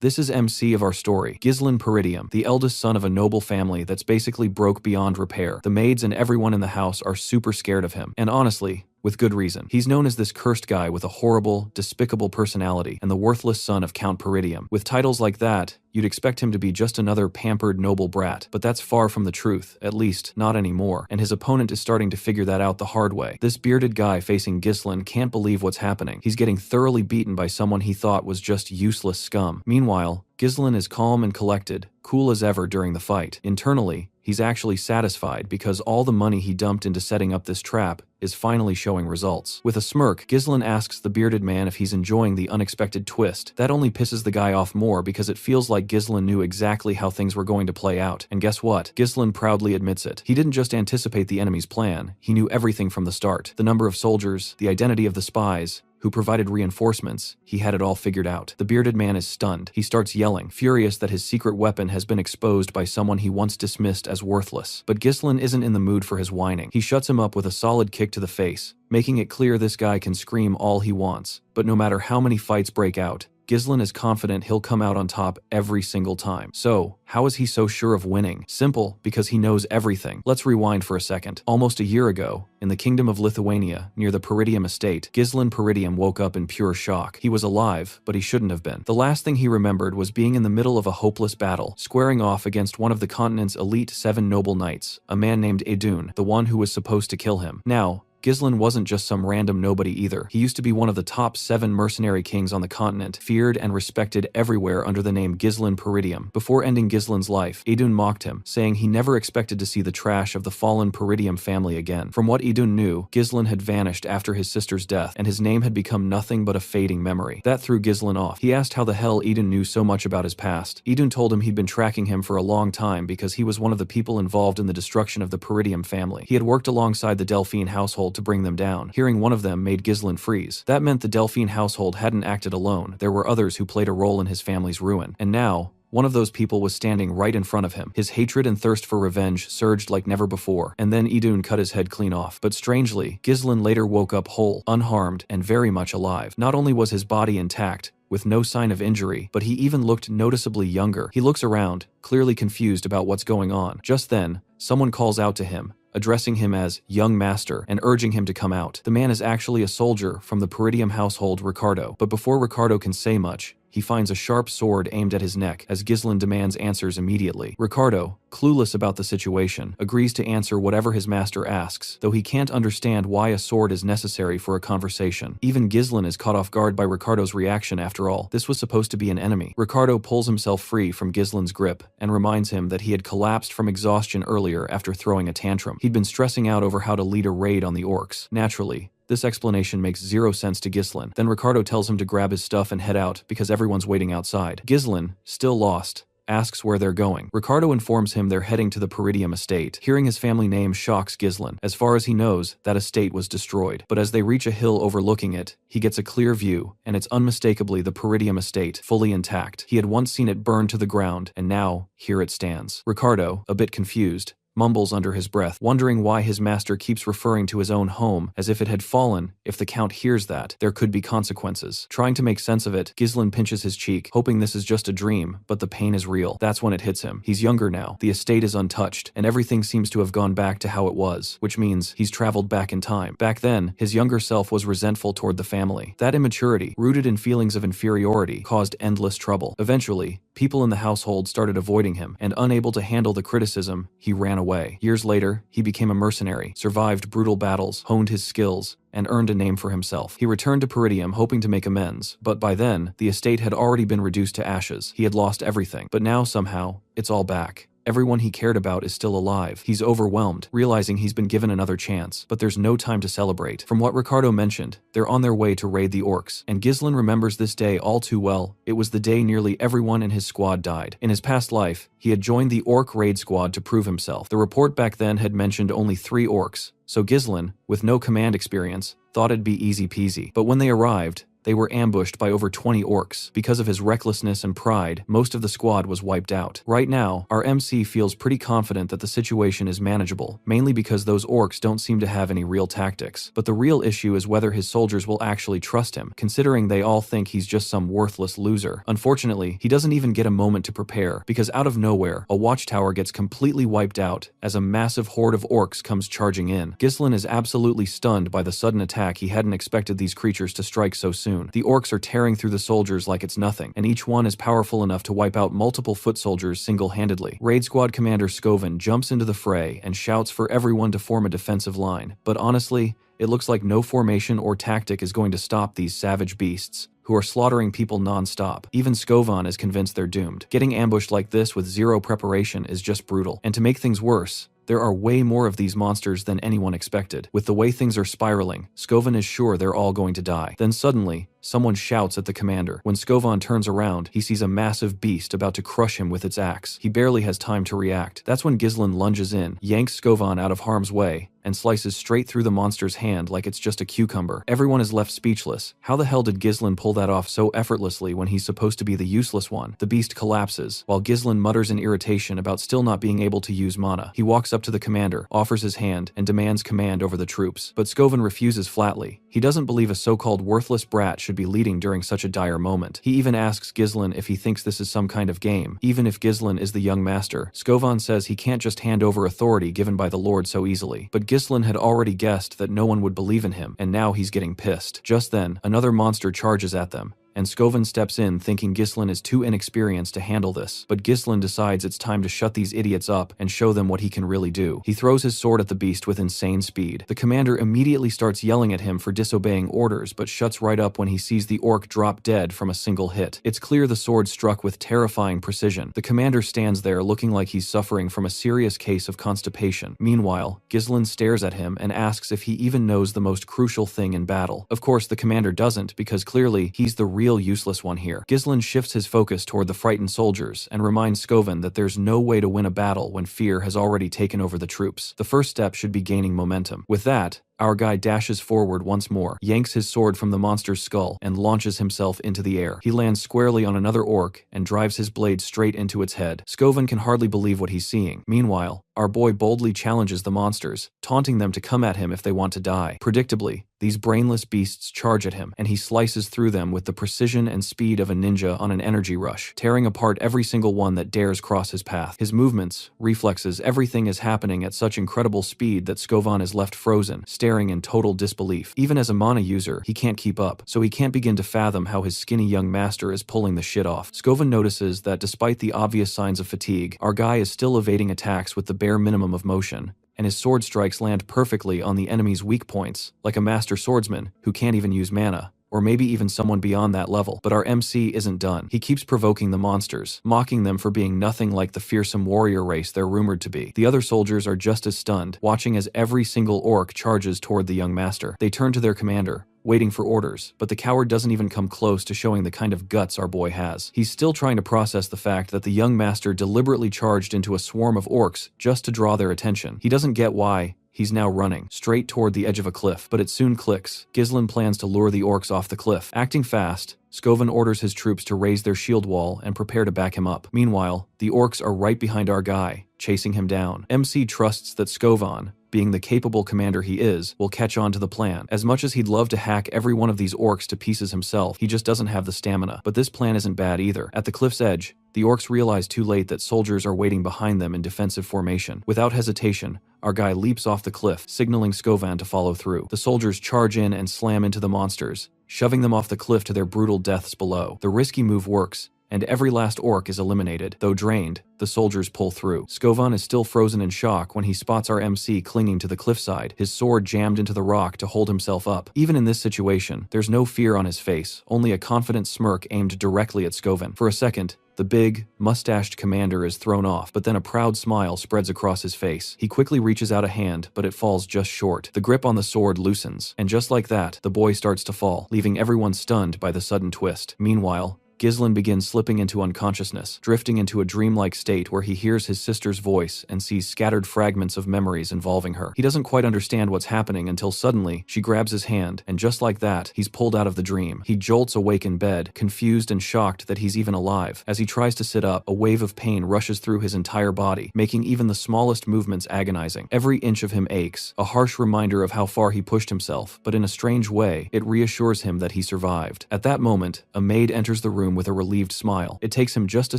This is MC of our story, Ghislain Peridium, the eldest son of a noble family that's basically broke beyond repair. The maids and everyone in the house are super scared of him, and honestly, with good reason. He's known as this cursed guy with a horrible, despicable personality and the worthless son of Count Peridium. With titles like that, you'd expect him to be just another pampered noble brat, but that's far from the truth, at least not anymore, and his opponent is starting to figure that out the hard way. This bearded guy facing Ghislain can't believe what's happening. He's getting thoroughly beaten by someone he thought was just useless scum. Meanwhile, Ghislain is calm and collected, cool as ever during the fight. Internally, he's actually satisfied because all the money he dumped into setting up this trap is finally showing results. With a smirk, Ghislain asks the bearded man if he's enjoying the unexpected twist. That only pisses the guy off more because it feels like Ghislain knew exactly how things were going to play out. And guess what? Ghislain proudly admits it. He didn't just anticipate the enemy's plan, he knew everything from the start. The number of soldiers, the identity of the spies, who provided reinforcements, he had it all figured out. The bearded man is stunned. He starts yelling, furious that his secret weapon has been exposed by someone he once dismissed as worthless. But Ghislain isn't in the mood for his whining. He shuts him up with a solid kick to the face, making it clear this guy can scream all he wants. But no matter how many fights break out, Ghislain is confident he'll come out on top every single time. So, how is he so sure of winning? Simple, because he knows everything. Let's rewind for a second. Almost a year ago, in the kingdom of Lithuania, near the Peridium estate, Ghislain Peridium woke up in pure shock. He was alive, but he shouldn't have been. The last thing he remembered was being in the middle of a hopeless battle, squaring off against one of the continent's elite 7 noble knights, a man named Idun, the one who was supposed to kill him. Now, Ghislain wasn't just some random nobody either. He used to be one of the top 7 mercenary kings on the continent, feared and respected everywhere under the name Ghislain Peridium. Before ending Ghislain's life, Idun mocked him, saying he never expected to see the trash of the fallen Peridium family again. From what Idun knew, Ghislain had vanished after his sister's death, and his name had become nothing but a fading memory. That threw Ghislain off. He asked how the hell Idun knew so much about his past. Idun told him he'd been tracking him for a long time because he was one of the people involved in the destruction of the Peridium family. He had worked alongside the Delphine household to bring them down. Hearing one of them made Ghislain freeze. That meant the Delphine household hadn't acted alone. There were others who played a role in his family's ruin. And now, one of those people was standing right in front of him. His hatred and thirst for revenge surged like never before, and then Idun cut his head clean off. But strangely, Ghislain later woke up whole, unharmed, and very much alive. Not only was his body intact, with no sign of injury, but he even looked noticeably younger. He looks around, clearly confused about what's going on. Just then, someone calls out to him, addressing him as young master and urging him to come out. The man is actually a soldier from the Peridium household, Ricardo. But before Ricardo can say much, he finds a sharp sword aimed at his neck as Ghislain demands answers immediately. Ricardo, clueless about the situation, agrees to answer whatever his master asks, though he can't understand why a sword is necessary for a conversation. Even Ghislain is caught off guard by Ricardo's reaction. After all, this was supposed to be an enemy. Ricardo pulls himself free from Ghislain's grip and reminds him that he had collapsed from exhaustion earlier after throwing a tantrum. He'd been stressing out over how to lead a raid on the orcs. Naturally, this explanation makes zero sense to Ghislain. Then Ricardo tells him to grab his stuff and head out because everyone's waiting outside. Ghislain, still lost, asks where they're going. Ricardo informs him they're heading to the Peridium estate. Hearing his family name shocks Ghislain. As far as he knows, that estate was destroyed. But as they reach a hill overlooking it, he gets a clear view, and it's unmistakably the Peridium estate, fully intact. He had once seen it burn to the ground, and now, here it stands. Ricardo, a bit confused, mumbles under his breath, wondering why his master keeps referring to his own home as if it had fallen. If the Count hears that, there could be consequences. Trying to make sense of it, Ghislain pinches his cheek, hoping this is just a dream, but the pain is real. That's when it hits him. He's younger now, the estate is untouched, and everything seems to have gone back to how it was, which means he's traveled back in time. Back then, his younger self was resentful toward the family. That immaturity, rooted in feelings of inferiority, caused endless trouble. Eventually, people in the household started avoiding him, and unable to handle the criticism, he ran away. Years later, he became a mercenary, survived brutal battles, honed his skills, and earned a name for himself. He returned to Peridium hoping to make amends, but by then, the estate had already been reduced to ashes. He had lost everything, but now somehow, it's all back. Everyone he cared about is still alive. He's overwhelmed, realizing he's been given another chance, but there's no time to celebrate. From what Ricardo mentioned, they're on their way to raid the orcs, and Ghislain remembers this day all too well. It was the day nearly everyone in his squad died. In his past life, he had joined the orc raid squad to prove himself. The report back then had mentioned only 3 orcs, so Ghislain, with no command experience, thought it'd be easy peasy. But when they arrived, they were ambushed by over 20 orcs. Because of his recklessness and pride, most of the squad was wiped out. Right now, our MC feels pretty confident that the situation is manageable, mainly because those orcs don't seem to have any real tactics. But the real issue is whether his soldiers will actually trust him, considering they all think he's just some worthless loser. Unfortunately, he doesn't even get a moment to prepare, because out of nowhere, a watchtower gets completely wiped out as a massive horde of orcs comes charging in. Ghislain is absolutely stunned by the sudden attack. He hadn't expected these creatures to strike so soon. The orcs are tearing through the soldiers like it's nothing, and each one is powerful enough to wipe out multiple foot soldiers single-handedly. Raid Squad Commander Skovan jumps into the fray and shouts for everyone to form a defensive line, but honestly, it looks like no formation or tactic is going to stop these savage beasts, who are slaughtering people non-stop. Even Skovan is convinced they're doomed. Getting ambushed like this with zero preparation is just brutal. And to make things worse, there are way more of these monsters than anyone expected. With the way things are spiraling, Skovan is sure they're all going to die. Then suddenly, someone shouts at the commander. When Skovan turns around, he sees a massive beast about to crush him with its axe. He barely has time to react. That's when Ghislain lunges in, yanks Skovan out of harm's way, and slices straight through the monster's hand like it's just a cucumber. Everyone is left speechless. How the hell did Ghislain pull that off so effortlessly when he's supposed to be the useless one? The beast collapses, while Ghislain mutters in irritation about still not being able to use mana. He walks up to the commander, offers his hand, and demands command over the troops. But Skovan refuses flatly. He doesn't believe a so-called worthless brat should be leading during such a dire moment. He even asks Ghislain if he thinks this is some kind of game. Even if Ghislain is the young master, Skovan says he can't just hand over authority given by the Lord so easily. But Ghislain had already guessed that no one would believe in him, and now he's getting pissed. Just then, another monster charges at them, and Skovan steps in thinking Ghislain is too inexperienced to handle this. But Ghislain decides it's time to shut these idiots up and show them what he can really do. He throws his sword at the beast with insane speed. The commander immediately starts yelling at him for disobeying orders, but shuts right up when he sees the orc drop dead from a single hit. It's clear the sword struck with terrifying precision. The commander stands there looking like he's suffering from a serious case of constipation. Meanwhile, Ghislain stares at him and asks if he even knows the most crucial thing in battle. Of course, the commander doesn't, because clearly he's the real useless one here. Ghislain shifts his focus toward the frightened soldiers and reminds Skovan that there's no way to win a battle when fear has already taken over the troops. The first step should be gaining momentum. With that, our guy dashes forward once more, yanks his sword from the monster's skull, and launches himself into the air. He lands squarely on another orc and drives his blade straight into its head. Skovan can hardly believe what he's seeing. Meanwhile, our boy boldly challenges the monsters, taunting them to come at him if they want to die. Predictably, these brainless beasts charge at him, and he slices through them with the precision and speed of a ninja on an energy rush, tearing apart every single one that dares cross his path. His movements, reflexes, everything is happening at such incredible speed that Skovan is left frozen, staring in total disbelief. Even as a mana user, he can't keep up, so he can't begin to fathom how his skinny young master is pulling the shit off. Skovan notices that despite the obvious signs of fatigue, our guy is still evading attacks with the bare minimum of motion, and his sword strikes land perfectly on the enemy's weak points, like a master swordsman who can't even use mana, or maybe even someone beyond that level. But our MC isn't done. He keeps provoking the monsters, mocking them for being nothing like the fearsome warrior race they're rumored to be. The other soldiers are just as stunned, watching as every single orc charges toward the young master. They turn to their commander, waiting for orders, but the coward doesn't even come close to showing the kind of guts our boy has. He's still trying to process the fact that the young master deliberately charged into a swarm of orcs just to draw their attention. He doesn't get why. He's now running straight toward the edge of a cliff, but it soon clicks. Ghislain plans to lure the orcs off the cliff. Acting fast, Skovan orders his troops to raise their shield wall and prepare to back him up. Meanwhile, the orcs are right behind our guy, chasing him down. MC trusts that Skovan, being the capable commander he is, will catch on to the plan. As much as he'd love to hack every one of these orcs to pieces himself, he just doesn't have the stamina. But this plan isn't bad either. At the cliff's edge, the orcs realize too late that soldiers are waiting behind them in defensive formation. Without hesitation, our guy leaps off the cliff, signaling Skovan to follow through. The soldiers charge in and slam into the monsters, shoving them off the cliff to their brutal deaths below. The risky move works, and every last orc is eliminated. Though drained, the soldiers pull through. Skovan is still frozen in shock when he spots our MC clinging to the cliffside, his sword jammed into the rock to hold himself up. Even in this situation, there's no fear on his face, only a confident smirk aimed directly at Skovan. For a second, the big, mustached commander is thrown off, but then a proud smile spreads across his face. He quickly reaches out a hand, but it falls just short. The grip on the sword loosens, and just like that, the boy starts to fall, leaving everyone stunned by the sudden twist. Meanwhile, Ghislain begins slipping into unconsciousness, drifting into a dreamlike state where he hears his sister's voice and sees scattered fragments of memories involving her. He doesn't quite understand what's happening until suddenly she grabs his hand, and just like that, he's pulled out of the dream. He jolts awake in bed, confused and shocked that he's even alive. As he tries to sit up, a wave of pain rushes through his entire body, making even the smallest movements agonizing. Every inch of him aches, a harsh reminder of how far he pushed himself, but in a strange way, it reassures him that he survived. At that moment, a maid enters the room with a relieved smile. It takes him just a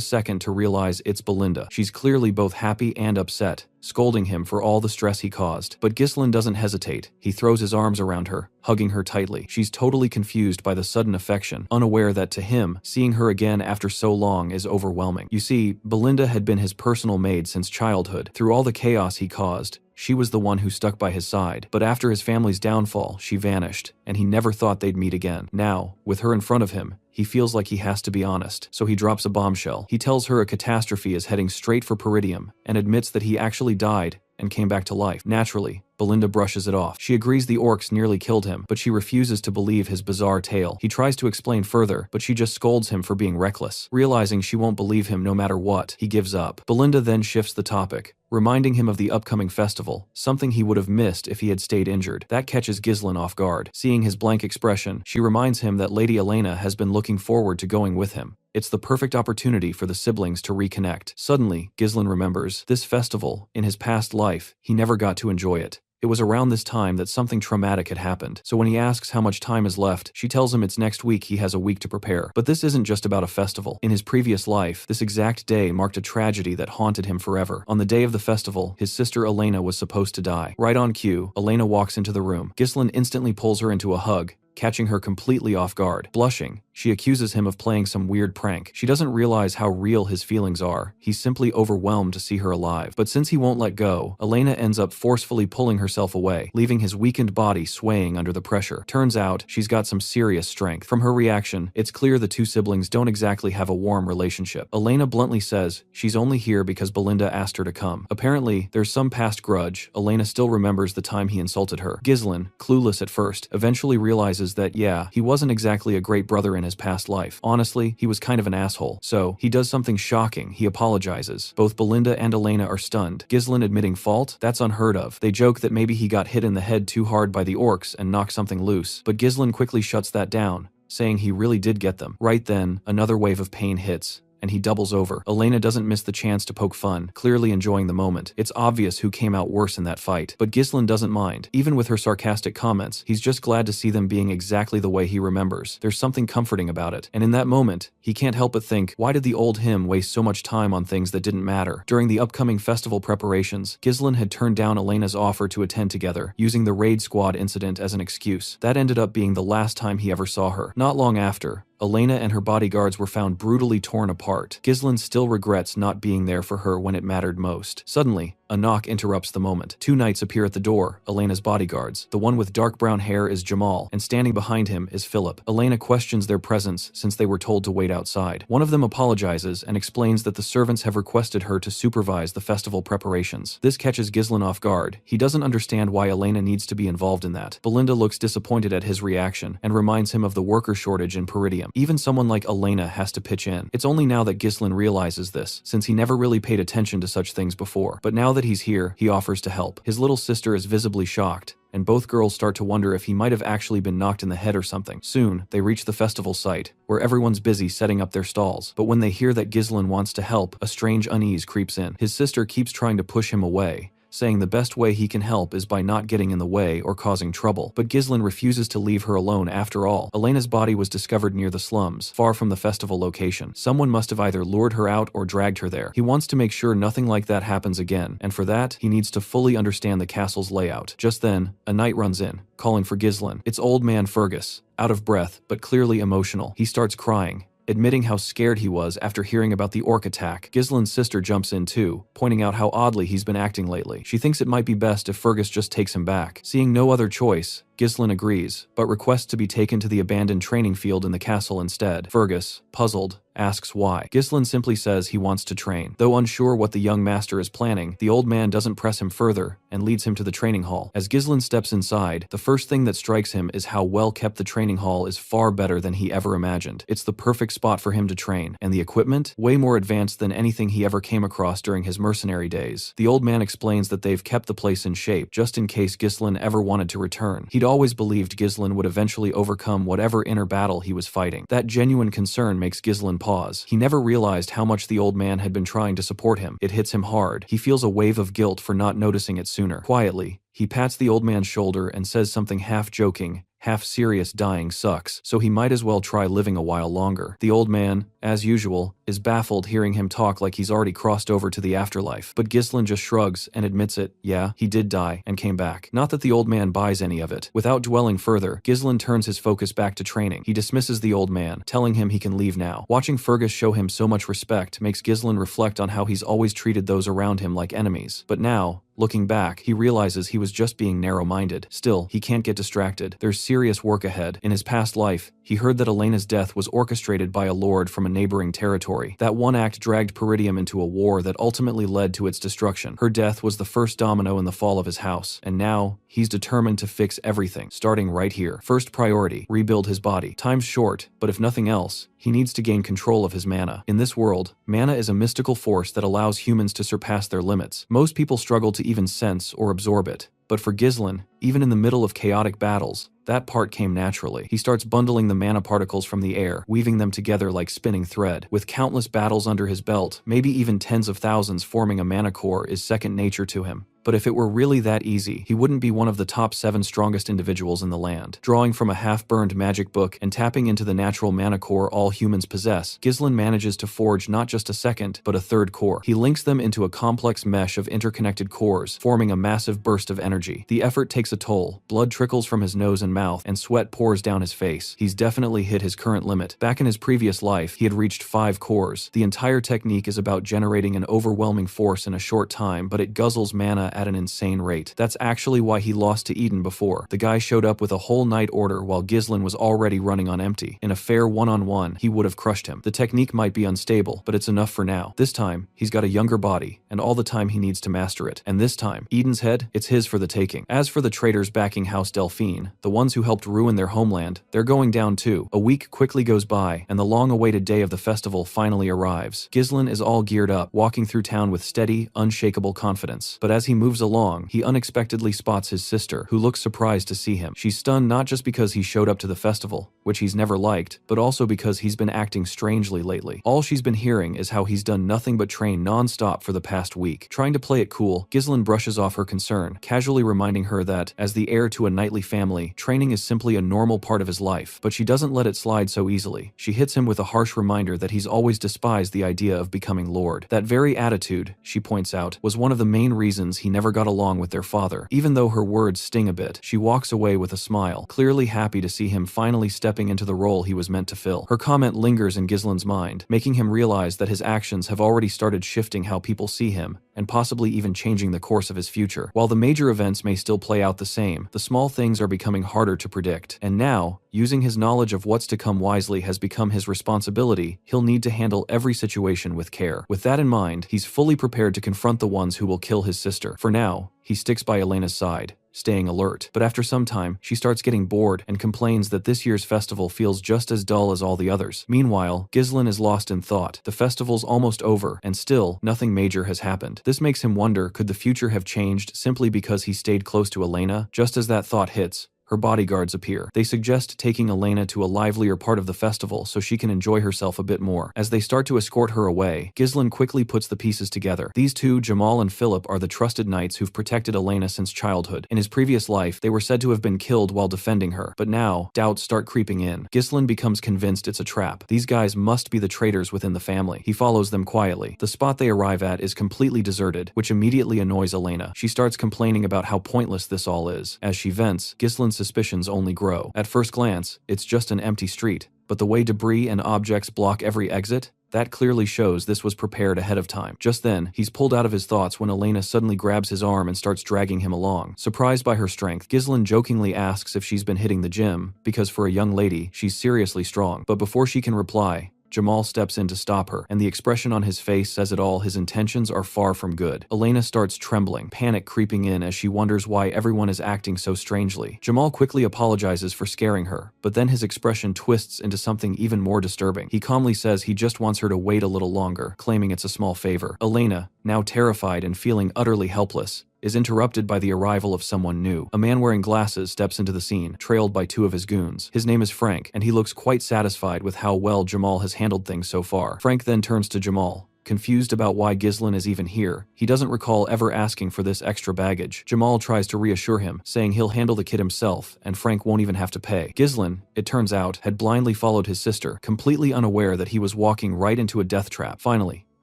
second to realize it's Belinda. She's clearly both happy and upset, scolding him for all the stress he caused. But Ghislain doesn't hesitate. He throws his arms around her, hugging her tightly. She's totally confused by the sudden affection, unaware that to him, seeing her again after so long is overwhelming. You see, Belinda had been his personal maid since childhood. Through all the chaos he caused, she was the one who stuck by his side. But after his family's downfall, she vanished, and he never thought they'd meet again. Now, with her in front of him, he feels like he has to be honest, so he drops a bombshell. He tells her a catastrophe is heading straight for Peridium, and admits that he actually died and came back to life. Naturally, Belinda brushes it off. She agrees the orcs nearly killed him, but she refuses to believe his bizarre tale. He tries to explain further, but she just scolds him for being reckless. Realizing she won't believe him no matter what, he gives up. Belinda then shifts the topic, reminding him of the upcoming festival, something he would have missed if he had stayed injured. That catches Ghislain off guard. Seeing his blank expression, she reminds him that Lady Elena has been looking forward to going with him. It's the perfect opportunity for the siblings to reconnect. Suddenly, Ghislain remembers this festival. In his past life, he never got to enjoy it. It was around this time that something traumatic had happened, so when he asks how much time is left, she tells him it's next week. He has a week to prepare. But this isn't just about a festival. In his previous life, this exact day marked a tragedy that haunted him forever. On the day of the festival, his sister Elena was supposed to die. Right on cue, Elena walks into the room. Ghislain instantly pulls her into a hug, catching her completely off guard. Blushing, she accuses him of playing some weird prank. She doesn't realize how real his feelings are. He's simply overwhelmed to see her alive. But since he won't let go, Elena ends up forcefully pulling herself away, leaving his weakened body swaying under the pressure. Turns out, she's got some serious strength. From her reaction, it's clear the two siblings don't exactly have a warm relationship. Elena bluntly says she's only here because Belinda asked her to come. Apparently, there's some past grudge. Elena still remembers the time he insulted her. Ghislain, clueless at first, eventually realizes that, yeah, he wasn't exactly a great brother in his past life. Honestly, he was kind of an asshole. So, he does something shocking. He apologizes. Both Belinda and Elena are stunned. Ghislain admitting fault? That's unheard of. They joke that maybe he got hit in the head too hard by the orcs and knocked something loose. But Ghislain quickly shuts that down, saying he really did get them. Right then, another wave of pain hits, and he doubles over. Elena doesn't miss the chance to poke fun, clearly enjoying the moment. It's obvious who came out worse in that fight, but Ghislain doesn't mind. Even with her sarcastic comments, he's just glad to see them being exactly the way he remembers. There's something comforting about it, and in that moment, he can't help but think, why did the old him waste so much time on things that didn't matter? During the upcoming festival preparations, Ghislain had turned down Elena's offer to attend together, using the raid squad incident as an excuse. That ended up being the last time he ever saw her. Not long after, Elena and her bodyguards were found brutally torn apart. Ghislain still regrets not being there for her when it mattered most. Suddenly, a knock interrupts the moment. Two knights appear at the door, Elena's bodyguards. The one with dark brown hair is Jamal, and standing behind him is Philip. Elena questions their presence since they were told to wait outside. One of them apologizes and explains that the servants have requested her to supervise the festival preparations. This catches Ghislain off guard. He doesn't understand why Elena needs to be involved in that. Belinda looks disappointed at his reaction and reminds him of the worker shortage in Peridium. Even someone like Elena has to pitch in. It's only now that Ghislain realizes this, since he never really paid attention to such things before. But now that he's here, he offers to help. His little sister is visibly shocked, and both girls start to wonder if he might have actually been knocked in the head or something. Soon, they reach the festival site, where everyone's busy setting up their stalls. But when they hear that Ghislain wants to help, a strange unease creeps in. His sister keeps trying to push him away, saying the best way he can help is by not getting in the way or causing trouble. But Ghislain refuses to leave her alone after all. Elena's body was discovered near the slums, far from the festival location. Someone must have either lured her out or dragged her there. He wants to make sure nothing like that happens again, and for that, he needs to fully understand the castle's layout. Just then, a knight runs in, calling for Ghislain. It's old man Fergus, out of breath, but clearly emotional. He starts crying, admitting how scared he was after hearing about the orc attack. Ghislain's sister jumps in too, pointing out how oddly he's been acting lately. She thinks it might be best if Fergus just takes him back. Seeing no other choice, Ghislain agrees, but requests to be taken to the abandoned training field in the castle instead. Fergus, puzzled, asks why. Ghislain simply says he wants to train. Though unsure what the young master is planning, the old man doesn't press him further and leads him to the training hall. As Ghislain steps inside, the first thing that strikes him is how well kept the training hall is, far better than he ever imagined. It's the perfect spot for him to train, and the equipment? Way more advanced than anything he ever came across during his mercenary days. The old man explains that they've kept the place in shape, just in case Ghislain ever wanted to return. He'd always believed Ghislain would eventually overcome whatever inner battle he was fighting. That genuine concern makes Ghislain pause. He never realized how much the old man had been trying to support him. It hits him hard. He feels a wave of guilt for not noticing it sooner. Quietly, he pats the old man's shoulder and says something half joking, half serious. Dying sucks, so he might as well try living a while longer. The old man, as usual, is baffled hearing him talk like he's already crossed over to the afterlife. But Ghislain just shrugs and admits it. Yeah, he did die and came back. Not that the old man buys any of it. Without dwelling further, Ghislain turns his focus back to training. He dismisses the old man, telling him he can leave now. Watching Fergus show him so much respect makes Ghislain reflect on how he's always treated those around him like enemies. But now, looking back, he realizes he was just being narrow-minded. Still, he can't get distracted. There's serious work ahead. In his past life, he heard that Elena's death was orchestrated by a lord from a neighboring territory. That one act dragged Peridium into a war that ultimately led to its destruction. Her death was the first domino in the fall of his house, and now, he's determined to fix everything, starting right here. First priority, rebuild his body. Time's short, but if nothing else, he needs to gain control of his mana. In this world, mana is a mystical force that allows humans to surpass their limits. Most people struggle to even sense or absorb it. But for Ghislain, even in the middle of chaotic battles, that part came naturally. He starts bundling the mana particles from the air, weaving them together like spinning thread. With countless battles under his belt, maybe even tens of thousands, forming a mana core is second nature to him. But if it were really that easy, he wouldn't be one of the top 7 strongest individuals in the land. Drawing from a half-burned magic book and tapping into the natural mana core all humans possess, Ghislain manages to forge not just a second, but a third core. He links them into a complex mesh of interconnected cores, forming a massive burst of energy. The effort takes a toll. Blood trickles from his nose and mouth, and sweat pours down his face. He's definitely hit his current limit. Back in his previous life, he had reached 5 cores. The entire technique is about generating an overwhelming force in a short time, but it guzzles mana at an insane rate. That's actually why he lost to Eden before. The guy showed up with a whole night order while Ghislain was already running on empty. In a fair one-on-one, he would have crushed him. The technique might be unstable, but it's enough for now. This time, he's got a younger body, and all the time he needs to master it. And this time, Eden's head, it's his for the taking. As for the traitors backing House Delphine, the ones who helped ruin their homeland, they're going down too. A week quickly goes by, and the long-awaited day of the festival finally arrives. Ghislain is all geared up, walking through town with steady, unshakable confidence. But as he moves along, he unexpectedly spots his sister, who looks surprised to see him. She's stunned not just because he showed up to the festival, which he's never liked, but also because he's been acting strangely lately. All she's been hearing is how he's done nothing but train non-stop for the past week. Trying to play it cool, Ghislain brushes off her concern, casually reminding her that, as the heir to a knightly family, training is simply a normal part of his life. But she doesn't let it slide so easily. She hits him with a harsh reminder that he's always despised the idea of becoming lord. That very attitude, she points out, was one of the main reasons he never got along with their father. Even though her words sting a bit, she walks away with a smile, clearly happy to see him finally stepping into the role he was meant to fill. Her comment lingers in Ghislain's mind, making him realize that his actions have already started shifting how people see him, and possibly even changing the course of his future. While the major events may still play out the same, the small things are becoming harder to predict. And now, using his knowledge of what's to come wisely has become his responsibility. He'll need to handle every situation with care. With that in mind, he's fully prepared to confront the ones who will kill his sister. For now, he sticks by Elena's side, staying alert. But after some time, she starts getting bored and complains that this year's festival feels just as dull as all the others. Meanwhile, Ghislain is lost in thought. The festival's almost over, and still, nothing major has happened. This makes him wonder, could the future have changed simply because he stayed close to Elena? Just as that thought hits, her bodyguards appear. They suggest taking Elena to a livelier part of the festival so she can enjoy herself a bit more. As they start to escort her away, Ghislain quickly puts the pieces together. These two, Jamal and Philip, are the trusted knights who've protected Elena since childhood. In his previous life, they were said to have been killed while defending her. But now, doubts start creeping in. Ghislain becomes convinced it's a trap. These guys must be the traitors within the family. He follows them quietly. The spot they arrive at is completely deserted, which immediately annoys Elena. She starts complaining about how pointless this all is. As she vents, Ghislain Gizlin's suspicions only grow. At first glance, it's just an empty street, but the way debris and objects block every exit, that clearly shows this was prepared ahead of time. Just then, he's pulled out of his thoughts when Elena suddenly grabs his arm and starts dragging him along. Surprised by her strength, Gizlin jokingly asks if she's been hitting the gym, because for a young lady, she's seriously strong. But before she can reply, Jamal steps in to stop her, and the expression on his face says it all. His intentions are far from good. Elena starts trembling, panic creeping in as she wonders why everyone is acting so strangely. Jamal quickly apologizes for scaring her, but then his expression twists into something even more disturbing. He calmly says he just wants her to wait a little longer, claiming it's a small favor. Elena, now terrified and feeling utterly helpless, is interrupted by the arrival of someone new. A man wearing glasses steps into the scene, trailed by two of his goons. His name is Frank, and he looks quite satisfied with how well Jamal has handled things so far. Frank then turns to Jamal, confused about why Gizlin is even here. He doesn't recall ever asking for this extra baggage. Jamal tries to reassure him, saying he'll handle the kid himself, and Frank won't even have to pay. Gizlin, it turns out, had blindly followed his sister, completely unaware that he was walking right into a death trap. Finally,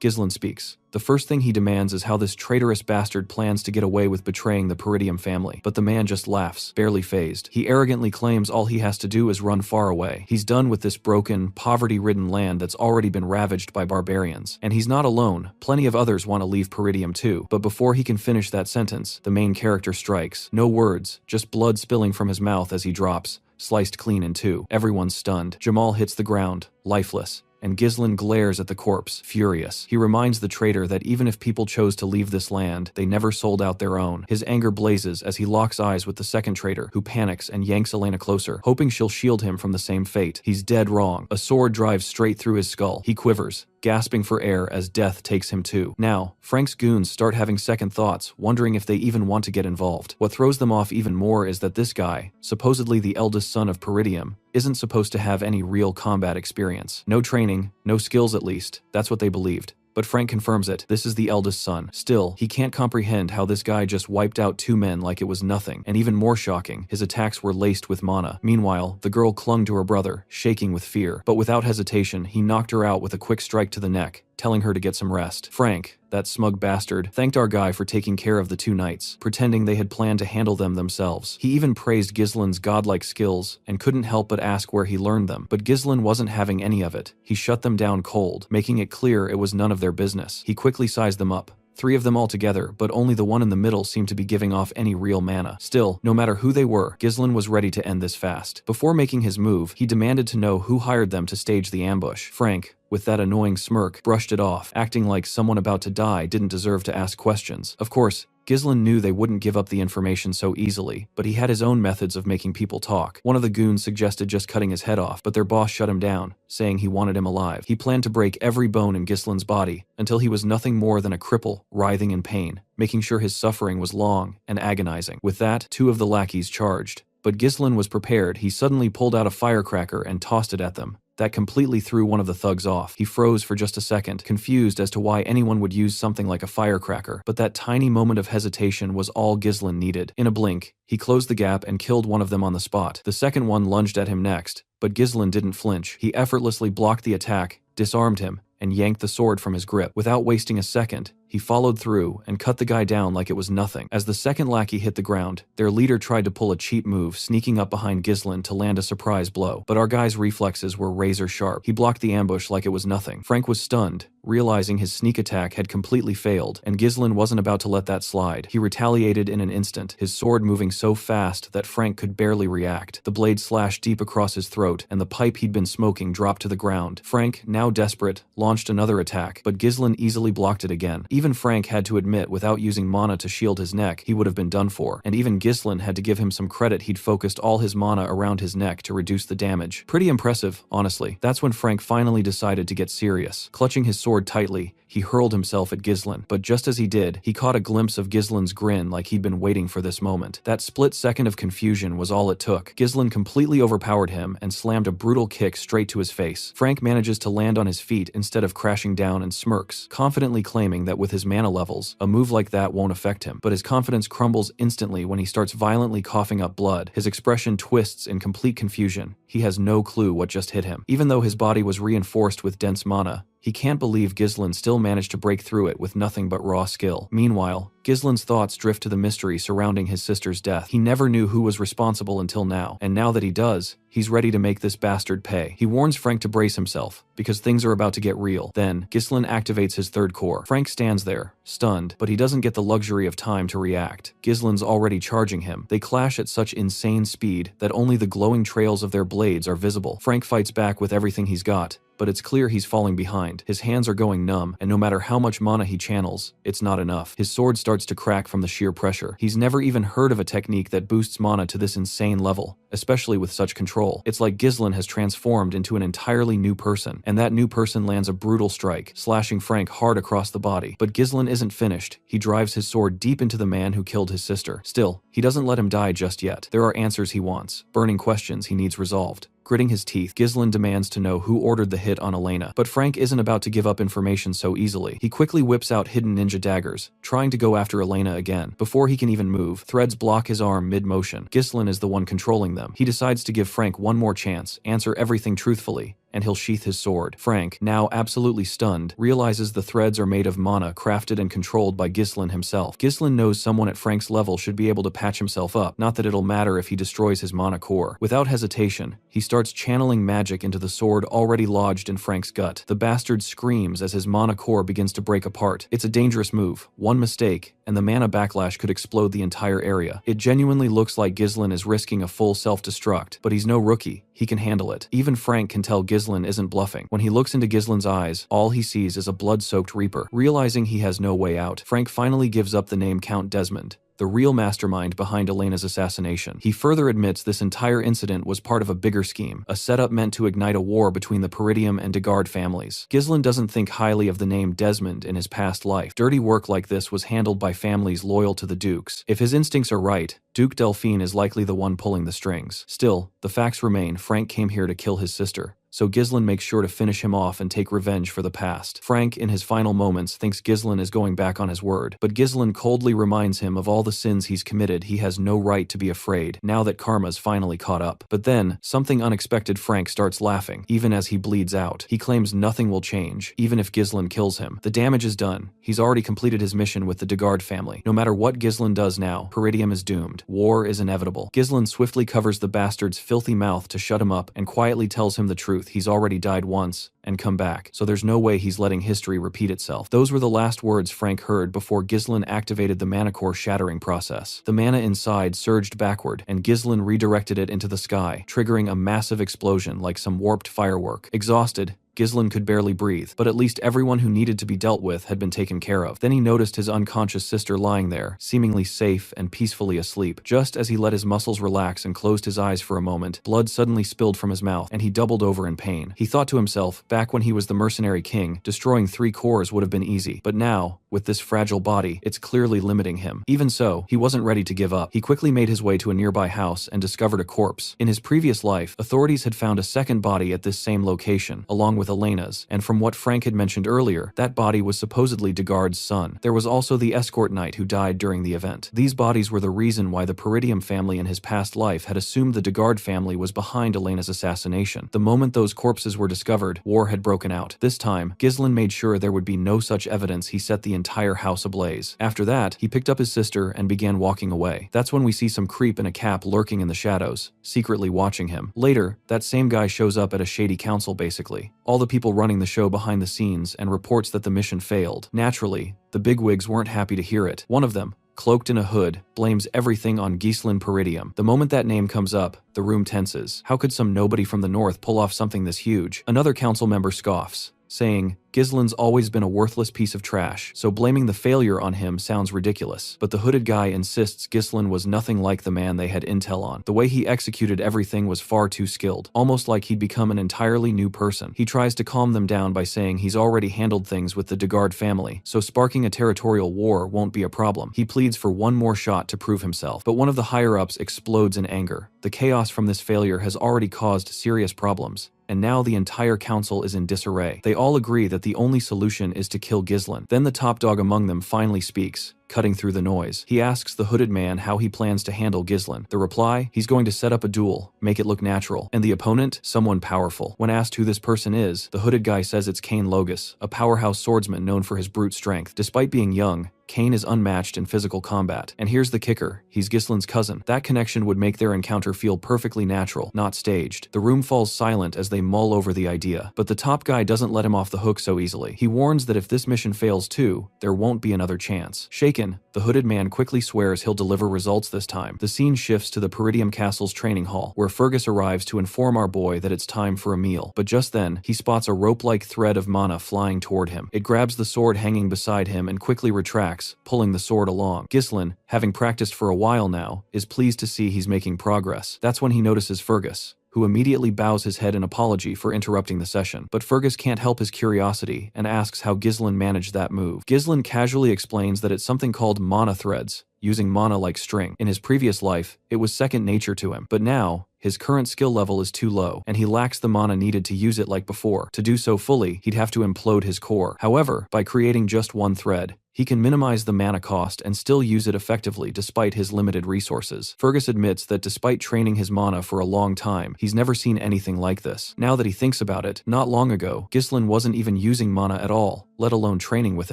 Gizlin speaks. The first thing he demands is how this traitorous bastard plans to get away with betraying the Peridium family. But the man just laughs, barely fazed. He arrogantly claims all he has to do is run far away. He's done with this broken, poverty-ridden land that's already been ravaged by barbarians. And he's not alone. Plenty of others want to leave Peridium too. But before he can finish that sentence, the main character strikes. No words, just blood spilling from his mouth as he drops, sliced clean in two. Everyone's stunned. Jamal hits the ground, lifeless, and Gizlin glares at the corpse, furious. He reminds the traitor that even if people chose to leave this land, they never sold out their own. His anger blazes as he locks eyes with the second traitor, who panics and yanks Elena closer, hoping she'll shield him from the same fate. He's dead wrong. A sword drives straight through his skull. He quivers, gasping for air as death takes him too. Now, Frank's goons start having second thoughts, wondering if they even want to get involved. What throws them off even more is that this guy, supposedly the eldest son of Peridium, isn't supposed to have any real combat experience. No training, no skills at least, that's what they believed. But Frank confirms it. This is the eldest son. Still, he can't comprehend how this guy just wiped out two men like it was nothing. And even more shocking, his attacks were laced with mana. Meanwhile, the girl clung to her brother, shaking with fear. But without hesitation, he knocked her out with a quick strike to the neck, telling her to get some rest. Frank, that smug bastard, thanked our guy for taking care of the two knights, pretending they had planned to handle them themselves. He even praised Gizlin's godlike skills, and couldn't help but ask where he learned them. But Gizlin wasn't having any of it. He shut them down cold, making it clear it was none of their business. He quickly sized them up. 3 of them altogether, but only the one in the middle seemed to be giving off any real mana. Still, no matter who they were, Gizlin was ready to end this fast. Before making his move, he demanded to know who hired them to stage the ambush. Frank, with that annoying smirk, brushed it off, acting like someone about to die didn't deserve to ask questions. Of course, Gizlin knew they wouldn't give up the information so easily, but he had his own methods of making people talk. One of the goons suggested just cutting his head off, but their boss shut him down, saying he wanted him alive. He planned to break every bone in Gizlin's body, until he was nothing more than a cripple, writhing in pain, making sure his suffering was long and agonizing. With that, 2 of the lackeys charged. But Gizlin was prepared. He suddenly pulled out a firecracker and tossed it at them. That completely threw one of the thugs off. He froze for just a second, confused as to why anyone would use something like a firecracker. But that tiny moment of hesitation was all Gizlin needed. In a blink, he closed the gap and killed one of them on the spot. The second one lunged at him next, but Gizlin didn't flinch. He effortlessly blocked the attack, disarmed him, and yanked the sword from his grip. Without wasting a second, he followed through and cut the guy down like it was nothing. As the second lackey hit the ground, their leader tried to pull a cheap move, sneaking up behind Gizlin to land a surprise blow. But our guy's reflexes were razor sharp. He blocked the ambush like it was nothing. Frank was stunned, realizing his sneak attack had completely failed, and Gizlin wasn't about to let that slide. He retaliated in an instant, his sword moving so fast that Frank could barely react. The blade slashed deep across his throat, and the pipe he'd been smoking dropped to the ground. Frank, now desperate, launched another attack, but Gizlin easily blocked it again. Even Frank had to admit without using mana to shield his neck, he would have been done for, and even Gizlin had to give him some credit. He'd focused all his mana around his neck to reduce the damage. Pretty impressive, honestly. That's when Frank finally decided to get serious. Clutching his sword tightly, he hurled himself at Gizlin, but just as he did, he caught a glimpse of Gizlin's grin like he'd been waiting for this moment. That split second of confusion was all it took. Gizlin completely overpowered him and slammed a brutal kick straight to his face. Frank manages to land on his feet instead of crashing down and smirks, confidently claiming that with his mana levels, a move like that won't affect him. But his confidence crumbles instantly when he starts violently coughing up blood. His expression twists in complete confusion. He has no clue what just hit him. Even though his body was reinforced with dense mana, He can't believe Ghislain still managed to break through it with nothing but raw skill. Meanwhile, Ghislain's thoughts drift to the mystery surrounding his sister's death. He never knew who was responsible until now, and now that he does, he's ready to make this bastard pay. He warns Frank to brace himself, because things are about to get real. Then, Ghislain activates his third core. Frank stands there, stunned, but he doesn't get the luxury of time to react. Ghislain's already charging him. They clash at such insane speed that only the glowing trails of their blades are visible. Frank fights back with everything he's got, but it's clear he's falling behind. His hands are going numb, and no matter how much mana he channels, it's not enough. His sword starts to crack from the sheer pressure. He's never even heard of a technique that boosts mana to this insane level, especially with such control. It's like Ghislain has transformed into an entirely new person, and that new person lands a brutal strike, slashing Frank hard across the body. But Ghislain isn't finished. He drives his sword deep into the man who killed his sister. Still, he doesn't let him die just yet. There are answers he wants, burning questions he needs resolved. Gritting his teeth, Ghislain demands to know who ordered the hit on Elena. But Frank isn't about to give up information so easily. He quickly whips out hidden ninja daggers, trying to go after Elena again. Before he can even move, threads block his arm mid-motion. Ghislain is the one controlling them. He decides to give Frank one more chance, answer everything truthfully, and he'll sheath his sword. Frank, now absolutely stunned, realizes the threads are made of mana crafted and controlled by Ghislain himself. Ghislain knows someone at Frank's level should be able to patch himself up, not that it'll matter if he destroys his mana core. Without hesitation, he starts channeling magic into the sword already lodged in Frank's gut. The bastard screams as his mana core begins to break apart. It's a dangerous move. One mistake, and the mana backlash could explode the entire area. It genuinely looks like Ghislain is risking a full self-destruct, but he's no rookie. He can handle it. Even Frank can tell Ghislain isn't bluffing. When he looks into Ghislain's eyes, all he sees is a blood-soaked reaper. Realizing he has no way out, Frank finally gives up the name Count Desmond, the real mastermind behind Elena's assassination. He further admits this entire incident was part of a bigger scheme, a setup meant to ignite a war between the Peridium and Degard families. Ghislain doesn't think highly of the name Desmond in his past life. Dirty work like this was handled by families loyal to the Dukes. If his instincts are right, Duke Delphine is likely the one pulling the strings. Still, the facts remain. Frank came here to kill his sister, so Ghislain makes sure to finish him off and take revenge for the past. Frank, in his final moments, thinks Ghislain is going back on his word, but Ghislain coldly reminds him of all the sins he's committed. He has no right to be afraid, now that karma's finally caught up. But then, something unexpected. Frank starts laughing, even as he bleeds out. He claims nothing will change, even if Ghislain kills him. The damage is done. He's already completed his mission with the Degard family. No matter what Ghislain does now, Peridium is doomed. War is inevitable. Ghislain swiftly covers the bastard's filthy mouth to shut him up and quietly tells him the truth. He's already died once and come back, so there's no way he's letting history repeat itself. Those were the last words Frank heard before Ghislain activated the mana core shattering process. The mana inside surged backward, and Ghislain redirected it into the sky, triggering a massive explosion like some warped firework. Exhausted, Ghislain could barely breathe, but at least everyone who needed to be dealt with had been taken care of. Then he noticed his unconscious sister lying there, seemingly safe and peacefully asleep. Just as he let his muscles relax and closed his eyes for a moment, blood suddenly spilled from his mouth, and he doubled over in pain. He thought to himself, back when he was the mercenary king, destroying 3 cores would have been easy. But now, with this fragile body, it's clearly limiting him. Even so, he wasn't ready to give up. He quickly made his way to a nearby house and discovered a corpse. In his previous life, authorities had found a second body at this same location, along with Elena's, and from what Frank had mentioned earlier, that body was supposedly Degard's son. There was also the escort knight who died during the event. These bodies were the reason why the Peridium family in his past life had assumed the Degard family was behind Elena's assassination. The moment those corpses were discovered, war had broken out. This time, Ghislain made sure there would be no such evidence. He set the entire house ablaze. After that, he picked up his sister and began walking away. That's when we see some creep in a cap lurking in the shadows, secretly watching him. Later, that same guy shows up at a shady council basically. All the people running the show behind the scenes and reports that the mission failed. Naturally, the bigwigs weren't happy to hear it. One of them, cloaked in a hood, blames everything on Ghislain Peridium. The moment that name comes up, the room tenses. How could some nobody from the north pull off something this huge? Another council member scoffs, saying, Ghislain's always been a worthless piece of trash, so blaming the failure on him sounds ridiculous. But the hooded guy insists Ghislain was nothing like the man they had intel on. The way he executed everything was far too skilled, almost like he'd become an entirely new person. He tries to calm them down by saying he's already handled things with the Degard family, so sparking a territorial war won't be a problem. He pleads for one more shot to prove himself, but one of the higher-ups explodes in anger. The chaos from this failure has already caused serious problems, and now the entire council is in disarray. They all agree that the only solution is to kill Ghislain. Then the top dog among them finally speaks, cutting through the noise. He asks the hooded man how he plans to handle Ghislain. The reply, he's going to set up a duel, make it look natural. And the opponent, someone powerful. When asked who this person is, the hooded guy says it's Cain Logus, a powerhouse swordsman known for his brute strength. Despite being young, Cain is unmatched in physical combat. And here's the kicker, he's Ghislain's cousin. That connection would make their encounter feel perfectly natural, not staged. The room falls silent as they mull over the idea, but the top guy doesn't let him off the hook so easily. He warns that if this mission fails too, there won't be another chance. Shaken, the hooded man quickly swears he'll deliver results this time. The scene shifts to the Peridium Castle's training hall, where Fergus arrives to inform our boy that it's time for a meal. But just then, he spots a rope-like thread of mana flying toward him. It grabs the sword hanging beside him and quickly retracts, pulling the sword along. Ghislain, having practiced for a while now, is pleased to see he's making progress. That's when he notices Fergus, who immediately bows his head in apology for interrupting the session. But Fergus can't help his curiosity and asks how Ghislain managed that move. Ghislain casually explains that it's something called mana threads, using mana like string. In his previous life, it was second nature to him, but now, his current skill level is too low, and he lacks the mana needed to use it like before. To do so fully, he'd have to implode his core. However, by creating just one thread, he can minimize the mana cost and still use it effectively despite his limited resources. Fergus admits that despite training his mana for a long time, he's never seen anything like this. Now that he thinks about it, not long ago, Ghislain wasn't even using mana at all, let alone training with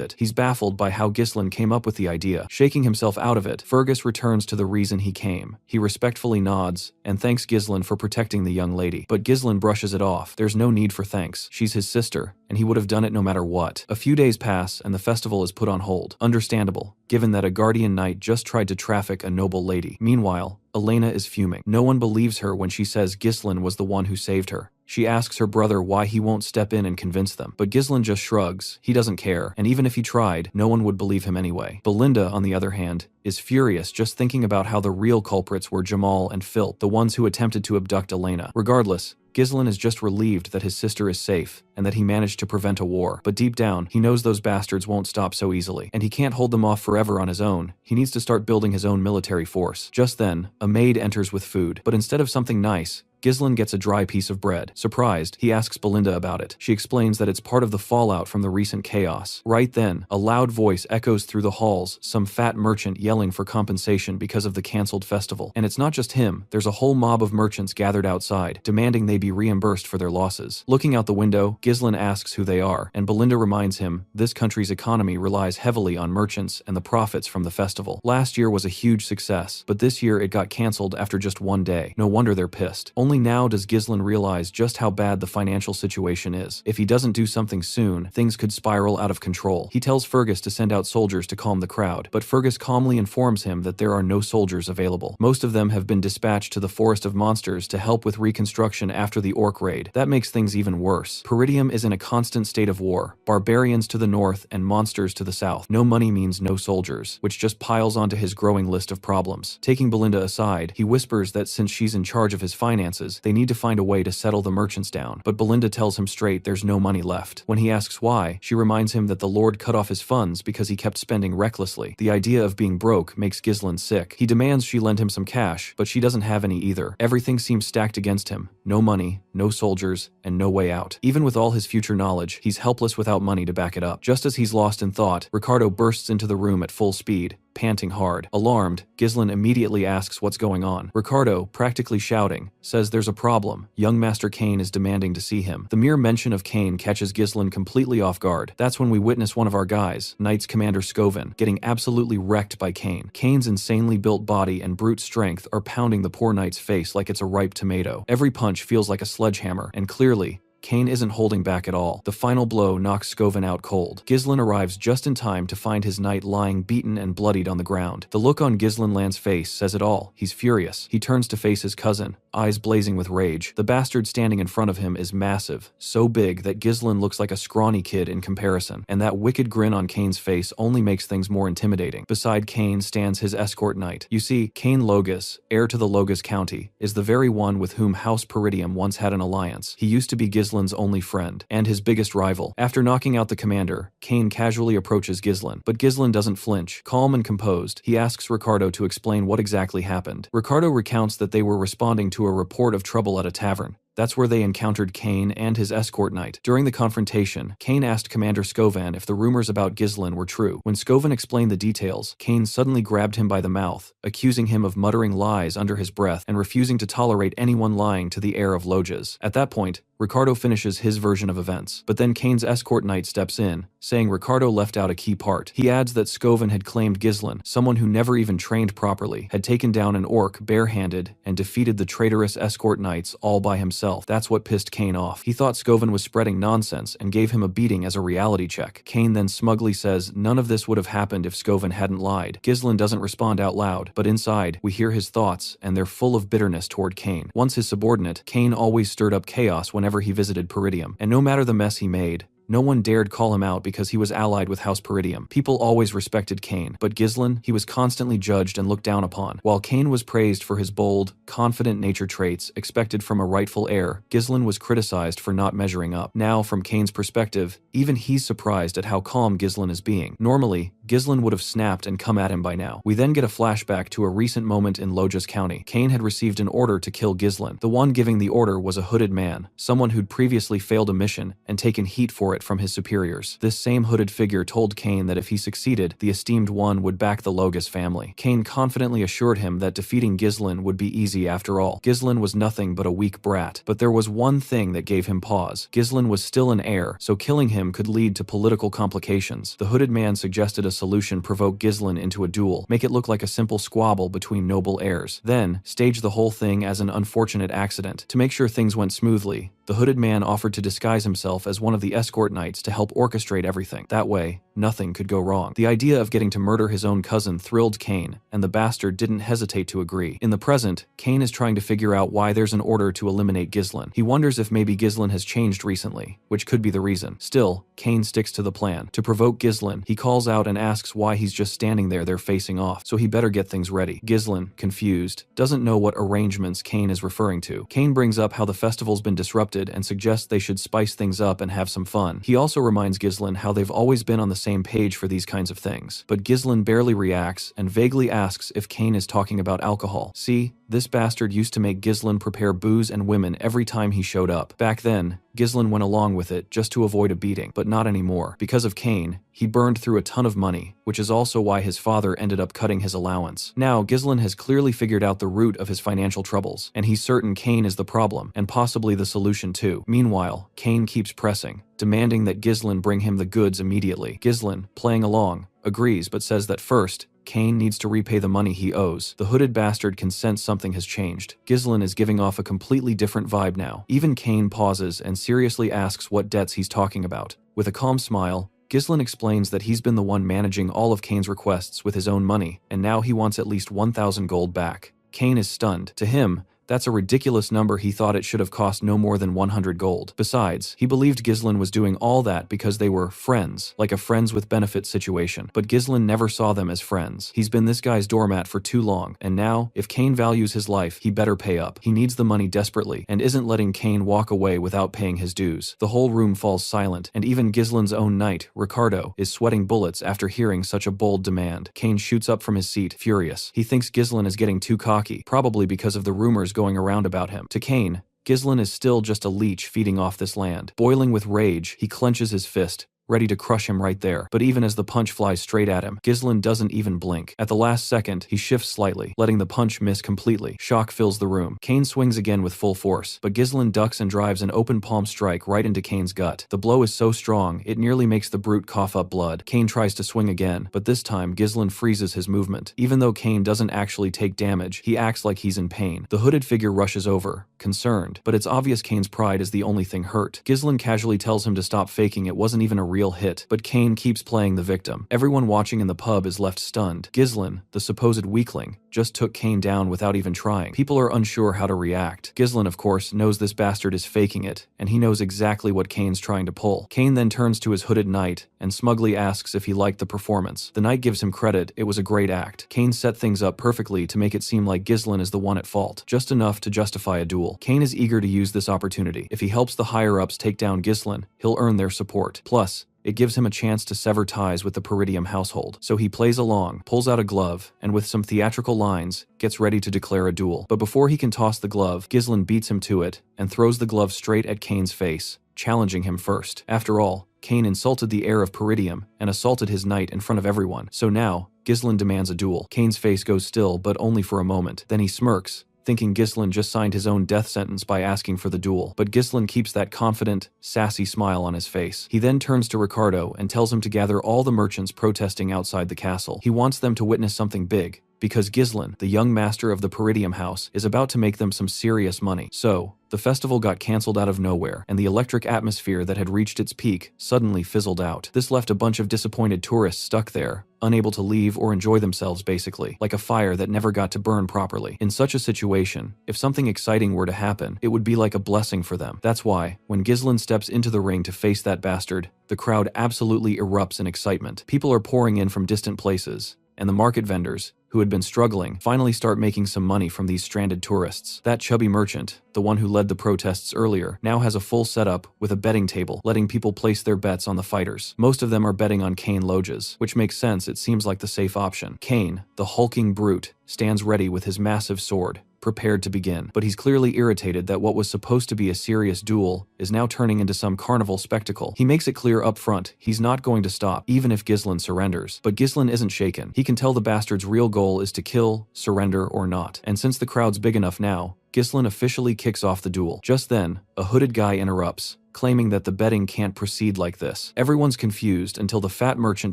it. He's baffled by how Ghislain came up with the idea. Shaking himself out of it, Fergus returns to the reason he came. He respectfully nods and thanks Ghislain for protecting the young lady. But Ghislain brushes it off. There's no need for thanks. She's his sister, and he would have done it no matter what. A few days pass and the festival is put on hold. Understandable, given that a guardian knight just tried to traffic a noble lady. Meanwhile, Elena is fuming. No one believes her when she says Ghislain was the one who saved her. She asks her brother why he won't step in and convince them. But Ghislain just shrugs. He doesn't care, and even if he tried, no one would believe him anyway. Belinda, on the other hand, is furious just thinking about how the real culprits were Jamal and Phil, the ones who attempted to abduct Elena. Regardless, Ghislain is just relieved that his sister is safe and that he managed to prevent a war. But deep down, he knows those bastards won't stop so easily, and he can't hold them off forever on his own. He needs to start building his own military force. Just then, a maid enters with food, but instead of something nice, Ghislain gets a dry piece of bread. Surprised, he asks Belinda about it. She explains that it's part of the fallout from the recent chaos. Right then, a loud voice echoes through the halls, some fat merchant yelling for compensation because of the cancelled festival. And it's not just him, there's a whole mob of merchants gathered outside, demanding they be reimbursed for their losses. Looking out the window, Ghislain asks who they are, and Belinda reminds him this country's economy relies heavily on merchants and the profits from the festival. Last year was a huge success, but this year it got cancelled after just one day. No wonder they're pissed. Only now does Ghislain realize just how bad the financial situation is. If he doesn't do something soon, things could spiral out of control. He tells Fergus to send out soldiers to calm the crowd, but Fergus calmly informs him that there are no soldiers available. Most of them have been dispatched to the Forest of Monsters to help with reconstruction after the orc raid. That makes things even worse. Peridium is in a constant state of war, barbarians to the north and monsters to the south. No money means no soldiers, which just piles onto his growing list of problems. Taking Belinda aside, he whispers that since she's in charge of his finances, they need to find a way to settle the merchants down. But Belinda tells him straight there's no money left. When he asks why, she reminds him that the Lord cut off his funds because he kept spending recklessly. The idea of being broke makes Ghislain sick. He demands she lend him some cash, but she doesn't have any either. Everything seems stacked against him. No money, no soldiers, and no way out. Even with all his future knowledge, he's helpless without money to back it up. Just as he's lost in thought, Ricardo bursts into the room at full speed, panting hard. Alarmed, Ghislain immediately asks what's going on. Ricardo, practically shouting, says there's a problem. Young Master Cain is demanding to see him. The mere mention of Cain catches Ghislain completely off guard. That's when we witness one of our guys, Knights Commander Scoven, getting absolutely wrecked by Cain. Cain's insanely built body and brute strength are pounding the poor knight's face like it's a ripe tomato. Every punch feels like a sledgehammer, and clearly, Cain isn't holding back at all. The final blow knocks Scoven out cold. Ghislain arrives just in time to find his knight lying beaten and bloodied on the ground. The look on Ghislain face says it all. He's furious. He turns to face his cousin, eyes blazing with rage. The bastard standing in front of him is massive, so big that Ghislain looks like a scrawny kid in comparison, and that wicked grin on Cain's face only makes things more intimidating. Beside Cain stands his escort knight. You see, Cain Logus, heir to the Logus County, is the very one with whom House Peridium once had an alliance. He used to be Ghislain's only friend, and his biggest rival. After knocking out the commander, Cain casually approaches Ghislain, but Ghislain doesn't flinch. Calm and composed, he asks Ricardo to explain what exactly happened. Ricardo recounts that they were responding to a report of trouble at a tavern. That's where they encountered Kane and his escort knight. During the confrontation, Kane asked Commander Skovan if the rumors about Ghislain were true. When Skovan explained the details, Kane suddenly grabbed him by the mouth, accusing him of muttering lies under his breath and refusing to tolerate anyone lying to the heir of Loges. At that point, Ricardo finishes his version of events, but then Kane's escort knight steps in, saying Ricardo left out a key part. He adds that Skovan had claimed Ghislain, someone who never even trained properly, had taken down an orc barehanded and defeated the traitorous escort knights all by himself. That's what pissed Kane off. He thought Skovan was spreading nonsense and gave him a beating as a reality check. Kane then smugly says none of this would have happened if Skovan hadn't lied. Ghislain doesn't respond out loud, but inside, we hear his thoughts, and they're full of bitterness toward Kane. Once his subordinate, Kane always stirred up chaos whenever he visited Peridium, and no matter the mess he made, no one dared call him out because he was allied with House Peridium. People always respected Kane, but Ghislain, he was constantly judged and looked down upon. While Kane was praised for his bold, confident nature traits expected from a rightful heir, Ghislain was criticized for not measuring up. Now, from Kane's perspective, even he's surprised at how calm Ghislain is being. Normally, Ghislain would have snapped and come at him by now. We then get a flashback to a recent moment in Loges County. Kane had received an order to kill Ghislain. The one giving the order was a hooded man, someone who'd previously failed a mission and taken heat for it from his superiors. This same hooded figure told Kane that if he succeeded, the esteemed one would back the Loges family. Kane confidently assured him that defeating Ghislain would be easy after all. Ghislain was nothing but a weak brat. But there was one thing that gave him pause. Ghislain was still an heir, so killing him could lead to political complications. The hooded man suggested a solution: provoke Ghislain into a duel, make it look like a simple squabble between noble heirs. Then, stage the whole thing as an unfortunate accident. To make sure things went smoothly, the hooded man offered to disguise himself as one of the escort knights to help orchestrate everything. That way, nothing could go wrong. The idea of getting to murder his own cousin thrilled Kane, and the bastard didn't hesitate to agree. In the present, Kane is trying to figure out why there's an order to eliminate Ghislain. He wonders if maybe Ghislain has changed recently, which could be the reason. Still, Kane sticks to the plan. To provoke Ghislain, he calls out and asks why he's just standing there they're facing off, so he better get things ready. Ghislain, confused, doesn't know what arrangements Kane is referring to. Kane brings up how the festival's been disrupted and suggests they should spice things up and have some fun. He also reminds Ghislain how they've always been on the same page for these kinds of things. But Ghislain barely reacts and vaguely asks if Kane is talking about alcohol. See, this bastard used to make Ghislain prepare booze and women every time he showed up. Back then, Ghislain went along with it just to avoid a beating, but not anymore. Because of Kane, he burned through a ton of money, which is also why his father ended up cutting his allowance. Now, Ghislain has clearly figured out the root of his financial troubles, and he's certain Kane is the problem, and possibly the solution too. Meanwhile, Kane keeps pressing, demanding that Ghislain bring him the goods immediately. Ghislain, playing along, agrees but says that first, Kane needs to repay the money he owes. The hooded bastard can sense something has changed. Ghislain is giving off a completely different vibe now. Even Kane pauses and seriously asks what debts he's talking about. With a calm smile, Ghislain explains that he's been the one managing all of Kane's requests with his own money, and now he wants at least 1,000 gold back. Kane is stunned. To him, that's a ridiculous number. He thought it should have cost no more than 100 gold. Besides, he believed Ghislain was doing all that because they were friends, like a friends with benefits situation. But Ghislain never saw them as friends. He's been this guy's doormat for too long, and now, if Kane values his life, he better pay up. He needs the money desperately, and isn't letting Kane walk away without paying his dues. The whole room falls silent, and even Ghislain's own knight, Ricardo, is sweating bullets after hearing such a bold demand. Kane shoots up from his seat, furious. He thinks Ghislain is getting too cocky, probably because of the rumors going around about him. To Kane, Ghislain is still just a leech feeding off this land. Boiling with rage, he clenches his fist, ready to crush him right there. But even as the punch flies straight at him, Ghislain doesn't even blink. At the last second, he shifts slightly, letting the punch miss completely. Shock fills the room. Kane swings again with full force, but Ghislain ducks and drives an open palm strike right into Kane's gut. The blow is so strong, it nearly makes the brute cough up blood. Kane tries to swing again, but this time Ghislain freezes his movement. Even though Kane doesn't actually take damage, he acts like he's in pain. The hooded figure rushes over, concerned, but it's obvious Kane's pride is the only thing hurt. Ghislain casually tells him to stop faking it wasn't even a real hit, but Kane keeps playing the victim. Everyone watching in the pub is left stunned. Ghislain, the supposed weakling, just took Kane down without even trying. People are unsure how to react. Ghislain, of course, knows this bastard is faking it, and he knows exactly what Kane's trying to pull. Kane then turns to his hooded knight and smugly asks if he liked the performance. The knight gives him credit, it was a great act. Kane set things up perfectly to make it seem like Ghislain is the one at fault, just enough to justify a duel. Kane is eager to use this opportunity. If he helps the higher-ups take down Ghislain, he'll earn their support. Plus, It gives him a chance to sever ties with the Peridium household. So he plays along, pulls out a glove, and with some theatrical lines, gets ready to declare a duel. But before he can toss the glove, Ghislain beats him to it and throws the glove straight at Kane's face, challenging him first. After all, Kane insulted the heir of Peridium and assaulted his knight in front of everyone. So now, Ghislain demands a duel. Kane's face goes still, but only for a moment. Then he smirks, thinking Ghislain just signed his own death sentence by asking for the duel. But Ghislain keeps that confident, sassy smile on his face. He then turns to Ricardo and tells him to gather all the merchants protesting outside the castle. He wants them to witness something big, because Ghislain, the young master of the Peridium house, is about to make them some serious money. So, the festival got cancelled out of nowhere, and the electric atmosphere that had reached its peak suddenly fizzled out. This left a bunch of disappointed tourists stuck there, unable to leave or enjoy themselves basically, like a fire that never got to burn properly. In such a situation, if something exciting were to happen, it would be like a blessing for them. That's why, when Ghislain steps into the ring to face that bastard, the crowd absolutely erupts in excitement. People are pouring in from distant places, and the market vendors, who had been struggling, finally start making some money from these stranded tourists. That chubby merchant, the one who led the protests earlier, now has a full setup with a betting table, letting people place their bets on the fighters. Most of them are betting on Kane Loges, which makes sense. It seems like the safe option. Kane, the hulking brute, stands ready with his massive sword, prepared to begin. But he's clearly irritated that what was supposed to be a serious duel is now turning into some carnival spectacle. He makes it clear up front he's not going to stop, even if Ghislain surrenders. But Ghislain isn't shaken. He can tell the bastard's real goal is to kill, surrender, or not. And since the crowd's big enough now, Ghislain officially kicks off the duel. Just then, a hooded guy interrupts, claiming that the betting can't proceed like this. Everyone's confused until the fat merchant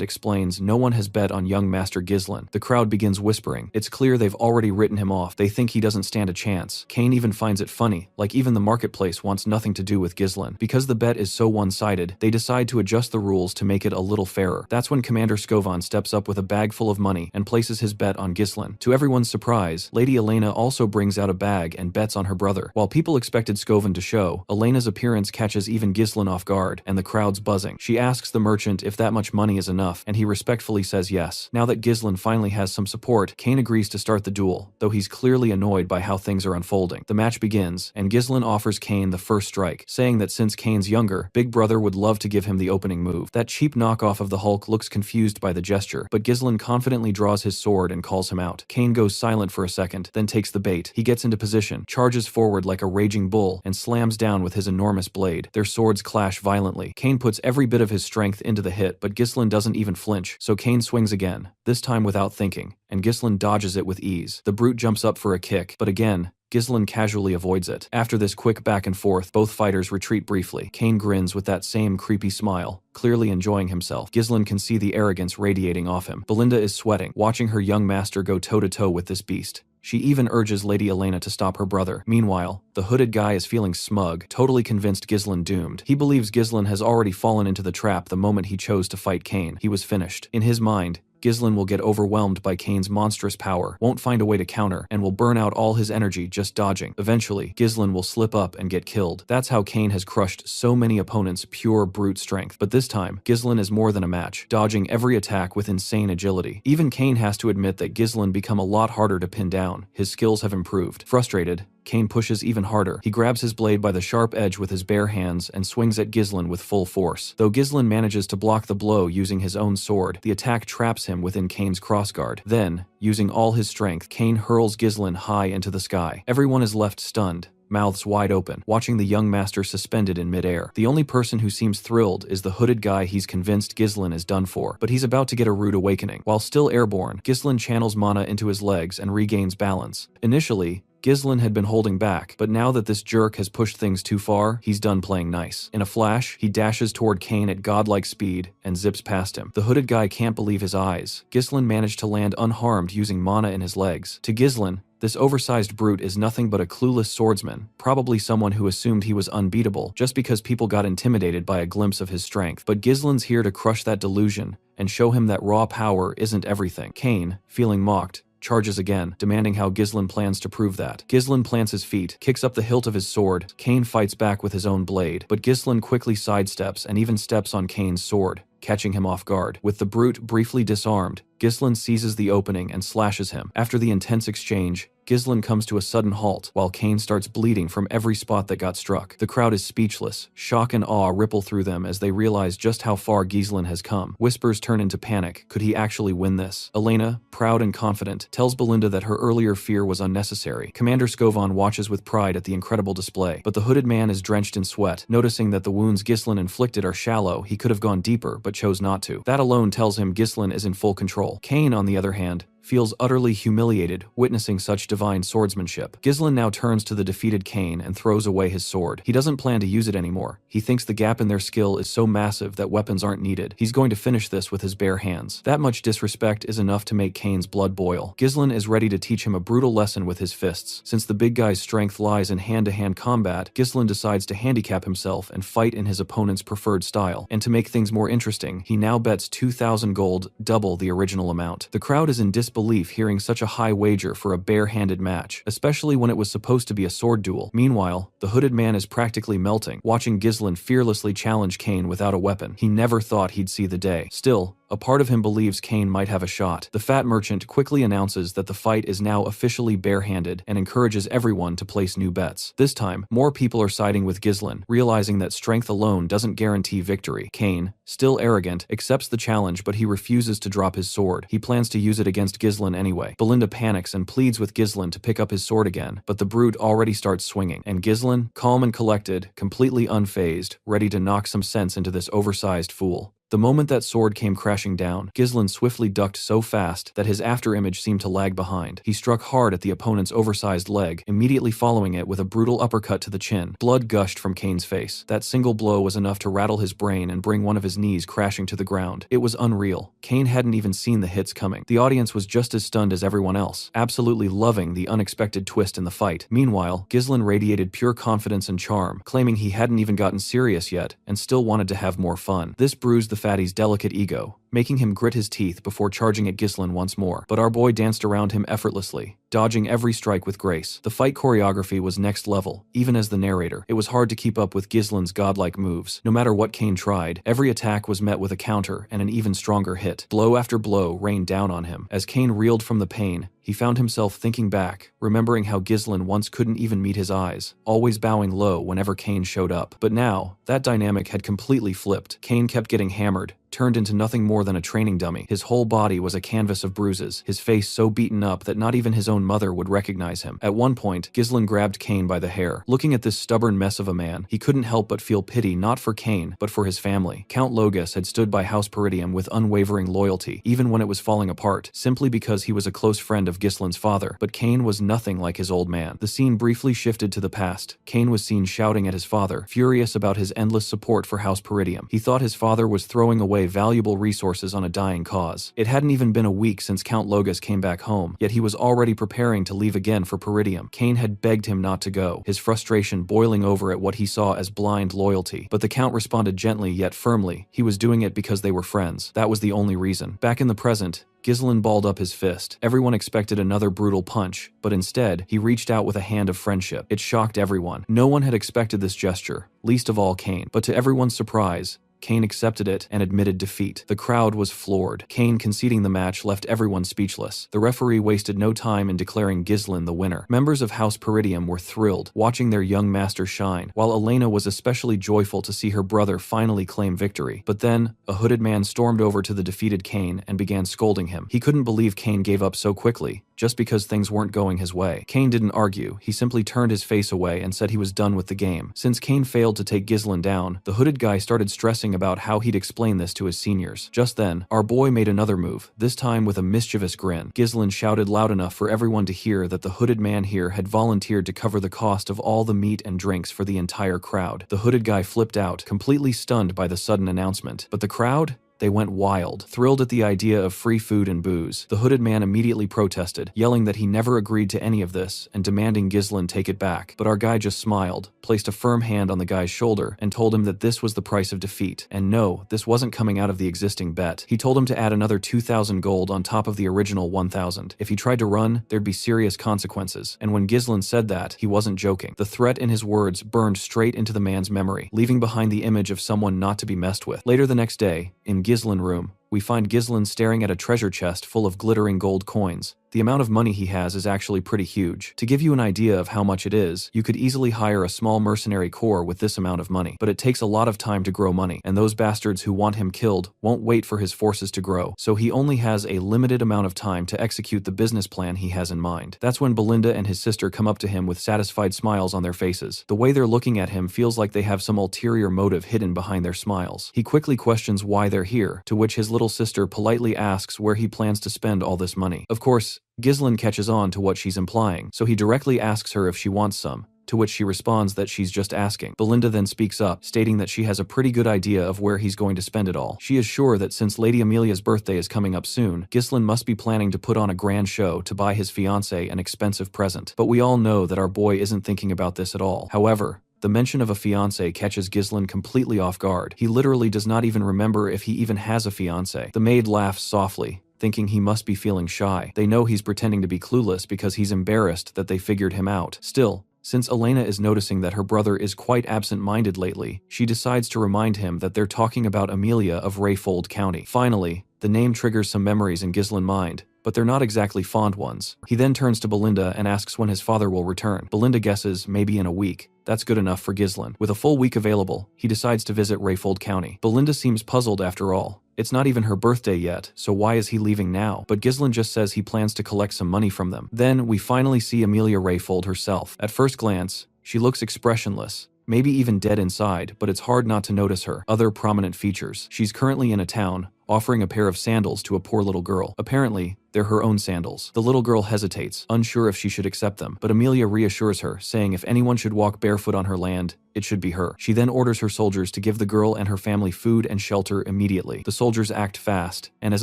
explains no one has bet on young Master Ghislain. The crowd begins whispering. It's clear they've already written him off. They think he doesn't stand a chance. Kane even finds it funny, like even the marketplace wants nothing to do with Ghislain. Because the bet is so one-sided, they decide to adjust the rules to make it a little fairer. That's when Commander Scovan steps up with a bag full of money and places his bet on Ghislain. To everyone's surprise, Lady Elena also brings out a bag and bets on her brother. While people expected Scovan to show, Elena's appearance catches even Ghislain off guard, and the crowd's buzzing. She asks the merchant if that much money is enough, and he respectfully says yes. Now that Ghislain finally has some support, Kane agrees to start the duel, though he's clearly annoyed by how things are unfolding. The match begins, and Ghislain offers Kane the first strike, saying that since Kane's younger, Big Brother would love to give him the opening move. That cheap knockoff of the Hulk looks confused by the gesture, but Ghislain confidently draws his sword and calls him out. Kane goes silent for a second, then takes the bait. He gets into position, charges forward like a raging bull, and slams down with his enormous blade. Their swords clash violently. Kane puts every bit of his strength into the hit, but Ghislain doesn't even flinch, so Kane swings again, this time without thinking, and Ghislain dodges it with ease. The brute jumps up for a kick, but again, Ghislain casually avoids it. After this quick back and forth, both fighters retreat briefly. Kane grins with that same creepy smile, clearly enjoying himself. Ghislain can see the arrogance radiating off him. Belinda is sweating, watching her young master go toe-to-toe with this beast. She even urges Lady Elena to stop her brother. Meanwhile, the hooded guy is feeling smug, totally convinced Ghislain doomed. He believes Ghislain has already fallen into the trap the moment he chose to fight Kane. He was finished. In his mind, Ghislain will get overwhelmed by Kane's monstrous power, won't find a way to counter, and will burn out all his energy just dodging. Eventually, Ghislain will slip up and get killed. That's how Kane has crushed so many opponents' pure brute strength. But this time, Ghislain is more than a match, dodging every attack with insane agility. Even Kane has to admit that Ghislain become a lot harder to pin down. His skills have improved. Frustrated, Kane pushes even harder. He grabs his blade by the sharp edge with his bare hands and swings at Ghislain with full force. Though Ghislain manages to block the blow using his own sword, the attack traps him within Kane's crossguard. Then, using all his strength, Kane hurls Ghislain high into the sky. Everyone is left stunned, mouths wide open, watching the young master suspended in midair. The only person who seems thrilled is the hooded guy. He's convinced Ghislain is done for, but he's about to get a rude awakening. While still airborne, Ghislain channels mana into his legs and regains balance. Initially, Ghislain had been holding back, but now that this jerk has pushed things too far, he's done playing nice. In a flash, he dashes toward Kane at godlike speed and zips past him. The hooded guy can't believe his eyes. Ghislain managed to land unharmed using mana in his legs. To Ghislain, this oversized brute is nothing but a clueless swordsman, probably someone who assumed he was unbeatable just because people got intimidated by a glimpse of his strength. But Ghislain's here to crush that delusion and show him that raw power isn't everything. Kane, feeling mocked, charges again, demanding how Ghislain plans to prove that. Ghislain plants his feet, kicks up the hilt of his sword. Kane fights back with his own blade, but Ghislain quickly sidesteps and even steps on Kane's sword, catching him off guard. With the brute briefly disarmed, Ghislain seizes the opening and slashes him. After the intense exchange, Ghislain comes to a sudden halt, while Kane starts bleeding from every spot that got struck. The crowd is speechless. Shock and awe ripple through them as they realize just how far Ghislain has come. Whispers turn into panic. Could he actually win this? Elena, proud and confident, tells Belinda that her earlier fear was unnecessary. Commander Scovon watches with pride at the incredible display, but the hooded man is drenched in sweat. Noticing that the wounds Ghislain inflicted are shallow, he could have gone deeper, but chose not to. That alone tells him Ghislain is in full control. Kane, on the other hand, feels utterly humiliated witnessing such divine swordsmanship. Ghislain now turns to the defeated Kane and throws away his sword. He doesn't plan to use it anymore. He thinks the gap in their skill is so massive that weapons aren't needed. He's going to finish this with his bare hands. That much disrespect is enough to make Kane's blood boil. Ghislain is ready to teach him a brutal lesson with his fists. Since the big guy's strength lies in hand-to-hand combat, Ghislain decides to handicap himself and fight in his opponent's preferred style. And to make things more interesting, he now bets 2,000 gold, double the original amount. The crowd is in disbelief hearing such a high wager for a bare-handed match, especially when it was supposed to be a sword duel. Meanwhile, the hooded man is practically melting, watching Ghislain fearlessly challenge Kane without a weapon. He never thought he'd see the day. Still, a part of him believes Kane might have a shot. The fat merchant quickly announces that the fight is now officially barehanded and encourages everyone to place new bets. This time, more people are siding with Ghislain, realizing that strength alone doesn't guarantee victory. Kane, still arrogant, accepts the challenge, but he refuses to drop his sword. He plans to use it against Ghislain anyway. Belinda panics and pleads with Ghislain to pick up his sword again, but the brute already starts swinging, and Ghislain, calm and collected, completely unfazed, ready to knock some sense into this oversized fool. The moment that sword came crashing down, Ghislain swiftly ducked so fast that his afterimage seemed to lag behind. He struck hard at the opponent's oversized leg, immediately following it with a brutal uppercut to the chin. Blood gushed from Kane's face. That single blow was enough to rattle his brain and bring one of his knees crashing to the ground. It was unreal. Kane hadn't even seen the hits coming. The audience was just as stunned as everyone else, absolutely loving the unexpected twist in the fight. Meanwhile, Ghislain radiated pure confidence and charm, claiming he hadn't even gotten serious yet and still wanted to have more fun. This bruised the fatty's delicate ego, making him grit his teeth before charging at Ghislain once more. But our boy danced around him effortlessly, dodging every strike with grace. The fight choreography was next level, even as the narrator. It was hard to keep up with Ghislain's godlike moves. No matter what Kane tried, every attack was met with a counter and an even stronger hit. Blow after blow rained down on him. As Kane reeled from the pain, he found himself thinking back, remembering how Ghislain once couldn't even meet his eyes, always bowing low whenever Kane showed up. But now, that dynamic had completely flipped. Kane kept getting hammered, turned into nothing more than a training dummy. His whole body was a canvas of bruises, his face so beaten up that not even his own mother would recognize him. At one point, Ghislain grabbed Kane by the hair. Looking at this stubborn mess of a man, he couldn't help but feel pity not for Kane, but for his family. Count Logus had stood by House Peridium with unwavering loyalty, even when it was falling apart, simply because he was a close friend of Ghislain's father. But Kane was nothing like his old man. The scene briefly shifted to the past. Kane was seen shouting at his father, furious about his endless support for House Peridium. He thought his father was throwing away valuable resources on a dying cause. It hadn't even been a week since Count Logus came back home, yet he was already preparing to leave again for Peridium. Kane had begged him not to go, his frustration boiling over at what he saw as blind loyalty. But the Count responded gently yet firmly. He was doing it because they were friends. That was the only reason. Back in the present, Ghislain balled up his fist. Everyone expected another brutal punch, but instead, he reached out with a hand of friendship. It shocked everyone. No one had expected this gesture, least of all Kane. But to everyone's surprise, Kane accepted it and admitted defeat. The crowd was floored. Kane conceding the match left everyone speechless. The referee wasted no time in declaring Ghislain the winner. Members of House Peridium were thrilled, watching their young master shine, while Elena was especially joyful to see her brother finally claim victory. But then, a hooded man stormed over to the defeated Kane and began scolding him. He couldn't believe Kane gave up so quickly, just because things weren't going his way. Kane didn't argue. He simply turned his face away and said he was done with the game. Since Kane failed to take Ghislain down, the hooded guy started stressing about how he'd explain this to his seniors. Just then, our boy made another move, this time with a mischievous grin. Ghislain shouted loud enough for everyone to hear that the hooded man here had volunteered to cover the cost of all the meat and drinks for the entire crowd. The hooded guy flipped out, completely stunned by the sudden announcement. But the crowd? They went wild, thrilled at the idea of free food and booze. The hooded man immediately protested, yelling that he never agreed to any of this and demanding Ghislain take it back. But our guy just smiled, placed a firm hand on the guy's shoulder, and told him that this was the price of defeat. And no, this wasn't coming out of the existing bet. He told him to add another 2,000 gold on top of the original 1,000. If he tried to run, there'd be serious consequences. And when Ghislain said that, he wasn't joking. The threat in his words burned straight into the man's memory, leaving behind the image of someone not to be messed with. Later the next day, in Ghislain room, we find Ghislain staring at a treasure chest full of glittering gold coins. The amount of money he has is actually pretty huge. To give you an idea of how much it is, you could easily hire a small mercenary corps with this amount of money. But it takes a lot of time to grow money, and those bastards who want him killed won't wait for his forces to grow, so he only has a limited amount of time to execute the business plan he has in mind. That's when Belinda and his sister come up to him with satisfied smiles on their faces. The way they're looking at him feels like they have some ulterior motive hidden behind their smiles. He quickly questions why they're here, to which his little sister politely asks where he plans to spend all this money. Of course, Ghislain catches on to what she's implying, so he directly asks her if she wants some, to which she responds that she's just asking. Belinda then speaks up, stating that she has a pretty good idea of where he's going to spend it all. She is sure that since Lady Amelia's birthday is coming up soon, Ghislain must be planning to put on a grand show to buy his fiancée an expensive present. But we all know that our boy isn't thinking about this at all. However, the mention of a fiancé catches Ghislain completely off guard. He literally does not even remember if he even has a fiancé. The maid laughs softly, thinking he must be feeling shy. They know he's pretending to be clueless because he's embarrassed that they figured him out. Still, since Elena is noticing that her brother is quite absent-minded lately, she decides to remind him that they're talking about Amelia of Rayfold County. Finally, the name triggers some memories in Ghislain's mind, but they're not exactly fond ones. He then turns to Belinda and asks when his father will return. Belinda guesses maybe in a week. That's good enough for Ghislain. With a full week available, he decides to visit Rayfold County. Belinda seems puzzled after all. It's not even her birthday yet, so why is he leaving now? But Ghislain just says he plans to collect some money from them. Then, we finally see Amelia Rayfold herself. At first glance, she looks expressionless, maybe even dead inside, but it's hard not to notice her other prominent features. She's currently in a town, offering a pair of sandals to a poor little girl. Apparently, they're her own sandals. The little girl hesitates, unsure if she should accept them, but Amelia reassures her, saying if anyone should walk barefoot on her land, it should be her. She then orders her soldiers to give the girl and her family food and shelter immediately. The soldiers act fast, and as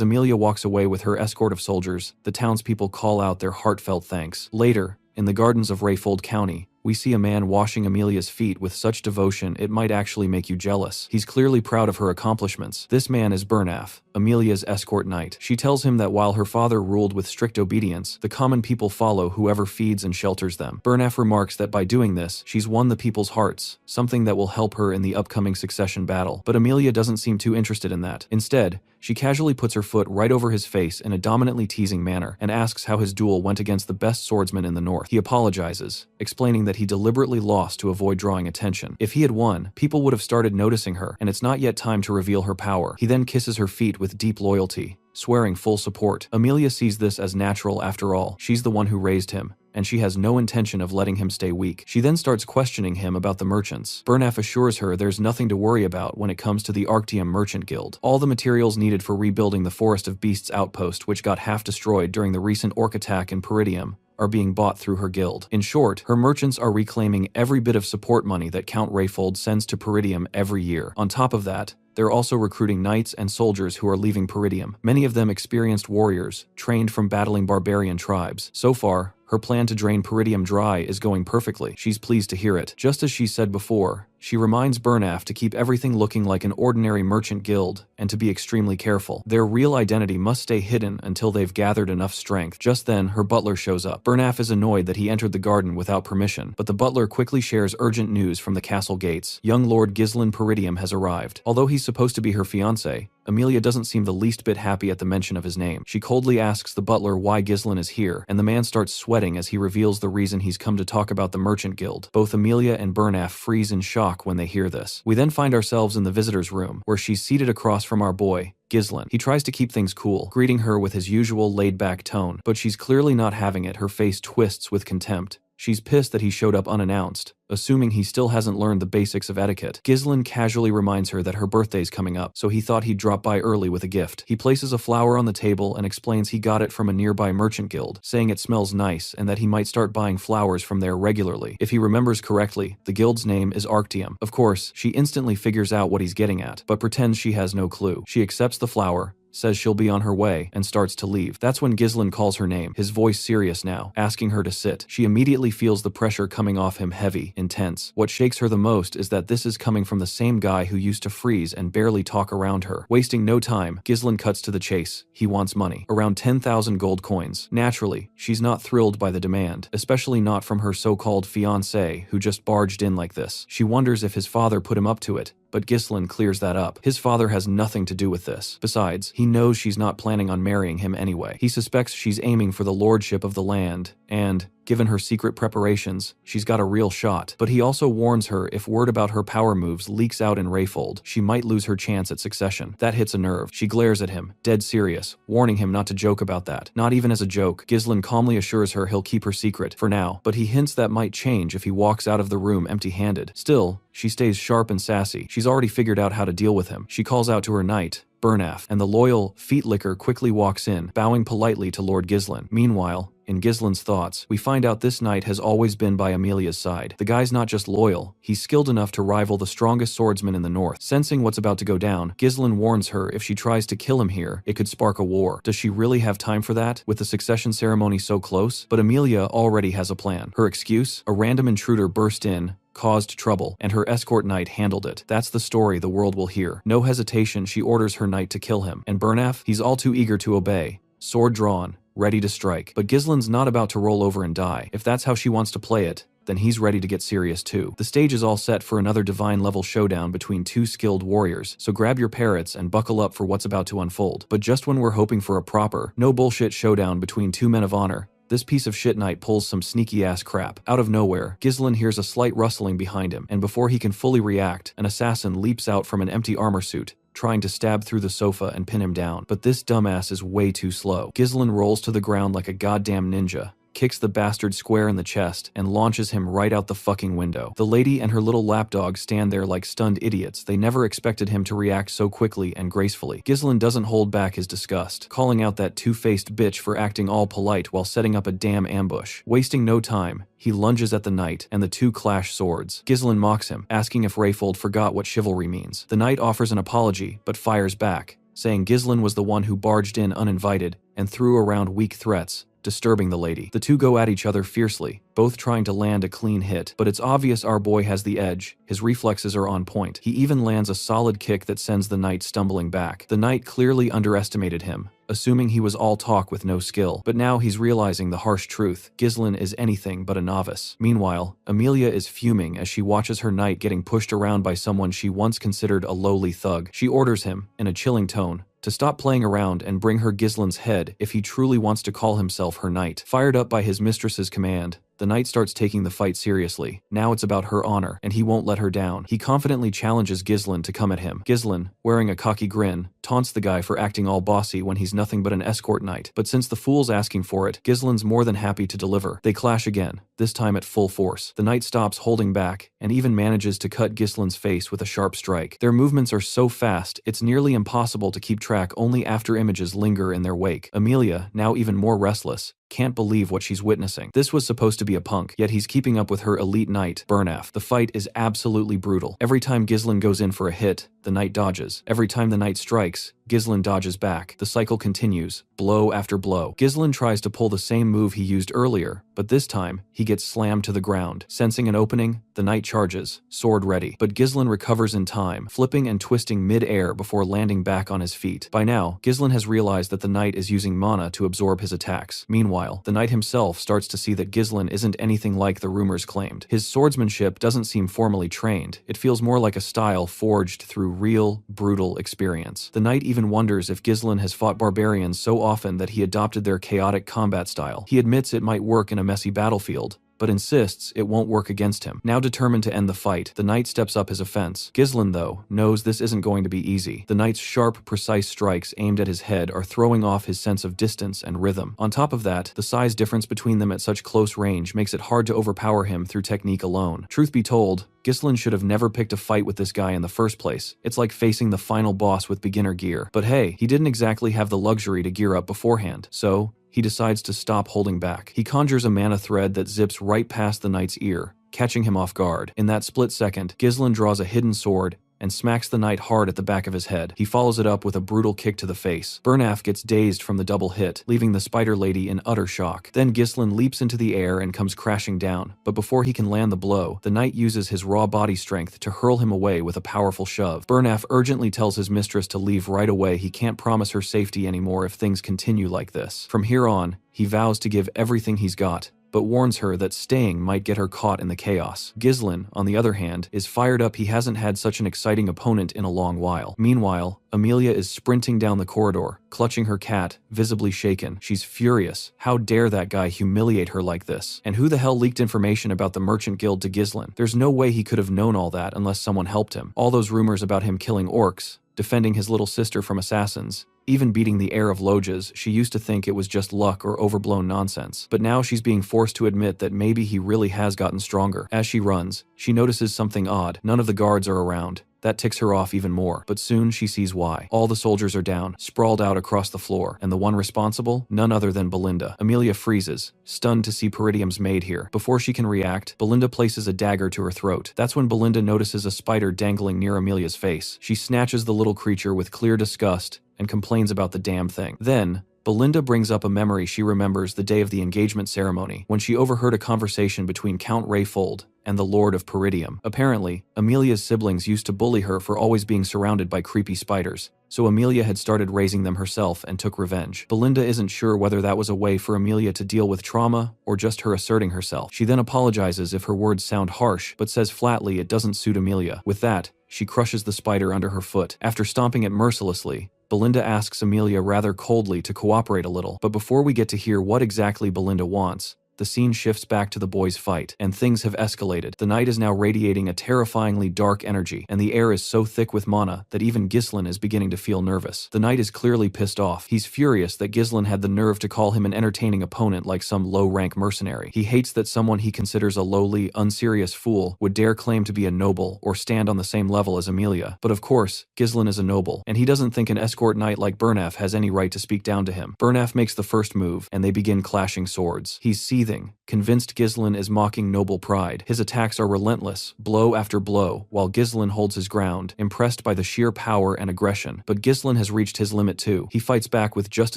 Amelia walks away with her escort of soldiers, the townspeople call out their heartfelt thanks. Later, in the gardens of Rayfold County, we see a man washing Amelia's feet with such devotion it might actually make you jealous. He's clearly proud of her accomplishments. This man is Bernaf, Amelia's escort knight. She tells him that while her father ruled with strict obedience, the common people follow whoever feeds and shelters them. Bernaf remarks that by doing this, she's won the people's hearts, something that will help her in the upcoming succession battle. But Amelia doesn't seem too interested in that. Instead, she casually puts her foot right over his face in a dominantly teasing manner and asks how his duel went against the best swordsman in the north. He apologizes, explaining that he deliberately lost to avoid drawing attention. If he had won, people would have started noticing her, and it's not yet time to reveal her power. He then kisses her feet with deep loyalty, swearing full support. Amelia sees this as natural after all. She's the one who raised him, and she has no intention of letting him stay weak. She then starts questioning him about the merchants. Bernaf assures her there's nothing to worry about when it comes to the Arctium Merchant Guild. All the materials needed for rebuilding the Forest of Beasts outpost, which got half destroyed during the recent orc attack in Peridium, are being bought through her guild. In short, her merchants are reclaiming every bit of support money that Count Rayfold sends to Peridium every year. On top of that, they're also recruiting knights and soldiers who are leaving Peridium, many of them experienced warriors, trained from battling barbarian tribes. So far, her plan to drain Peridium dry is going perfectly. She's pleased to hear it. Just as she said before, she reminds Bernaf to keep everything looking like an ordinary merchant guild and to be extremely careful. Their real identity must stay hidden until they've gathered enough strength. Just then, her butler shows up. Bernaf is annoyed that he entered the garden without permission, but the butler quickly shares urgent news from the castle gates. Young Lord Ghislain Peridium has arrived. Although he's supposed to be her fiancé, Amelia doesn't seem the least bit happy at the mention of his name. She coldly asks the butler why Ghislain is here, and the man starts sweating as he reveals the reason he's come to talk about the Merchant Guild. Both Amelia and Bernaf freeze in shock when they hear this. We then find ourselves in the visitor's room, where she's seated across from our boy, Ghislain. He tries to keep things cool, greeting her with his usual laid-back tone, but she's clearly not having it. Her face twists with contempt. She's pissed that he showed up unannounced, assuming he still hasn't learned the basics of etiquette. Ghislain casually reminds her that her birthday's coming up, so he thought he'd drop by early with a gift. He places a flower on the table and explains he got it from a nearby merchant guild, saying it smells nice and that he might start buying flowers from there regularly. If he remembers correctly, the guild's name is Arctium. Of course, she instantly figures out what he's getting at, but pretends she has no clue. She accepts the flower, says she'll be on her way, and starts to leave. That's when Ghislain calls her name, his voice serious now, asking her to sit. She immediately feels the pressure coming off him heavy, intense. What shakes her the most is that this is coming from the same guy who used to freeze and barely talk around her. Wasting no time, Ghislain cuts to the chase. He wants money. Around 10,000 gold coins. Naturally, she's not thrilled by the demand, especially not from her so-called fiancé who just barged in like this. She wonders if his father put him up to it, but Ghislain clears that up. His father has nothing to do with this. Besides, he knows she's not planning on marrying him anyway. He suspects she's aiming for the lordship of the land, and, given her secret preparations, she's got a real shot. But he also warns her if word about her power moves leaks out in Rayfold, she might lose her chance at succession. That hits a nerve. She glares at him, dead serious, warning him not to joke about that. Not even as a joke, Ghislain calmly assures her he'll keep her secret, for now, but he hints that might change if he walks out of the room empty-handed. Still, she stays sharp and sassy. She's already figured out how to deal with him. She calls out to her knight, Bernaf, and the loyal feet-licker quickly walks in, bowing politely to Lord Ghislain. Meanwhile, in Ghislain's thoughts, we find out this knight has always been by Amelia's side. The guy's not just loyal, he's skilled enough to rival the strongest swordsman in the north. Sensing what's about to go down, Ghislain warns her if she tries to kill him here, it could spark a war. Does she really have time for that, with the succession ceremony so close? But Amelia already has a plan. Her excuse? A random intruder burst in, caused trouble, and her escort knight handled it. That's the story the world will hear. No hesitation, she orders her knight to kill him. And Bernaf? He's all too eager to obey. Sword drawn, ready to strike. But Ghislain's not about to roll over and die. If that's how she wants to play it, then he's ready to get serious too. The stage is all set for another divine-level showdown between two skilled warriors, so grab your parrots and buckle up for what's about to unfold. But just when we're hoping for a proper, no-bullshit showdown between two men of honor, this piece of shit knight pulls some sneaky-ass crap. Out of nowhere, Ghislain hears a slight rustling behind him, and before he can fully react, an assassin leaps out from an empty armor suit, trying to stab through the sofa and pin him down. But this dumbass is way too slow. Ghislain rolls to the ground like a goddamn ninja, kicks the bastard square in the chest, and launches him right out the fucking window. The lady and her little lapdog stand there like stunned idiots. They never expected him to react so quickly and gracefully. Ghislain doesn't hold back his disgust, calling out that two-faced bitch for acting all polite while setting up a damn ambush. Wasting no time, he lunges at the knight, and the two clash swords. Ghislain mocks him, asking if Rayfold forgot what chivalry means. The knight offers an apology, but fires back, saying Ghislain was the one who barged in uninvited and threw around weak threats, disturbing the lady. The two go at each other fiercely, both trying to land a clean hit, but it's obvious our boy has the edge. His reflexes are on point. He even lands a solid kick that sends the knight stumbling back. The knight clearly underestimated him, assuming he was all talk with no skill, but now he's realizing the harsh truth. Ghislain is anything but a novice. Meanwhile, Amelia is fuming as she watches her knight getting pushed around by someone she once considered a lowly thug. She orders him, in a chilling tone, to stop playing around and bring her Ghislain's head if he truly wants to call himself her knight. Fired up by his mistress's command, the knight starts taking the fight seriously. Now it's about her honor, and he won't let her down. He confidently challenges Ghislain to come at him. Ghislain, wearing a cocky grin, taunts the guy for acting all bossy when he's nothing but an escort knight. But since the fool's asking for it, Ghislain's more than happy to deliver. They clash again, this time at full force. The knight stops holding back, and even manages to cut Ghislain's face with a sharp strike. Their movements are so fast, it's nearly impossible to keep track. Only after images linger in their wake. Amelia, now even more restless, can't believe what she's witnessing. This was supposed to be a punk, yet he's keeping up with her elite knight, Bernaf. The fight is absolutely brutal. Every time Ghislain goes in for a hit, the knight dodges. Every time the knight strikes, Ghislain dodges back. The cycle continues, blow after blow. Ghislain tries to pull the same move he used earlier, but this time, he gets slammed to the ground. Sensing an opening, the knight charges, sword ready. But Ghislain recovers in time, flipping and twisting mid-air before landing back on his feet. By now, Ghislain has realized that the knight is using mana to absorb his attacks. Meanwhile, the knight himself starts to see that Ghislain isn't anything like the rumors claimed. His swordsmanship doesn't seem formally trained. It feels more like a style forged through real, brutal experience. The knight even wonders if Ghislain has fought barbarians so often that he adopted their chaotic combat style. He admits it might work in a messy battlefield, but insists it won't work against him. Now determined to end the fight, the knight steps up his offense. Ghislain, though, knows this isn't going to be easy. The knight's sharp, precise strikes aimed at his head are throwing off his sense of distance and rhythm. On top of that, the size difference between them at such close range makes it hard to overpower him through technique alone. Truth be told, Ghislain should have never picked a fight with this guy in the first place. It's like facing the final boss with beginner gear. But hey, he didn't exactly have the luxury to gear up beforehand, so he decides to stop holding back. He conjures a mana thread that zips right past the knight's ear, catching him off guard. In that split second, Ghislain draws a hidden sword and smacks the knight hard at the back of his head. He follows it up with a brutal kick to the face. Bernaf gets dazed from the double hit, leaving the spider lady in utter shock. Then Ghislain leaps into the air and comes crashing down, but before he can land the blow, the knight uses his raw body strength to hurl him away with a powerful shove. Bernaf urgently tells his mistress to leave right away. He can't promise her safety anymore if things continue like this. From here on, he vows to give everything he's got, but warns her that staying might get her caught in the chaos. Ghislain, on the other hand, is fired up. He hasn't had such an exciting opponent in a long while. Meanwhile, Amelia is sprinting down the corridor, clutching her cat, visibly shaken. She's furious. How dare that guy humiliate her like this? And who the hell leaked information about the Merchant Guild to Ghislain? There's no way he could have known all that unless someone helped him. All those rumors about him killing orcs, defending his little sister from assassins, even beating the heir of Loges. She used to think it was just luck or overblown nonsense. But now she's being forced to admit that maybe he really has gotten stronger. As she runs, she notices something odd. None of the guards are around. That ticks her off even more. But soon she sees why. All the soldiers are down, sprawled out across the floor, and the one responsible? None other than Belinda. Amelia freezes, stunned to see Peridium's maid here. Before she can react, Belinda places a dagger to her throat. That's when Belinda notices a spider dangling near Amelia's face. She snatches the little creature with clear disgust and complains about the damn thing. Then, Belinda brings up a memory she remembers the day of the engagement ceremony, when she overheard a conversation between Count Rayfold and the Lord of Peridium. Apparently, Amelia's siblings used to bully her for always being surrounded by creepy spiders, so Amelia had started raising them herself and took revenge. Belinda isn't sure whether that was a way for Amelia to deal with trauma or just her asserting herself. She then apologizes if her words sound harsh, but says flatly it doesn't suit Amelia. With that, she crushes the spider under her foot. After stomping it mercilessly, Belinda asks Amelia rather coldly to cooperate a little. But before we get to hear what exactly Belinda wants, the scene shifts back to the boys' fight, and things have escalated. The night is now radiating a terrifyingly dark energy, and the air is so thick with mana that even Ghislain is beginning to feel nervous. The knight is clearly pissed off. He's furious that Ghislain had the nerve to call him an entertaining opponent like some low-rank mercenary. He hates that someone he considers a lowly, unserious fool would dare claim to be a noble or stand on the same level as Amelia. But of course, Ghislain is a noble, and he doesn't think an escort knight like Burnaf has any right to speak down to him. Burnaf makes the first move, and they begin clashing swords. He's seething, convinced Ghislain is mocking noble pride. His attacks are relentless, blow after blow, while Ghislain holds his ground, impressed by the sheer power and aggression. But Ghislain has reached his limit too. He fights back with just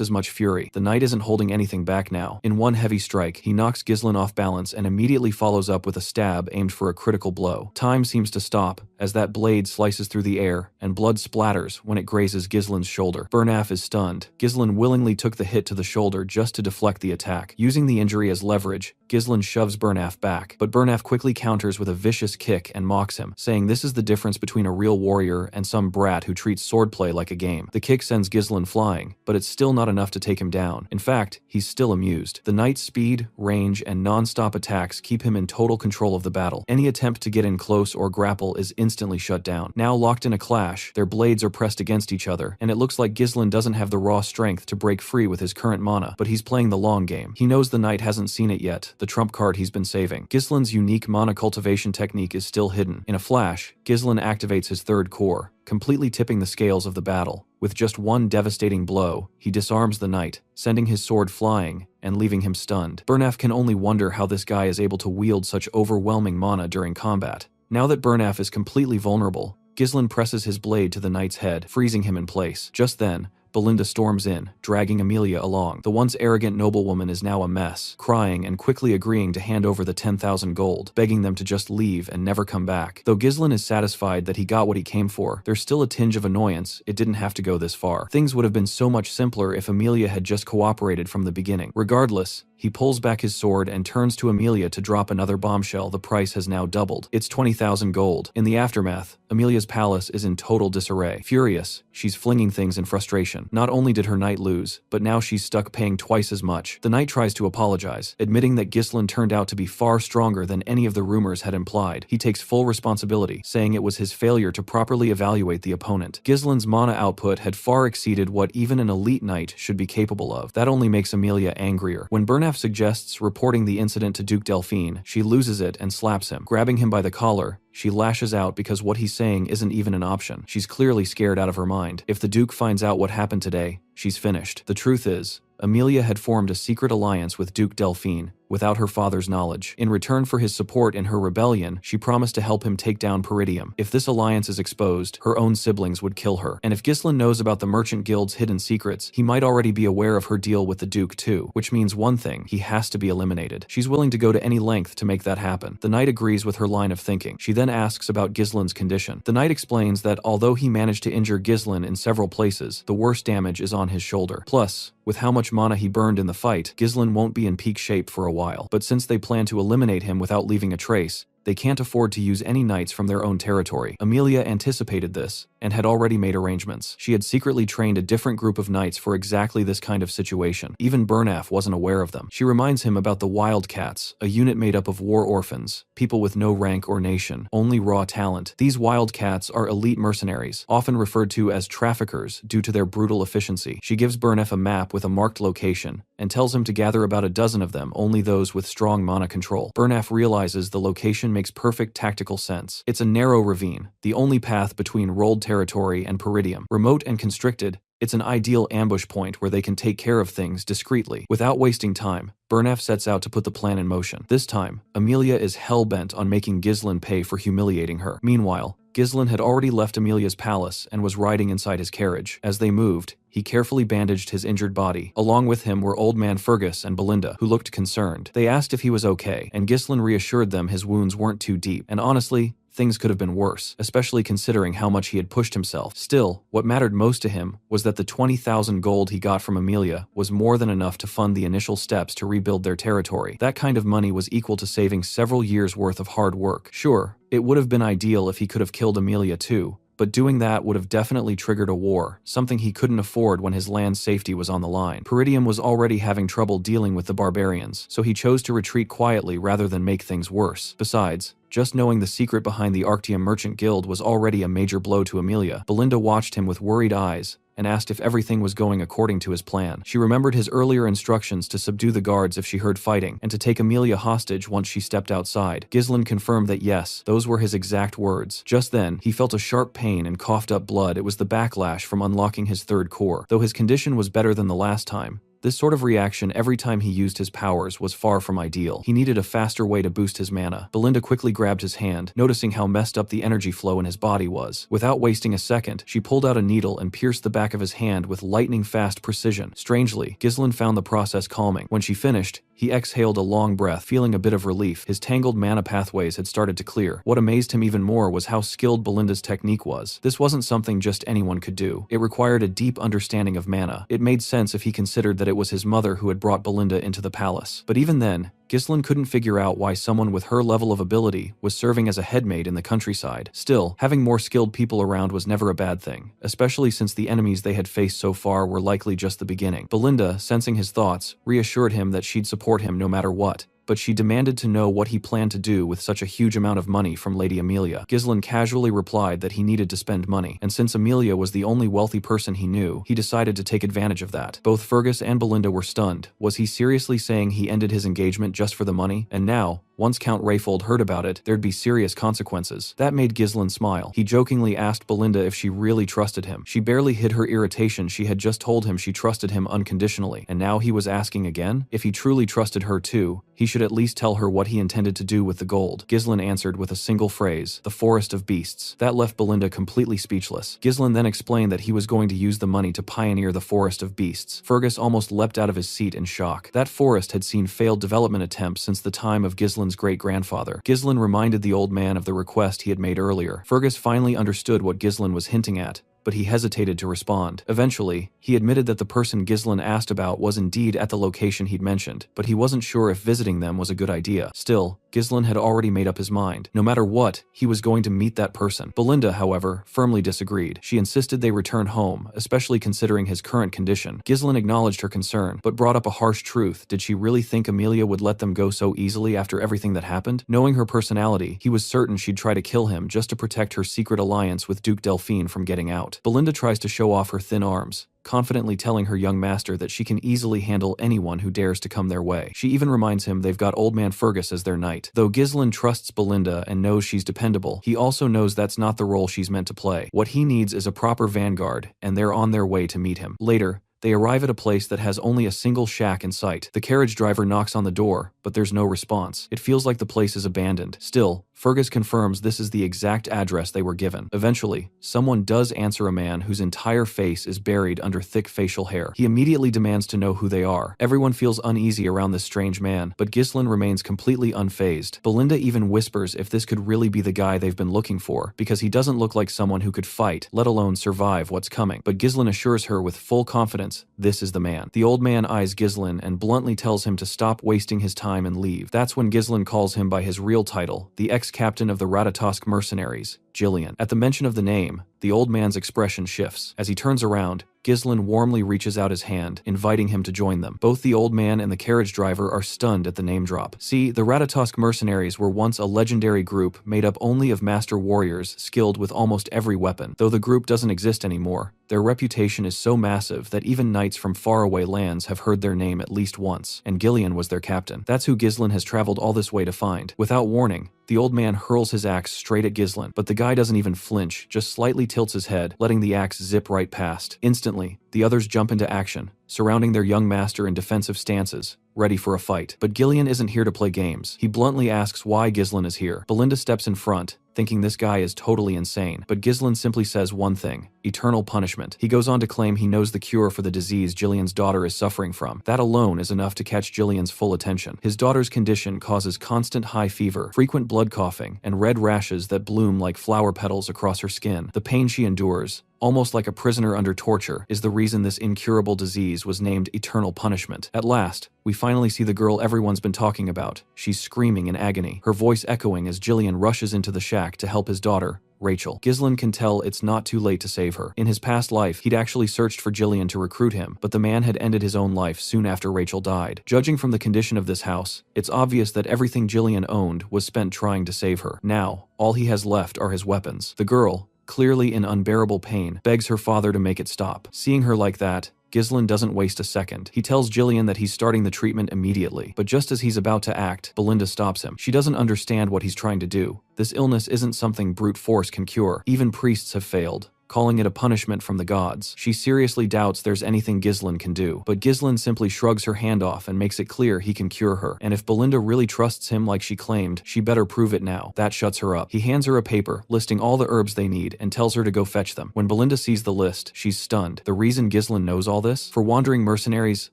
as much fury. The knight isn't holding anything back now. In one heavy strike, he knocks Ghislain off balance and immediately follows up with a stab aimed for a critical blow. Time seems to stop, as that blade slices through the air, and blood splatters when it grazes Ghislain's shoulder. Burnaf is stunned. Ghislain willingly took the hit to the shoulder just to deflect the attack. Using the injury as leverage, Ghislain shoves Burnaf back, but Burnaf quickly counters with a vicious kick and mocks him, saying this is the difference between a real warrior and some brat who treats swordplay like a game. The kick sends Ghislain flying, but it's still not enough to take him down. In fact, he's still amused. The knight's speed, range, and non-stop attacks keep him in total control of the battle. Any attempt to get in close or grapple is instantly shut down. Now locked in a clash, their blades are pressed against each other, and it looks like Ghislain doesn't have the raw strength to break free with his current mana, but he's playing the long game. He knows the knight hasn't seen it yet, the trump card he's been saving. Ghislain's unique mana cultivation technique is still hidden. In a flash, Ghislain activates his third core, completely tipping the scales of the battle. With just one devastating blow, he disarms the knight, sending his sword flying and leaving him stunned. Burnaf can only wonder how this guy is able to wield such overwhelming mana during combat. Now that Burnaf is completely vulnerable, Ghislain presses his blade to the knight's head, freezing him in place. Just then, Belinda storms in, dragging Amelia along. The once arrogant noblewoman is now a mess, crying and quickly agreeing to hand over the 10,000 gold, begging them to just leave and never come back. Though Ghislain is satisfied that he got what he came for, there's still a tinge of annoyance. It didn't have to go this far. Things would have been so much simpler if Amelia had just cooperated from the beginning. Regardless, he pulls back his sword and turns to Amelia to drop another bombshell. The price has now doubled. It's 20,000 gold. In the aftermath, Amelia's palace is in total disarray. Furious, she's flinging things in frustration. Not only did her knight lose, but now she's stuck paying twice as much. The knight tries to apologize, admitting that Ghislain turned out to be far stronger than any of the rumors had implied. He takes full responsibility, saying it was his failure to properly evaluate the opponent. Ghislain's mana output had far exceeded what even an elite knight should be capable of. That only makes Amelia angrier. When Burnaf suggests reporting the incident to Duke Delphine, she loses it and slaps him. Grabbing him by the collar, she lashes out because what he's saying isn't even an option. She's clearly scared out of her mind. If the Duke finds out what happened today, she's finished. The truth is, Amelia had formed a secret alliance with Duke Delphine, without her father's knowledge. In return for his support in her rebellion, she promised to help him take down Peridium. If this alliance is exposed, her own siblings would kill her. And if Ghislain knows about the Merchant Guild's hidden secrets, he might already be aware of her deal with the Duke too, which means one thing: he has to be eliminated. She's willing to go to any length to make that happen. The knight agrees with her line of thinking. She then asks about Ghislain's condition. The knight explains that although he managed to injure Ghislain in several places, the worst damage is on his shoulder. Plus, with how much mana he burned in the fight, Ghislain won't be in peak shape for a while. But since they plan to eliminate him without leaving a trace, they can't afford to use any knights from their own territory. Amelia anticipated this and had already made arrangements. She had secretly trained a different group of knights for exactly this kind of situation. Even Burnaf wasn't aware of them. She reminds him about the Wildcats, a unit made up of war orphans, people with no rank or nation, only raw talent. These Wildcats are elite mercenaries, often referred to as traffickers due to their brutal efficiency. She gives Burnaf a map with a marked location and tells him to gather about a dozen of them, only those with strong mana control. Burnaf realizes the location makes perfect tactical sense. It's a narrow ravine, the only path between rolled territory and Peridium. Remote and constricted, it's an ideal ambush point where they can take care of things discreetly. Without wasting time, Burnaf sets out to put the plan in motion. This time, Amelia is hell-bent on making Ghislain pay for humiliating her. Meanwhile, Ghislain had already left Amelia's palace and was riding inside his carriage. As they moved, he carefully bandaged his injured body. Along with him were Old Man Fergus and Belinda, who looked concerned. They asked if he was okay, and Ghislain reassured them his wounds weren't too deep. And honestly, things could have been worse, especially considering how much he had pushed himself. Still, what mattered most to him was that the 20,000 gold he got from Amelia was more than enough to fund the initial steps to rebuild their territory. That kind of money was equal to saving several years' worth of hard work. Sure, it would have been ideal if he could have killed Amelia too, but doing that would have definitely triggered a war, something he couldn't afford when his land's safety was on the line. Peridium was already having trouble dealing with the barbarians, so he chose to retreat quietly rather than make things worse. Besides, just knowing the secret behind the Arctium Merchant Guild was already a major blow to Amelia. Belinda watched him with worried eyes and asked if everything was going according to his plan. She remembered his earlier instructions to subdue the guards if she heard fighting, and to take Amelia hostage once she stepped outside. Ghislain confirmed that yes, those were his exact words. Just then, he felt a sharp pain and coughed up blood. It was the backlash from unlocking his third core. Though his condition was better than the last time, this sort of reaction every time he used his powers was far from ideal. He needed a faster way to boost his mana. Belinda quickly grabbed his hand, noticing how messed up the energy flow in his body was. Without wasting a second, she pulled out a needle and pierced the back of his hand with lightning-fast precision. Strangely, Ghislain found the process calming. When she finished, he exhaled a long breath, feeling a bit of relief. His tangled mana pathways had started to clear. What amazed him even more was how skilled Belinda's technique was. This wasn't something just anyone could do. It required a deep understanding of mana. It made sense if he considered that it was his mother who had brought Belinda into the palace. But even then, Ghislain couldn't figure out why someone with her level of ability was serving as a headmaid in the countryside. Still, having more skilled people around was never a bad thing, especially since the enemies they had faced so far were likely just the beginning. Belinda, sensing his thoughts, reassured him that she'd support him no matter what, but she demanded to know what he planned to do with such a huge amount of money from Lady Amelia. Ghislain casually replied that he needed to spend money, and since Amelia was the only wealthy person he knew, he decided to take advantage of that. Both Fergus and Belinda were stunned. Was he seriously saying he ended his engagement just for the money? And now, once Count Rayfold heard about it, there'd be serious consequences. That made Ghislain smile. He jokingly asked Belinda if she really trusted him. She barely hid her irritation. She had just told him she trusted him unconditionally, and now he was asking again? If he truly trusted her too, he should at least tell her what he intended to do with the gold. Ghislain answered with a single phrase, "The Forest of Beasts." That left Belinda completely speechless. Ghislain then explained that he was going to use the money to pioneer the Forest of Beasts. Fergus almost leapt out of his seat in shock. That forest had seen failed development attempts since the time of Ghislain's great-grandfather. Ghislain reminded the old man of the request he had made earlier. Fergus finally understood what Ghislain was hinting at, but he hesitated to respond. Eventually, he admitted that the person Ghislain asked about was indeed at the location he'd mentioned, but he wasn't sure if visiting them was a good idea. Still, Ghislain had already made up his mind. No matter what, he was going to meet that person. Belinda, however, firmly disagreed. She insisted they return home, especially considering his current condition. Ghislain acknowledged her concern, but brought up a harsh truth. Did she really think Amelia would let them go so easily after everything that happened? Knowing her personality, he was certain she'd try to kill him just to protect her secret alliance with Duke Delphine from getting out. Belinda tries to show off her thin arms, confidently telling her young master that she can easily handle anyone who dares to come their way. She even reminds him they've got Old Man Fergus as their knight. Though Ghislain trusts Belinda and knows she's dependable, he also knows that's not the role she's meant to play. What he needs is a proper vanguard, and they're on their way to meet him. Later, they arrive at a place that has only a single shack in sight. The carriage driver knocks on the door, but there's no response. It feels like the place is abandoned. Still, Fergus confirms this is the exact address they were given. Eventually, someone does answer, a man whose entire face is buried under thick facial hair. He immediately demands to know who they are. Everyone feels uneasy around this strange man, but Ghislain remains completely unfazed. Belinda even whispers if this could really be the guy they've been looking for, because he doesn't look like someone who could fight, let alone survive what's coming. But Ghislain assures her with full confidence silence. This is the man. The old man eyes Ghislain and bluntly tells him to stop wasting his time and leave. That's when Ghislain calls him by his real title, the ex-captain of the Ratatosk mercenaries, Jillian. At the mention of the name, the old man's expression shifts. As he turns around, Ghislain warmly reaches out his hand, inviting him to join them. Both the old man and the carriage driver are stunned at the name drop. See, the Ratatosk mercenaries were once a legendary group made up only of master warriors skilled with almost every weapon. Though the group doesn't exist anymore, their reputation is so massive that even knights from faraway lands have heard their name at least once, and Gillian was their captain. That's who Ghislain has traveled all this way to find. Without warning, the old man hurls his axe straight at Ghislain, but the guy doesn't even flinch, just slightly tilts his head, letting the axe zip right past. Instantly, the others jump into action, surrounding their young master in defensive stances, ready for a fight. But Gillian isn't here to play games. He bluntly asks why Ghislain is here. Belinda steps in front, thinking this guy is totally insane. But Ghislain simply says one thing: eternal punishment. He goes on to claim he knows the cure for the disease Jillian's daughter is suffering from. That alone is enough to catch Jillian's full attention. His daughter's condition causes constant high fever, frequent blood coughing, and red rashes that bloom like flower petals across her skin. The pain she endures, almost like a prisoner under torture, is the reason this incurable disease was named eternal punishment. At last, we finally see the girl everyone's been talking about. She's screaming in agony, her voice echoing as Jillian rushes into the shack to help his daughter, Rachel. Ghislain can tell it's not too late to save her. In his past life, he'd actually searched for Jillian to recruit him, but the man had ended his own life soon after Rachel died. Judging from the condition of this house, it's obvious that everything Jillian owned was spent trying to save her. Now, all he has left are his weapons. The girl, clearly in unbearable pain, begs her father to make it stop. Seeing her like that, Ghislain doesn't waste a second. He tells Jillian that he's starting the treatment immediately, but just as he's about to act, Belinda stops him. She doesn't understand what he's trying to do. This illness isn't something brute force can cure. Even priests have failed, calling it a punishment from the gods. She seriously doubts there's anything Ghislain can do, but Ghislain simply shrugs her hand off and makes it clear he can cure her. And if Belinda really trusts him like she claimed, she better prove it now. That shuts her up. He hands her a paper listing all the herbs they need and tells her to go fetch them. When Belinda sees the list, she's stunned. The reason Ghislain knows all this? For wandering mercenaries,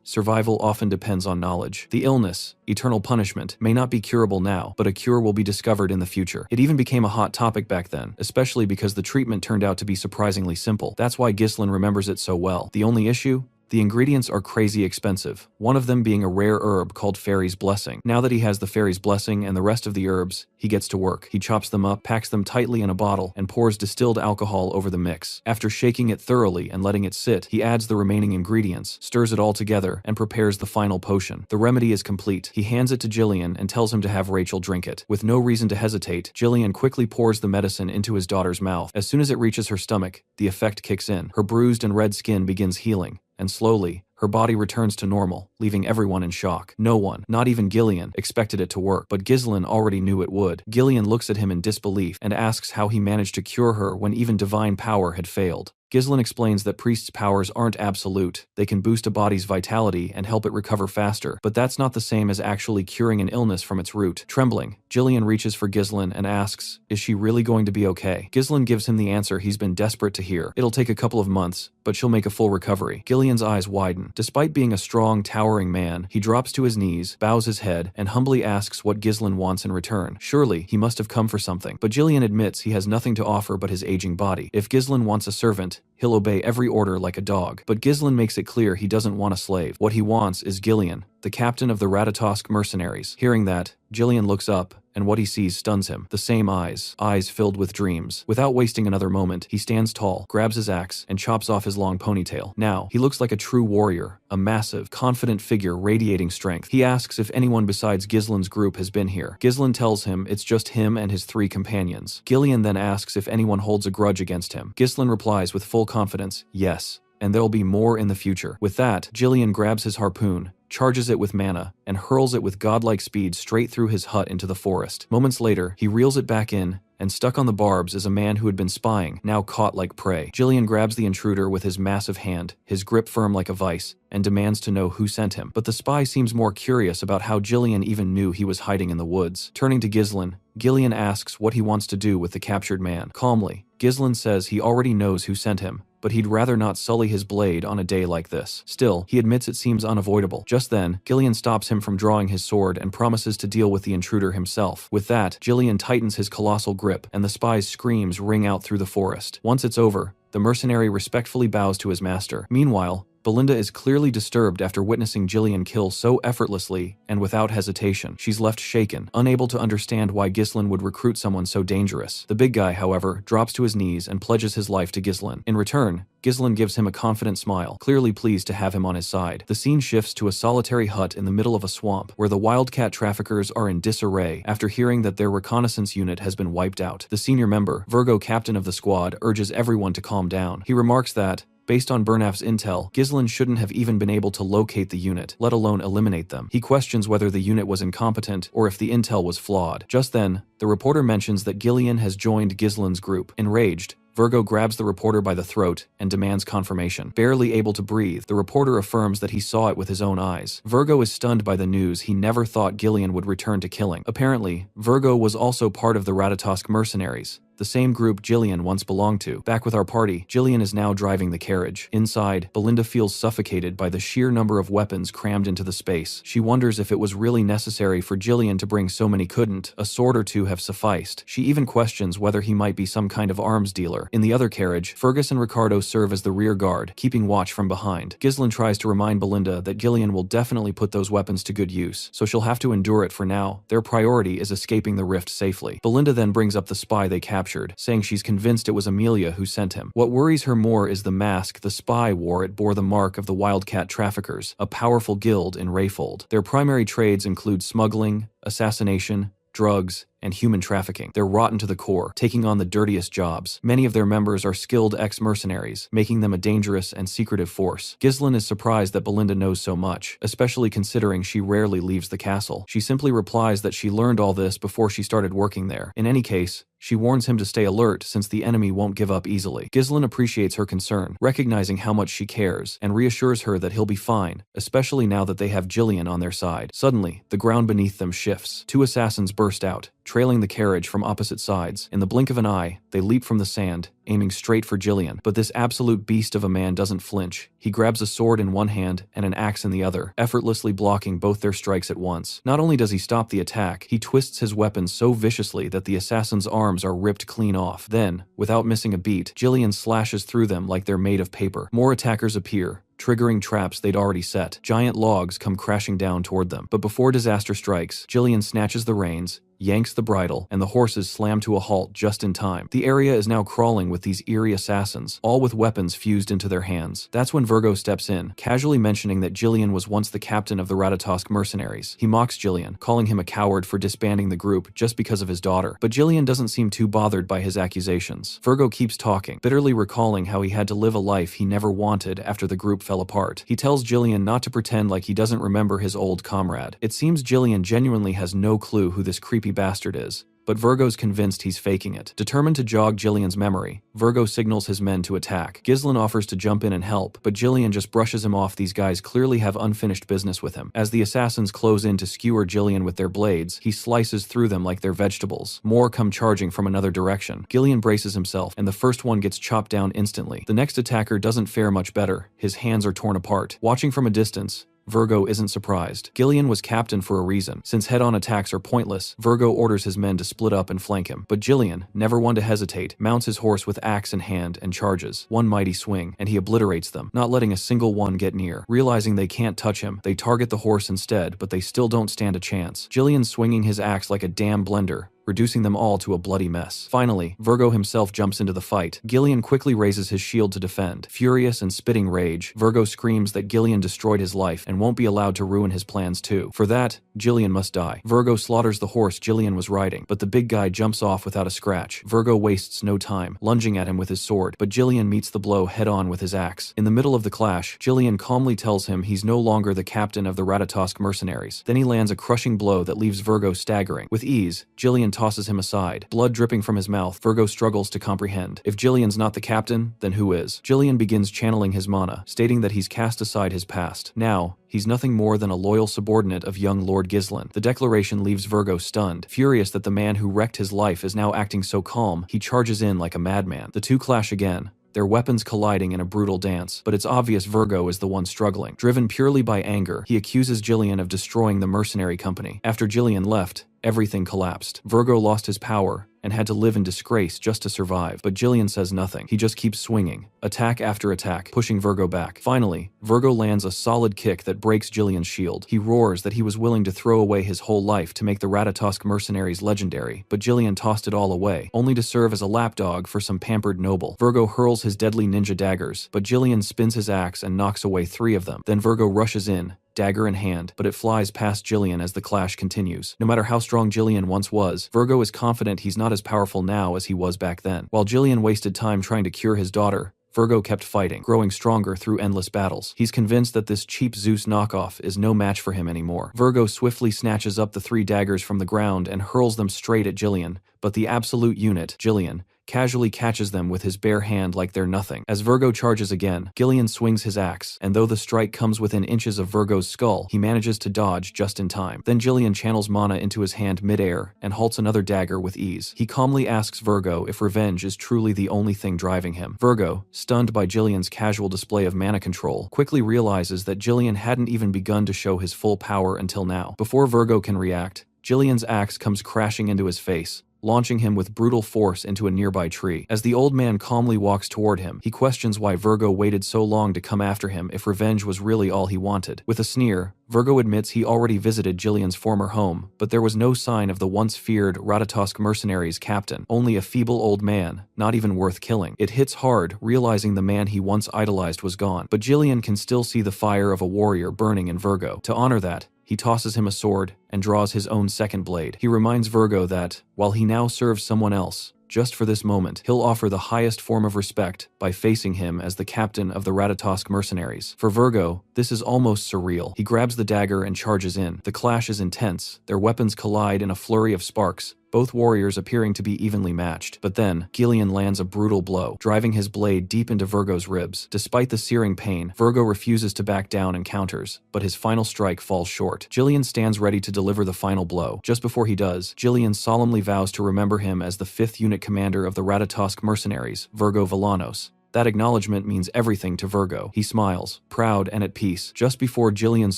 survival often depends on knowledge. The illness, eternal punishment, may not be curable now, but a cure will be discovered in the future. It even became a hot topic back then, especially because the treatment turned out to be surprisingly simple. That's why Ghislain remembers it so well. The only issue? The ingredients are crazy expensive, one of them being a rare herb called Fairy's Blessing. Now that he has the Fairy's Blessing and the rest of the herbs, he gets to work. He chops them up, packs them tightly in a bottle, and pours distilled alcohol over the mix. After shaking it thoroughly and letting it sit, he adds the remaining ingredients, stirs it all together, and prepares the final potion. The remedy is complete. He hands it to Jillian and tells him to have Rachel drink it. With no reason to hesitate, Jillian quickly pours the medicine into his daughter's mouth. As soon as it reaches her stomach, the effect kicks in. Her bruised and red skin begins healing, and slowly, her body returns to normal, leaving everyone in shock. No one, not even Gillian, expected it to work, but Ghislain already knew it would. Gillian looks at him in disbelief and asks how he managed to cure her when even divine power had failed. Ghislain explains that priests' powers aren't absolute. They can boost a body's vitality and help it recover faster, but that's not the same as actually curing an illness from its root. Trembling, Jillian reaches for Ghislain and asks, is she really going to be okay? Ghislain gives him the answer he's been desperate to hear. It'll take a couple of months, but she'll make a full recovery. Gillian's eyes widen. Despite being a strong, towering man, he drops to his knees, bows his head, and humbly asks what Ghislain wants in return. Surely, he must have come for something. But Jillian admits he has nothing to offer but his aging body. If Ghislain wants a servant, he'll obey every order like a dog. But Ghislain makes it clear he doesn't want a slave. What he wants is Gillian, the captain of the Ratatosk mercenaries. Hearing that, Jillian looks up, and what he sees stuns him. The same eyes filled with dreams. Without wasting another moment, he stands tall, grabs his axe, and chops off his long ponytail. Now, he looks like a true warrior, a massive, confident figure radiating strength. He asks if anyone besides Ghislain's group has been here. Ghislain tells him it's just him and his 3 companions. Gillian then asks if anyone holds a grudge against him. Ghislain replies with full confidence, yes, and there'll be more in the future. With that, Jillian grabs his harpoon, charges it with mana, and hurls it with godlike speed straight through his hut into the forest. Moments later, he reels it back in, and stuck on the barbs is a man who had been spying, now caught like prey. Jillian grabs the intruder with his massive hand, his grip firm like a vice, and demands to know who sent him. But the spy seems more curious about how Jillian even knew he was hiding in the woods. Turning to Ghislain, Gillian asks what he wants to do with the captured man. Calmly, Ghislain says he already knows who sent him, but he'd rather not sully his blade on a day like this. Still, he admits it seems unavoidable. Just then, Gillian stops him from drawing his sword and promises to deal with the intruder himself. With that, Jillian tightens his colossal grip, and the spy's screams ring out through the forest. Once it's over, the mercenary respectfully bows to his master. Meanwhile, Belinda is clearly disturbed after witnessing Jillian kill so effortlessly and without hesitation. She's left shaken, unable to understand why Ghislain would recruit someone so dangerous. The big guy, however, drops to his knees and pledges his life to Ghislain. In return, Ghislain gives him a confident smile, clearly pleased to have him on his side. The scene shifts to a solitary hut in the middle of a swamp, where the wildcat traffickers are in disarray after hearing that their reconnaissance unit has been wiped out. The senior member, Virgo, captain of the squad, urges everyone to calm down. He remarks that, based on Bernaf's intel, Ghislain shouldn't have even been able to locate the unit, let alone eliminate them. He questions whether the unit was incompetent or if the intel was flawed. Just then, the reporter mentions that Gillian has joined Ghislain's group. Enraged, Virgo grabs the reporter by the throat and demands confirmation. Barely able to breathe, the reporter affirms that he saw it with his own eyes. Virgo is stunned by the news. He never thought Gillian would return to killing. Apparently, Virgo was also part of the Ratatosk mercenaries, the same group Jillian once belonged to. Back with our party, Jillian is now driving the carriage. Inside, Belinda feels suffocated by the sheer number of weapons crammed into the space. She wonders if it was really necessary for Jillian to bring so many. Couldn't a sword or two have sufficed? She even questions whether he might be some kind of arms dealer. In the other carriage, Fergus and Ricardo serve as the rear guard, keeping watch from behind. Ghislain tries to remind Belinda that Gillian will definitely put those weapons to good use, so she'll have to endure it for now. Their priority is escaping the rift safely. Belinda then brings up the spy they captured, saying she's convinced it was Amelia who sent him. What worries her more is the mask the spy wore. It bore the mark of the Wildcat Traffickers, a powerful guild in Rayfold. Their primary trades include smuggling, assassination, drugs, and human trafficking. They're rotten to the core, taking on the dirtiest jobs. Many of their members are skilled ex-mercenaries, making them a dangerous and secretive force. Ghislain is surprised that Belinda knows so much, especially considering she rarely leaves the castle. She simply replies that she learned all this before she started working there. In any case, she warns him to stay alert since the enemy won't give up easily. Ghislain appreciates her concern, recognizing how much she cares, and reassures her that he'll be fine, especially now that they have Jillian on their side. Suddenly, the ground beneath them shifts. Two assassins burst out, trailing the carriage from opposite sides. In the blink of an eye, they leap from the sand, aiming straight for Jillian. But this absolute beast of a man doesn't flinch. He grabs a sword in one hand and an axe in the other, effortlessly blocking both their strikes at once. Not only does he stop the attack, he twists his weapon so viciously that the assassin's arms are ripped clean off. Then, without missing a beat, Jillian slashes through them like they're made of paper. More attackers appear, triggering traps they'd already set. Giant logs come crashing down toward them. But before disaster strikes, Jillian snatches the reins, yanks the bridle, and the horses slam to a halt just in time. The area is now crawling with these eerie assassins, all with weapons fused into their hands. That's when Virgo steps in, casually mentioning that Jillian was once the captain of the Ratatosk mercenaries. He mocks Jillian, calling him a coward for disbanding the group just because of his daughter. But Jillian doesn't seem too bothered by his accusations. Virgo keeps talking, bitterly recalling how he had to live a life he never wanted after the group fell apart. He tells Jillian not to pretend like he doesn't remember his old comrade. It seems Jillian genuinely has no clue who this creepy bastard is, but Virgo's convinced he's faking it. Determined to jog Jillian's memory, Virgo signals his men to attack. Ghislain offers to jump in and help, but Jillian just brushes him off. These guys clearly have unfinished business with him. As the assassins close in to skewer Jillian with their blades, he slices through them like they're vegetables. More come charging from another direction. Gillian braces himself, and the first one gets chopped down instantly. The next attacker doesn't fare much better. His hands are torn apart. Watching from a distance, Virgo isn't surprised. Gillian was captain for a reason. Since head-on attacks are pointless, Virgo orders his men to split up and flank him. But Jillian, never one to hesitate, mounts his horse with axe in hand and charges. One mighty swing, and he obliterates them, not letting a single one get near. Realizing they can't touch him, they target the horse instead, but they still don't stand a chance. Jillian swinging his axe like a damn blender, reducing them all to a bloody mess. Finally, Virgo himself jumps into the fight. Gillian quickly raises his shield to defend. Furious and spitting rage, Virgo screams that Gillian destroyed his life and won't be allowed to ruin his plans too. For that, Jillian must die. Virgo slaughters the horse Jillian was riding, but the big guy jumps off without a scratch. Virgo wastes no time, lunging at him with his sword, but Jillian meets the blow head-on with his axe. In the middle of the clash, Jillian calmly tells him he's no longer the captain of the Ratatosk mercenaries. Then he lands a crushing blow that leaves Virgo staggering. With ease, Jillian tosses him aside, blood dripping from his mouth. Virgo struggles to comprehend. If Jillian's not the captain, then who is? Jillian begins channeling his mana, stating that he's cast aside his past. Now, he's nothing more than a loyal subordinate of young Lord Ghislain. The declaration leaves Virgo stunned. Furious that the man who wrecked his life is now acting so calm, he charges in like a madman. The two clash again, their weapons colliding in a brutal dance, but it's obvious Virgo is the one struggling. Driven purely by anger, he accuses Jillian of destroying the mercenary company. After Jillian left, everything collapsed. Virgo lost his power, and had to live in disgrace just to survive. But Jillian says nothing. He just keeps swinging, attack after attack, pushing Virgo back. Finally, Virgo lands a solid kick that breaks Jillian's shield. He roars that he was willing to throw away his whole life to make the Ratatosk mercenaries legendary, but Jillian tossed it all away, only to serve as a lapdog for some pampered noble. Virgo hurls his deadly ninja daggers, but Jillian spins his axe and knocks away 3 of them. Then Virgo rushes in, dagger in hand, but it flies past Jillian as the clash continues. No matter how strong Jillian once was, Virgo is confident he's not as powerful now as he was back then. While Jillian wasted time trying to cure his daughter, Virgo kept fighting, growing stronger through endless battles. He's convinced that this cheap Zeus knockoff is no match for him anymore. Virgo swiftly snatches up the 3 daggers from the ground and hurls them straight at Jillian, but the absolute unit, Jillian, casually catches them with his bare hand like they're nothing. As Virgo charges again, Jillian swings his axe, and though the strike comes within inches of Virgo's skull, he manages to dodge just in time. Then Jillian channels mana into his hand mid-air and halts another dagger with ease. He calmly asks Virgo if revenge is truly the only thing driving him. Virgo, stunned by Jillian's casual display of mana control, quickly realizes that Jillian hadn't even begun to show his full power until now. Before Virgo can react, Jillian's axe comes crashing into his face, launching him with brutal force into a nearby tree. As the old man calmly walks toward him, he questions why Virgo waited so long to come after him if revenge was really all he wanted. With a sneer, Virgo admits he already visited Jillian's former home, but there was no sign of the once feared Ratatosk mercenaries captain, only a feeble old man, not even worth killing. It hits hard, realizing the man he once idolized was gone, but Jillian can still see the fire of a warrior burning in Virgo. To honor that, he tosses him a sword and draws his own second blade. He reminds Virgo that, while he now serves someone else, just for this moment, he'll offer the highest form of respect by facing him as the captain of the Ratatosk mercenaries. For Virgo, this is almost surreal. He grabs the dagger and charges in. The clash is intense. Their weapons collide in a flurry of sparks, both warriors appearing to be evenly matched. But then, Jillian lands a brutal blow, driving his blade deep into Virgo's ribs. Despite the searing pain, Virgo refuses to back down and counters, but his final strike falls short. Jillian stands ready to deliver the final blow. Just before he does, Jillian solemnly vows to remember him as the 5th unit commander of the Ratatosk mercenaries, Virgo Villanos. That acknowledgement means everything to Virgo. He smiles, proud and at peace, just before Jillian's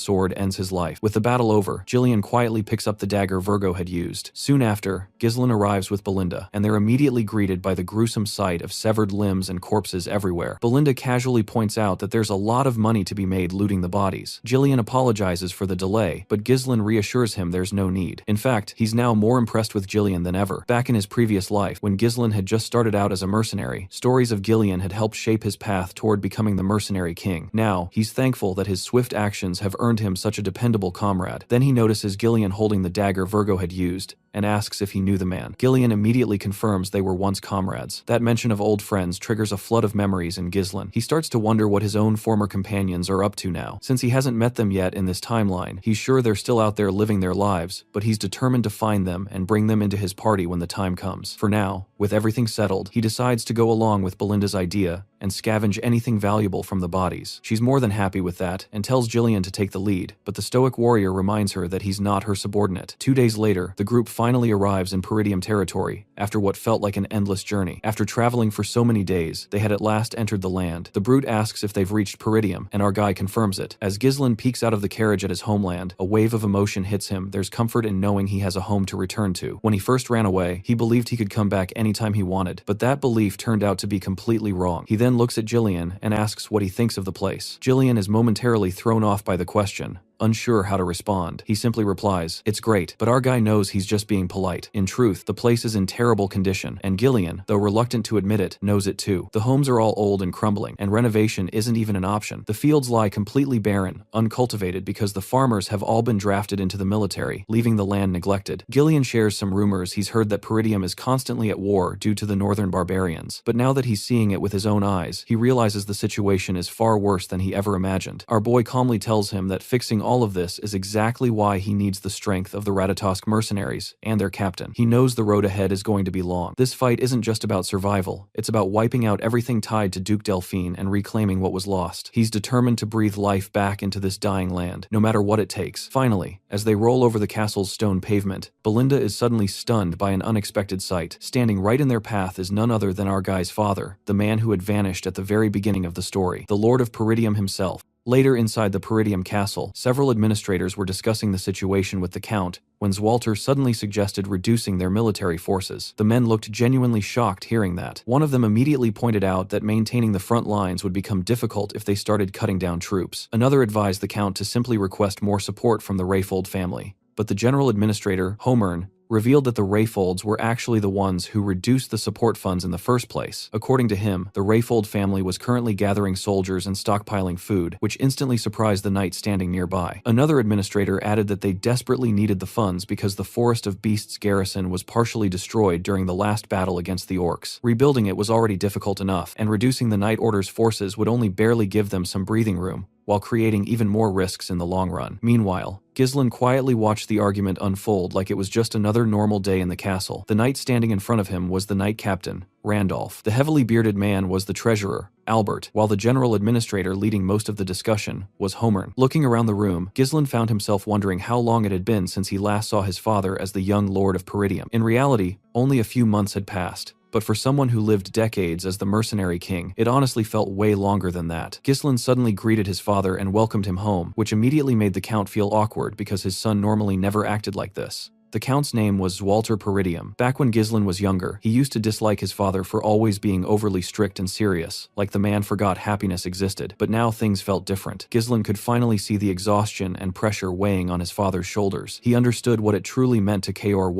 sword ends his life. With the battle over, Jillian quietly picks up the dagger Virgo had used. Soon after, Ghislain arrives with Belinda, and they're immediately greeted by the gruesome sight of severed limbs and corpses everywhere. Belinda casually points out that there's a lot of money to be made looting the bodies. Jillian apologizes for the delay, but Ghislain reassures him there's no need. In fact, he's now more impressed with Jillian than ever. Back in his previous life, when Ghislain had just started out as a mercenary, stories of Jillian had helped shape his path toward becoming the mercenary king. Now, he's thankful that his swift actions have earned him such a dependable comrade. Then he notices Jillian holding the dagger Virgo had used, and asks if he knew the man. Jillian immediately confirms they were once comrades. That mention of old friends triggers a flood of memories in Ghislain. He starts to wonder what his own former companions are up to now. Since he hasn't met them yet in this timeline, he's sure they're still out there living their lives, but he's determined to find them and bring them into his party when the time comes. For now, with everything settled, he decides to go along with Belinda's idea and scavenge anything valuable from the bodies. She's more than happy with that and tells Jillian to take the lead, but the stoic warrior reminds her that he's not her subordinate. 2 days later, the group finally arrives in Peridium territory after what felt like an endless journey. After traveling for so many days, they had at last entered the land. The brute asks if they've reached Peridium, and our guy confirms it. As Ghislain peeks out of the carriage at his homeland, a wave of emotion hits him. There's comfort in knowing he has a home to return to. When he first ran away, he believed he could come back anytime he wanted, but that belief turned out to be completely wrong. He then looks at Jillian and asks what he thinks of the place. Jillian is momentarily thrown off by the question. Unsure how to respond, he simply replies, "It's great, but our guy knows he's just being polite." In truth, the place is in terrible condition, and Jillian, though reluctant to admit it, knows it too. The homes are all old and crumbling, and renovation isn't even an option. The fields lie completely barren, uncultivated because the farmers have all been drafted into the military, leaving the land neglected. Jillian shares some rumors he's heard that Peridium is constantly at war due to the northern barbarians, but now that he's seeing it with his own eyes, he realizes the situation is far worse than he ever imagined. Our boy calmly tells him that fixing all of this is exactly why he needs the strength of the Ratatosk mercenaries and their captain. He knows the road ahead is going to be long. This fight isn't just about survival, it's about wiping out everything tied to Duke Delphine and reclaiming what was lost. He's determined to breathe life back into this dying land, no matter what it takes. Finally, as they roll over the castle's stone pavement, Belinda is suddenly stunned by an unexpected sight. Standing right in their path is none other than our guy's father, the man who had vanished at the very beginning of the story, the Lord of Peridium himself. Later inside the Peridium Castle, several administrators were discussing the situation with the Count when Zwalter suddenly suggested reducing their military forces. The men looked genuinely shocked hearing that. One of them immediately pointed out that maintaining the front lines would become difficult if they started cutting down troops. Another advised the Count to simply request more support from the Rayfold family. But the general administrator, Homern, revealed that the Rayfolds were actually the ones who reduced the support funds in the first place. According to him, the Rayfold family was currently gathering soldiers and stockpiling food, which instantly surprised the knight standing nearby. Another administrator added that they desperately needed the funds because the Forest of Beasts garrison was partially destroyed during the last battle against the orcs. Rebuilding it was already difficult enough, and reducing the Night Order's forces would only barely give them some breathing room, while creating even more risks in the long run. Meanwhile, Ghislain quietly watched the argument unfold like it was just another normal day in the castle. The knight standing in front of him was the knight captain, Randolph. The heavily bearded man was the treasurer, Albert, while the general administrator leading most of the discussion was Homern. Looking around the room, Ghislain found himself wondering how long it had been since he last saw his father as the young lord of Peridium. In reality, only a few months had passed. But for someone who lived decades as the mercenary king, it honestly felt way longer than that. Ghislain suddenly greeted his father and welcomed him home, which immediately made the Count feel awkward because his son normally never acted like this. The Count's name was Zwalter Peridium. Back when Ghislain was younger, he used to dislike his father for always being overly strict and serious, like the man forgot happiness existed. But now things felt different. Ghislain could finally see the exhaustion and pressure weighing on his father's shoulders. He understood what it truly meant to Kor,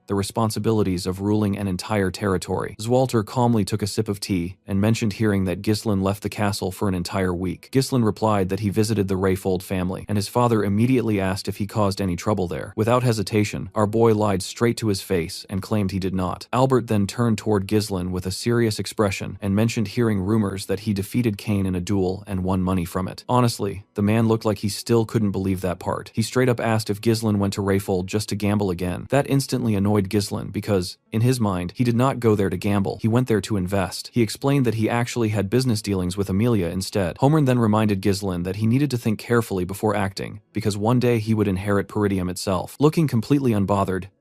the responsibilities of ruling an entire territory. Zwalter calmly took a sip of tea and mentioned hearing that Ghislain left the castle for an entire week. Ghislain replied that he visited the Rayfold family, and his father immediately asked if he caused any trouble there. Without hesitation, our boy lied straight to his face and claimed he did not. Albert then turned toward Ghislain with a serious expression and mentioned hearing rumors that he defeated Cain in a duel and won money from it. Honestly, the man looked like he still couldn't believe that part. He straight up asked if Ghislain went to Rayfold just to gamble again. That instantly annoyed Ghislain because, in his mind, he did not go there to gamble. He went there to invest. He explained that he actually had business dealings with Amelia instead. Homern then reminded Ghislain that he needed to think carefully before acting, because one day he would inherit Peridium itself. Looking completely unbothered,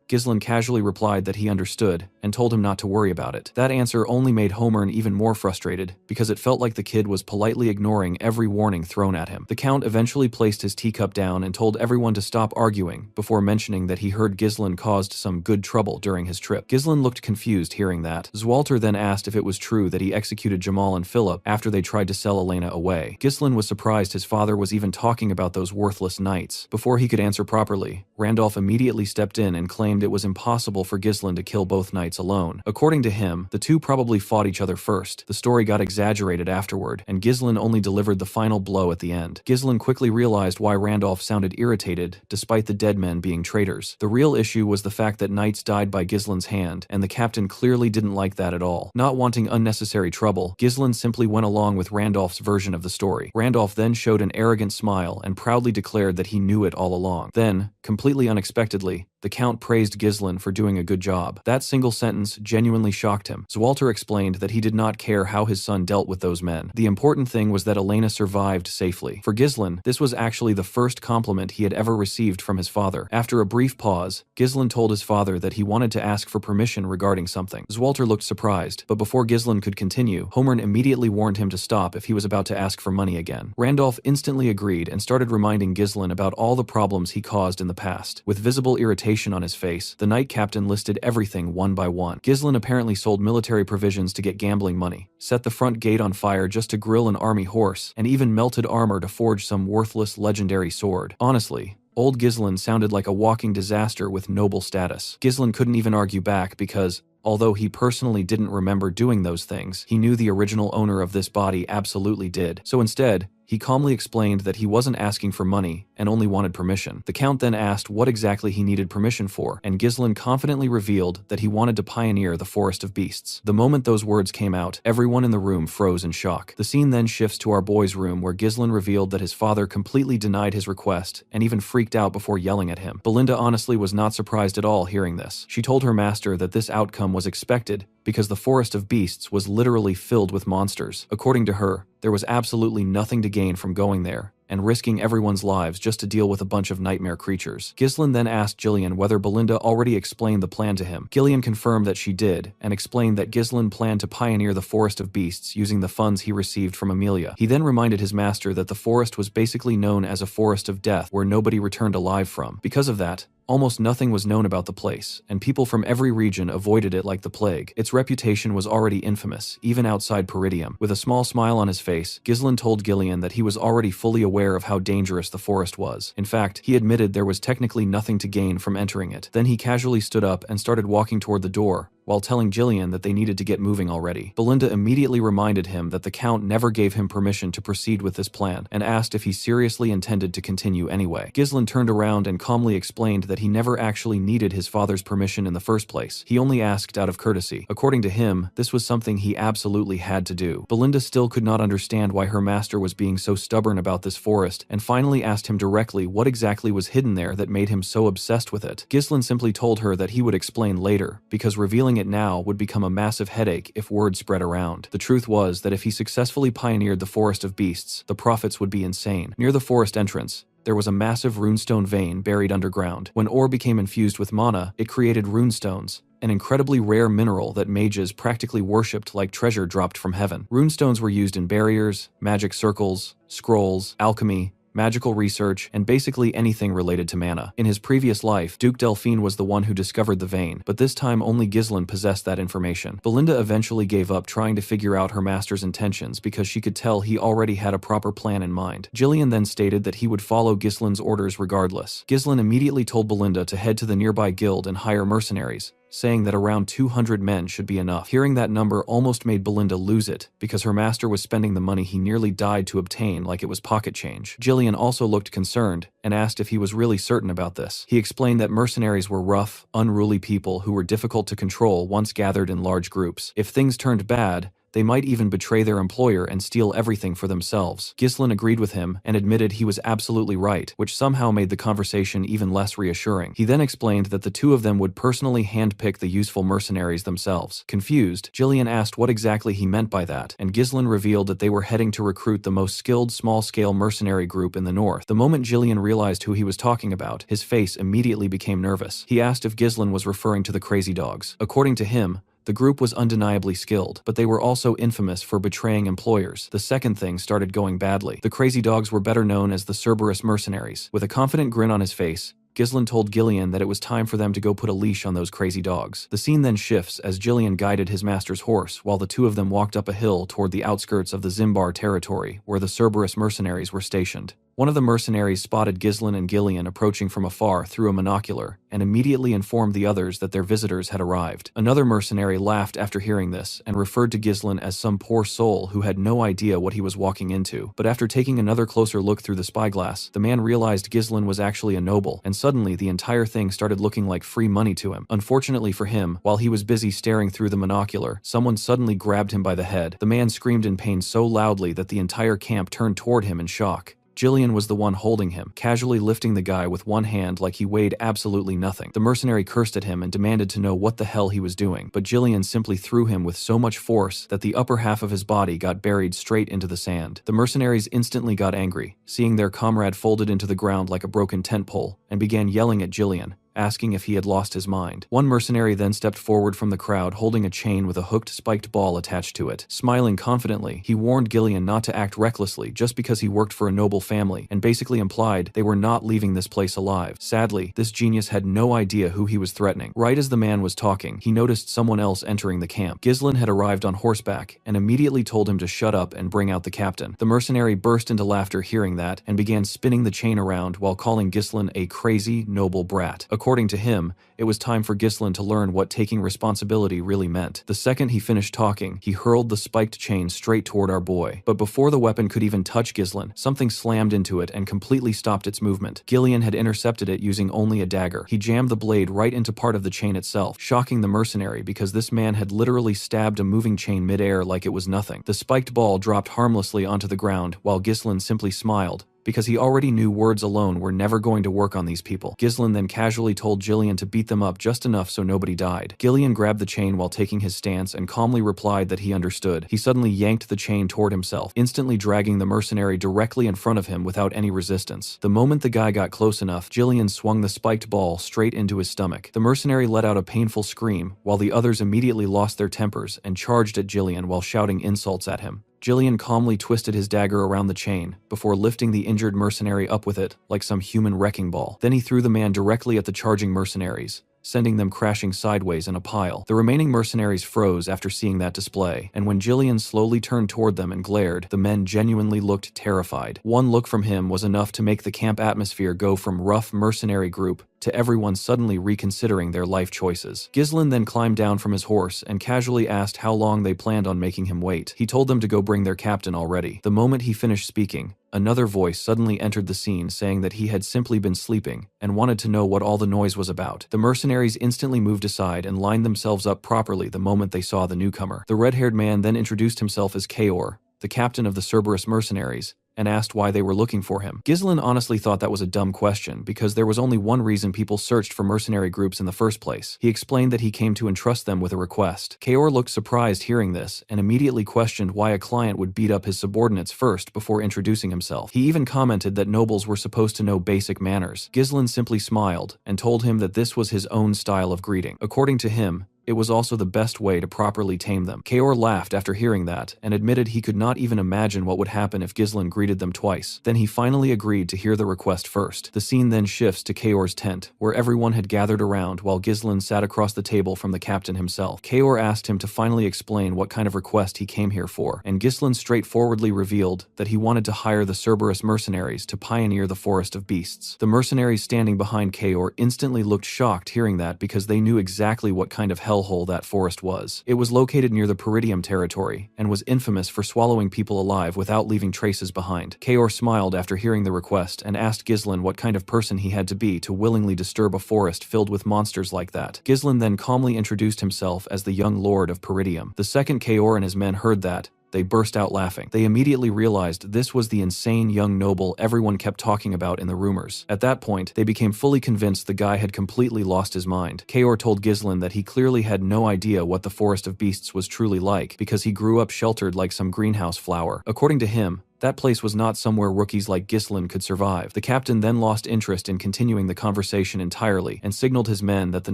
Ghislain casually replied that he understood and told him not to worry about it. That answer only made Homern even more frustrated because it felt like the kid was politely ignoring every warning thrown at him. The Count eventually placed his teacup down and told everyone to stop arguing before mentioning that he heard Ghislain caused some good trouble during his trip. Ghislain looked confused hearing that. Zwalter then asked if it was true that he executed Jamal and Philip after they tried to sell Elena away. Ghislain was surprised his father was even talking about those worthless knights. Before he could answer properly, Randolph immediately stepped in and claimed it was impossible for Ghislain to kill both knights alone. According to him, the two probably fought each other first. The story got exaggerated afterward, and Ghislain only delivered the final blow at the end. Ghislain quickly realized why Randolph sounded irritated, despite the dead men being traitors. The real issue was the fact that knights died by Ghislain's hand, and the captain clearly didn't like that at all. Not wanting unnecessary trouble, Ghislain simply went along with Randolph's version of the story. Randolph then showed an arrogant smile and proudly declared that he knew it all along. Then, completely unexpectedly, the Count praised Ghislain for doing a good job. That single sentence genuinely shocked him. Zwalter explained that he did not care how his son dealt with those men. The important thing was that Elena survived safely. For Ghislain, this was actually the first compliment he had ever received from his father. After a brief pause, Ghislain told his father that he wanted to ask for permission regarding something. Zwalter looked surprised, but before Ghislain could continue, Homern immediately warned him to stop if he was about to ask for money again. Randolph instantly agreed and started reminding Ghislain about all the problems he caused in the past. With visible irritation on his face, the knight captain listed everything one by one. Ghislain apparently sold military provisions to get gambling money, set the front gate on fire just to grill an army horse, and even melted armor to forge some worthless legendary sword. Honestly, old Ghislain sounded like a walking disaster with noble status. Ghislain couldn't even argue back because, although he personally didn't remember doing those things, he knew the original owner of this body absolutely did. So instead, he calmly explained that he wasn't asking for money and only wanted permission. The Count then asked what exactly he needed permission for, and Ghislain confidently revealed that he wanted to pioneer the Forest of Beasts. The moment those words came out, everyone in the room froze in shock. The scene then shifts to our boy's room where Ghislain revealed that his father completely denied his request and even freaked out before yelling at him. Belinda honestly was not surprised at all hearing this. She told her master that this outcome was expected because the Forest of Beasts was literally filled with monsters. According to her, there was absolutely nothing to gain from going there, and risking everyone's lives just to deal with a bunch of nightmare creatures. Ghislaine then asked Jillian whether Belinda already explained the plan to him. Gillian confirmed that she did, and explained that Ghislaine planned to pioneer the Forest of Beasts using the funds he received from Amelia. He then reminded his master that the forest was basically known as a forest of death where nobody returned alive from. Because of that, almost nothing was known about the place, and people from every region avoided it like the plague. Its reputation was already infamous, even outside Peridium. With a small smile on his face, Ghislaine told Gillian that he was already fully aware of how dangerous the forest was. In fact, he admitted there was technically nothing to gain from entering it. Then he casually stood up and started walking toward the door, while telling Jillian that they needed to get moving already. Belinda immediately reminded him that the Count never gave him permission to proceed with this plan, and asked if he seriously intended to continue anyway. Ghislaine turned around and calmly explained that he never actually needed his father's permission in the first place. He only asked out of courtesy. According to him, this was something he absolutely had to do. Belinda still could not understand why her master was being so stubborn about this forest, and finally asked him directly what exactly was hidden there that made him so obsessed with it. Ghislaine simply told her that he would explain later, because revealing it now would become a massive headache if word spread around. The truth was that if he successfully pioneered the Forest of Beasts, the profits would be insane. Near the forest entrance, there was a massive runestone vein buried underground. When ore became infused with mana, it created runestones, an incredibly rare mineral that mages practically worshipped like treasure dropped from heaven. Runestones were used in barriers, magic circles, scrolls, alchemy, magical research, and basically anything related to mana. In his previous life, Duke Delphine was the one who discovered the vein, but this time only Ghislaine possessed that information. Belinda eventually gave up trying to figure out her master's intentions because she could tell he already had a proper plan in mind. Jillian then stated that he would follow Ghislaine's orders regardless. Ghislaine immediately told Belinda to head to the nearby guild and hire mercenaries, saying that around 200 men should be enough. Hearing that number almost made Belinda lose it, because her master was spending the money he nearly died to obtain like it was pocket change. Jillian also looked concerned, and asked if he was really certain about this. He explained that mercenaries were rough, unruly people who were difficult to control once gathered in large groups. If things turned bad, they might even betray their employer and steal everything for themselves. Ghislaine agreed with him and admitted he was absolutely right, which somehow made the conversation even less reassuring. He then explained that the two of them would personally handpick the useful mercenaries themselves. Confused, Jillian asked what exactly he meant by that, and Ghislaine revealed that they were heading to recruit the most skilled small-scale mercenary group in the north. The moment Jillian realized who he was talking about, his face immediately became nervous. He asked if Ghislaine was referring to the Crazy Dogs. According to him, the group was undeniably skilled, but they were also infamous for betraying employers. The second thing started going badly. The Crazy Dogs were better known as the Cerberus mercenaries. With a confident grin on his face, Ghislaine told Gillian that it was time for them to go put a leash on those crazy dogs. The scene then shifts as Jillian guided his master's horse while the two of them walked up a hill toward the outskirts of the Zimbar territory where the Cerberus mercenaries were stationed. One of the mercenaries spotted Ghislaine and Gillian approaching from afar through a monocular and immediately informed the others that their visitors had arrived. Another mercenary laughed after hearing this and referred to Ghislaine as some poor soul who had no idea what he was walking into. But after taking another closer look through the spyglass, the man realized Ghislaine was actually a noble, and suddenly the entire thing started looking like free money to him. Unfortunately for him, while he was busy staring through the monocular, someone suddenly grabbed him by the head. The man screamed in pain so loudly that the entire camp turned toward him in shock. Jillian was the one holding him, casually lifting the guy with one hand like he weighed absolutely nothing. The mercenary cursed at him and demanded to know what the hell he was doing, but Jillian simply threw him with so much force that the upper half of his body got buried straight into the sand. The mercenaries instantly got angry, seeing their comrade folded into the ground like a broken tent pole, and began yelling at Jillian, asking if he had lost his mind. One mercenary then stepped forward from the crowd holding a chain with a hooked spiked ball attached to it. Smiling confidently, he warned Gillian not to act recklessly just because he worked for a noble family, and basically implied they were not leaving this place alive. Sadly, this genius had no idea who he was threatening. Right as the man was talking, he noticed someone else entering the camp. Ghislaine had arrived on horseback and immediately told him to shut up and bring out the captain. The mercenary burst into laughter hearing that and began spinning the chain around while calling Ghislaine a crazy, noble brat. According to him, it was time for Ghislaine to learn what taking responsibility really meant. The second he finished talking, he hurled the spiked chain straight toward our boy. But before the weapon could even touch Ghislaine, something slammed into it and completely stopped its movement. Gillian had intercepted it using only a dagger. He jammed the blade right into part of the chain itself, shocking the mercenary because this man had literally stabbed a moving chain midair like it was nothing. The spiked ball dropped harmlessly onto the ground while Ghislaine simply smiled, because he already knew words alone were never going to work on these people. Ghislain then casually told Jillian to beat them up just enough so nobody died. Gillian grabbed the chain while taking his stance and calmly replied that he understood. He suddenly yanked the chain toward himself, instantly dragging the mercenary directly in front of him without any resistance. The moment the guy got close enough, Jillian swung the spiked ball straight into his stomach. The mercenary let out a painful scream, while the others immediately lost their tempers and charged at Jillian while shouting insults at him. Jillian calmly twisted his dagger around the chain, before lifting the injured mercenary up with it like some human wrecking ball. Then he threw the man directly at the charging mercenaries, sending them crashing sideways in a pile. The remaining mercenaries froze after seeing that display, and when Jillian slowly turned toward them and glared, the men genuinely looked terrified. One look from him was enough to make the camp atmosphere go from rough mercenary group to everyone suddenly reconsidering their life choices. Ghislain then climbed down from his horse and casually asked how long they planned on making him wait. He told them to go bring their captain already. The moment he finished speaking, another voice suddenly entered the scene saying that he had simply been sleeping and wanted to know what all the noise was about. The mercenaries instantly moved aside and lined themselves up properly the moment they saw the newcomer. The red-haired man then introduced himself as Kaor, the captain of the Cerberus mercenaries, and asked why they were looking for him. Ghislain honestly thought that was a dumb question because there was only one reason people searched for mercenary groups in the first place. He explained that he came to entrust them with a request. Kaor looked surprised hearing this and immediately questioned why a client would beat up his subordinates first before introducing himself. He even commented that nobles were supposed to know basic manners. Ghislain simply smiled and told him that this was his own style of greeting. According to him, it was also the best way to properly tame them. Kaor laughed after hearing that and admitted he could not even imagine what would happen if Ghislain greeted them twice. Then he finally agreed to hear the request first. The scene then shifts to Kaor's tent, where everyone had gathered around while Ghislain sat across the table from the captain himself. Kaor asked him to finally explain what kind of request he came here for, and Ghislain straightforwardly revealed that he wanted to hire the Cerberus mercenaries to pioneer the forest of beasts. The mercenaries standing behind Kaor instantly looked shocked hearing that because they knew exactly what kind of hellhole that forest was. It was located near the Peridium territory and was infamous for swallowing people alive without leaving traces behind. Kaor smiled after hearing the request and asked Ghislain what kind of person he had to be to willingly disturb a forest filled with monsters like that. Ghislain then calmly introduced himself as the young lord of Peridium. The second Kaor and his men heard that, they burst out laughing. They immediately realized this was the insane young noble everyone kept talking about in the rumors. At that point, they became fully convinced the guy had completely lost his mind. Kaor told Ghislain that he clearly had no idea what the Forest of Beasts was truly like because he grew up sheltered like some greenhouse flower. According to him, that place was not somewhere rookies like Ghislain could survive. The captain then lost interest in continuing the conversation entirely and signaled his men that the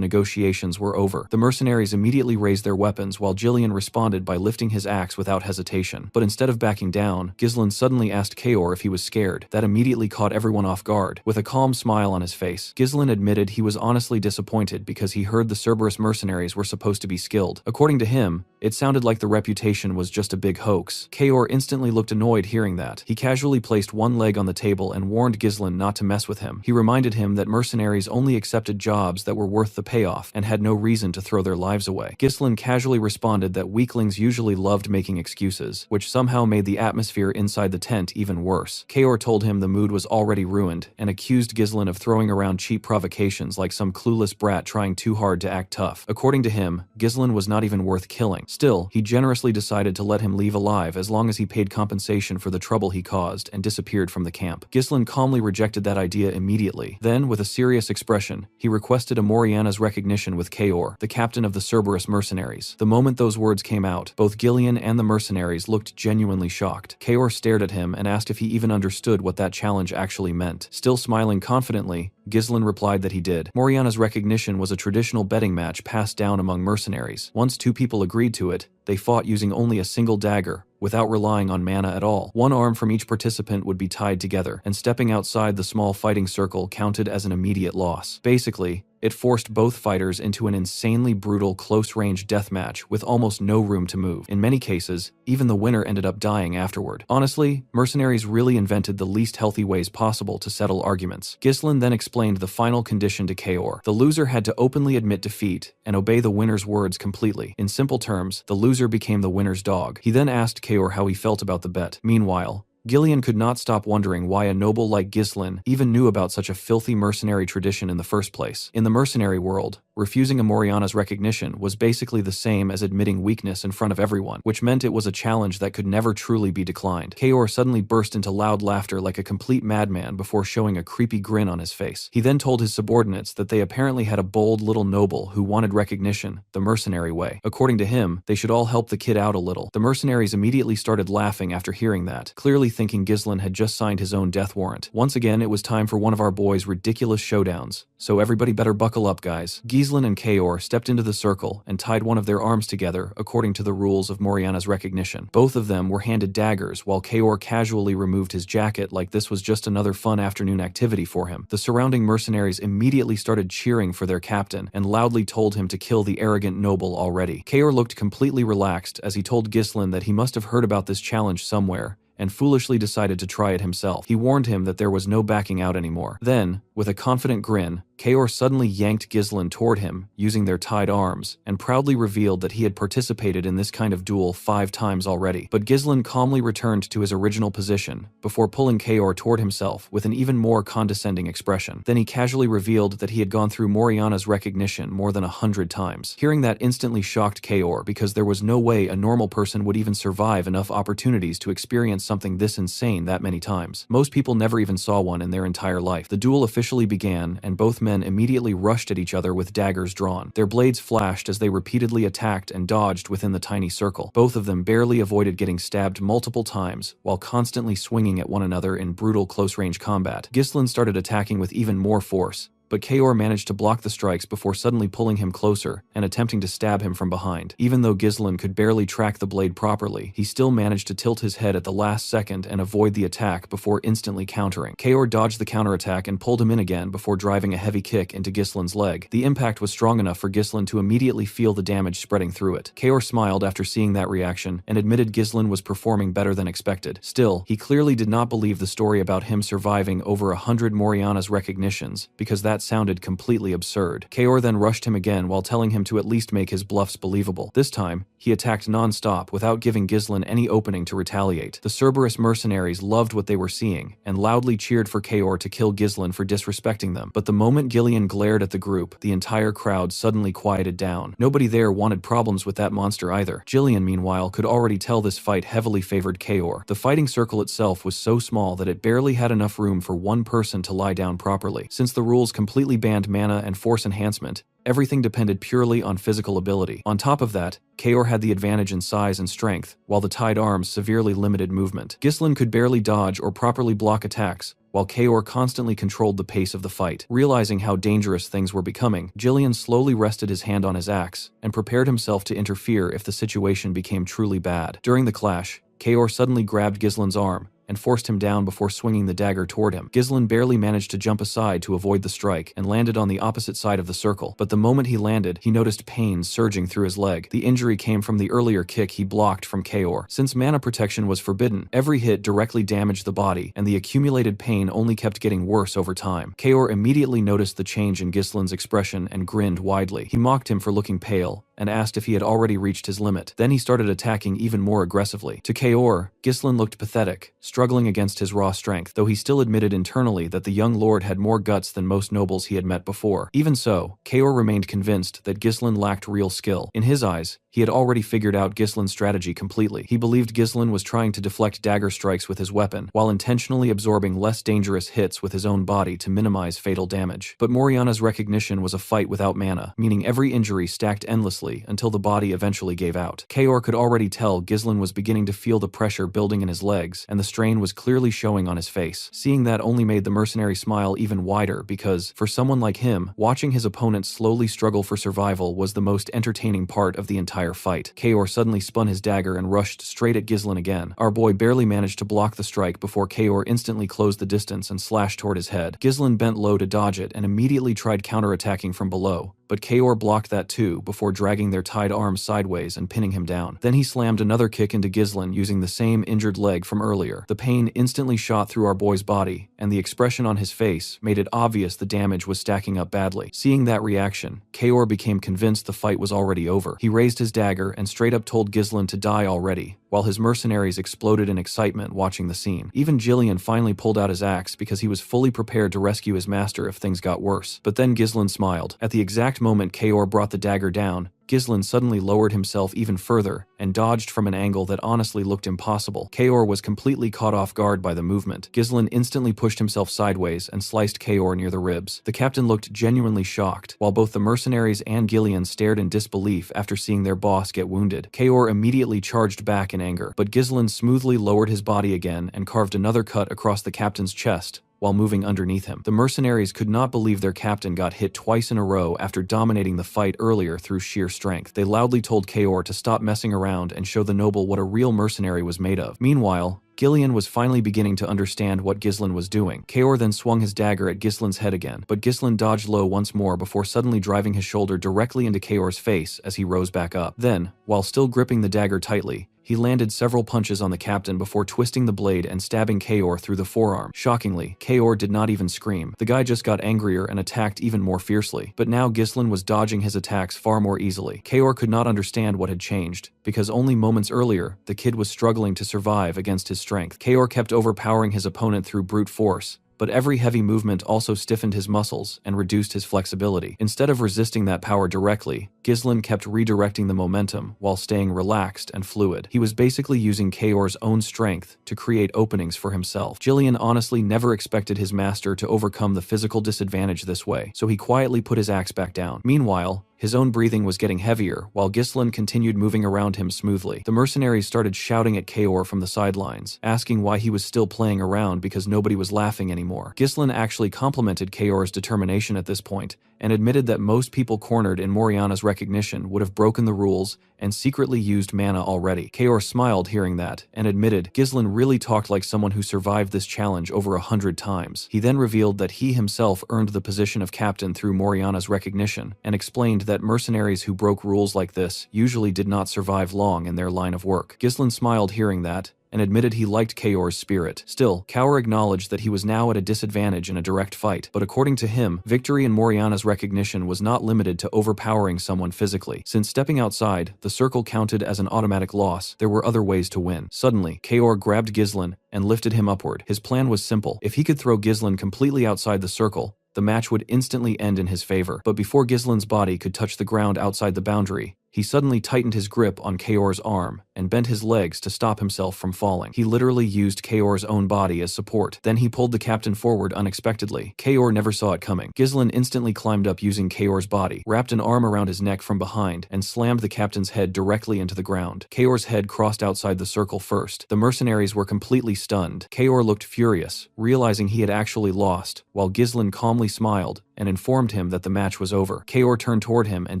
negotiations were over. The mercenaries immediately raised their weapons while Jillian responded by lifting his axe without hesitation. But instead of backing down, Ghislain suddenly asked Kaor if he was scared. That immediately caught everyone off guard. With a calm smile on his face, Ghislain admitted he was honestly disappointed because he heard the Cerberus mercenaries were supposed to be skilled. According to him, it sounded like the reputation was just a big hoax. Kaor instantly looked annoyed hearing that. He casually placed one leg on the table and warned Ghislain not to mess with him. He reminded him that mercenaries only accepted jobs that were worth the payoff and had no reason to throw their lives away. Ghislain casually responded that weaklings usually loved making excuses, which somehow made the atmosphere inside the tent even worse. Kaor told him the mood was already ruined and accused Ghislain of throwing around cheap provocations like some clueless brat trying too hard to act tough. According to him, Ghislain was not even worth killing. Still, he generously decided to let him leave alive as long as he paid compensation for the trouble he caused and disappeared from the camp. Ghislain calmly rejected that idea immediately. Then, with a serious expression, he requested Amoriana's recognition with Kaor, the captain of the Cerberus mercenaries. The moment those words came out, both Gillian and the mercenaries looked genuinely shocked. Kaor stared at him and asked if he even understood what that challenge actually meant. Still smiling confidently, Ghislain replied that he did. Moriana's recognition was a traditional betting match passed down among mercenaries. Once two people agreed to it, they fought using only a single dagger, without relying on mana at all. One arm from each participant would be tied together, and stepping outside the small fighting circle counted as an immediate loss. Basically, it forced both fighters into an insanely brutal close-range deathmatch with almost no room to move. In many cases, even the winner ended up dying afterward. Honestly, mercenaries really invented the least healthy ways possible to settle arguments. Ghislain then explained the final condition to Kaor. The loser had to openly admit defeat and obey the winner's words completely. In simple terms, the loser became the winner's dog. He then asked Kaor how he felt about the bet. Meanwhile, Gillian could not stop wondering why a noble like Ghislain even knew about such a filthy mercenary tradition in the first place. In the mercenary world, refusing Amoriana's recognition was basically the same as admitting weakness in front of everyone, which meant it was a challenge that could never truly be declined. Kaor suddenly burst into loud laughter like a complete madman before showing a creepy grin on his face. He then told his subordinates that they apparently had a bold little noble who wanted recognition the mercenary way. According to him, they should all help the kid out a little. The mercenaries immediately started laughing after hearing that, clearly thinking Ghislain had just signed his own death warrant. Once again, it was time for one of our boys' ridiculous showdowns, so everybody better buckle up, guys. Ghislain and Kaor stepped into the circle and tied one of their arms together according to the rules of Moriana's recognition. Both of them were handed daggers while Kaor casually removed his jacket like this was just another fun afternoon activity for him. The surrounding mercenaries immediately started cheering for their captain and loudly told him to kill the arrogant noble already. Kaor looked completely relaxed as he told Ghislain that he must have heard about this challenge somewhere and foolishly decided to try it himself. He warned him that there was no backing out anymore. Then, with a confident grin, Kaor suddenly yanked Ghislain toward him, using their tied arms, and proudly revealed that he had participated in this kind of duel 5 times already. But Ghislain calmly returned to his original position, before pulling Kaor toward himself with an even more condescending expression. Then he casually revealed that he had gone through Moriana's recognition more than 100 times. Hearing that instantly shocked Kaor because there was no way a normal person would even survive enough opportunities to experience something this insane that many times. Most people never even saw one in their entire life. The duel officially began, and both men immediately rushed at each other with daggers drawn. Their blades flashed as they repeatedly attacked and dodged within the tiny circle. Both of them barely avoided getting stabbed multiple times, while constantly swinging at one another in brutal close-range combat. Ghislain started attacking with even more force, but Kaor managed to block the strikes before suddenly pulling him closer and attempting to stab him from behind. Even though Ghislain could barely track the blade properly, he still managed to tilt his head at the last second and avoid the attack before instantly countering. Kaor dodged the counterattack and pulled him in again before driving a heavy kick into Ghislain's leg. The impact was strong enough for Ghislain to immediately feel the damage spreading through it. Kaor smiled after seeing that reaction and admitted Ghislain was performing better than expected. Still, he clearly did not believe the story about him surviving over 100 Moriana's recognitions, because that sounded completely absurd. Kaor then rushed him again while telling him to at least make his bluffs believable. This time, he attacked non-stop without giving Ghislain any opening to retaliate. The Cerberus mercenaries loved what they were seeing and loudly cheered for Kaor to kill Ghislain for disrespecting them. But the moment Gillian glared at the group, the entire crowd suddenly quieted down. Nobody there wanted problems with that monster either. Gillian, meanwhile, could already tell this fight heavily favored Kaor. The fighting circle itself was so small that it barely had enough room for one person to lie down properly. Since the rules completely banned mana and force enhancement, everything depended purely on physical ability. On top of that, Kaor had the advantage in size and strength, while the tied arms severely limited movement. Ghislain could barely dodge or properly block attacks, while Kaor constantly controlled the pace of the fight. Realizing how dangerous things were becoming, Gillian slowly rested his hand on his axe and prepared himself to interfere if the situation became truly bad. During the clash, Kaor suddenly grabbed Ghislain's arm and forced him down before swinging the dagger toward him. Ghislain barely managed to jump aside to avoid the strike and landed on the opposite side of the circle. But the moment he landed, he noticed pain surging through his leg. The injury came from the earlier kick he blocked from Kaor. Since mana protection was forbidden, every hit directly damaged the body, and the accumulated pain only kept getting worse over time. Kaor immediately noticed the change in Ghislain's expression and grinned widely. He mocked him for looking pale and asked if he had already reached his limit. Then he started attacking even more aggressively. To Kaor, Ghislain looked pathetic, struggling against his raw strength, though he still admitted internally that the young lord had more guts than most nobles he had met before. Even so, Kaor remained convinced that Ghislain lacked real skill. In his eyes, he had already figured out Ghislain's strategy completely. He believed Ghislain was trying to deflect dagger strikes with his weapon, while intentionally absorbing less dangerous hits with his own body to minimize fatal damage. But Moriana's recognition was a fight without mana, meaning every injury stacked endlessly until the body eventually gave out. Kaor could already tell Ghislain was beginning to feel the pressure building in his legs, and the strain was clearly showing on his face. Seeing that only made the mercenary smile even wider because, for someone like him, watching his opponent slowly struggle for survival was the most entertaining part of the entire fight. Kaor suddenly spun his dagger and rushed straight at Ghislain again. Our boy barely managed to block the strike before Kaor instantly closed the distance and slashed toward his head. Ghislain bent low to dodge it and immediately tried counterattacking from below, but Kaor blocked that too before dragging their tied arms sideways and pinning him down. Then he slammed another kick into Ghislain using the same injured leg from earlier. The pain instantly shot through our boy's body, and the expression on his face made it obvious the damage was stacking up badly. Seeing that reaction, Kaor became convinced the fight was already over. He raised his dagger and straight up told Ghislain to die already, while his mercenaries exploded in excitement watching the scene. Even Gillian finally pulled out his axe because he was fully prepared to rescue his master if things got worse. But then Ghislain smiled. At the exact exact moment Kaor brought the dagger down, Ghislain suddenly lowered himself even further and dodged from an angle that honestly looked impossible. Kaor was completely caught off guard by the movement. Ghislain instantly pushed himself sideways and sliced Kaor near the ribs. The captain looked genuinely shocked, while both the mercenaries and Gillian stared in disbelief after seeing their boss get wounded. Kaor immediately charged back in anger, but Ghislain smoothly lowered his body again and carved another cut across the captain's chest while moving underneath him. The mercenaries could not believe their captain got hit twice in a row after dominating the fight earlier through sheer strength. They loudly told Kaor to stop messing around and show the noble what a real mercenary was made of. Meanwhile, Gillian was finally beginning to understand what Ghislain was doing. Kaor then swung his dagger at Ghislain's head again, but Ghislain dodged low once more before suddenly driving his shoulder directly into Kaor's face as he rose back up. Then, while still gripping the dagger tightly, he landed several punches on the captain before twisting the blade and stabbing Kaor through the forearm. Shockingly, Kaor did not even scream. The guy just got angrier and attacked even more fiercely. But now Ghislain was dodging his attacks far more easily. Kaor could not understand what had changed, because only moments earlier, the kid was struggling to survive against his strength. Kaor kept overpowering his opponent through brute force, but every heavy movement also stiffened his muscles and reduced his flexibility. Instead of resisting that power directly, Ghislain kept redirecting the momentum while staying relaxed and fluid. He was basically using Kaor's own strength to create openings for himself. Gillian honestly never expected his master to overcome the physical disadvantage this way, so he quietly put his axe back down. Meanwhile, his own breathing was getting heavier, while Ghislain continued moving around him smoothly. The mercenaries started shouting at Kaor from the sidelines, asking why he was still playing around because nobody was laughing anymore. Ghislain actually complimented Kaor's determination at this point, and admitted that most people cornered in Moriana's recognition would have broken the rules and secretly used mana already. Kaor smiled hearing that, and admitted Ghislain really talked like someone who survived this challenge over 100 times. He then revealed that he himself earned the position of captain through Moriana's recognition, and explained that mercenaries who broke rules like this usually did not survive long in their line of work. Ghislain smiled hearing that, and admitted he liked Kaor's spirit. Still, Kaor acknowledged that he was now at a disadvantage in a direct fight, but according to him, victory in Moriana's recognition was not limited to overpowering someone physically. Since stepping outside, the circle counted as an automatic loss, there were other ways to win. Suddenly, Kaor grabbed Ghislain and lifted him upward. His plan was simple. If he could throw Ghislain completely outside the circle, the match would instantly end in his favor. But before Ghislain's body could touch the ground outside the boundary, he suddenly tightened his grip on Kaor's arm and bent his legs to stop himself from falling. He literally used Kaor's own body as support. Then he pulled the captain forward unexpectedly. Kaor never saw it coming. Ghislain instantly climbed up using Kaor's body, wrapped an arm around his neck from behind, and slammed the captain's head directly into the ground. Kaor's head crossed outside the circle first. The mercenaries were completely stunned. Kaor looked furious, realizing he had actually lost, while Ghislain calmly smiled and informed him that the match was over. Kaor turned toward him and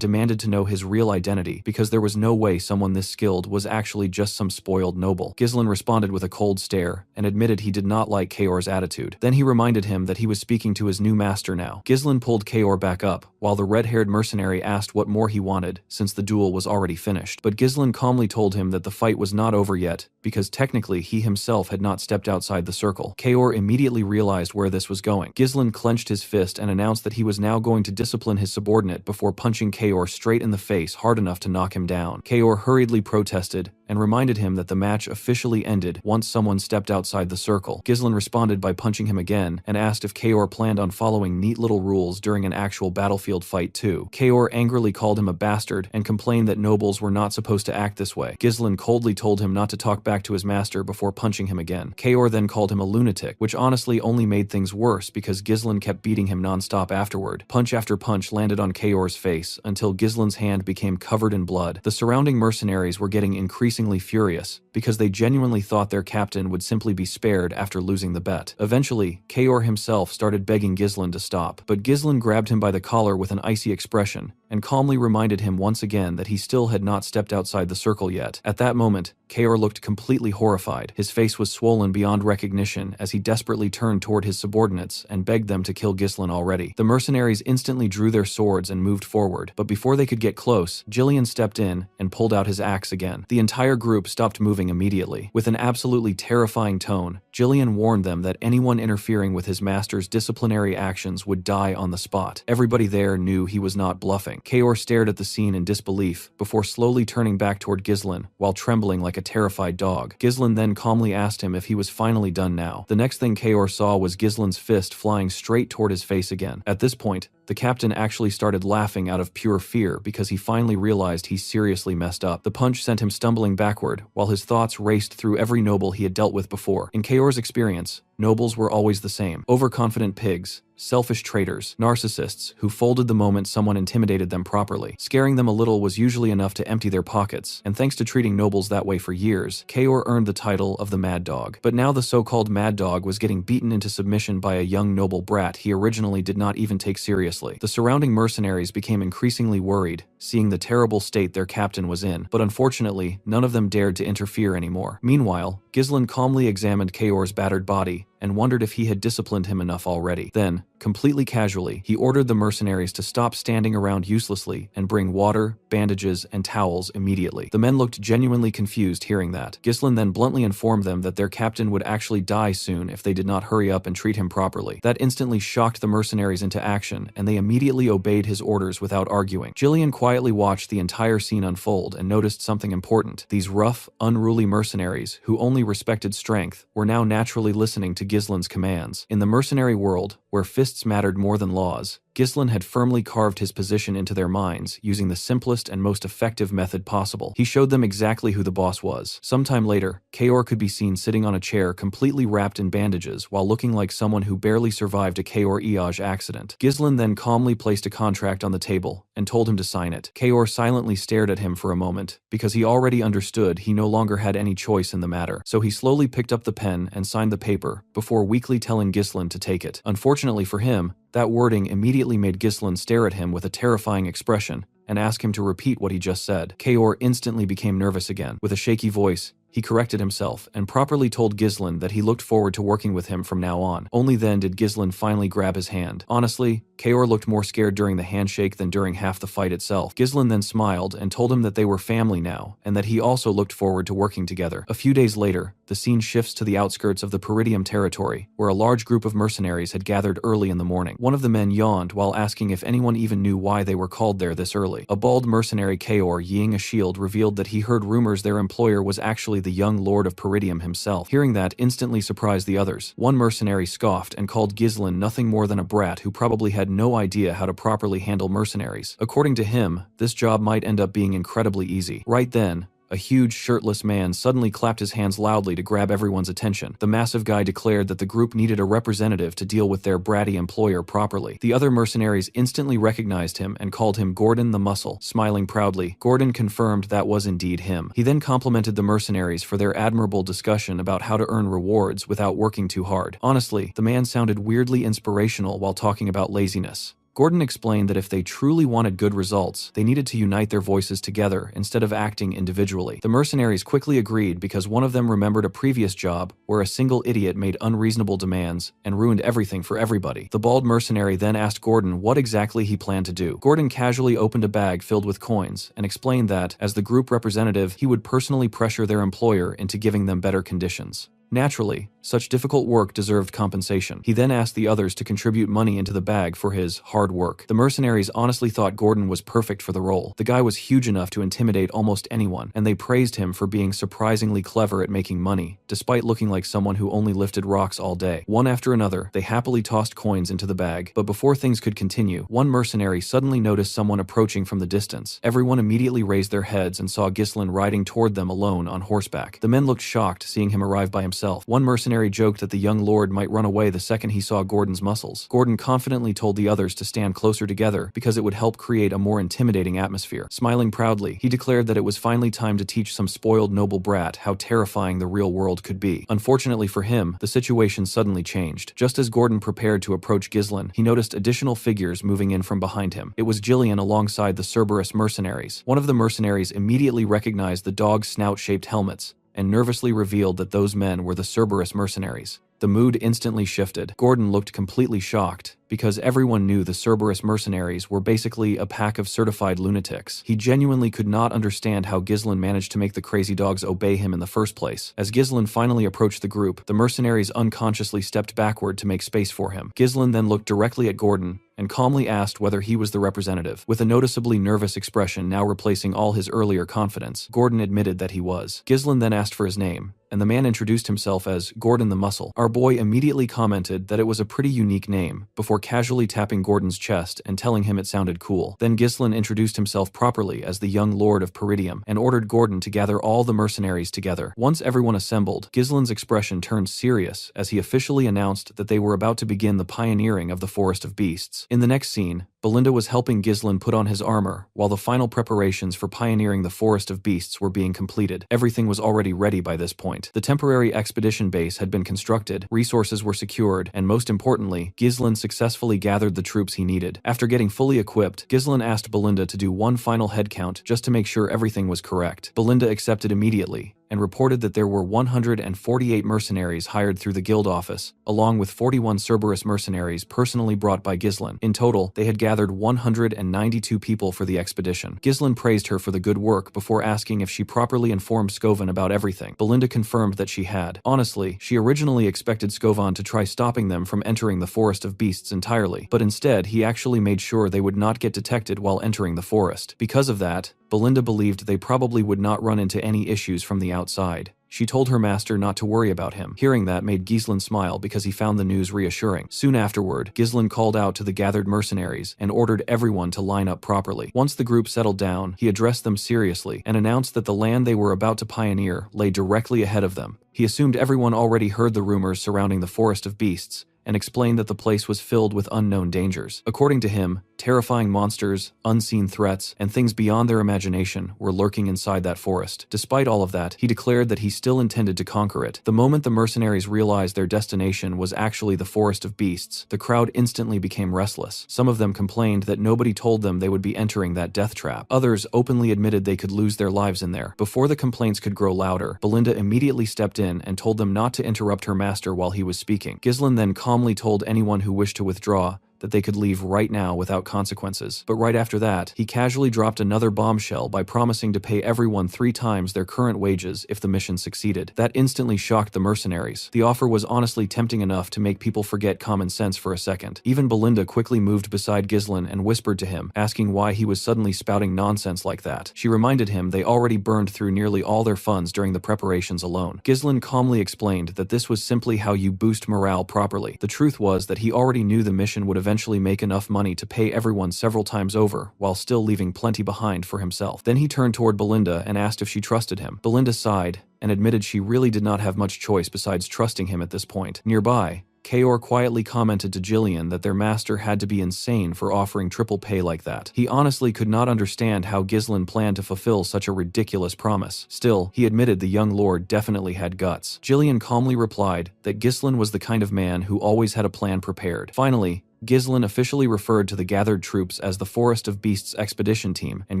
demanded to know his real identity, because there was no way someone this skilled was actually just some spoiled noble. Ghislain responded with a cold stare, and admitted he did not like Kaor's attitude. Then he reminded him that he was speaking to his new master now. Ghislain pulled Kaor back up, while the red-haired mercenary asked what more he wanted, since the duel was already finished. But Ghislain calmly told him that the fight was not over yet, because technically he himself had not stepped outside the circle. Kaor immediately realized where this was going. Ghislain clenched his fist and announced that he was now going to discipline his subordinate before punching Kaor straight in the face hard enough to knock him down. Kaor hurriedly protested and reminded him that the match officially ended once someone stepped outside the circle. Ghislain responded by punching him again and asked if Kaor planned on following neat little rules during an actual battlefield fight too. Kaor angrily called him a bastard and complained that nobles were not supposed to act this way. Ghislain coldly told him not to talk back to his master before punching him again. Kaor then called him a lunatic, which honestly only made things worse because Ghislain kept beating him non-stop afterward. Punch after punch landed on Kaor's face until Ghislain's hand became covered in blood. The surrounding mercenaries were getting increasingly furious because they genuinely thought their captain would simply be spared after losing the bet. Eventually, Kaor himself started begging Ghislain to stop, but Ghislain grabbed him by the collar with an icy expression and calmly reminded him once again that he still had not stepped outside the circle yet. At that moment, Kaor looked completely horrified. His face was swollen beyond recognition as he desperately turned toward his subordinates and begged them to kill Ghislain already. The mercenaries instantly drew their swords and moved forward, but before they could get close, Gillian stepped in and pulled out his axe again. The entire group stopped moving immediately. With an absolutely terrifying tone, Gillian warned them that anyone interfering with his master's disciplinary actions would die on the spot. Everybody there knew he was not bluffing. Kaor stared at the scene in disbelief before slowly turning back toward Ghislain while trembling like a a terrified dog. Ghislain then calmly asked him if he was finally done now. The next thing Kaor saw was Ghislain's fist flying straight toward his face again. At this point, the captain actually started laughing out of pure fear because he finally realized he seriously messed up. The punch sent him stumbling backward, while his thoughts raced through every noble he had dealt with before. In Kaor's experience, nobles were always the same: overconfident pigs, selfish traitors, narcissists who folded the moment someone intimidated them properly. Scaring them a little was usually enough to empty their pockets, and thanks to treating nobles that way for years, Kaor earned the title of the Mad Dog. But now the so-called Mad Dog was getting beaten into submission by a young noble brat he originally did not even take seriously. The surrounding mercenaries became increasingly worried, seeing the terrible state their captain was in, but unfortunately, none of them dared to interfere anymore. Meanwhile, Ghislain calmly examined Kaor's battered body and wondered if he had disciplined him enough already. Then, completely casually, he ordered the mercenaries to stop standing around uselessly and bring water, bandages, and towels immediately. The men looked genuinely confused hearing that. Ghislain then bluntly informed them that their captain would actually die soon if they did not hurry up and treat him properly. That instantly shocked the mercenaries into action, and they immediately obeyed his orders without arguing. Jillian quietly watched the entire scene unfold and noticed something important. These rough, unruly mercenaries, who only respected strength, were now naturally listening to Ghislain's commands. In the mercenary world, where fists mattered more than laws, Ghislain had firmly carved his position into their minds using the simplest and most effective method possible. He showed them exactly who the boss was. Sometime later, Kaor could be seen sitting on a chair completely wrapped in bandages while looking like someone who barely survived a Kaor-Iaj accident. Ghislain then calmly placed a contract on the table and told him to sign it. Kaor silently stared at him for a moment because he already understood he no longer had any choice in the matter. So he slowly picked up the pen and signed the paper before weakly telling Ghislain to take it. Unfortunately for him, that wording immediately made Ghislain stare at him with a terrifying expression and ask him to repeat what he just said. Kaor instantly became nervous again. With a shaky voice, he corrected himself and properly told Ghislain that he looked forward to working with him from now on. Only then did Ghislain finally grab his hand. Honestly, Kaor looked more scared during the handshake than during half the fight itself. Ghislain then smiled and told him that they were family now, and that he also looked forward to working together. A few days later, the scene shifts to the outskirts of the Peridium territory, where a large group of mercenaries had gathered early in the morning. One of the men yawned while asking if anyone even knew why they were called there this early. A bald mercenary Kaor yielding a shield revealed that he heard rumors their employer was actually the young Lord of Peridium himself. Hearing that instantly surprised the others. One mercenary scoffed and called Ghislain nothing more than a brat who probably had no idea how to properly handle mercenaries. According to him, this job might end up being incredibly easy. Right then, a huge shirtless man suddenly clapped his hands loudly to grab everyone's attention. The massive guy declared that the group needed a representative to deal with their bratty employer properly. The other mercenaries instantly recognized him and called him Gordon the Muscle. Smiling proudly, Gordon confirmed that was indeed him. He then complimented the mercenaries for their admirable discussion about how to earn rewards without working too hard. Honestly, the man sounded weirdly inspirational while talking about laziness. Gordon explained that if they truly wanted good results, they needed to unite their voices together instead of acting individually. The mercenaries quickly agreed because one of them remembered a previous job where a single idiot made unreasonable demands and ruined everything for everybody. The bald mercenary then asked Gordon what exactly he planned to do. Gordon casually opened a bag filled with coins and explained that, as the group representative, he would personally pressure their employer into giving them better conditions. Naturally, such difficult work deserved compensation. He then asked the others to contribute money into the bag for his hard work. The mercenaries honestly thought Gordon was perfect for the role. The guy was huge enough to intimidate almost anyone, and they praised him for being surprisingly clever at making money, despite looking like someone who only lifted rocks all day. One after another, they happily tossed coins into the bag, but before things could continue, one mercenary suddenly noticed someone approaching from the distance. Everyone immediately raised their heads and saw Ghislain riding toward them alone on horseback. The men looked shocked seeing him arrive by himself. One mercenary joked that the young lord might run away the second he saw Gordon's muscles. Gordon confidently told the others to stand closer together because it would help create a more intimidating atmosphere. Smiling proudly, he declared that it was finally time to teach some spoiled noble brat how terrifying the real world could be. Unfortunately for him, the situation suddenly changed. Just as Gordon prepared to approach Ghislain, he noticed additional figures moving in from behind him. It was Jillian alongside the Cerberus mercenaries. One of the mercenaries immediately recognized the dog snout-shaped helmets and nervously revealed that those men were the Cerberus mercenaries. The mood instantly shifted. Gordon looked completely shocked, because everyone knew the Cerberus mercenaries were basically a pack of certified lunatics. He genuinely could not understand how Ghislain managed to make the crazy dogs obey him in the first place. As Ghislain finally approached the group, the mercenaries unconsciously stepped backward to make space for him. Ghislain then looked directly at Gordon and calmly asked whether he was the representative. With a noticeably nervous expression now replacing all his earlier confidence, Gordon admitted that he was. Ghislain then asked for his name, and the man introduced himself as Gordon the Muscle. Our boy immediately commented that it was a pretty unique name, before casually tapping Gordon's chest and telling him it sounded cool. Then Ghislain introduced himself properly as the young Lord of Peridium, and ordered Gordon to gather all the mercenaries together. Once everyone assembled, Ghislain's expression turned serious as he officially announced that they were about to begin the pioneering of the Forest of Beasts. In the next scene, Belinda was helping Ghislain put on his armor, while the final preparations for pioneering the Forest of Beasts were being completed. Everything was already ready by this point. The temporary expedition base had been constructed, resources were secured, and most importantly, Ghislain successfully gathered the troops he needed. After getting fully equipped, Ghislain asked Belinda to do one final head count just to make sure everything was correct. Belinda accepted immediately, and reported that there were 148 mercenaries hired through the guild office, along with 41 Cerberus mercenaries personally brought by Ghislain. In total, they had gathered 192 people for the expedition. Ghislain praised her for the good work before asking if she properly informed Scovan about everything. Belinda confirmed that she had. Honestly, she originally expected Scovan to try stopping them from entering the Forest of Beasts entirely, but instead he actually made sure they would not get detected while entering the forest. Because of that, Belinda believed they probably would not run into any issues from the outside. She told her master not to worry about him. Hearing that made Ghislain smile because he found the news reassuring. Soon afterward, Ghislain called out to the gathered mercenaries and ordered everyone to line up properly. Once the group settled down, he addressed them seriously and announced that the land they were about to pioneer lay directly ahead of them. He assumed everyone already heard the rumors surrounding the Forest of Beasts, and explained that the place was filled with unknown dangers. According to him, terrifying monsters, unseen threats, and things beyond their imagination were lurking inside that forest. Despite all of that, he declared that he still intended to conquer it. The moment the mercenaries realized their destination was actually the Forest of Beasts, the crowd instantly became restless. Some of them complained that nobody told them they would be entering that death trap. Others openly admitted they could lose their lives in there. Before the complaints could grow louder, Belinda immediately stepped in and told them not to interrupt her master while he was speaking. Ghislain then calmly told anyone who wished to withdraw that they could leave right now without consequences. But right after that, he casually dropped another bombshell by promising to pay everyone 3 times their current wages if the mission succeeded. That instantly shocked the mercenaries. The offer was honestly tempting enough to make people forget common sense for a second. Even Belinda quickly moved beside Ghislain and whispered to him, asking why he was suddenly spouting nonsense like that. She reminded him they already burned through nearly all their funds during the preparations alone. Ghislain calmly explained that this was simply how you boost morale properly. The truth was that he already knew the mission would eventually make enough money to pay everyone several times over, while still leaving plenty behind for himself. Then he turned toward Belinda and asked if she trusted him. Belinda sighed and admitted she really did not have much choice besides trusting him at this point. Nearby, Kaor quietly commented to Jillian that their master had to be insane for offering triple pay like that. He honestly could not understand how Ghislain planned to fulfill such a ridiculous promise. Still, he admitted the young lord definitely had guts. Jillian calmly replied that Ghislain was the kind of man who always had a plan prepared. Finally, Ghislain officially referred to the gathered troops as the Forest of Beasts expedition team and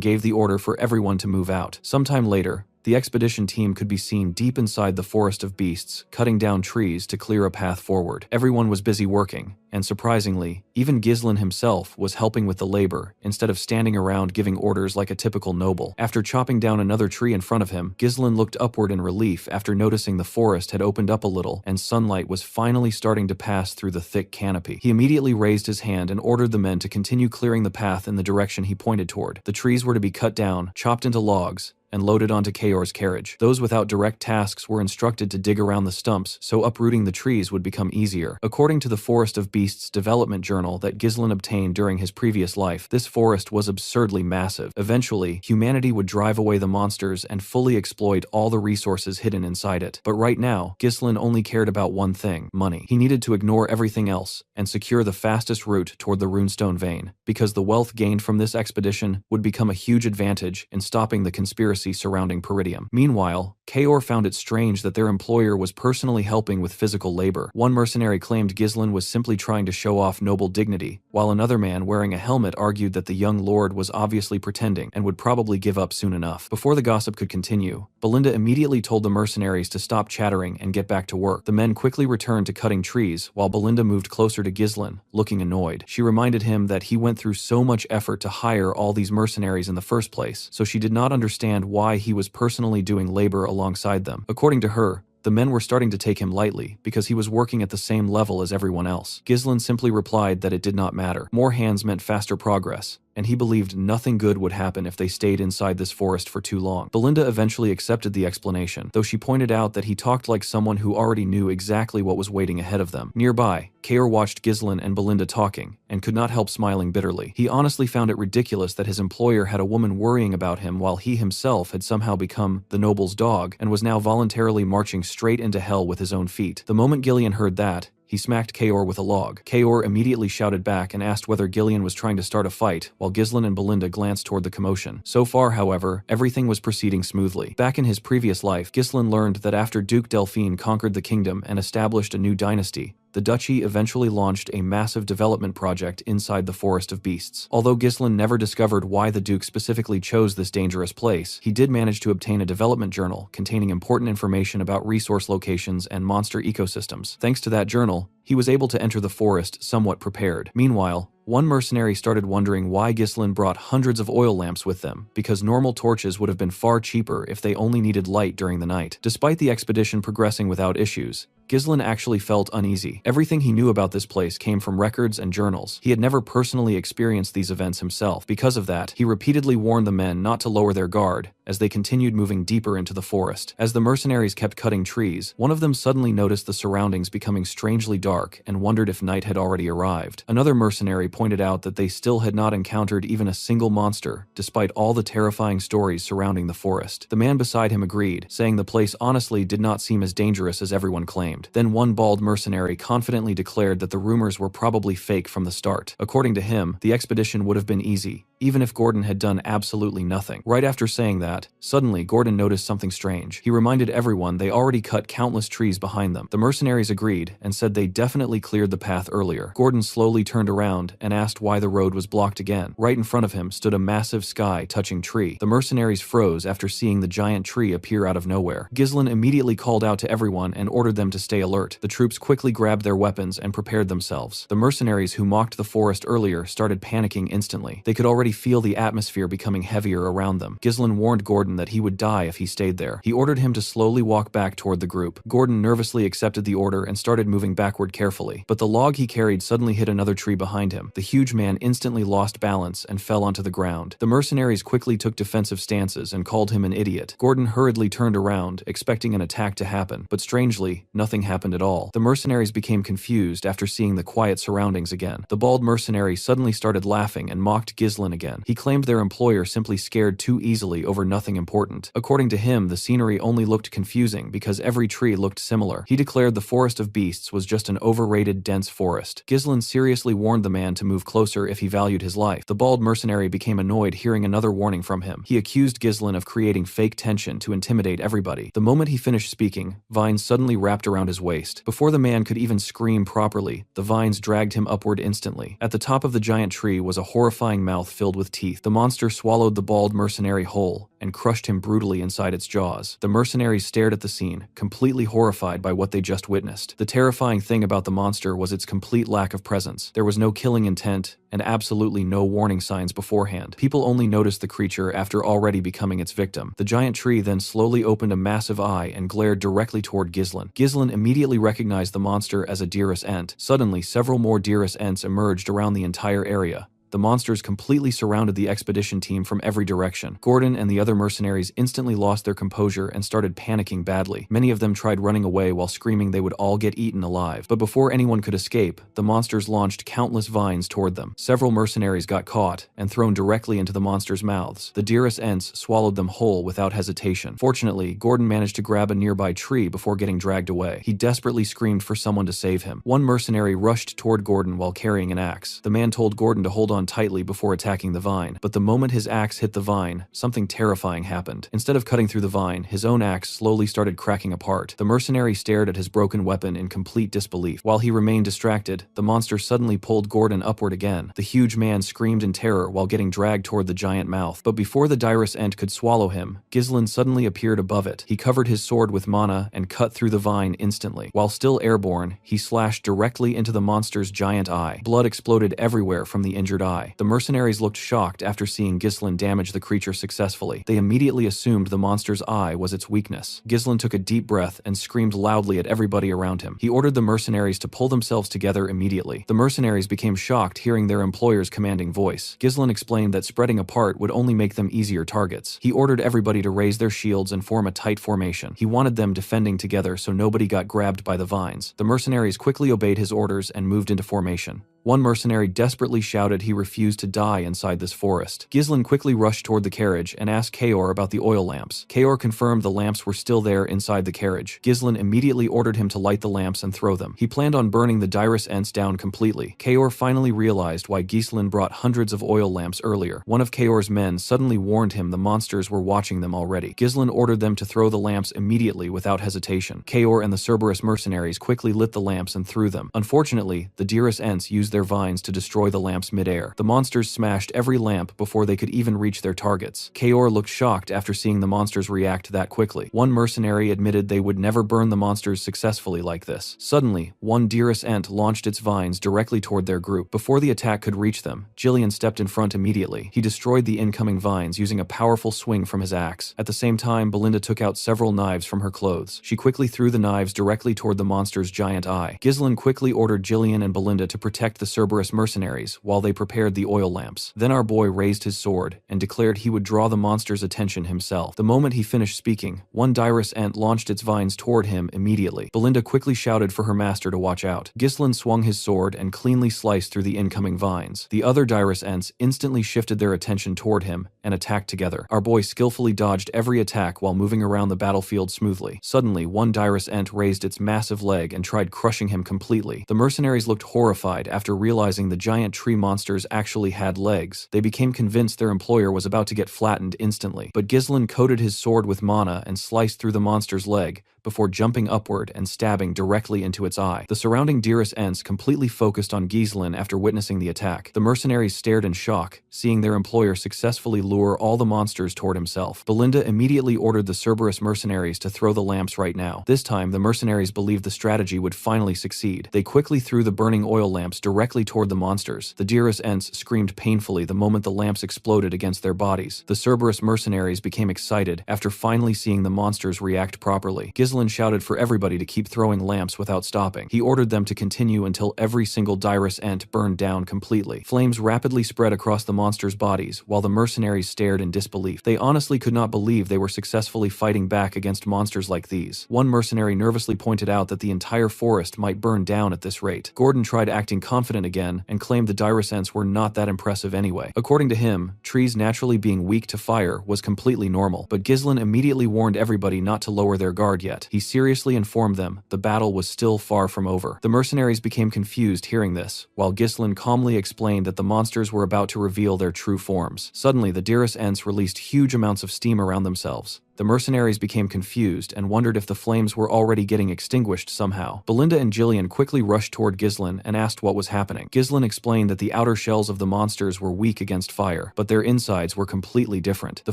gave the order for everyone to move out. Sometime later, the expedition team could be seen deep inside the Forest of Beasts, cutting down trees to clear a path forward. Everyone was busy working, and surprisingly, even Ghislain himself was helping with the labor, instead of standing around giving orders like a typical noble. After chopping down another tree in front of him, Ghislain looked upward in relief after noticing the forest had opened up a little, and sunlight was finally starting to pass through the thick canopy. He immediately raised his hand and ordered the men to continue clearing the path in the direction he pointed toward. The trees were to be cut down, chopped into logs, and loaded onto Kaor's carriage. Those without direct tasks were instructed to dig around the stumps so uprooting the trees would become easier. According to the Forest of Beasts development journal that Ghislain obtained during his previous life, this forest was absurdly massive. Eventually, humanity would drive away the monsters and fully exploit all the resources hidden inside it. But right now, Ghislain only cared about one thing: money. He needed to ignore everything else and secure the fastest route toward the runestone vein, because the wealth gained from this expedition would become a huge advantage in stopping the conspiracy surrounding Peridium. Meanwhile, Kaor found it strange that their employer was personally helping with physical labor. One mercenary claimed Ghislain was simply trying trying to show off noble dignity, while another man wearing a helmet argued that the young lord was obviously pretending and would probably give up soon enough. Before the gossip could continue, Belinda immediately told the mercenaries to stop chattering and get back to work. The men quickly returned to cutting trees, while Belinda moved closer to Ghislain, looking annoyed. She reminded him that he went through so much effort to hire all these mercenaries in the first place, so she did not understand why he was personally doing labor alongside them. According to her, the men were starting to take him lightly because he was working at the same level as everyone else. Ghislain simply replied that it did not matter. More hands meant faster progress, and he believed nothing good would happen if they stayed inside this forest for too long. Belinda eventually accepted the explanation, though she pointed out that he talked like someone who already knew exactly what was waiting ahead of them. Nearby, Kaor watched Ghislain and Belinda talking, and could not help smiling bitterly. He honestly found it ridiculous that his employer had a woman worrying about him while he himself had somehow become the noble's dog and was now voluntarily marching straight into hell with his own feet. The moment Gillian heard that, he smacked Kaor with a log. Kaor immediately shouted back and asked whether Gillian was trying to start a fight, while Ghislain and Belinda glanced toward the commotion. So far, however, everything was proceeding smoothly. Back in his previous life, Ghislain learned that after Duke Delphine conquered the kingdom and established a new dynasty, the duchy eventually launched a massive development project inside the Forest of Beasts. Although Ghislain never discovered why the Duke specifically chose this dangerous place, he did manage to obtain a development journal containing important information about resource locations and monster ecosystems. Thanks to that journal, he was able to enter the forest somewhat prepared. Meanwhile, one mercenary started wondering why Ghislain brought hundreds of oil lamps with them, because normal torches would have been far cheaper if they only needed light during the night. Despite the expedition progressing without issues, Ghislain actually felt uneasy. Everything he knew about this place came from records and journals. He had never personally experienced these events himself. Because of that, he repeatedly warned the men not to lower their guard as they continued moving deeper into the forest. As the mercenaries kept cutting trees, one of them suddenly noticed the surroundings becoming strangely dark and wondered if night had already arrived. Another mercenary pointed out that they still had not encountered even a single monster, despite all the terrifying stories surrounding the forest. The man beside him agreed, saying the place honestly did not seem as dangerous as everyone claimed. Then one bald mercenary confidently declared that the rumors were probably fake from the start. According to him, the expedition would have been easy, even if Gordon had done absolutely nothing. Right after saying that, suddenly Gordon noticed something strange. He reminded everyone they already cut countless trees behind them. The mercenaries agreed and said they definitely cleared the path earlier. Gordon slowly turned around and asked why the road was blocked again. Right in front of him stood a massive sky-touching tree. The mercenaries froze after seeing the giant tree appear out of nowhere. Ghislain immediately called out to everyone and ordered them to stay alert. The troops quickly grabbed their weapons and prepared themselves. The mercenaries who mocked the forest earlier started panicking instantly. They could already feel the atmosphere becoming heavier around them. Ghislain warned Gordon that he would die if he stayed there. He ordered him to slowly walk back toward the group. Gordon nervously accepted the order and started moving backward carefully. But the log he carried suddenly hit another tree behind him. The huge man instantly lost balance and fell onto the ground. The mercenaries quickly took defensive stances and called him an idiot. Gordon hurriedly turned around, expecting an attack to happen, but strangely, nothing happened at all. The mercenaries became confused after seeing the quiet surroundings again. The bald mercenary suddenly started laughing and mocked Ghislain again. He claimed their employer simply scared too easily over nothing important. According to him, the scenery only looked confusing because every tree looked similar. He declared the Forest of Beasts was just an overrated, dense forest. Ghislain seriously warned the man to move closer if he valued his life. The bald mercenary became annoyed hearing another warning from him. He accused Ghislain of creating fake tension to intimidate everybody. The moment he finished speaking, vines suddenly wrapped around his waist. Before the man could even scream properly, the vines dragged him upward instantly. At the top of the giant tree was a horrifying mouth filled with teeth. The monster swallowed the bald mercenary whole and crushed him brutally inside its jaws. The mercenaries stared at the scene, completely horrified by what they just witnessed. The terrifying thing about the monster was its complete lack of presence. There was no killing intent and absolutely no warning signs beforehand. People only noticed the creature after already becoming its victim. The giant tree then slowly opened a massive eye and glared directly toward Ghislain. Ghislain immediately recognized the monster as a Deerus Ent. Suddenly, several more Deerus Ents emerged around the entire area. The monsters completely surrounded the expedition team from every direction. Gordon and the other mercenaries instantly lost their composure and started panicking badly. Many of them tried running away while screaming they would all get eaten alive. But before anyone could escape, the monsters launched countless vines toward them. Several mercenaries got caught and thrown directly into the monsters' mouths. The Deerus Ents swallowed them whole without hesitation. Fortunately, Gordon managed to grab a nearby tree before getting dragged away. He desperately screamed for someone to save him. One mercenary rushed toward Gordon while carrying an axe. The man told Gordon to hold on on tightly before attacking the vine. But the moment his axe hit the vine, something terrifying happened. Instead of cutting through the vine, his own axe slowly started cracking apart. The mercenary stared at his broken weapon in complete disbelief. While he remained distracted, the monster suddenly pulled Gordon upward again. The huge man screamed in terror while getting dragged toward the giant mouth. But before the dirus ent could swallow him, Ghislain suddenly appeared above it. He covered his sword with mana and cut through the vine instantly. While still airborne, he slashed directly into the monster's giant eye. Blood exploded everywhere from the injured eye. The mercenaries looked shocked after seeing Ghislain damage the creature successfully. They immediately assumed the monster's eye was its weakness. Ghislain took a deep breath and screamed loudly at everybody around him. He ordered the mercenaries to pull themselves together immediately. The mercenaries became shocked hearing their employer's commanding voice. Ghislain explained that spreading apart would only make them easier targets. He ordered everybody to raise their shields and form a tight formation. He wanted them defending together so nobody got grabbed by the vines. The mercenaries quickly obeyed his orders and moved into formation. One mercenary desperately shouted he refused to die inside this forest. Ghislain quickly rushed toward the carriage and asked Kaor about the oil lamps. Kaor confirmed the lamps were still there inside the carriage. Ghislain immediately ordered him to light the lamps and throw them. He planned on burning the dirus ents down completely. Kaor finally realized why Ghislain brought hundreds of oil lamps earlier. One of Kaor's men suddenly warned him the monsters were watching them already. Ghislain ordered them to throw the lamps immediately without hesitation. Kaor and the Cerberus mercenaries quickly lit the lamps and threw them. Unfortunately, the dirus ents used their vines to destroy the lamps mid-air. The monsters smashed every lamp before they could even reach their targets. Kaor looked shocked after seeing the monsters react that quickly. One mercenary admitted they would never burn the monsters successfully like this. Suddenly, one dirus ent launched its vines directly toward their group. Before the attack could reach them, Jillian stepped in front immediately. He destroyed the incoming vines using a powerful swing from his axe. At the same time, Belinda took out several knives from her clothes. She quickly threw the knives directly toward the monster's giant eye. Ghislain quickly ordered Jillian and Belinda to protect the Cerberus mercenaries while they prepared the oil lamps. Then our boy raised his sword and declared he would draw the monster's attention himself. The moment he finished speaking, one dirus ent launched its vines toward him immediately. Belinda quickly shouted for her master to watch out. Ghislain swung his sword and cleanly sliced through the incoming vines. The other dirus ents instantly shifted their attention toward him and attacked together. Our boy skillfully dodged every attack while moving around the battlefield smoothly. Suddenly, one dirus ent raised its massive leg and tried crushing him completely. The mercenaries looked horrified after realizing the giant tree monsters actually had legs. They became convinced their employer was about to get flattened instantly. But Ghislain coated his sword with mana and sliced through the monster's leg before jumping upward and stabbing directly into its eye. The surrounding dirus ents completely focused on Ghislain after witnessing the attack. The mercenaries stared in shock, seeing their employer successfully lure all the monsters toward himself. Belinda immediately ordered the Cerberus mercenaries to throw the lamps right now. This time, the mercenaries believed the strategy would finally succeed. They quickly threw the burning oil lamps directly toward the monsters. The dirus ents screamed painfully the moment the lamps exploded against their bodies. The Cerberus mercenaries became excited after finally seeing the monsters react properly. Ghislain shouted for everybody to keep throwing lamps without stopping. He ordered them to continue until every single dirus ent burned down completely. Flames rapidly spread across the monsters' bodies while the mercenaries stared in disbelief. They honestly could not believe they were successfully fighting back against monsters like these. One mercenary nervously pointed out that the entire forest might burn down at this rate. Gordon tried acting confident again and claimed the dirus ents were not that impressive anyway. According to him, trees naturally being weak to fire was completely normal, but Ghislain immediately warned everybody not to lower their guard yet. He seriously informed them the battle was still far from over. The mercenaries became confused hearing this, while Ghislain calmly explained that the monsters were about to reveal their true forms. Suddenly, the dirus ents released huge amounts of steam around themselves. The mercenaries became confused and wondered if the flames were already getting extinguished somehow. Belinda and Jillian quickly rushed toward Ghislain and asked what was happening. Ghislain explained that the outer shells of the monsters were weak against fire, but their insides were completely different. The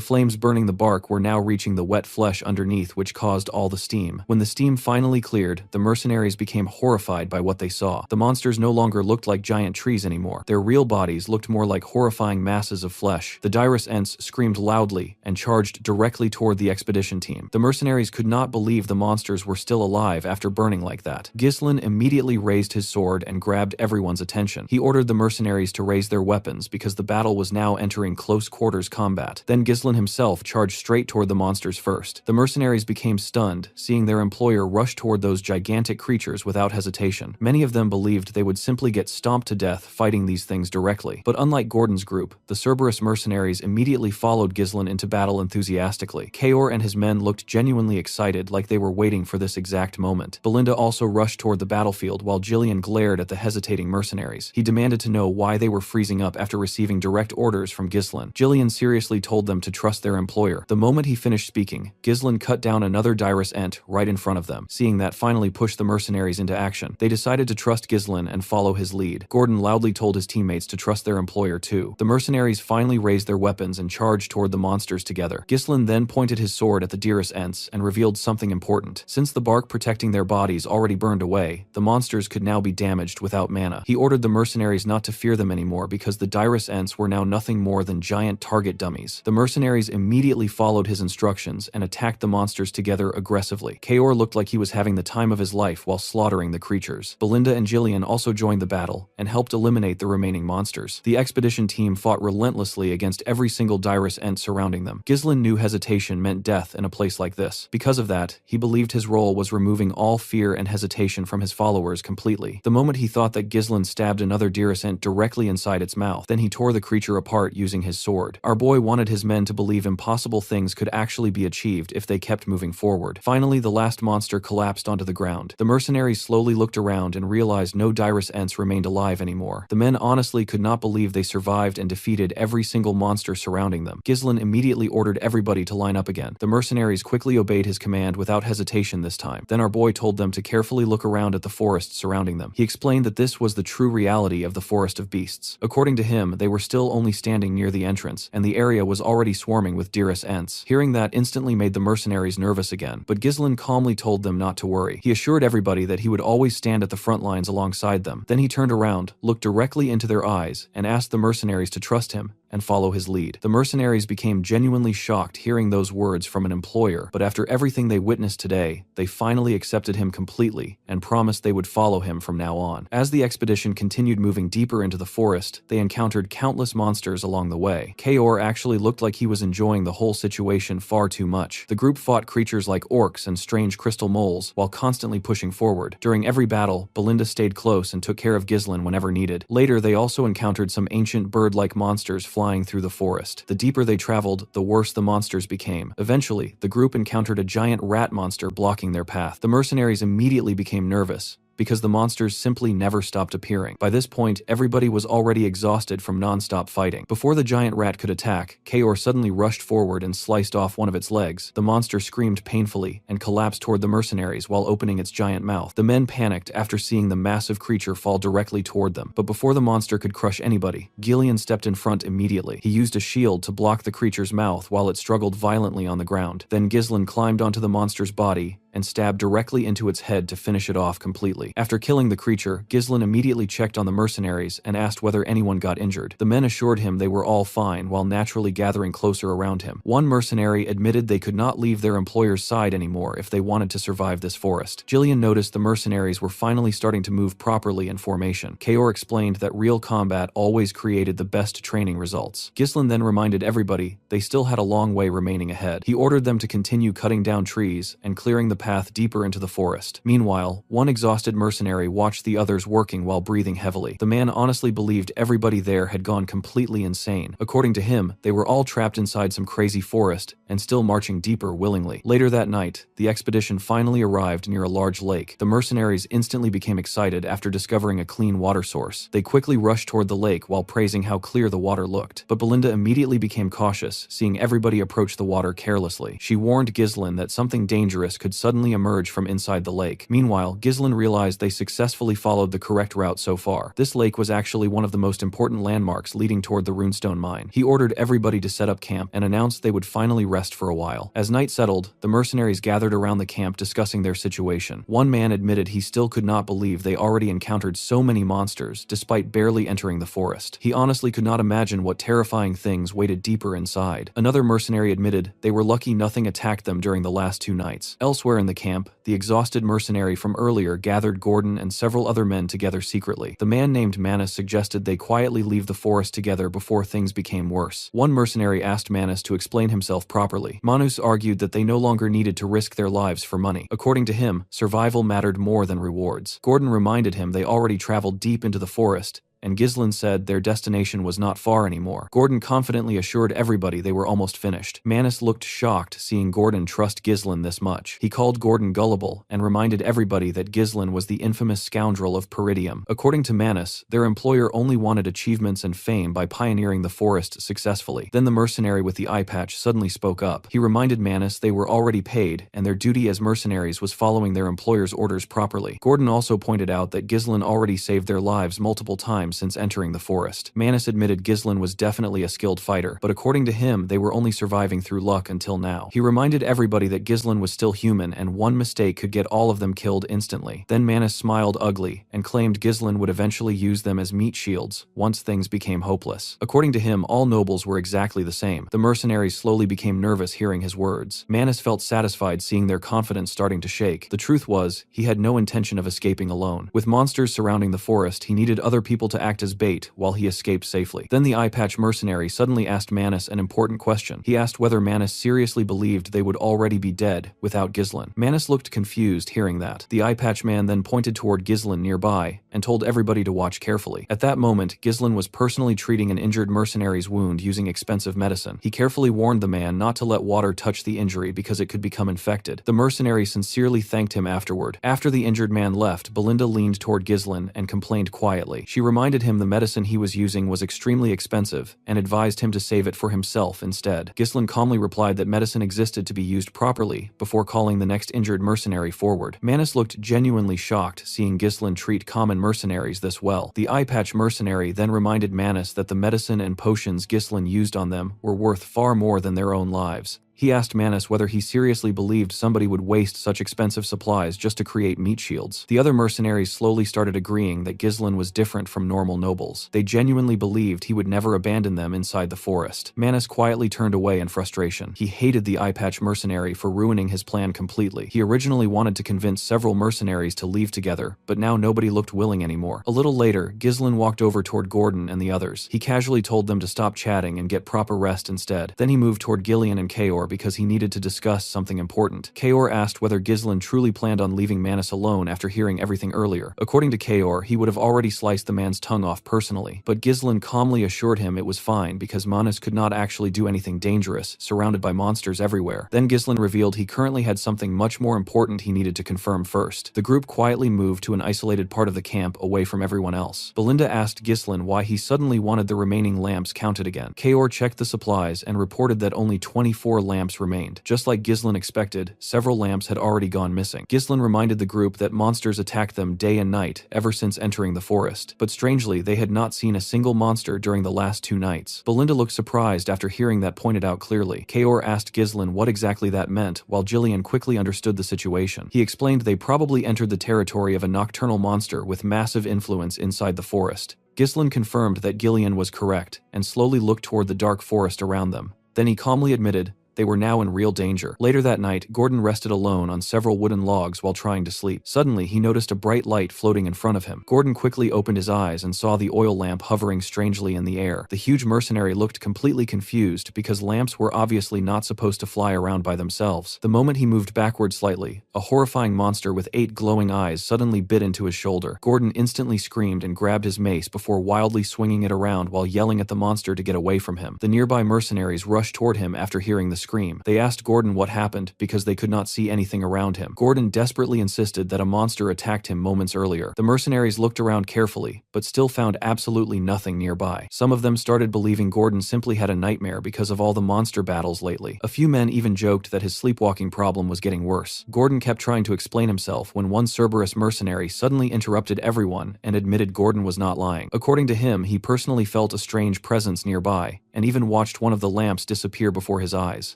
flames burning the bark were now reaching the wet flesh underneath, which caused all the steam. When the steam finally cleared, the mercenaries became horrified by what they saw. The monsters no longer looked like giant trees anymore. Their real bodies looked more like horrifying masses of flesh. The dirus ents screamed loudly and charged directly toward the expedition team. The mercenaries could not believe the monsters were still alive after burning like that. Ghislain immediately raised his sword and grabbed everyone's attention. He ordered the mercenaries to raise their weapons because the battle was now entering close quarters combat. Then Ghislain himself charged straight toward the monsters first. The mercenaries became stunned, seeing their employer rush toward those gigantic creatures without hesitation. Many of them believed they would simply get stomped to death fighting these things directly. But unlike Gordon's group, the Cerberus mercenaries immediately followed Ghislain into battle enthusiastically. Kaor Kaor and his men looked genuinely excited, like they were waiting for this exact moment. Belinda also rushed toward the battlefield while Jillian glared at the hesitating mercenaries. He demanded to know why they were freezing up after receiving direct orders from Ghislain. Jillian seriously told them to trust their employer. The moment he finished speaking, Ghislain cut down another dirus ent right in front of them. Seeing that finally pushed the mercenaries into action. They decided to trust Ghislain and follow his lead. Gordon loudly told his teammates to trust their employer too. The mercenaries finally raised their weapons and charged toward the monsters together. Ghislain then pointed his sword at the dirus ents and revealed something important. Since the bark protecting their bodies already burned away, the monsters could now be damaged without mana. He ordered the mercenaries not to fear them anymore because the dirus ents were now nothing more than giant target dummies. The mercenaries immediately followed his instructions and attacked the monsters together aggressively. Kaor looked like he was having the time of his life while slaughtering the creatures. Belinda and Jillian also joined the battle and helped eliminate the remaining monsters. The expedition team fought relentlessly against every single dirus ent surrounding them. Ghislain knew hesitation meant death in a place like this. Because of that, he believed his role was removing all fear and hesitation from his followers completely. The moment he thought that Ghislain stabbed another dirus ent directly inside its mouth, then he tore the creature apart using his sword. Our boy wanted his men to believe impossible things could actually be achieved if they kept moving forward. Finally, the last monster collapsed onto the ground. The mercenaries slowly looked around and realized no dirus ents remained alive anymore. The men honestly could not believe they survived and defeated every single monster surrounding them. Ghislain immediately ordered everybody to line up again. The mercenaries quickly obeyed his command without hesitation this time. Then our boy told them to carefully look around at the forest surrounding them. He explained that this was the true reality of the forest of beasts. According to him, they were still only standing near the entrance, and the area was already swarming with dirus ents. Hearing that instantly made the mercenaries nervous again, but Ghislain calmly told them not to worry. He assured everybody that he would always stand at the front lines alongside them. Then he turned around, looked directly into their eyes, and asked the mercenaries to trust him and follow his lead. The mercenaries became genuinely shocked hearing those words from an employer, but after everything they witnessed today, they finally accepted him completely and promised they would follow him from now on. As the expedition continued moving deeper into the forest, they encountered countless monsters along the way. Kaor actually looked like he was enjoying the whole situation far too much. The group fought creatures like orcs and strange crystal moles while constantly pushing forward. During every battle, Belinda stayed close and took care of Ghislain whenever needed. Later, they also encountered some ancient bird-like monsters flying through the forest. The deeper they traveled, the worse the monsters became. Eventually, the group encountered a giant rat monster blocking their path. The mercenaries immediately became nervous, because the monsters simply never stopped appearing. By this point, everybody was already exhausted from non-stop fighting. Before the giant rat could attack, Kaor suddenly rushed forward and sliced off one of its legs. The monster screamed painfully and collapsed toward the mercenaries while opening its giant mouth. The men panicked after seeing the massive creature fall directly toward them. But before the monster could crush anybody, Gillian stepped in front immediately. He used a shield to block the creature's mouth while it struggled violently on the ground. Then Ghislain climbed onto the monster's body and stabbed directly into its head to finish it off completely. After killing the creature, Ghislain immediately checked on the mercenaries and asked whether anyone got injured. The men assured him they were all fine while naturally gathering closer around him. One mercenary admitted they could not leave their employer's side anymore if they wanted to survive this forest. Jillian noticed the mercenaries were finally starting to move properly in formation. Kaor explained that real combat always created the best training results. Ghislain then reminded everybody they still had a long way remaining ahead. He ordered them to continue cutting down trees and clearing the path deeper into the forest. Meanwhile, one exhausted mercenary watched the others working while breathing heavily. The man honestly believed everybody there had gone completely insane. According to him, they were all trapped inside some crazy forest and still marching deeper willingly. Later that night, the expedition finally arrived near a large lake. The mercenaries instantly became excited after discovering a clean water source. They quickly rushed toward the lake while praising how clear the water looked. But Belinda immediately became cautious, seeing everybody approach the water carelessly. She warned Ghislain that something dangerous could suddenly emerge from inside the lake. Meanwhile, Ghislain realized they successfully followed the correct route so far. This lake was actually one of the most important landmarks leading toward the runestone mine. He ordered everybody to set up camp and announced they would finally rest for a while. As night settled, the mercenaries gathered around the camp discussing their situation. One man admitted he still could not believe they already encountered so many monsters despite barely entering the forest. He honestly could not imagine what terrifying things waited deeper inside. Another mercenary admitted they were lucky nothing attacked them during the last 2 nights. Elsewhere in the camp, the exhausted mercenary from earlier gathered Gordon and several other men together secretly. The man named Manus suggested they quietly leave the forest together before things became worse. One mercenary asked Manus to explain himself properly. Manus argued that they no longer needed to risk their lives for money. According to him, survival mattered more than rewards. Gordon reminded him they already traveled deep into the forest and Ghislain said their destination was not far anymore. Gordon confidently assured everybody they were almost finished. Manus looked shocked seeing Gordon trust Ghislain this much. He called Gordon gullible and reminded everybody that Ghislain was the infamous scoundrel of Peridium. According to Manus, their employer only wanted achievements and fame by pioneering the forest successfully. Then the mercenary with the eye patch suddenly spoke up. He reminded Manus they were already paid and their duty as mercenaries was following their employer's orders properly. Gordon also pointed out that Ghislain already saved their lives multiple times since entering the forest. Manus admitted Ghislain was definitely a skilled fighter, but according to him, they were only surviving through luck until now. He reminded everybody that Ghislain was still human and one mistake could get all of them killed instantly. Then Manus smiled ugly and claimed Ghislain would eventually use them as meat shields once things became hopeless. According to him, all nobles were exactly the same. The mercenaries slowly became nervous hearing his words. Manus felt satisfied seeing their confidence starting to shake. The truth was, he had no intention of escaping alone. With monsters surrounding the forest, he needed other people to act as bait while he escaped safely. Then the eye patch mercenary suddenly asked Manus an important question. He asked whether Manus seriously believed they would already be dead without Ghislain. Manus looked confused hearing that. The eye patch man then pointed toward Ghislain nearby and told everybody to watch carefully. At that moment, Ghislain was personally treating an injured mercenary's wound using expensive medicine. He carefully warned the man not to let water touch the injury because it could become infected. The mercenary sincerely thanked him afterward. After the injured man left, Belinda leaned toward Ghislain and complained quietly. She reminded him the medicine he was using was extremely expensive and advised him to save it for himself instead. Ghislain calmly replied that medicine existed to be used properly before calling the next injured mercenary forward. Manus looked genuinely shocked seeing Ghislain treat common mercenaries this well. The eye patch mercenary then reminded Manus that the medicine and potions Ghislain used on them were worth far more than their own lives. He asked Manus whether he seriously believed somebody would waste such expensive supplies just to create meat shields. The other mercenaries slowly started agreeing that Ghislain was different from normal nobles. They genuinely believed he would never abandon them inside the forest. Manus quietly turned away in frustration. He hated the eye patch mercenary for ruining his plan completely. He originally wanted to convince several mercenaries to leave together, but now nobody looked willing anymore. A little later, Ghislain walked over toward Gordon and the others. He casually told them to stop chatting and get proper rest instead. Then he moved toward Gillian and Kaor because he needed to discuss something important. Kaor asked whether Ghislain truly planned on leaving Manus alone after hearing everything earlier. According to Kaor, he would have already sliced the man's tongue off personally, but Ghislain calmly assured him it was fine because Manus could not actually do anything dangerous, surrounded by monsters everywhere. Then Ghislain revealed he currently had something much more important he needed to confirm first. The group quietly moved to an isolated part of the camp away from everyone else. Belinda asked Ghislain why he suddenly wanted the remaining lamps counted again. Kaor checked the supplies and reported that only 24 lamps remained. Just like Ghislain expected, several lamps had already gone missing. Ghislain reminded the group that monsters attacked them day and night ever since entering the forest, but strangely they had not seen a single monster during the last 2 nights. Belinda looked surprised after hearing that pointed out clearly. Kaor asked Ghislain what exactly that meant, while Gillian quickly understood the situation. He explained they probably entered the territory of a nocturnal monster with massive influence inside the forest. Ghislain confirmed that Gillian was correct and slowly looked toward the dark forest around them. Then he calmly admitted they were now in real danger. Later that night, Gordon rested alone on several wooden logs while trying to sleep. Suddenly, he noticed a bright light floating in front of him. Gordon quickly opened his eyes and saw the oil lamp hovering strangely in the air. The huge mercenary looked completely confused because lamps were obviously not supposed to fly around by themselves. The moment he moved backward slightly, a horrifying monster with 8 glowing eyes suddenly bit into his shoulder. Gordon instantly screamed and grabbed his mace before wildly swinging it around while yelling at the monster to get away from him. The nearby mercenaries rushed toward him after hearing the scream. They asked Gordon what happened because they could not see anything around him. Gordon desperately insisted that a monster attacked him moments earlier. The mercenaries looked around carefully, but still found absolutely nothing nearby. Some of them started believing Gordon simply had a nightmare because of all the monster battles lately. A few men even joked that his sleepwalking problem was getting worse. Gordon kept trying to explain himself when one Cerberus mercenary suddenly interrupted everyone and admitted Gordon was not lying. According to him, he personally felt a strange presence nearby and even watched one of the lamps disappear before his eyes.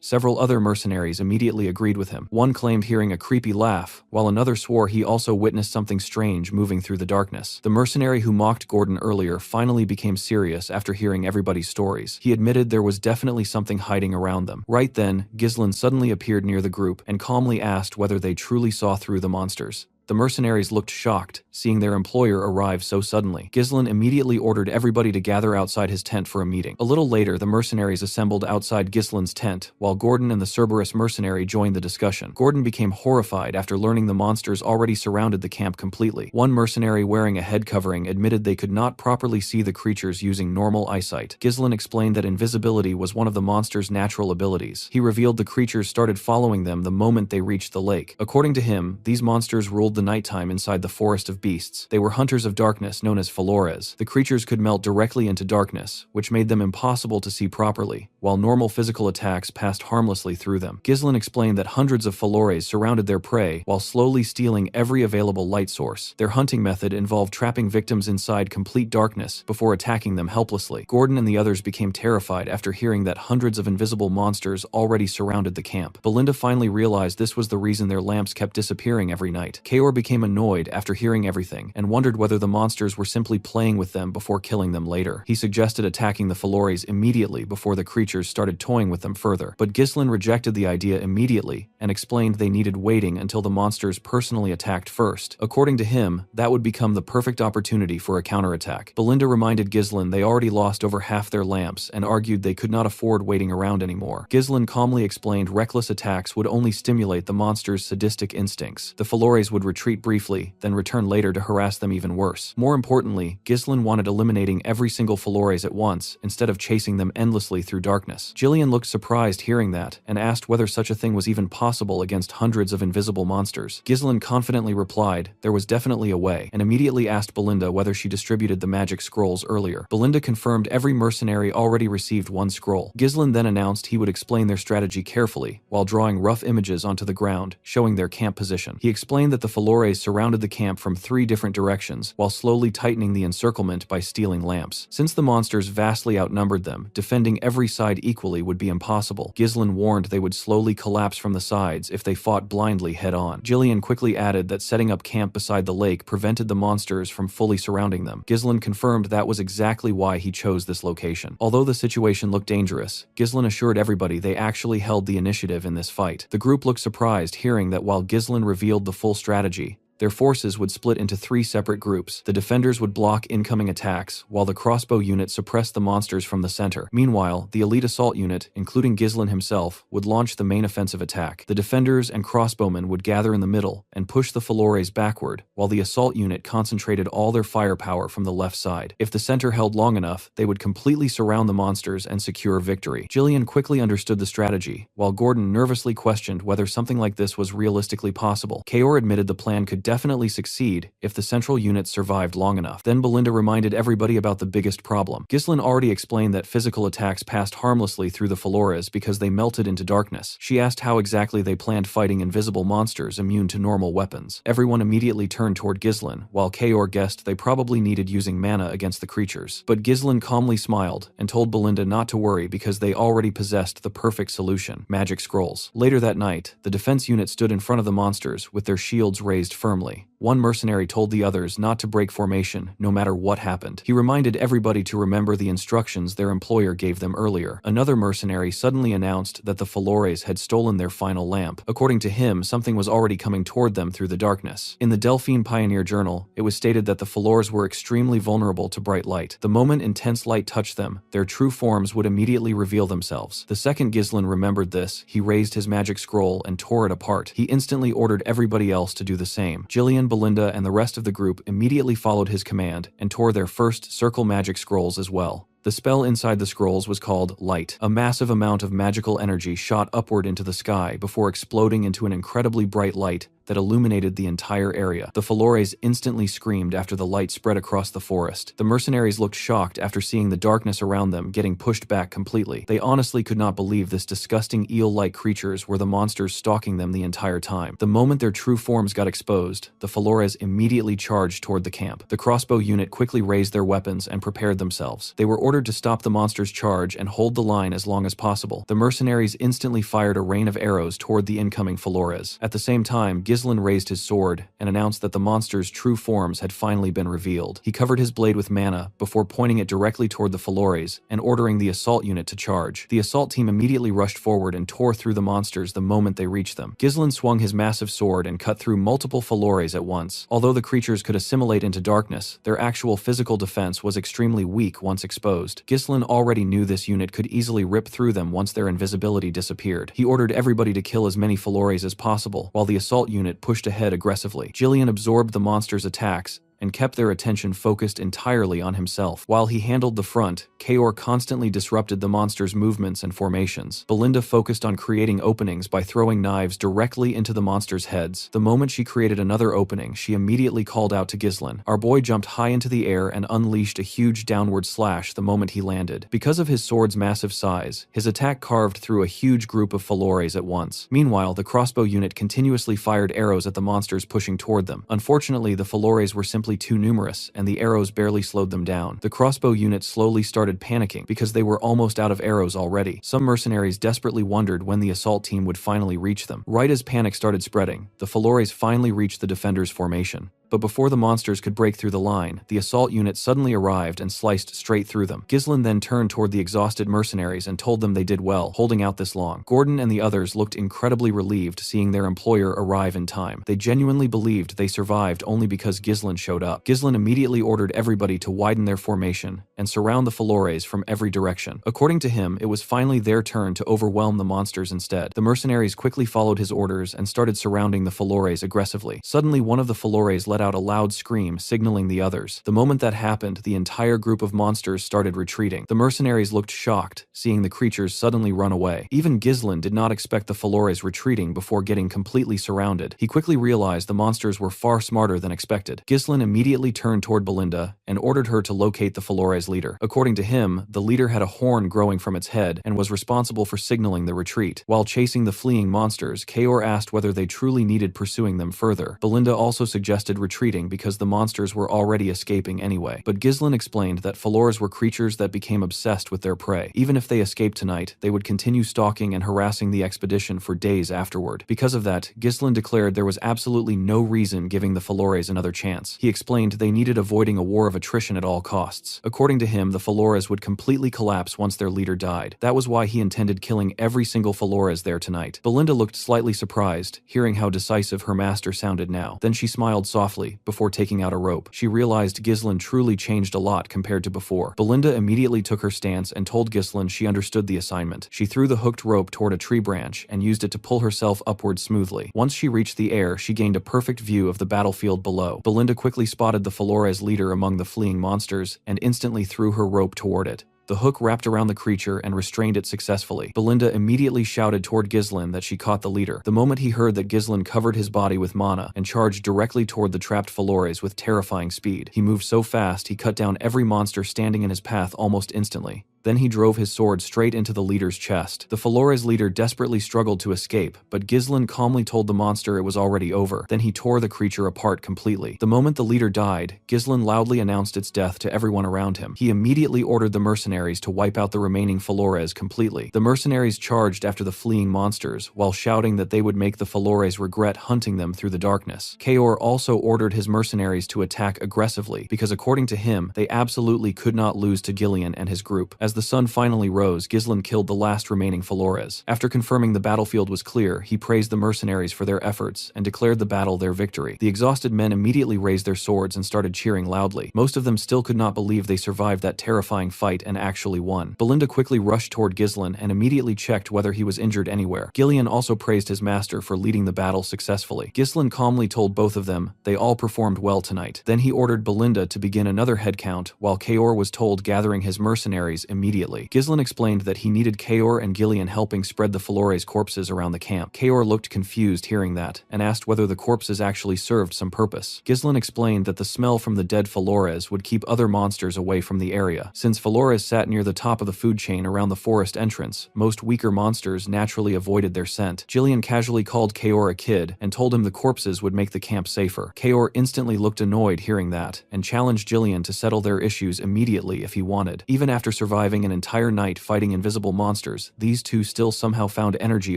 Several other mercenaries immediately agreed with him. One claimed hearing a creepy laugh, while another swore he also witnessed something strange moving through the darkness. The mercenary who mocked Gordon earlier finally became serious after hearing everybody's stories. He admitted there was definitely something hiding around them. Right then, Ghislain suddenly appeared near the group and calmly asked whether they truly saw through the monsters. The mercenaries looked shocked, seeing their employer arrive so suddenly. Ghislain immediately ordered everybody to gather outside his tent for a meeting. A little later, the mercenaries assembled outside Ghislain's tent, while Gordon and the Cerberus mercenary joined the discussion. Gordon became horrified after learning the monsters already surrounded the camp completely. One mercenary wearing a head covering admitted they could not properly see the creatures using normal eyesight. Ghislain explained that invisibility was one of the monsters' natural abilities. He revealed the creatures started following them the moment they reached the lake. According to him, these monsters ruled the nighttime inside the forest of beasts. They were hunters of darkness known as Falores. The creatures could melt directly into darkness, which made them impossible to see properly, while normal physical attacks passed harmlessly through them. Ghislain explained that hundreds of Falores surrounded their prey while slowly stealing every available light source. Their hunting method involved trapping victims inside complete darkness before attacking them helplessly. Gordon and the others became terrified after hearing that hundreds of invisible monsters already surrounded the camp. Belinda finally realized this was the reason their lamps kept disappearing every night. Kaor became annoyed after hearing everything and wondered whether the monsters were simply playing with them before killing them later. He suggested attacking the Falores immediately before the creatures started toying with them further, but Ghislain rejected the idea immediately and explained they needed waiting until the monsters personally attacked first. According to him, that would become the perfect opportunity for a counterattack. Belinda reminded Ghislain they already lost over half their lamps and argued they could not afford waiting around anymore. Ghislain calmly explained reckless attacks would only stimulate the monsters' sadistic instincts. The Falores would retreat briefly, then return later to harass them even worse. More importantly, Ghislain wanted eliminating every single Falores at once, instead of chasing them endlessly through darkness. Jillian looked surprised hearing that, and asked whether such a thing was even possible against hundreds of invisible monsters. Ghislain confidently replied there was definitely a way, and immediately asked Belinda whether she distributed the magic scrolls earlier. Belinda confirmed every mercenary already received one scroll. Ghislain then announced he would explain their strategy carefully, while drawing rough images onto the ground, showing their camp position. He explained that the Falores surrounded the camp from 3 different directions, while slowly tightening the encirclement by stealing lamps. Since the monsters vastly outnumbered them, defending every side equally would be impossible. Ghislain warned they would slowly collapse from the sides if they fought blindly head-on. Jillian quickly added that setting up camp beside the lake prevented the monsters from fully surrounding them. Ghislain confirmed that was exactly why he chose this location. Although the situation looked dangerous, Ghislain assured everybody they actually held the initiative in this fight. The group looked surprised hearing that while Ghislain revealed the full strategy, their forces would split into 3 separate groups. The defenders would block incoming attacks, while the crossbow unit suppressed the monsters from the center. Meanwhile, the elite assault unit, including Ghislain himself, would launch the main offensive attack. The defenders and crossbowmen would gather in the middle and push the Falores backward, while the assault unit concentrated all their firepower from the left side. If the center held long enough, they would completely surround the monsters and secure victory. Jillian quickly understood the strategy, while Gordon nervously questioned whether something like this was realistically possible. Kaor admitted the plan could definitely succeed if the central unit survived long enough. Then Belinda reminded everybody about the biggest problem. Ghislain already explained that physical attacks passed harmlessly through the Falores because they melted into darkness. She asked how exactly they planned fighting invisible monsters immune to normal weapons. Everyone immediately turned toward Ghislain, while Kaor guessed they probably needed using mana against the creatures. But Ghislain calmly smiled and told Belinda not to worry because they already possessed the perfect solution: magic scrolls. Later that night, the defense unit stood in front of the monsters with their shields raised firmly. One mercenary told the others not to break formation, no matter what happened. He reminded everybody to remember the instructions their employer gave them earlier. Another mercenary suddenly announced that the Falores had stolen their final lamp. According to him, something was already coming toward them through the darkness. In the Delphine Pioneer Journal, it was stated that the Falores were extremely vulnerable to bright light. The moment intense light touched them, their true forms would immediately reveal themselves. The second Ghislain remembered this, he raised his magic scroll and tore it apart. He instantly ordered everybody else to do the same. Jillian, Belinda, and the rest of the group immediately followed his command and tore their first circle magic scrolls as well. The spell inside the scrolls was called Light. A massive amount of magical energy shot upward into the sky before exploding into an incredibly bright light that illuminated the entire area. The Falores instantly screamed after the light spread across the forest. The mercenaries looked shocked after seeing the darkness around them getting pushed back completely. They honestly could not believe this disgusting eel-like creatures were the monsters stalking them the entire time. The moment their true forms got exposed, the Falores immediately charged toward the camp. The crossbow unit quickly raised their weapons and prepared themselves. They were ordered to stop the monsters' charge and hold the line as long as possible. The mercenaries instantly fired a rain of arrows toward the incoming Falores. At the same time, Ghislain raised his sword and announced that the monster's true forms had finally been revealed. He covered his blade with mana before pointing it directly toward the Falores and ordering the assault unit to charge. The assault team immediately rushed forward and tore through the monsters the moment they reached them. Ghislain swung his massive sword and cut through multiple Falores at once. Although the creatures could assimilate into darkness, their actual physical defense was extremely weak once exposed. Ghislain already knew this unit could easily rip through them once their invisibility disappeared. He ordered everybody to kill as many Falores as possible, while the assault unit pushed ahead aggressively. Gillian absorbed the monster's attacks and kept their attention focused entirely on himself. While he handled the front, Kaor constantly disrupted the monster's movements and formations. Belinda focused on creating openings by throwing knives directly into the monster's heads. The moment she created another opening, she immediately called out to Ghislain. Our boy jumped high into the air and unleashed a huge downward slash the moment he landed. Because of his sword's massive size, his attack carved through a huge group of Falores at once. Meanwhile, the crossbow unit continuously fired arrows at the monsters pushing toward them. Unfortunately, the Falores were simply too numerous, and the arrows barely slowed them down. The crossbow unit slowly started panicking because they were almost out of arrows already. Some mercenaries desperately wondered when the assault team would finally reach them. Right as panic started spreading, the Falores finally reached the defenders' formation. But before the monsters could break through the line, the assault unit suddenly arrived and sliced straight through them. Ghislain then turned toward the exhausted mercenaries and told them they did well, holding out this long. Gordon and the others looked incredibly relieved seeing their employer arrive in time. They genuinely believed they survived only because Ghislain showed up. Ghislain immediately ordered everybody to widen their formation and surround the Falores from every direction. According to him, it was finally their turn to overwhelm the monsters instead. The mercenaries quickly followed his orders and started surrounding the Falores aggressively. Suddenly, one of the Falores let out a loud scream, signaling the others. The moment that happened, the entire group of monsters started retreating. The mercenaries looked shocked, seeing the creatures suddenly run away. Even Ghislain did not expect the Falores retreating before getting completely surrounded. He quickly realized the monsters were far smarter than expected. Ghislain immediately turned toward Belinda and ordered her to locate the Falores leader. According to him, the leader had a horn growing from its head and was responsible for signaling the retreat. While chasing the fleeing monsters, Kaor asked whether they truly needed pursuing them further. Belinda also suggested retreating because the monsters were already escaping anyway. But Ghislain explained that Falores were creatures that became obsessed with their prey. Even if they escaped tonight, they would continue stalking and harassing the expedition for days afterward. Because of that, Ghislain declared there was absolutely no reason giving the Falores another chance. He explained they needed avoiding a war of attrition at all costs. According to him, the Falores would completely collapse once their leader died. That was why he intended killing every single Falores there tonight. Belinda looked slightly surprised, hearing how decisive her master sounded now. Then she smiled softly, before taking out a rope. She realized Ghislain truly changed a lot compared to before. Belinda immediately took her stance and told Ghislain she understood the assignment. She threw the hooked rope toward a tree branch and used it to pull herself upward smoothly. Once she reached the air, she gained a perfect view of the battlefield below. Belinda quickly spotted the Falores leader among the fleeing monsters and instantly threw her rope toward it. The hook wrapped around the creature and restrained it successfully. Belinda immediately shouted toward Ghislain that she caught the leader. The moment he heard that Ghislain covered his body with mana and charged directly toward the trapped Falores with terrifying speed. He moved so fast he cut down every monster standing in his path almost instantly. Then he drove his sword straight into the leader's chest. The Falores leader desperately struggled to escape, but Ghislain calmly told the monster it was already over. Then he tore the creature apart completely. The moment the leader died, Ghislain loudly announced its death to everyone around him. He immediately ordered the mercenaries to wipe out the remaining Falores completely. The mercenaries charged after the fleeing monsters, while shouting that they would make the Falores regret hunting them through the darkness. Kaor also ordered his mercenaries to attack aggressively, because according to him, they absolutely could not lose to Gillian and his group. As the sun finally rose, Ghislain killed the last remaining Falores. After confirming the battlefield was clear, he praised the mercenaries for their efforts and declared the battle their victory. The exhausted men immediately raised their swords and started cheering loudly. Most of them still could not believe they survived that terrifying fight and actually won. Belinda quickly rushed toward Ghislain and immediately checked whether he was injured anywhere. Gillian also praised his master for leading the battle successfully. Ghislain calmly told both of them they all performed well tonight. Then he ordered Belinda to begin another head count, while Kaor was told gathering his mercenaries immediately. Ghislain explained that he needed Kaor and Gillian helping spread the Falores corpses around the camp. Kaor looked confused hearing that, and asked whether the corpses actually served some purpose. Ghislain explained that the smell from the dead Falores would keep other monsters away from the area. Since Falores sat near the top of the food chain around the forest entrance. Most weaker monsters naturally avoided their scent. Jillian casually called Kaor a kid and told him the corpses would make the camp safer. Kaor instantly looked annoyed hearing that and challenged Jillian to settle their issues immediately if he wanted. Even after surviving an entire night fighting invisible monsters, these two still somehow found energy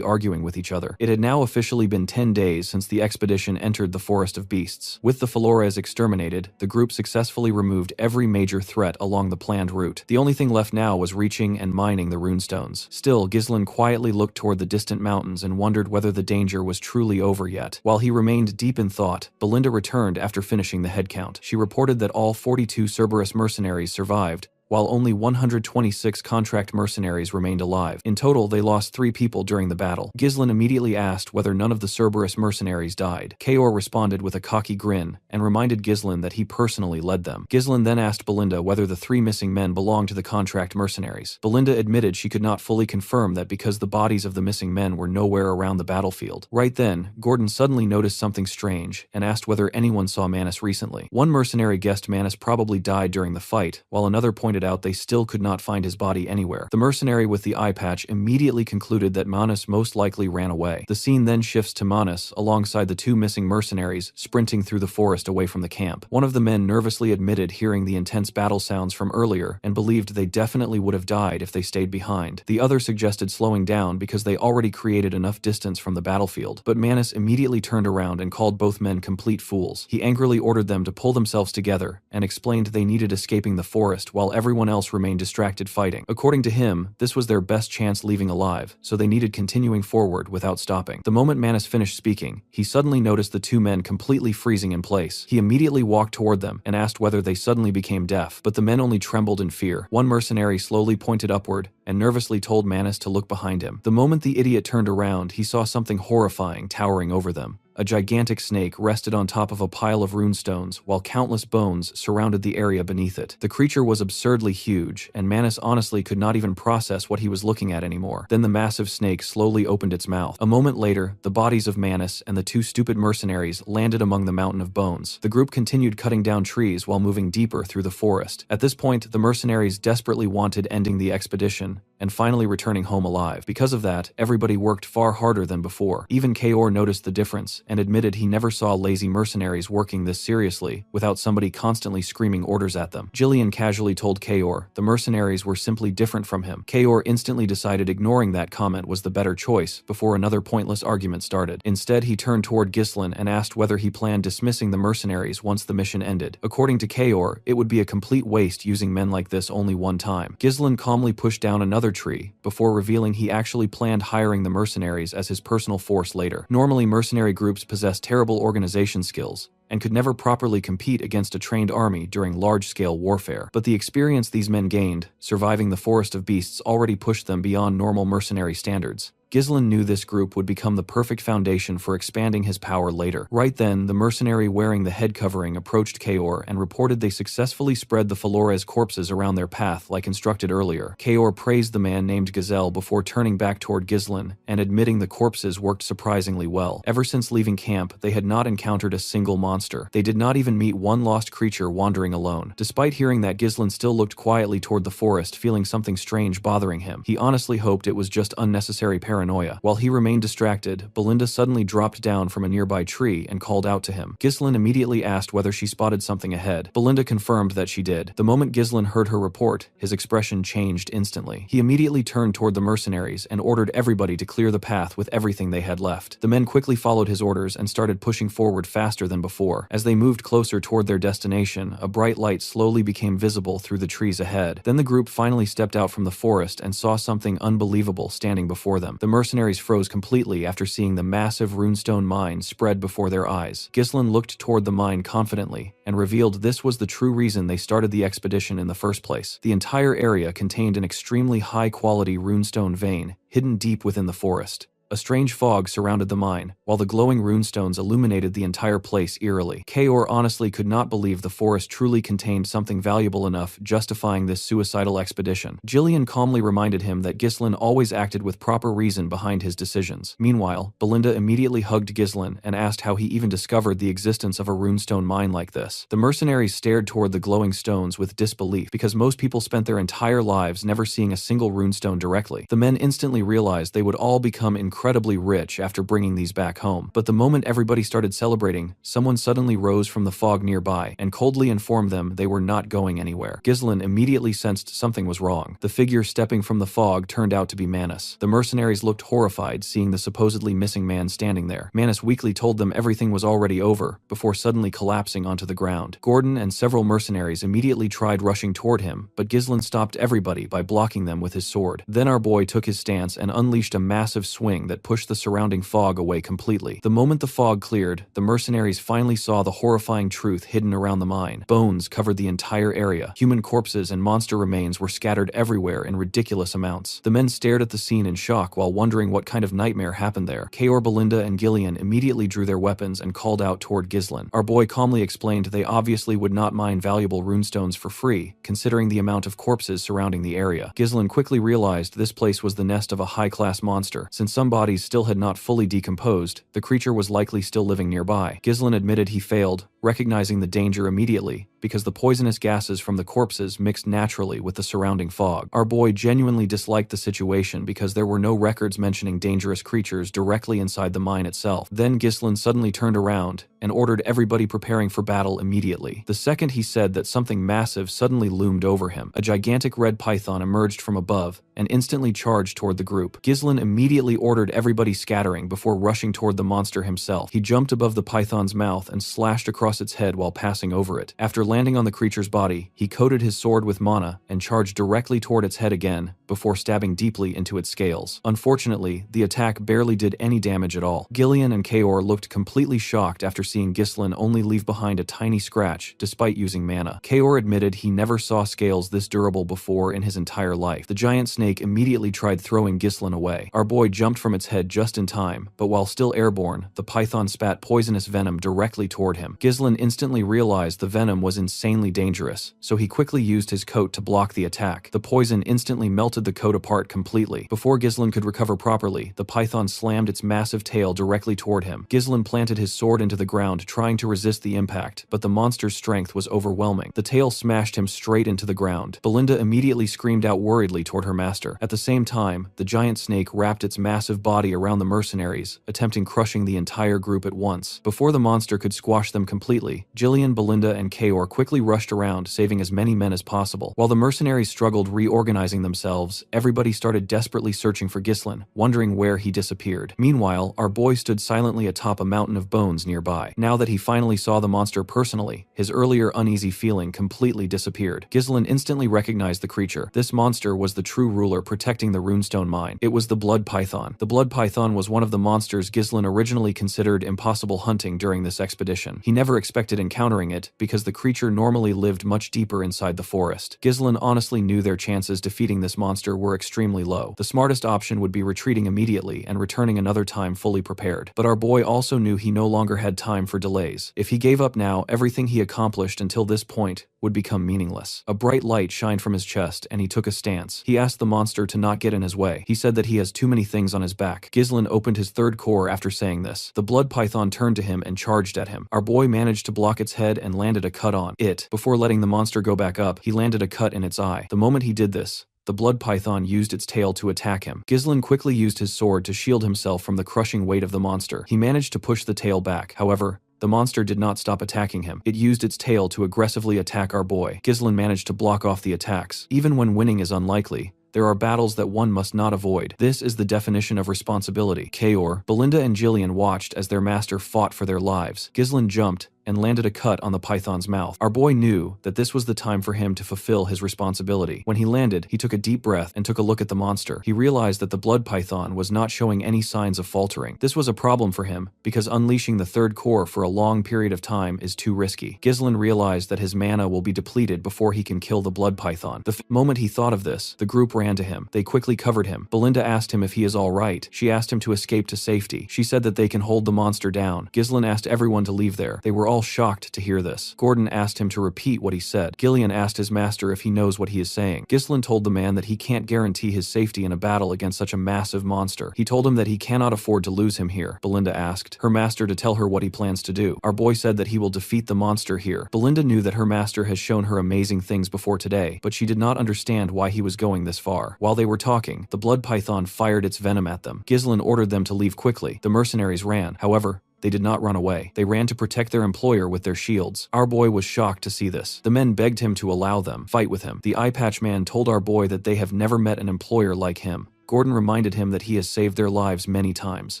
arguing with each other. It had now officially been 10 days since the expedition entered the Forest of Beasts. With the Flores exterminated, the group successfully removed every major threat along the planned route. The only thing left now was reaching and mining the runestones. Still, Ghislain quietly looked toward the distant mountains and wondered whether the danger was truly over yet. While he remained deep in thought, Belinda returned after finishing the headcount. She reported that all 42 Cerberus mercenaries survived, while only 126 contract mercenaries remained alive. In total, they lost 3 people during the battle. Ghislain immediately asked whether none of the Cerberus mercenaries died. Kaor responded with a cocky grin and reminded Ghislain that he personally led them. Ghislain then asked Belinda whether the 3 missing men belonged to the contract mercenaries. Belinda admitted she could not fully confirm that because the bodies of the missing men were nowhere around the battlefield. Right then, Gordon suddenly noticed something strange and asked whether anyone saw Manus recently. One mercenary guessed Manus probably died during the fight, while another pointed out they still could not find his body anywhere. The mercenary with the eye patch immediately concluded that Manus most likely ran away. The scene then shifts to Manus alongside the 2 missing mercenaries sprinting through the forest away from the camp. One of the men nervously admitted hearing the intense battle sounds from earlier and believed they definitely would have died if they stayed behind. The other suggested slowing down because they already created enough distance from the battlefield, but Manus immediately turned around and called both men complete fools. He angrily ordered them to pull themselves together and explained they needed escaping the forest while everyone else remained distracted fighting. According to him, this was their best chance leaving alive, so they needed continuing forward without stopping. The moment Manus finished speaking, he suddenly noticed the 2 men completely freezing in place. He immediately walked toward them and asked whether they suddenly became deaf, but the men only trembled in fear. One mercenary slowly pointed upward and nervously told Manus to look behind him. The moment the idiot turned around, he saw something horrifying towering over them. A gigantic snake rested on top of a pile of runestones, while countless bones surrounded the area beneath it. The creature was absurdly huge, and Manus honestly could not even process what he was looking at anymore. Then the massive snake slowly opened its mouth. A moment later, the bodies of Manus and the 2 stupid mercenaries landed among the mountain of bones. The group continued cutting down trees while moving deeper through the forest. At this point, the mercenaries desperately wanted ending the expedition and finally returning home alive. Because of that, everybody worked far harder than before. Even Kaor noticed the difference and admitted he never saw lazy mercenaries working this seriously without somebody constantly screaming orders at them. Jillian casually told Kaor the mercenaries were simply different from him. Kaor instantly decided ignoring that comment was the better choice before another pointless argument started. Instead, he turned toward Ghislain and asked whether he planned dismissing the mercenaries once the mission ended. According to Kaor, it would be a complete waste using men like this only one time. Ghislain calmly pushed down another tree before revealing he actually planned hiring the mercenaries as his personal force later. Normally, mercenary groups possess terrible organization skills and could never properly compete against a trained army during large-scale warfare. But the experience these men gained, surviving the Forest of Beasts, already pushed them beyond normal mercenary standards. Ghislain knew this group would become the perfect foundation for expanding his power later. Right then, the mercenary wearing the head covering approached Kaor and reported they successfully spread the Flores corpses around their path like instructed earlier. Kaor praised the man named Gazelle before turning back toward Ghislain and admitting the corpses worked surprisingly well. Ever since leaving camp, they had not encountered a single monster. They did not even meet one lost creature wandering alone. Despite hearing that, Ghislain still looked quietly toward the forest, feeling something strange bothering him. He honestly hoped it was just unnecessary paranoia. While he remained distracted, Belinda suddenly dropped down from a nearby tree and called out to him. Ghislain immediately asked whether she spotted something ahead. Belinda confirmed that she did. The moment Ghislain heard her report, his expression changed instantly. He immediately turned toward the mercenaries and ordered everybody to clear the path with everything they had left. The men quickly followed his orders and started pushing forward faster than before. As they moved closer toward their destination, a bright light slowly became visible through the trees ahead. Then the group finally stepped out from the forest and saw something unbelievable standing before them. The mercenaries froze completely after seeing the massive runestone mine spread before their eyes. Ghislain looked toward the mine confidently and revealed this was the true reason they started the expedition in the first place. The entire area contained an extremely high-quality runestone vein hidden deep within the forest. A strange fog surrounded the mine, while the glowing runestones illuminated the entire place eerily. Kaor honestly could not believe the forest truly contained something valuable enough justifying this suicidal expedition. Jillian calmly reminded him that Ghislain always acted with proper reason behind his decisions. Meanwhile, Belinda immediately hugged Ghislain and asked how he even discovered the existence of a runestone mine like this. The mercenaries stared toward the glowing stones with disbelief because most people spent their entire lives never seeing a single runestone directly. The men instantly realized they would all become incredibly rich after bringing these back home. But the moment everybody started celebrating, someone suddenly rose from the fog nearby and coldly informed them they were not going anywhere. Ghislain immediately sensed something was wrong. The figure stepping from the fog turned out to be Manus. The mercenaries looked horrified seeing the supposedly missing man standing there. Manus weakly told them everything was already over before suddenly collapsing onto the ground. Gordon and several mercenaries immediately tried rushing toward him, but Ghislain stopped everybody by blocking them with his sword. Then our boy took his stance and unleashed a massive swing that pushed the surrounding fog away completely. The moment the fog cleared, the mercenaries finally saw the horrifying truth hidden around the mine. Bones covered the entire area. Human corpses and monster remains were scattered everywhere in ridiculous amounts. The men stared at the scene in shock while wondering what kind of nightmare happened there. Kaor, Belinda, and Gillian immediately drew their weapons and called out toward Ghislain. Our boy calmly explained they obviously would not mine valuable runestones for free, considering the amount of corpses surrounding the area. Ghislain quickly realized this place was the nest of a high-class monster. Since some bodies still had not fully decomposed, the creature was likely still living nearby. Ghislain admitted he failed, recognizing the danger immediately, because the poisonous gases from the corpses mixed naturally with the surrounding fog. Our boy genuinely disliked the situation because there were no records mentioning dangerous creatures directly inside the mine itself. Then Ghislain suddenly turned around and ordered everybody preparing for battle immediately. The second he said that, something massive suddenly loomed over him. A gigantic red python emerged from above and instantly charged toward the group. Ghislain immediately ordered everybody scattering before rushing toward the monster himself. He jumped above the python's mouth and slashed across its head while passing over it. After landing on the creature's body, he coated his sword with mana and charged directly toward its head again before stabbing deeply into its scales. Unfortunately, the attack barely did any damage at all. Gillian and Kaor looked completely shocked after seeing Ghislain only leave behind a tiny scratch despite using mana. Kaor admitted he never saw scales this durable before in his entire life. The giant snake immediately tried throwing Ghislain away. Our boy jumped from its head just in time, but while still airborne, the python spat poisonous venom directly toward him. Ghislain instantly realized the venom was insanely dangerous, so he quickly used his coat to block the attack. The poison instantly melted the coat apart completely. Before Ghislain could recover properly, the python slammed its massive tail directly toward him. Ghislain planted his sword into the ground trying to resist the impact, but the monster's strength was overwhelming. The tail smashed him straight into the ground. Belinda immediately screamed out worriedly toward her master. At the same time, the giant snake wrapped its massive body around the mercenaries, attempting crushing the entire group at once. Before the monster could squash them completely, Jillian, Belinda, and Kaor quickly rushed around, saving as many men as possible. While the mercenaries struggled reorganizing themselves, everybody started desperately searching for Ghislain, wondering where he disappeared. Meanwhile, our boy stood silently atop a mountain of bones nearby. Now that he finally saw the monster personally, his earlier uneasy feeling completely disappeared. Ghislain instantly recognized the creature. This monster was the true ruler protecting the runestone mine. It was the blood python. The blood python was one of the monsters Ghislain originally considered impossible hunting during this expedition. He never expected encountering it because the creature normally lived much deeper inside the forest. Ghislain honestly knew their chances defeating this monster were extremely low. The smartest option would be retreating immediately and returning another time fully prepared. But our boy also knew he no longer had time for delays. If he gave up now, everything he accomplished until this point would become meaningless. A bright light shined from his chest and he took a stance. He asked the monster to not get in his way. He said that he has too many things on his back. Ghislain opened his third core after saying this. The blood python turned to him and charged at him. Our boy managed to block its head and landed a cut on it. Before letting the monster go back up, he landed a cut in its eye. The moment he did this, the blood python used its tail to attack him. Ghislain quickly used his sword to shield himself from the crushing weight of the monster. He managed to push the tail back. However, the monster did not stop attacking him. It used its tail to aggressively attack our boy. Ghislain managed to block off the attacks. Even when winning is unlikely, there are battles that one must not avoid. This is the definition of responsibility. Kaor, Belinda, and Jillian watched as their master fought for their lives. Ghislain jumped and landed a cut on the python's mouth. Our boy knew that this was the time for him to fulfill his responsibility. When he landed, he took a deep breath and took a look at the monster. He realized that the blood python was not showing any signs of faltering. This was a problem for him, because unleashing the third core for a long period of time is too risky. Ghislain realized that his mana will be depleted before he can kill the blood python. The moment he thought of this, the group ran to him. They quickly covered him. Belinda asked him if he is alright. She asked him to escape to safety. She said that they can hold the monster down. Ghislain asked everyone to leave there. They were all shocked to hear this. Gordon asked him to repeat what he said. Gillian asked his master if he knows what he is saying. Ghislain told the man that he can't guarantee his safety in a battle against such a massive monster. He told him that he cannot afford to lose him here. Belinda asked her master to tell her what he plans to do. Our boy said that he will defeat the monster here. Belinda knew that her master has shown her amazing things before today, but she did not understand why he was going this far. While they were talking, the blood python fired its venom at them. Ghislain ordered them to leave quickly. The mercenaries ran. However, they did not run away. They ran to protect their employer with their shields. Our boy was shocked to see this. The men begged him to allow them fight with him. The eye patch man told our boy that they have never met an employer like him. Gordon reminded him that he has saved their lives many times.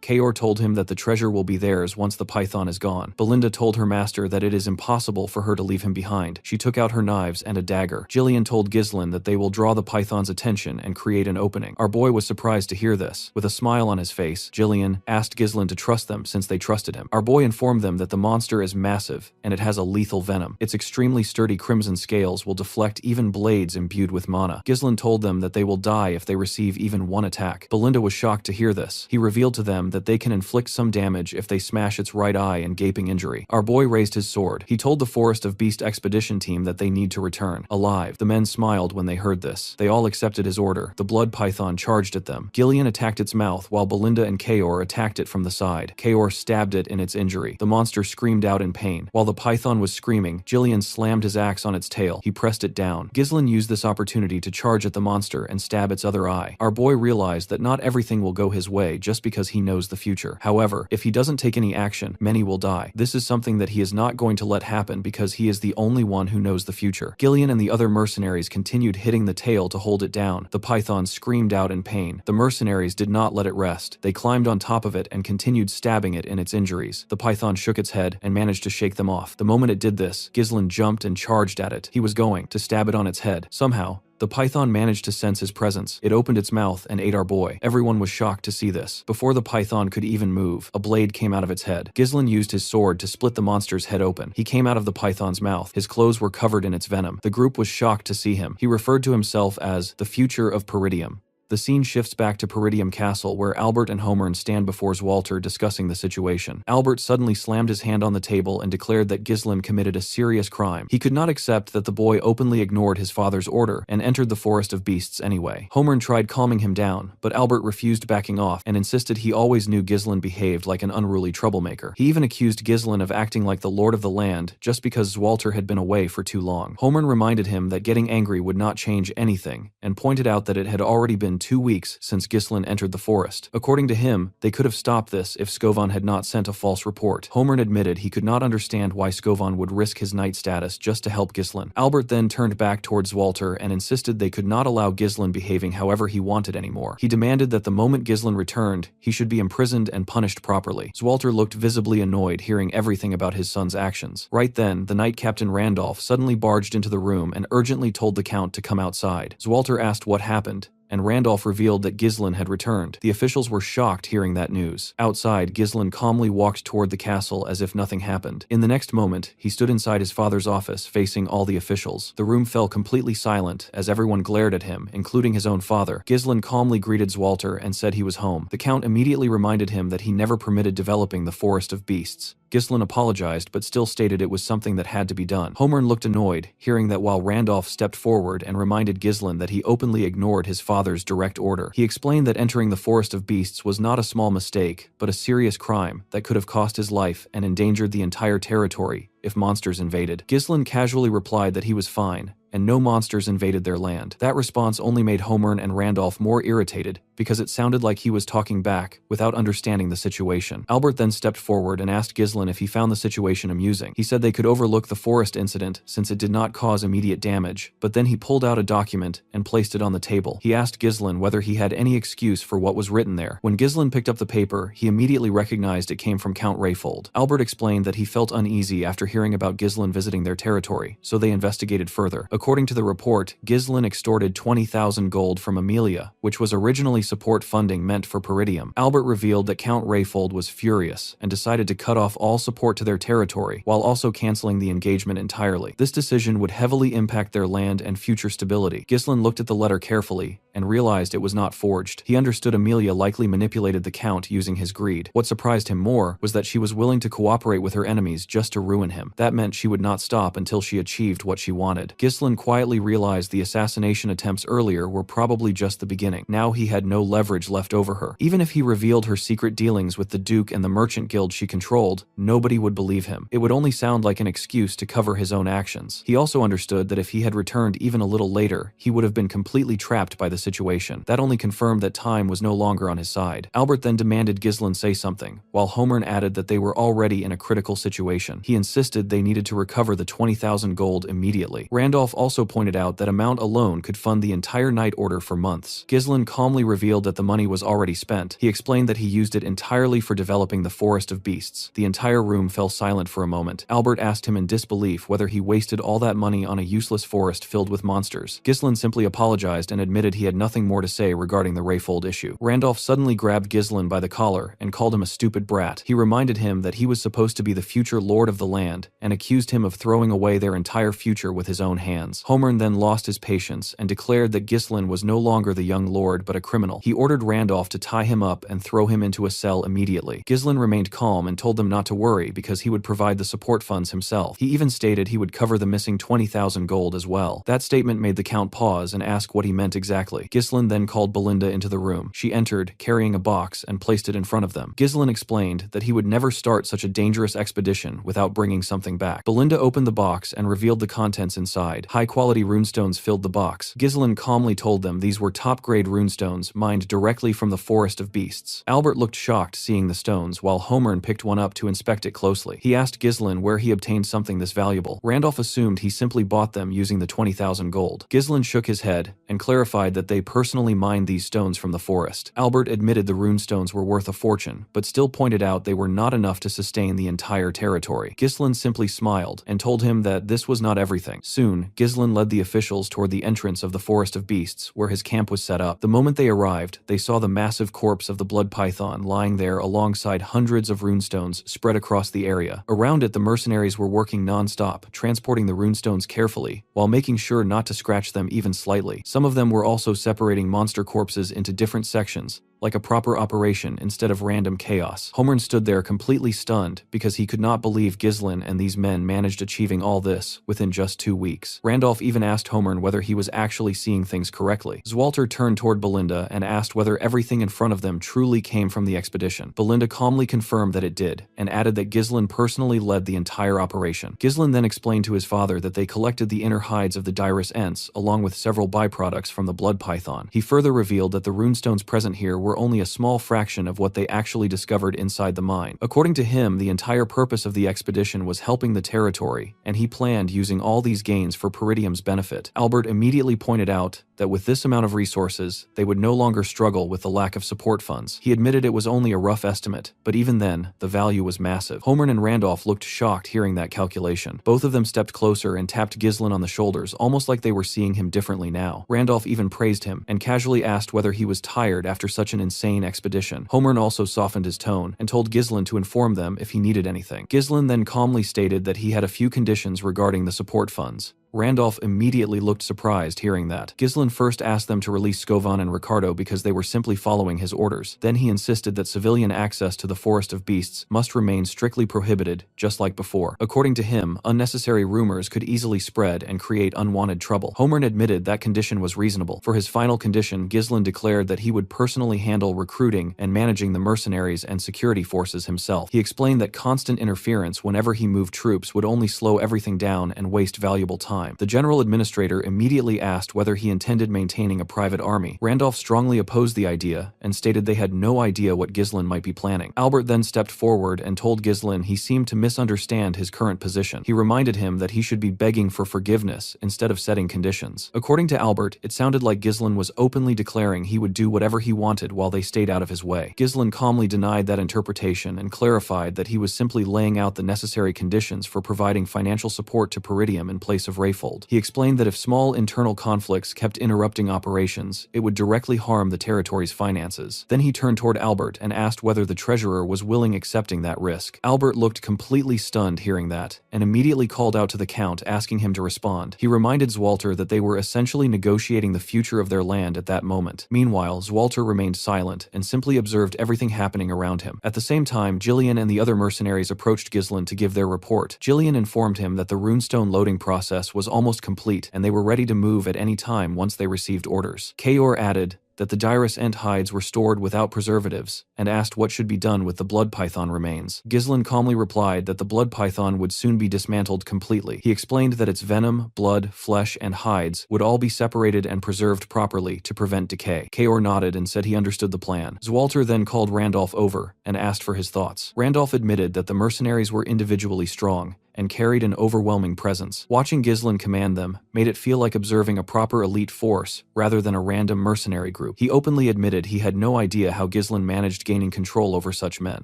Kaor told him that the treasure will be theirs once the python is gone. Belinda told her master that it is impossible for her to leave him behind. She took out her knives and a dagger. Gillian told Ghislain that they will draw the python's attention and create an opening. Our boy was surprised to hear this. With a smile on his face, Gillian asked Ghislain to trust them since they trusted him. Our boy informed them that the monster is massive and it has a lethal venom. Its extremely sturdy crimson scales will deflect even blades imbued with mana. Ghislain told them that they will die if they receive even one attack. Belinda was shocked to hear this. He revealed to them that they can inflict some damage if they smash its right eye and gaping injury. Our boy raised his sword. He told the Forest of Beast expedition team that they need to return alive. The men smiled when they heard this. They all accepted his order. The blood python charged at them. Gillian attacked its mouth while Belinda and Kaor attacked it from the side. Kaor stabbed it in its injury. The monster screamed out in pain. While the python was screaming, Gillian slammed his axe on its tail. He pressed it down. Ghislain used this opportunity to charge at the monster and stab its other eye. Our boy realized that not everything will go his way just because he knows the future. However, if he doesn't take any action, many will die. This is something that he is not going to let happen because he is the only one who knows the future. Gillian and the other mercenaries continued hitting the tail to hold it down. The python screamed out in pain. The mercenaries did not let it rest. They climbed on top of it and continued stabbing it in its injuries. The python shook its head and managed to shake them off. The moment it did this, Ghislain jumped and charged at it. He was going to stab it on its head. Somehow, the python managed to sense his presence. It opened its mouth and ate our boy. Everyone was shocked to see this. Before the python could even move, a blade came out of its head. Ghislain used his sword to split the monster's head open. He came out of the python's mouth. His clothes were covered in its venom. The group was shocked to see him. He referred to himself as the future of Peridium. The scene shifts back to Peridium Castle, where Albert and Homer stand before Walter discussing the situation. Albert suddenly slammed his hand on the table and declared that Ghislain committed a serious crime. He could not accept that the boy openly ignored his father's order and entered the Forest of Beasts anyway. Homer tried calming him down, but Albert refused backing off and insisted he always knew Ghislain behaved like an unruly troublemaker. He even accused Ghislain of acting like the lord of the land just because Walter had been away for too long. Homer reminded him that getting angry would not change anything and pointed out that it had already been 2 weeks since Ghislain entered the forest. According to him, they could have stopped this if Scovan had not sent a false report. Homer admitted he could not understand why Scovan would risk his knight status just to help Ghislain. Albert then turned back towards Walter and insisted they could not allow Ghislain behaving however he wanted anymore. He demanded that the moment Ghislain returned, he should be imprisoned and punished properly. Walter looked visibly annoyed hearing everything about his son's actions. Right then, the Knight Captain Randolph suddenly barged into the room and urgently told the Count to come outside. Walter asked what happened, and Randolph revealed that Ghislain had returned. The officials were shocked hearing that news. Outside, Ghislain calmly walked toward the castle as if nothing happened. In the next moment, he stood inside his father's office, facing all the officials. The room fell completely silent as everyone glared at him, including his own father. Ghislain calmly greeted Walter and said he was home. The Count immediately reminded him that he never permitted developing the Forest of Beasts. Ghislain apologized but still stated it was something that had to be done. Homer looked annoyed, hearing that while Randolph stepped forward and reminded Ghislain that he openly ignored his father's direct order. He explained that entering the Forest of Beasts was not a small mistake, but a serious crime that could have cost his life and endangered the entire territory if monsters invaded. Ghislain casually replied that he was fine, and no monsters invaded their land. That response only made Homer and Randolph more irritated, because it sounded like he was talking back, without understanding the situation. Albert then stepped forward and asked Ghislain if he found the situation amusing. He said they could overlook the forest incident since it did not cause immediate damage, but then he pulled out a document and placed it on the table. He asked Ghislain whether he had any excuse for what was written there. When Ghislain picked up the paper, he immediately recognized it came from Count Rayfold. Albert explained that he felt uneasy after hearing about Ghislain visiting their territory, so they investigated further. According to the report, Ghislain extorted 20,000 gold from Amelia, which was originally support funding meant for Peridium. Albert revealed that Count Rayfold was furious and decided to cut off all support to their territory, while also canceling the engagement entirely. This decision would heavily impact their land and future stability. Ghislain looked at the letter carefully and realized it was not forged. He understood Amelia likely manipulated the Count using his greed. What surprised him more was that she was willing to cooperate with her enemies just to ruin him. That meant she would not stop until she achieved what she wanted. Ghislain quietly realized the assassination attempts earlier were probably just the beginning. Now he had no leverage left over her. Even if he revealed her secret dealings with the Duke and the merchant guild she controlled, nobody would believe him. It would only sound like an excuse to cover his own actions. He also understood that if he had returned even a little later, he would have been completely trapped by the situation. That only confirmed that time was no longer on his side. Albert then demanded Ghislain say something, while Homer added that they were already in a critical situation. He insisted they needed to recover the 20,000 gold immediately. Randolph also pointed out that amount alone could fund the entire night order for months. Ghislain calmly revealed that the money was already spent. He explained that he used it entirely for developing the Forest of Beasts. The entire room fell silent for a moment. Albert asked him in disbelief whether he wasted all that money on a useless forest filled with monsters. Ghislain simply apologized and admitted he had nothing more to say regarding the Rayfold issue. Randolph suddenly grabbed Ghislain by the collar and called him a stupid brat. He reminded him that he was supposed to be the future lord of the land and accused him of throwing away their entire future with his own hands. Homer then lost his patience and declared that Ghislain was no longer the young lord but a criminal. He ordered Randolph to tie him up and throw him into a cell immediately. Ghislain remained calm and told them not to worry because he would provide the support funds himself. He even stated he would cover the missing 20,000 gold as well. That statement made the Count pause and ask what he meant exactly. Ghislain then called Belinda into the room. She entered, carrying a box, and placed it in front of them. Ghislain explained that he would never start such a dangerous expedition without bringing something back. Belinda opened the box and revealed the contents inside. High-quality runestones filled the box. Ghislain calmly told them these were top-grade runestones mined directly from the Forest of Beasts. Albert looked shocked seeing the stones, while Homer picked one up to inspect it closely. He asked Ghislain where he obtained something this valuable. Randolph assumed he simply bought them using the 20,000 gold. Ghislain shook his head and clarified that they personally mined these stones from the forest. Albert admitted the runestones were worth a fortune, but still pointed out they were not enough to sustain the entire territory. Ghislain simply smiled and told him that this was not everything. Soon, Ghislain led the officials toward the entrance of the Forest of Beasts, where his camp was set up. The moment they arrived, they saw the massive corpse of the blood python lying there alongside hundreds of runestones spread across the area. Around it, the mercenaries were working non-stop, transporting the runestones carefully, while making sure not to scratch them even slightly. Some of them were also separating monster corpses into different sections, like a proper operation instead of random chaos. Homer stood there completely stunned because he could not believe Ghislain and these men managed achieving all this within just 2 weeks. Randolph even asked Homer whether he was actually seeing things correctly. Zwalter turned toward Belinda and asked whether everything in front of them truly came from the expedition. Belinda calmly confirmed that it did, and added that Ghislain personally led the entire operation. Ghislain then explained to his father that they collected the inner hides of the Dirus Ents along with several byproducts from the blood python. He further revealed that the runestones present here were only a small fraction of what they actually discovered inside the mine. According to him, the entire purpose of the expedition was helping the territory, and he planned using all these gains for Peridium's benefit. Albert immediately pointed out that with this amount of resources, they would no longer struggle with the lack of support funds. He admitted it was only a rough estimate, but even then, the value was massive. Homer and Randolph looked shocked hearing that calculation. Both of them stepped closer and tapped Ghislain on the shoulders, almost like they were seeing him differently now. Randolph even praised him, and casually asked whether he was tired after such an insane expedition. Homer also softened his tone, and told Ghislain to inform them if he needed anything. Ghislain then calmly stated that he had a few conditions regarding the support funds. Randolph immediately looked surprised hearing that. Ghislain first asked them to release Scovan and Ricardo because they were simply following his orders. Then he insisted that civilian access to the Forest of Beasts must remain strictly prohibited, just like before. According to him, unnecessary rumors could easily spread and create unwanted trouble. Homer admitted that condition was reasonable. For his final condition, Ghislain declared that he would personally handle recruiting and managing the mercenaries and security forces himself. He explained that constant interference whenever he moved troops would only slow everything down and waste valuable time. time. The general administrator immediately asked whether he intended maintaining a private army. Randolph strongly opposed the idea and stated they had no idea what Ghislain might be planning. Albert then stepped forward and told Ghislain he seemed to misunderstand his current position. He reminded him that he should be begging for forgiveness instead of setting conditions. According to Albert, it sounded like Ghislain was openly declaring he would do whatever he wanted while they stayed out of his way. Ghislain calmly denied that interpretation and clarified that he was simply laying out the necessary conditions for providing financial support to Peridium in place of Rayfold. He explained that if small internal conflicts kept interrupting operations, it would directly harm the territory's finances. Then he turned toward Albert and asked whether the treasurer was willing accepting that risk. Albert looked completely stunned hearing that, and immediately called out to the Count asking him to respond. He reminded Zwalter that they were essentially negotiating the future of their land at that moment. Meanwhile, Zwalter remained silent and simply observed everything happening around him. At the same time, Jillian and the other mercenaries approached Ghislain to give their report. Jillian informed him that the runestone loading process was almost complete and they were ready to move at any time once they received orders. Kayor added that the Dirus Ent hides were stored without preservatives, and asked what should be done with the blood python remains. Ghislain calmly replied that the blood python would soon be dismantled completely. He explained that its venom, blood, flesh, and hides would all be separated and preserved properly to prevent decay. Kayor nodded and said he understood the plan. Zwalter then called Randolph over and asked for his thoughts. Randolph admitted that the mercenaries were individually strong and carried an overwhelming presence. Watching Ghislain command them made it feel like observing a proper elite force rather than a random mercenary group. He openly admitted he had no idea how Ghislain managed gaining control over such men.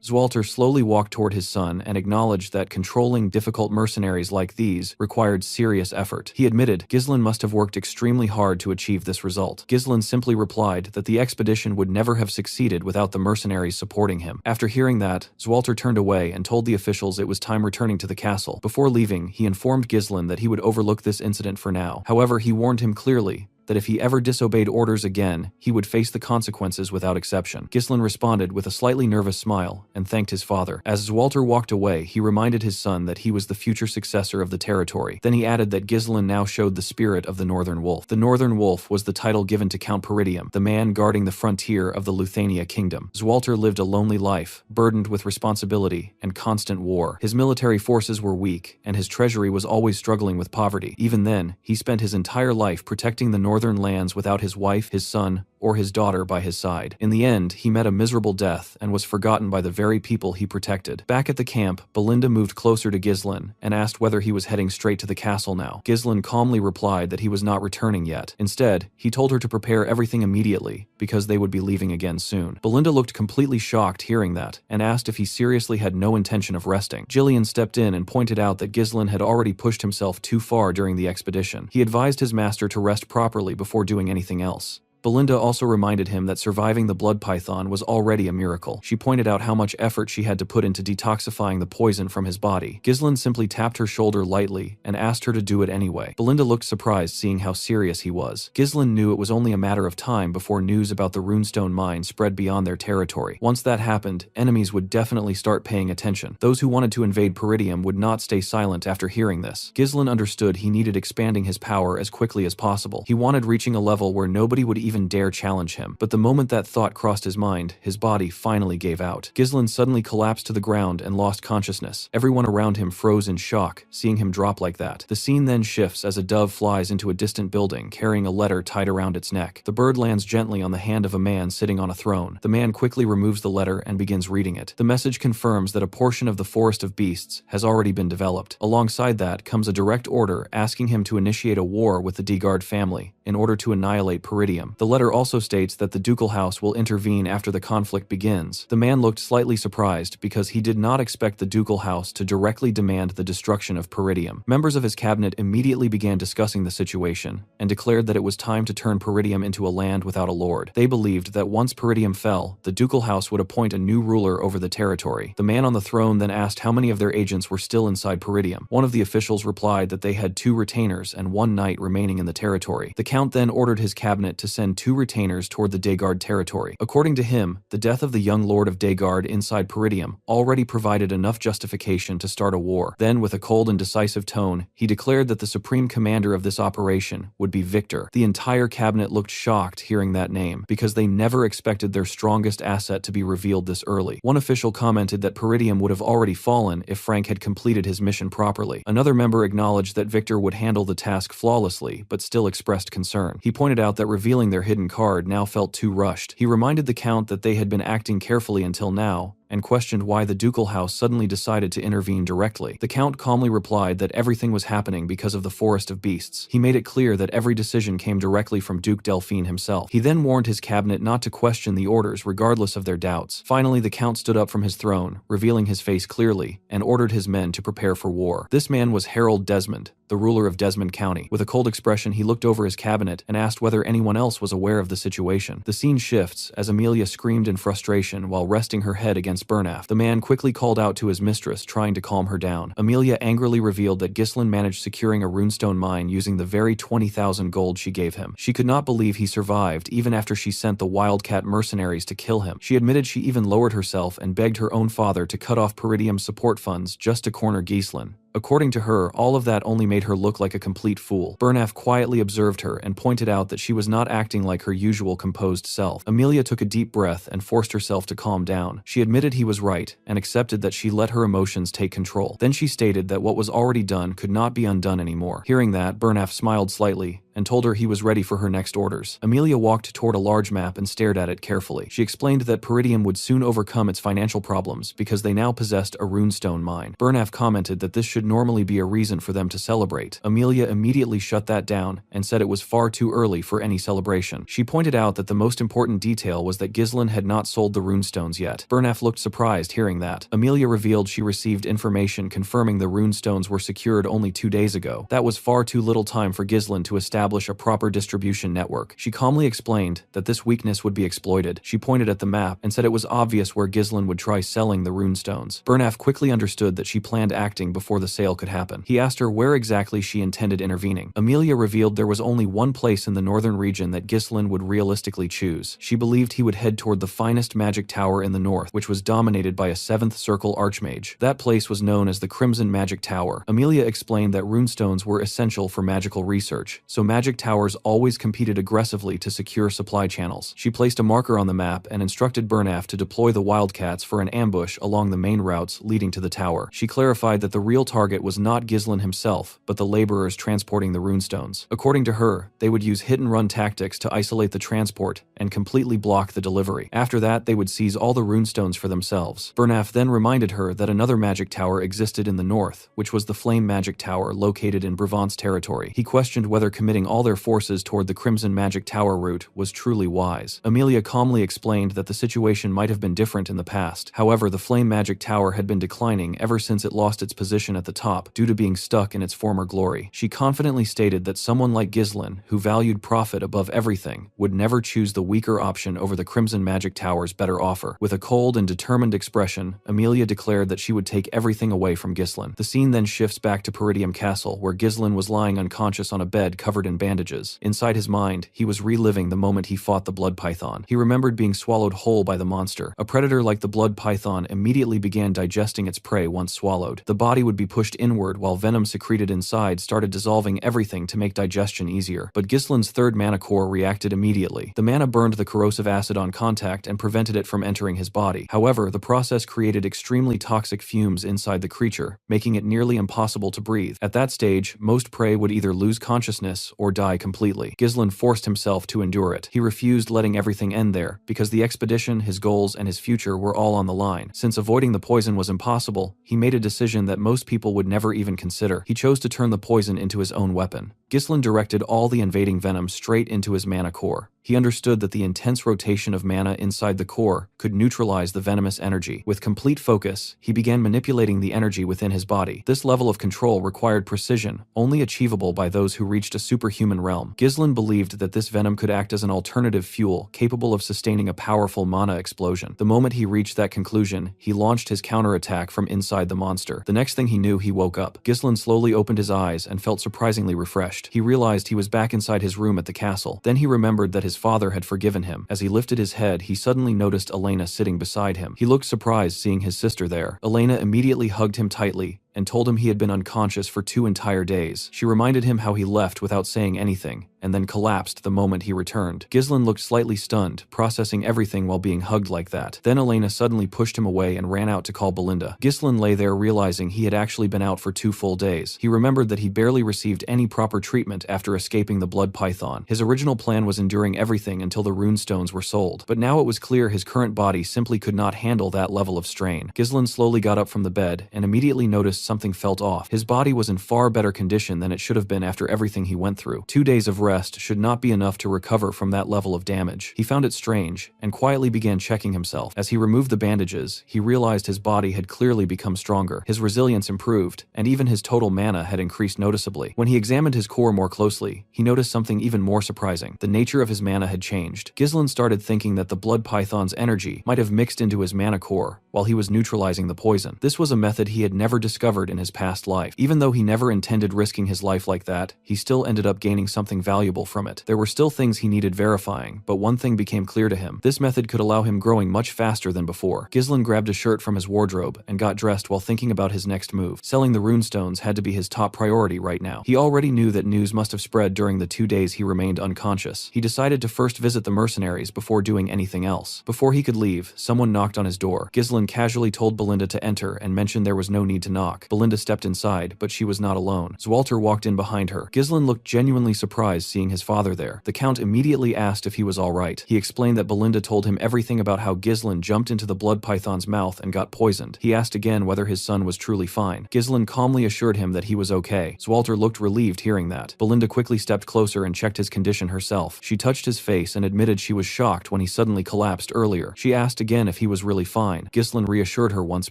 Zwalter slowly walked toward his son and acknowledged that controlling difficult mercenaries like these required serious effort. He admitted Ghislain must have worked extremely hard to achieve this result. Ghislain simply replied that the expedition would never have succeeded without the mercenaries supporting him. After hearing that, Zwalter turned away and told the officials it was time returning to the castle. Before leaving, he informed Ghislain that he would overlook this incident for now. However, he warned him clearly that if he ever disobeyed orders again, he would face the consequences without exception. Ghislain responded with a slightly nervous smile and thanked his father. As Zwalter walked away, he reminded his son that he was the future successor of the territory. Then he added that Ghislain now showed the spirit of the Northern Wolf. The Northern Wolf was the title given to Count Peridium, the man guarding the frontier of the Luthania kingdom. Zwalter lived a lonely life, burdened with responsibility and constant war. His military forces were weak, and his treasury was always struggling with poverty. Even then, he spent his entire life protecting the northern lands without his wife, his son, or his daughter by his side. In the end, he met a miserable death and was forgotten by the very people he protected. Back at the camp, Belinda moved closer to Ghislain and asked whether he was heading straight to the castle now. Ghislain calmly replied that he was not returning yet. Instead, he told her to prepare everything immediately because they would be leaving again soon. Belinda looked completely shocked hearing that and asked if he seriously had no intention of resting. Jillian stepped in and pointed out that Ghislain had already pushed himself too far during the expedition. He advised his master to rest properly before doing anything else. Belinda also reminded him that surviving the blood python was already a miracle. She pointed out how much effort she had to put into detoxifying the poison from his body. Ghislain simply tapped her shoulder lightly and asked her to do it anyway. Belinda looked surprised seeing how serious he was. Ghislain knew it was only a matter of time before news about the runestone mine spread beyond their territory. Once that happened, enemies would definitely start paying attention. Those who wanted to invade Peridium would not stay silent after hearing this. Ghislain understood he needed expanding his power as quickly as possible. He wanted reaching a level where nobody would even dare challenge him. But the moment that thought crossed his mind, his body finally gave out. Ghislain suddenly collapsed to the ground and lost consciousness. Everyone around him froze in shock, seeing him drop like that. The scene then shifts as a dove flies into a distant building, carrying a letter tied around its neck. The bird lands gently on the hand of a man sitting on a throne. The man quickly removes the letter and begins reading it. The message confirms that a portion of the Forest of Beasts has already been developed. Alongside that comes a direct order asking him to initiate a war with the Degard family in order to annihilate Peridium. The letter also states that the ducal house will intervene after the conflict begins. The man looked slightly surprised because he did not expect the ducal house to directly demand the destruction of Peridium. Members of his cabinet immediately began discussing the situation and declared that it was time to turn Peridium into a land without a lord. They believed that once Peridium fell, the ducal house would appoint a new ruler over the territory. The man on the throne then asked how many of their agents were still inside Peridium. One of the officials replied that they had 2 retainers and 1 knight remaining in the territory. The count then ordered his cabinet to send send 2 retainers toward the Daygard territory. According to him, the death of the young lord of Daygard inside Peridium already provided enough justification to start a war. Then, with a cold and decisive tone, he declared that the supreme commander of this operation would be Victor. The entire cabinet looked shocked hearing that name, because they never expected their strongest asset to be revealed this early. One official commented that Peridium would have already fallen if Frank had completed his mission properly. Another member acknowledged that Victor would handle the task flawlessly, but still expressed concern. He pointed out that revealing their hidden card now felt too rushed. He reminded the Count that they had been acting carefully until now, and questioned why the ducal house suddenly decided to intervene directly. The Count calmly replied that everything was happening because of the Forest of Beasts. He made it clear that every decision came directly from Duke Delphine himself. He then warned his cabinet not to question the orders regardless of their doubts. Finally, the Count stood up from his throne, revealing his face clearly, and ordered his men to prepare for war. This man was Harold Desmond, the ruler of Desmond County. With a cold expression, he looked over his cabinet and asked whether anyone else was aware of the situation. The scene shifts as Amelia screamed in frustration while resting her head against Burnaf. The man quickly called out to his mistress, trying to calm her down. Amelia angrily revealed that Ghislain managed securing a runestone mine using the very 20,000 gold she gave him. She could not believe he survived even after she sent the Wildcat mercenaries to kill him. She admitted she even lowered herself and begged her own father to cut off Peridium's support funds just to corner Ghislain. According to her, all of that only made her look like a complete fool. Burnaf quietly observed her and pointed out that she was not acting like her usual composed self. Amelia took a deep breath and forced herself to calm down. She admitted he was right and accepted that she let her emotions take control. Then she stated that what was already done could not be undone anymore. Hearing that, Burnaf smiled slightly and told her he was ready for her next orders. Amelia walked toward a large map and stared at it carefully. She explained that Peridium would soon overcome its financial problems because they now possessed a runestone mine. Burnaf commented that this should normally be a reason for them to celebrate. Amelia immediately shut that down and said it was far too early for any celebration. She pointed out that the most important detail was that Ghislain had not sold the runestones yet. Burnaf looked surprised hearing that. Amelia revealed she received information confirming the runestones were secured only 2 days ago. That was far too little time for Ghislain to establish a proper distribution network. She calmly explained that this weakness would be exploited. She pointed at the map and said it was obvious where Ghislain would try selling the runestones. Burnaf quickly understood that she planned acting before the sale could happen. He asked her where exactly she intended intervening. Amelia revealed there was only one place in the northern region that Ghislain would realistically choose. She believed he would head toward the finest magic tower in the north, which was dominated by a 7th Circle Archmage. That place was known as the Crimson Magic Tower. Amelia explained that runestones were essential for magical research, so magic towers always competed aggressively to secure supply channels. She placed a marker on the map and instructed Burnaf to deploy the Wildcats for an ambush along the main routes leading to the tower. She clarified that the real target was not Ghislain himself, but the laborers transporting the runestones. According to her, they would use hit-and-run tactics to isolate the transport and completely block the delivery. After that, they would seize all the runestones for themselves. Burnaf then reminded her that another magic tower existed in the north, which was the Flame Magic Tower located in Brevant's territory. He questioned whether committing all their forces toward the Crimson Magic Tower route was truly wise. Amelia calmly explained that the situation might have been different in the past. However, the Flame Magic Tower had been declining ever since it lost its position at the top due to being stuck in its former glory. She confidently stated that someone like Ghislain, who valued profit above everything, would never choose the weaker option over the Crimson Magic Tower's better offer. With a cold and determined expression, Amelia declared that she would take everything away from Ghislain. The scene then shifts back to Peridium Castle, where Ghislain was lying unconscious on a bed covered in bandages. Inside his mind, he was reliving the moment he fought the blood python. He remembered being swallowed whole by the monster. A predator like the blood python immediately began digesting its prey once swallowed. The body would be pushed inward while venom secreted inside started dissolving everything to make digestion easier. But Ghislain's third mana core reacted immediately. The mana burned the corrosive acid on contact and prevented it from entering his body. However, the process created extremely toxic fumes inside the creature, making it nearly impossible to breathe. At that stage, most prey would either lose consciousness or die completely. Ghislain forced himself to endure it. He refused letting everything end there, because the expedition, his goals, and his future were all on the line. Since avoiding the poison was impossible, he made a decision that most people would never even consider. He chose to turn the poison into his own weapon. Ghislain directed all the invading venom straight into his mana core. He understood that the intense rotation of mana inside the core could neutralize the venomous energy. With complete focus, he began manipulating the energy within his body. This level of control required precision, only achievable by those who reached a superhuman realm. Ghislain believed that this venom could act as an alternative fuel capable of sustaining a powerful mana explosion. The moment he reached that conclusion, he launched his counterattack from inside the monster. The next thing he knew, he woke up. Ghislain slowly opened his eyes and felt surprisingly refreshed. He realized he was back inside his room at the castle. Then he remembered that his father had forgiven him. As he lifted his head, he suddenly noticed Elena sitting beside him. He looked surprised seeing his sister there. Elena immediately hugged him tightly and told him he had been unconscious for 2 entire days. She reminded him how he left without saying anything, and then collapsed the moment he returned. Ghislain looked slightly stunned, processing everything while being hugged like that. Then Elena suddenly pushed him away and ran out to call Belinda. Ghislain lay there realizing he had actually been out for 2 full days. He remembered that he barely received any proper treatment after escaping the blood python. His original plan was enduring everything until the rune stones were sold, but now it was clear his current body simply could not handle that level of strain. Ghislain slowly got up from the bed and immediately noticed something felt off. His body was in far better condition than it should have been after everything he went through. 2 days of rest should not be enough to recover from that level of damage. He found it strange and quietly began checking himself. As he removed the bandages, he realized his body had clearly become stronger. His resilience improved, and even his total mana had increased noticeably. When he examined his core more closely, he noticed something even more surprising. The nature of his mana had changed. Ghislain started thinking that the blood python's energy might have mixed into his mana core while he was neutralizing the poison. This was a method he had never discovered in his past life. Even though he never intended risking his life like that, he still ended up gaining something valuable from it. There were still things he needed verifying, but one thing became clear to him. This method could allow him growing much faster than before. Ghislain grabbed a shirt from his wardrobe and got dressed while thinking about his next move. Selling the runestones had to be his top priority right now. He already knew that news must have spread during the 2 days he remained unconscious. He decided to first visit the mercenaries before doing anything else. Before he could leave, someone knocked on his door. Ghislain casually told Belinda to enter and mentioned there was no need to knock. Belinda stepped inside, but she was not alone. Zwalter walked in behind her. Ghislain looked genuinely surprised seeing his father there. The Count immediately asked if he was alright. He explained that Belinda told him everything about how Ghislain jumped into the blood python's mouth and got poisoned. He asked again whether his son was truly fine. Ghislain calmly assured him that he was okay. Zwalter looked relieved hearing that. Belinda quickly stepped closer and checked his condition herself. She touched his face and admitted she was shocked when he suddenly collapsed earlier. She asked again if he was really fine. Ghislain reassured her once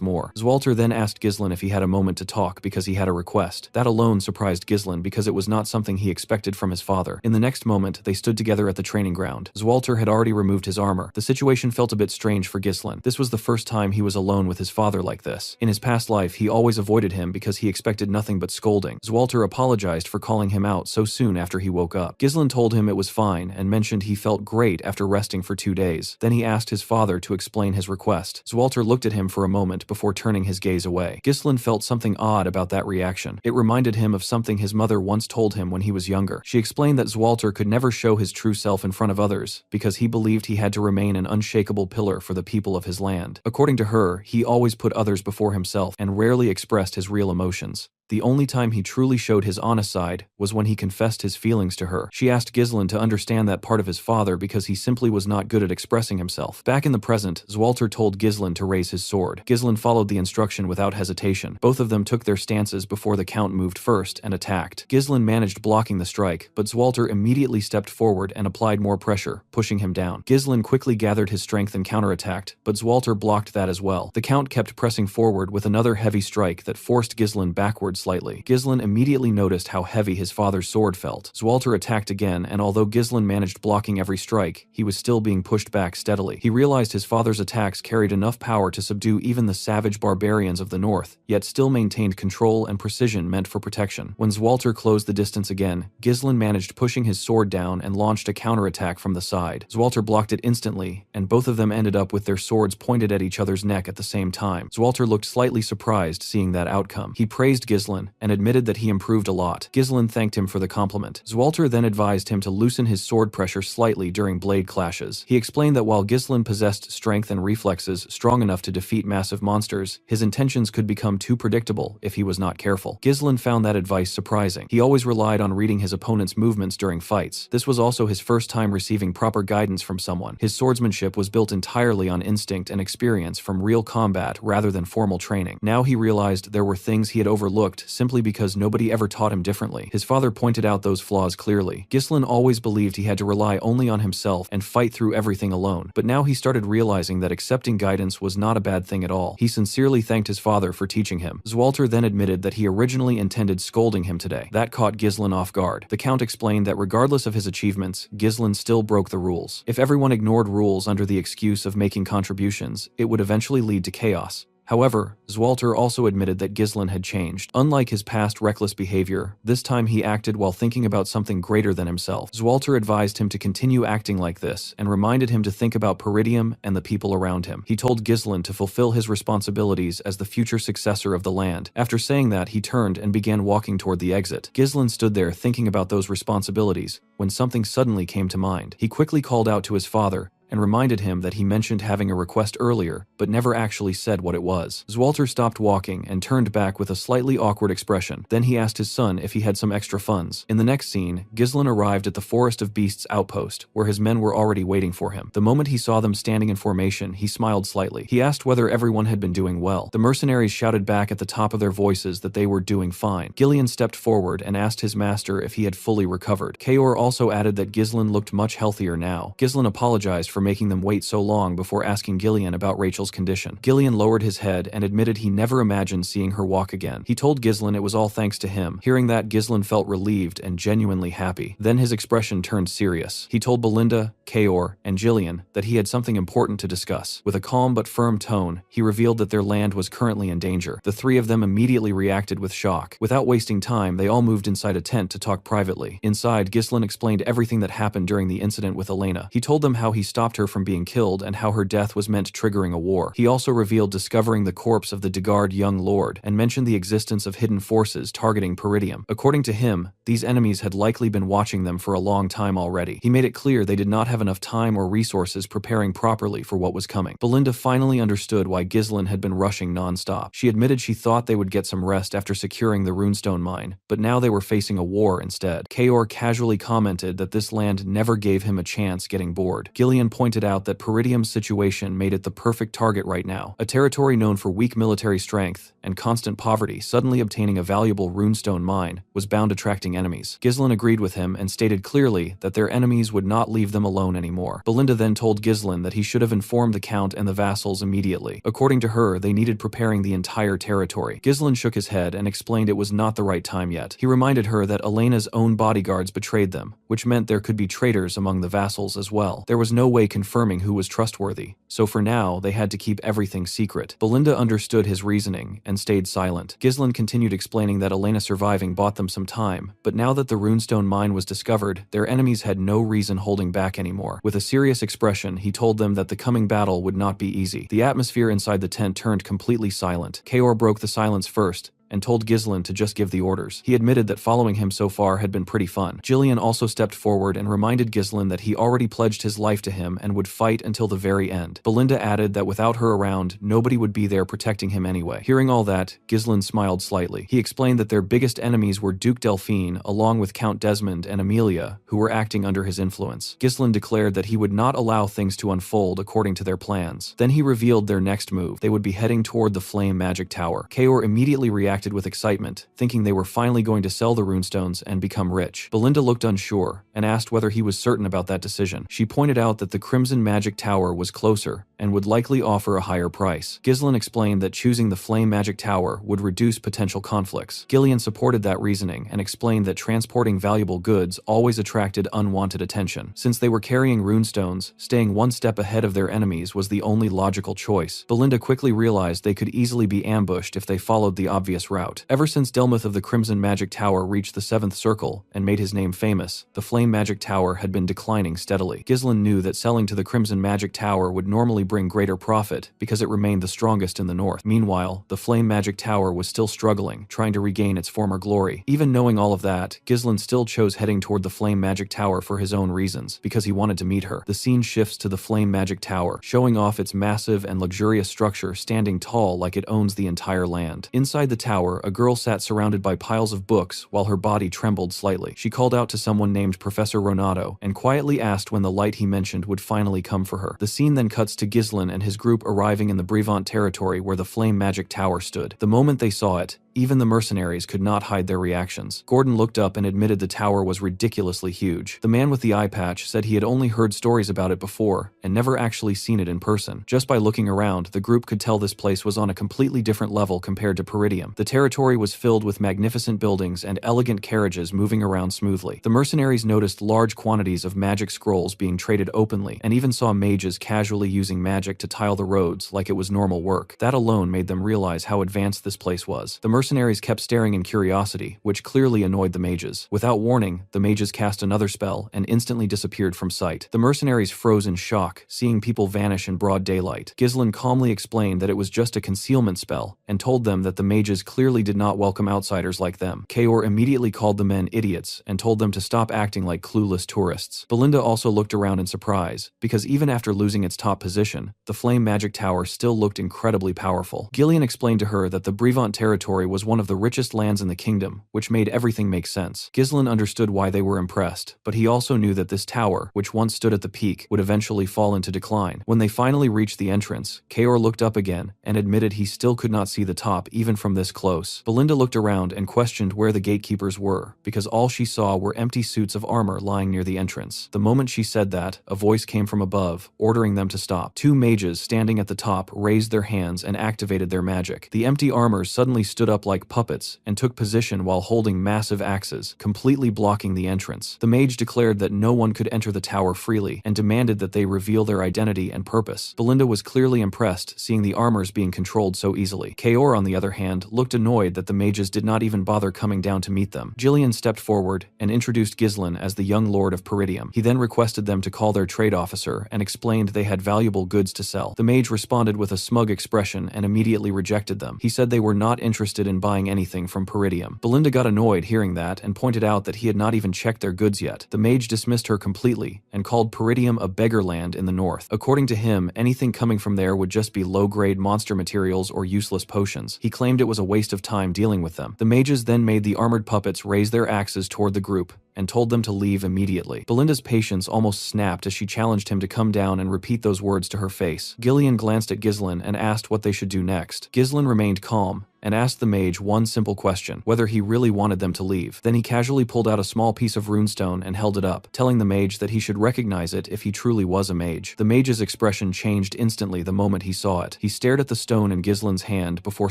more. Zwalter then asked Ghislain if he had a moment to talk because he had a request. That alone surprised Ghislain because it was not something he expected from his father. In the next moment, they stood together at the training ground. Zwalter had already removed his armor. The situation felt a bit strange for Ghislain. This was the first time he was alone with his father like this. In his past life, he always avoided him because he expected nothing but scolding. Zwalter apologized for calling him out so soon after he woke up. Ghislain told him it was fine and mentioned he felt great after resting for 2 days. Then he asked his father to explain his request. Zwalter looked at him for a moment before turning his gaze away. Ghislain felt something odd about that reaction. It reminded him of something his mother once told him when he was younger. She explained that Zwalter could never show his true self in front of others because he believed he had to remain an unshakable pillar for the people of his land. According to her, he always put others before himself and rarely expressed his real emotions. The only time he truly showed his honest side was when he confessed his feelings to her. She asked Ghislain to understand that part of his father because he simply was not good at expressing himself. Back in the present, Zwalter told Ghislain to raise his sword. Ghislain followed the instruction without hesitation. Both of them took their stances before the Count moved first and attacked. Ghislain managed blocking the strike, but Zwalter immediately stepped forward and applied more pressure, pushing him down. Ghislain quickly gathered his strength and counterattacked, but Zwalter blocked that as well. The Count kept pressing forward with another heavy strike that forced Ghislain backwards slightly. Ghislain immediately noticed how heavy his father's sword felt. Zwalter attacked again, and although Ghislain managed blocking every strike, he was still being pushed back steadily. He realized his father's attacks carried enough power to subdue even the savage barbarians of the north, yet still maintained control and precision meant for protection. When Zwalter closed the distance again, Ghislain managed pushing his sword down and launched a counterattack from the side. Zwalter blocked it instantly, and both of them ended up with their swords pointed at each other's neck at the same time. Zwalter looked slightly surprised seeing that outcome. He praised Ghislain and admitted that he improved a lot. Ghislain thanked him for the compliment. Zwalter then advised him to loosen his sword pressure slightly during blade clashes. He explained that while Ghislain possessed strength and reflexes strong enough to defeat massive monsters, his intentions could become too predictable if he was not careful. Ghislain found that advice surprising. He always relied on reading his opponent's movements during fights. This was also his first time receiving proper guidance from someone. His swordsmanship was built entirely on instinct and experience from real combat rather than formal training. Now he realized there were things he had overlooked simply because nobody ever taught him differently. His father pointed out those flaws clearly. Ghislain always believed he had to rely only on himself and fight through everything alone, but now he started realizing that accepting guidance was not a bad thing at all. He sincerely thanked his father for teaching him. Zwalter then admitted that he originally intended scolding him today. That caught Ghislain off guard. The Count explained that regardless of his achievements, Ghislain still broke the rules. If everyone ignored rules under the excuse of making contributions, it would eventually lead to chaos. However, Zwalter also admitted that Ghislain had changed. Unlike his past reckless behavior, this time he acted while thinking about something greater than himself. Zwalter advised him to continue acting like this and reminded him to think about Peridium and the people around him. He told Ghislain to fulfill his responsibilities as the future successor of the land. After saying that, he turned and began walking toward the exit. Ghislain stood there thinking about those responsibilities when something suddenly came to mind. He quickly called out to his father and reminded him that he mentioned having a request earlier, but never actually said what it was. Zwalter stopped walking and turned back with a slightly awkward expression. Then he asked his son if he had some extra funds. In the next scene, Ghislain arrived at the Forest of Beasts outpost, where his men were already waiting for him. The moment he saw them standing in formation, he smiled slightly. He asked whether everyone had been doing well. The mercenaries shouted back at the top of their voices that they were doing fine. Gillian stepped forward and asked his master if he had fully recovered. Kaor also added that Ghislain looked much healthier now. Ghislain apologized for making them wait so long before asking Gillian about Rachel's condition. Gillian lowered his head and admitted he never imagined seeing her walk again. He told Ghislain it was all thanks to him. Hearing that, Ghislain felt relieved and genuinely happy. Then his expression turned serious. He told Belinda, Kaor, and Gillian that he had something important to discuss. With a calm but firm tone, he revealed that their land was currently in danger. The three of them immediately reacted with shock. Without wasting time, they all moved inside a tent to talk privately. Inside, Ghislain explained everything that happened during the incident with Elena. He told them how he stopped her from being killed and how her death was meant triggering a war. He also revealed discovering the corpse of the Degard young lord and mentioned the existence of hidden forces targeting Peridium. According to him, these enemies had likely been watching them for a long time already. He made it clear they did not have enough time or resources preparing properly for what was coming. Belinda finally understood why Ghislain had been rushing non-stop. She admitted she thought they would get some rest after securing the runestone mine, but now they were facing a war instead. Kaor casually commented that this land never gave him a chance getting bored. Gillian pointed out that Peridium's situation made it the perfect target right now. A territory known for weak military strength and constant poverty, suddenly obtaining a valuable runestone mine was bound attracting enemies. Ghislain agreed with him and stated clearly that their enemies would not leave them alone anymore. Belinda then told Ghislain that he should have informed the Count and the vassals immediately. According to her, they needed preparing the entire territory. Ghislain shook his head and explained it was not the right time yet. He reminded her that Elena's own bodyguards betrayed them, which meant there could be traitors among the vassals as well. There was no way confirming who was trustworthy, so for now, they had to keep everything secret. Belinda understood his reasoning and stayed silent. Ghislain continued explaining that Elena surviving bought them some time, but now that the runestone mine was discovered, their enemies had no reason holding back anymore. With a serious expression, he told them that the coming battle would not be easy. The atmosphere inside the tent turned completely silent. Kaor broke the silence first and told Ghislain to just give the orders. He admitted that following him so far had been pretty fun. Gillian also stepped forward and reminded Ghislain that he already pledged his life to him and would fight until the very end. Belinda added that without her around, nobody would be there protecting him anyway. Hearing all that, Ghislain smiled slightly. He explained that their biggest enemies were Duke Delphine, along with Count Desmond and Amelia, who were acting under his influence. Ghislain declared that he would not allow things to unfold according to their plans. Then he revealed their next move. They would be heading toward the Flame Magic Tower. Kaor immediately reacted with excitement, thinking they were finally going to sell the runestones and become rich. Belinda looked unsure and asked whether he was certain about that decision. She pointed out that the Crimson Magic Tower was closer and would likely offer a higher price. Ghislain explained that choosing the Flame Magic Tower would reduce potential conflicts. Gillian supported that reasoning and explained that transporting valuable goods always attracted unwanted attention. Since they were carrying runestones, staying one step ahead of their enemies was the only logical choice. Belinda quickly realized they could easily be ambushed if they followed the obvious route. Ever since Delmuth of the Crimson Magic Tower reached the 7th Circle and made his name famous, the Flame Magic Tower had been declining steadily. Ghislain knew that selling to the Crimson Magic Tower would normally bring greater profit because it remained the strongest in the north. Meanwhile, the Flame Magic Tower was still struggling, trying to regain its former glory. Even knowing all of that, Ghislain still chose heading toward the Flame Magic Tower for his own reasons, because he wanted to meet her. The scene shifts to the Flame Magic Tower, showing off its massive and luxurious structure standing tall like it owns the entire land. Inside the tower, a girl sat surrounded by piles of books while her body trembled slightly. She called out to someone named Professor Ronato and quietly asked when the light he mentioned would finally come for her. The scene then cuts to Ghislain and his group arriving in the Brevant territory where the Flame Magic Tower stood. The moment they saw it, Even the mercenaries could not hide their reactions. Gordon looked up and admitted the tower was ridiculously huge. The man with the eye patch said he had only heard stories about it before and never actually seen it in person. Just by looking around, the group could tell this place was on a completely different level compared to Peridium. The territory was filled with magnificent buildings and elegant carriages moving around smoothly. The mercenaries noticed large quantities of magic scrolls being traded openly and even saw mages casually using magic to tile the roads like it was normal work. That alone made them realize how advanced this place was. The mercenaries kept staring in curiosity, which clearly annoyed the mages. Without warning, the mages cast another spell and instantly disappeared from sight. The mercenaries froze in shock, seeing people vanish in broad daylight. Ghislain calmly explained that it was just a concealment spell and told them that the mages clearly did not welcome outsiders like them. Kaor immediately called the men idiots and told them to stop acting like clueless tourists. Belinda also looked around in surprise, because even after losing its top position, the flame magic tower still looked incredibly powerful. Gillian explained to her that the Brevant territory was one of the richest lands in the kingdom, which made everything make sense. Ghislain understood why they were impressed, but he also knew that this tower, which once stood at the peak, would eventually fall into decline. When they finally reached the entrance, Kaor looked up again and admitted he still could not see the top even from this close. Belinda looked around and questioned where the gatekeepers were, because all she saw were empty suits of armor lying near the entrance. The moment she said that, a voice came from above, ordering them to stop. Two mages standing at the top raised their hands and activated their magic. The empty armors suddenly stood up like puppets and took position while holding massive axes, completely blocking the entrance. The mage declared that no one could enter the tower freely and demanded that they reveal their identity and purpose. Belinda was clearly impressed, seeing the armors being controlled so easily. Kaor, on the other hand, looked annoyed that the mages did not even bother coming down to meet them. Gillian stepped forward and introduced Ghislain as the young lord of Peridium. He then requested them to call their trade officer and explained they had valuable goods to sell. The mage responded with a smug expression and immediately rejected them. He said they were not interested in buying anything from Peridium. Belinda got annoyed hearing that and pointed out that he had not even checked their goods yet. The mage dismissed her completely and called Peridium a beggar land in the north. According to him, anything coming from there would just be low-grade monster materials or useless potions. He claimed it was a waste of time dealing with them. The mages then made the armored puppets raise their axes toward the group and told them to leave immediately. Belinda's patience almost snapped as she challenged him to come down and repeat those words to her face. Gillian glanced at Ghislain and asked what they should do next. Ghislain remained calm and asked the mage one simple question, whether he really wanted them to leave. Then he casually pulled out a small piece of runestone and held it up, telling the mage that he should recognize it if he truly was a mage. The mage's expression changed instantly the moment he saw it. He stared at the stone in Ghislain's hand before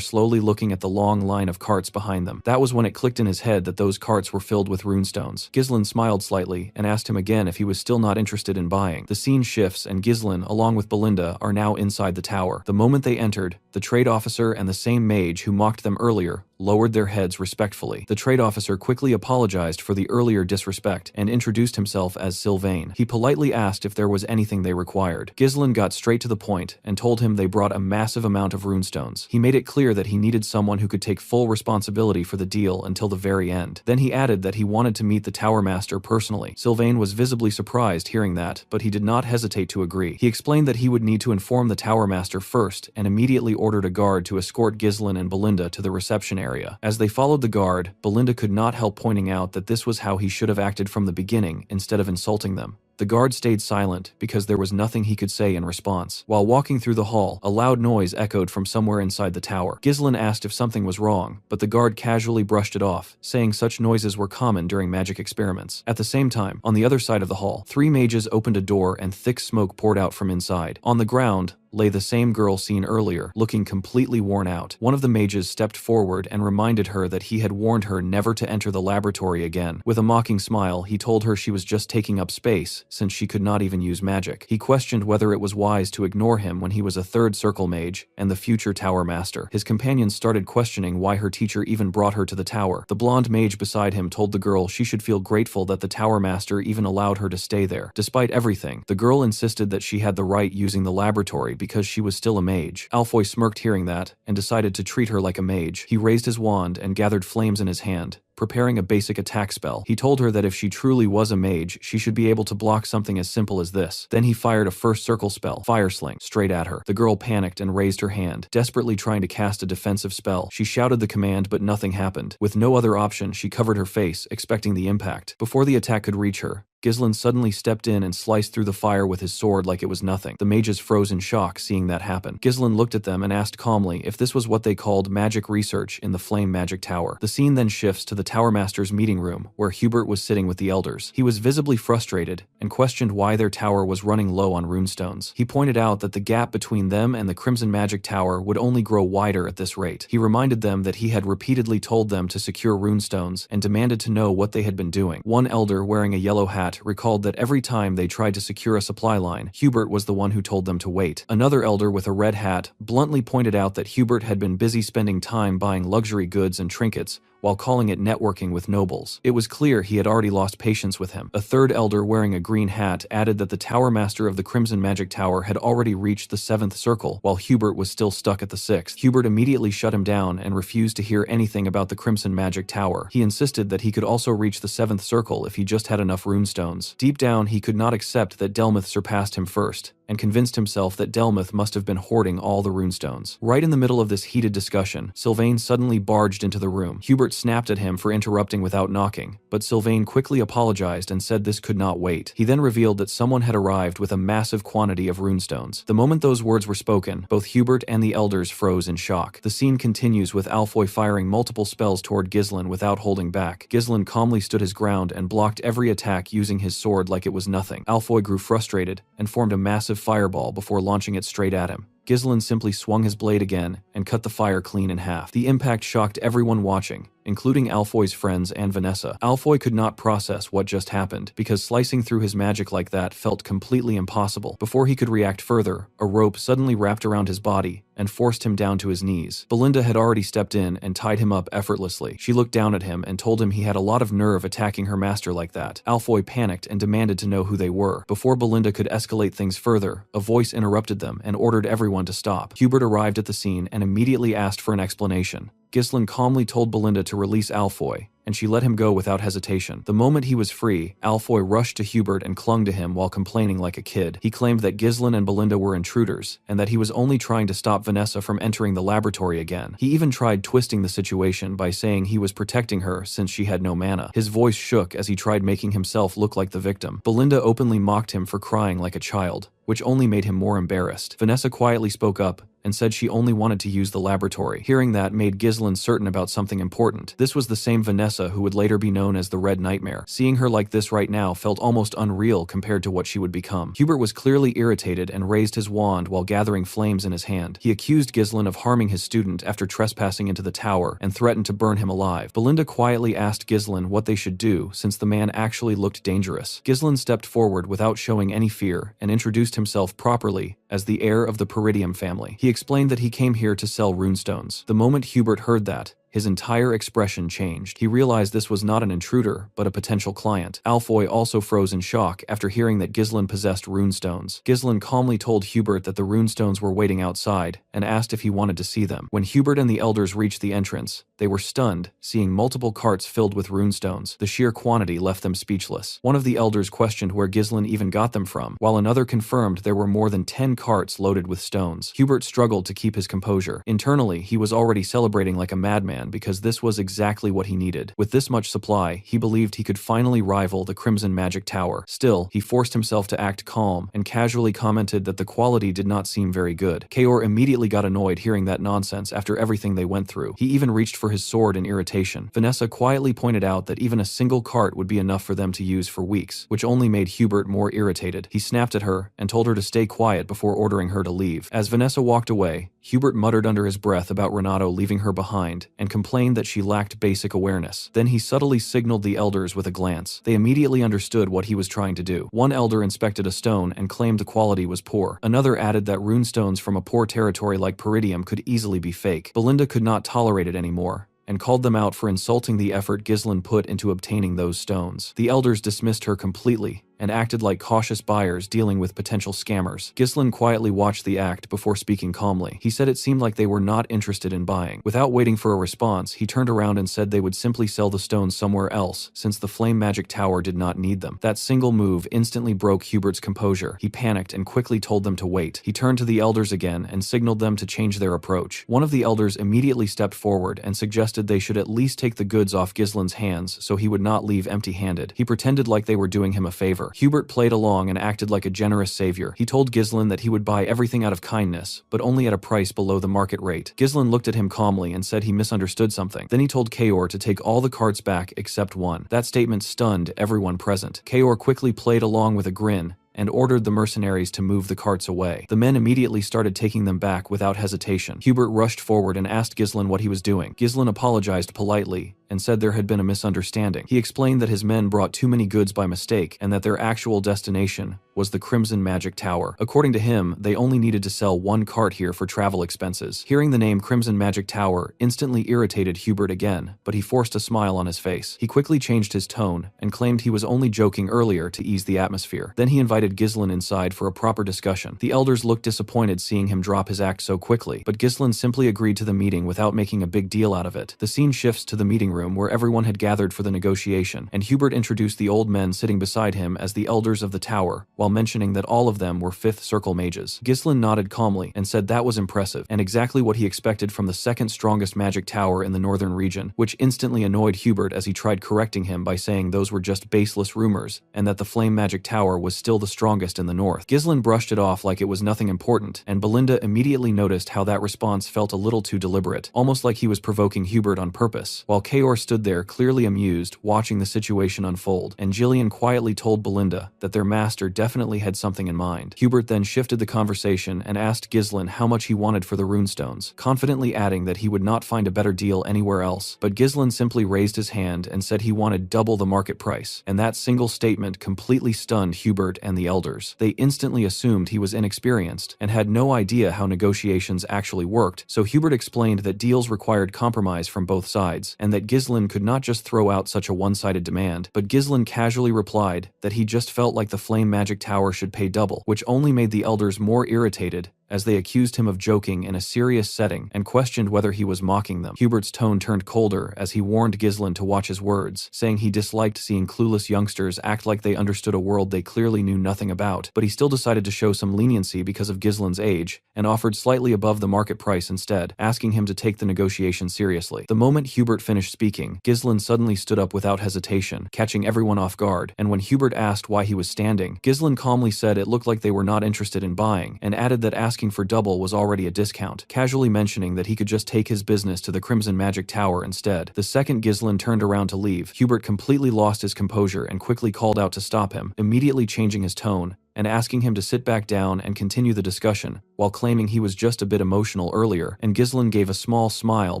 slowly looking at the long line of carts behind them. That was when it clicked in his head that those carts were filled with runestones. Ghislain smiled slightly and asked him again if he was still not interested in buying. The scene shifts and Ghislain, along with Belinda, are now inside the tower. The moment they entered, the trade officer and the same mage who mocked them earlier lowered their heads respectfully. The trade officer quickly apologized for the earlier disrespect and introduced himself as Sylvain. He politely asked if there was anything they required. Ghislain got straight to the point and told him they brought a massive amount of runestones. He made it clear that he needed someone who could take full responsibility for the deal until the very end. Then he added that he wanted to meet the tower master personally. Sylvain was visibly surprised hearing that, but he did not hesitate to agree. He explained that he would need to inform the tower master first and immediately ordered a guard to escort Ghislain and Belinda to the reception area. As they followed the guard, Belinda could not help pointing out that this was how he should have acted from the beginning instead of insulting them. The guard stayed silent because there was nothing he could say in response. While walking through the hall, a loud noise echoed from somewhere inside the tower. Ghislain asked if something was wrong, but the guard casually brushed it off, saying such noises were common during magic experiments. At the same time, on the other side of the hall, three mages opened a door and thick smoke poured out from inside. On the ground lay the same girl seen earlier, looking completely worn out. One of the mages stepped forward and reminded her that he had warned her never to enter the laboratory again. With a mocking smile, he told her she was just taking up space, since she could not even use magic. He questioned whether it was wise to ignore him when he was a third circle mage and the future tower master. His companions started questioning why her teacher even brought her to the tower. The blonde mage beside him told the girl she should feel grateful that the tower master even allowed her to stay there. Despite everything, the girl insisted that she had the right using the laboratory because she was still a mage. Alfoy smirked hearing that and decided to treat her like a mage. He raised his wand and gathered flames in his hand, preparing a basic attack spell. He told her that if she truly was a mage, she should be able to block something as simple as this. Then he fired a first circle spell, Fire Sling, straight at her. The girl panicked and raised her hand, desperately trying to cast a defensive spell. She shouted the command, but nothing happened. With no other option, she covered her face, expecting the impact. Before the attack could reach her, Ghislain suddenly stepped in and sliced through the fire with his sword like it was nothing. The mages froze in shock seeing that happen. Ghislain looked at them and asked calmly if this was what they called magic research in the Flame Magic Tower. The scene then shifts to the Tower Master's meeting room, where Hubert was sitting with the elders. He was visibly frustrated and questioned why their tower was running low on runestones. He pointed out that the gap between them and the Crimson Magic Tower would only grow wider at this rate. He reminded them that he had repeatedly told them to secure runestones and demanded to know what they had been doing. One elder wearing a yellow hat recalled that every time they tried to secure a supply line, Hubert was the one who told them to wait. Another elder with a red hat bluntly pointed out that Hubert had been busy spending time buying luxury goods and trinkets while calling it networking with nobles. It was clear he had already lost patience with him. A third elder wearing a green hat added that the Tower Master of the Crimson Magic Tower had already reached the 7th circle, while Hubert was still stuck at the 6th. Hubert immediately shut him down and refused to hear anything about the Crimson Magic Tower. He insisted that he could also reach the 7th circle if he just had enough runestones. Deep down, he could not accept that Delmuth surpassed him first, and convinced himself that Delmuth must have been hoarding all the runestones. Right in the middle of this heated discussion, Sylvain suddenly barged into the room. Hubert snapped at him for interrupting without knocking, but Sylvain quickly apologized and said this could not wait. He then revealed that someone had arrived with a massive quantity of runestones. The moment those words were spoken, both Hubert and the elders froze in shock. The scene continues with Alfoy firing multiple spells toward Ghislain without holding back. Ghislain calmly stood his ground and blocked every attack using his sword like it was nothing. Alfoy grew frustrated and formed a massive fireball before launching it straight at him. Ghislain simply swung his blade again and cut the fire clean in half. The impact shocked everyone watching, including Alfoy's friends and Vanessa. Alfoy could not process what just happened, because slicing through his magic like that felt completely impossible. Before he could react further, a rope suddenly wrapped around his body and forced him down to his knees. Belinda had already stepped in and tied him up effortlessly. She looked down at him and told him he had a lot of nerve attacking her master like that. Alfoy panicked and demanded to know who they were. Before Belinda could escalate things further, a voice interrupted them and ordered everyone to stop. Hubert arrived at the scene and immediately asked for an explanation. Ghislain calmly told Belinda to release Alfoy, and she let him go without hesitation. The moment he was free, Alfoy rushed to Hubert and clung to him while complaining like a kid. He claimed that Ghislain and Belinda were intruders, and that he was only trying to stop Vanessa from entering the laboratory again. He even tried twisting the situation by saying he was protecting her since she had no mana. His voice shook as he tried making himself look like the victim. Belinda openly mocked him for crying like a child, which only made him more embarrassed. Vanessa quietly spoke up and said she only wanted to use the laboratory. Hearing that made Ghislain certain about something important. This was the same Vanessa who would later be known as the Red Nightmare. Seeing her like this right now felt almost unreal compared to what she would become. Hubert was clearly irritated and raised his wand while gathering flames in his hand. He accused Ghislain of harming his student after trespassing into the tower and threatened to burn him alive. Belinda quietly asked Ghislain what they should do since the man actually looked dangerous. Ghislain stepped forward without showing any fear and introduced himself properly as the heir of the Peridium family. He explained that he came here to sell runestones. The moment Hubert heard that, his entire expression changed. He realized this was not an intruder, but a potential client. Alfoy also froze in shock after hearing that Ghislain possessed runestones. Ghislain calmly told Hubert that the runestones were waiting outside and asked if he wanted to see them. When Hubert and the elders reached the entrance, they were stunned, seeing multiple carts filled with runestones. The sheer quantity left them speechless. One of the elders questioned where Ghislain even got them from, while another confirmed there were more than 10 carts loaded with stones. Hubert struggled to keep his composure. Internally, he was already celebrating like a madman because this was exactly what he needed. With this much supply, he believed he could finally rival the Crimson Magic Tower. Still, he forced himself to act calm and casually commented that the quality did not seem very good. Kaor immediately got annoyed hearing that nonsense after everything they went through. He even reached for his sword in irritation. Vanessa quietly pointed out that even a single cart would be enough for them to use for weeks, which only made Hubert more irritated. He snapped at her and told her to stay quiet before ordering her to leave. As Vanessa walked away, Hubert muttered under his breath about Renato leaving her behind and complained that she lacked basic awareness. Then he subtly signaled the elders with a glance. They immediately understood what he was trying to do. One elder inspected a stone and claimed the quality was poor. Another added that runestones from a poor territory like Peridium could easily be fake. Belinda could not tolerate it anymore and called them out for insulting the effort Ghislain put into obtaining those stones. The elders dismissed her completely and acted like cautious buyers dealing with potential scammers. Ghislain quietly watched the act before speaking calmly. He said it seemed like they were not interested in buying. Without waiting for a response, he turned around and said they would simply sell the stones somewhere else, since the flame magic tower did not need them. That single move instantly broke Hubert's composure. He panicked and quickly told them to wait. He turned to the elders again and signaled them to change their approach. One of the elders immediately stepped forward and suggested they should at least take the goods off Ghislain's hands so he would not leave empty-handed. He pretended like they were doing him a favor. Hubert played along and acted like a generous savior. He told Ghislain that he would buy everything out of kindness, but only at a price below the market rate. Ghislain looked at him calmly and said he misunderstood something. Then he told Kaor to take all the carts back except one. That statement stunned everyone present. Kaor quickly played along with a grin and ordered the mercenaries to move the carts away. The men immediately started taking them back without hesitation. Hubert rushed forward and asked Ghislain what he was doing. Ghislain apologized politely and said there had been a misunderstanding. He explained that his men brought too many goods by mistake and that their actual destination was the Crimson Magic Tower. According to him, they only needed to sell one cart here for travel expenses. Hearing the name Crimson Magic Tower instantly irritated Hubert again, but he forced a smile on his face. He quickly changed his tone and claimed he was only joking earlier to ease the atmosphere. Then he invited Ghislain inside for a proper discussion. The elders looked disappointed seeing him drop his act so quickly, but Ghislain simply agreed to the meeting without making a big deal out of it. The scene shifts to the meeting room where everyone had gathered for the negotiation, and Hubert introduced the old men sitting beside him as the elders of the tower, while mentioning that all of them were 5th Circle mages. Ghislain nodded calmly and said that was impressive, and exactly what he expected from the 2nd strongest magic tower in the northern region, which instantly annoyed Hubert as he tried correcting him by saying those were just baseless rumors, and that the Flame Magic Tower was still the strongest in the north. Ghislain brushed it off like it was nothing important, and Belinda immediately noticed how that response felt a little too deliberate, almost like he was provoking Hubert on purpose, while Kaor stood there clearly amused, watching the situation unfold, and Jillian quietly told Belinda that their master definitely had something in mind. Hubert then shifted the conversation and asked Ghislain how much he wanted for the runestones, confidently adding that he would not find a better deal anywhere else, but Ghislain simply raised his hand and said he wanted double the market price, and that single statement completely stunned Hubert and the elders. They instantly assumed he was inexperienced and had no idea how negotiations actually worked, so Hubert explained that deals required compromise from both sides, and that Ghislain could not just throw out such a one-sided demand. But Ghislain casually replied that he just felt like the Flame Magic Tower should pay double, which only made the elders more irritated as they accused him of joking in a serious setting and questioned whether he was mocking them. Hubert's tone turned colder as he warned Ghislain to watch his words, saying he disliked seeing clueless youngsters act like they understood a world they clearly knew nothing about, but he still decided to show some leniency because of Ghislain's age and offered slightly above the market price instead, asking him to take the negotiation seriously. The moment Hubert finished speaking, Ghislain suddenly stood up without hesitation, catching everyone off guard, and when Hubert asked why he was standing, Ghislain calmly said it looked like they were not interested in buying, and added that asking for double was already a discount, casually mentioning that he could just take his business to the Crimson Magic Tower instead. The second Ghislain turned around to leave, Hubert completely lost his composure and quickly called out to stop him, immediately changing his tone and asking him to sit back down and continue the discussion, while claiming he was just a bit emotional earlier, and Ghislain gave a small smile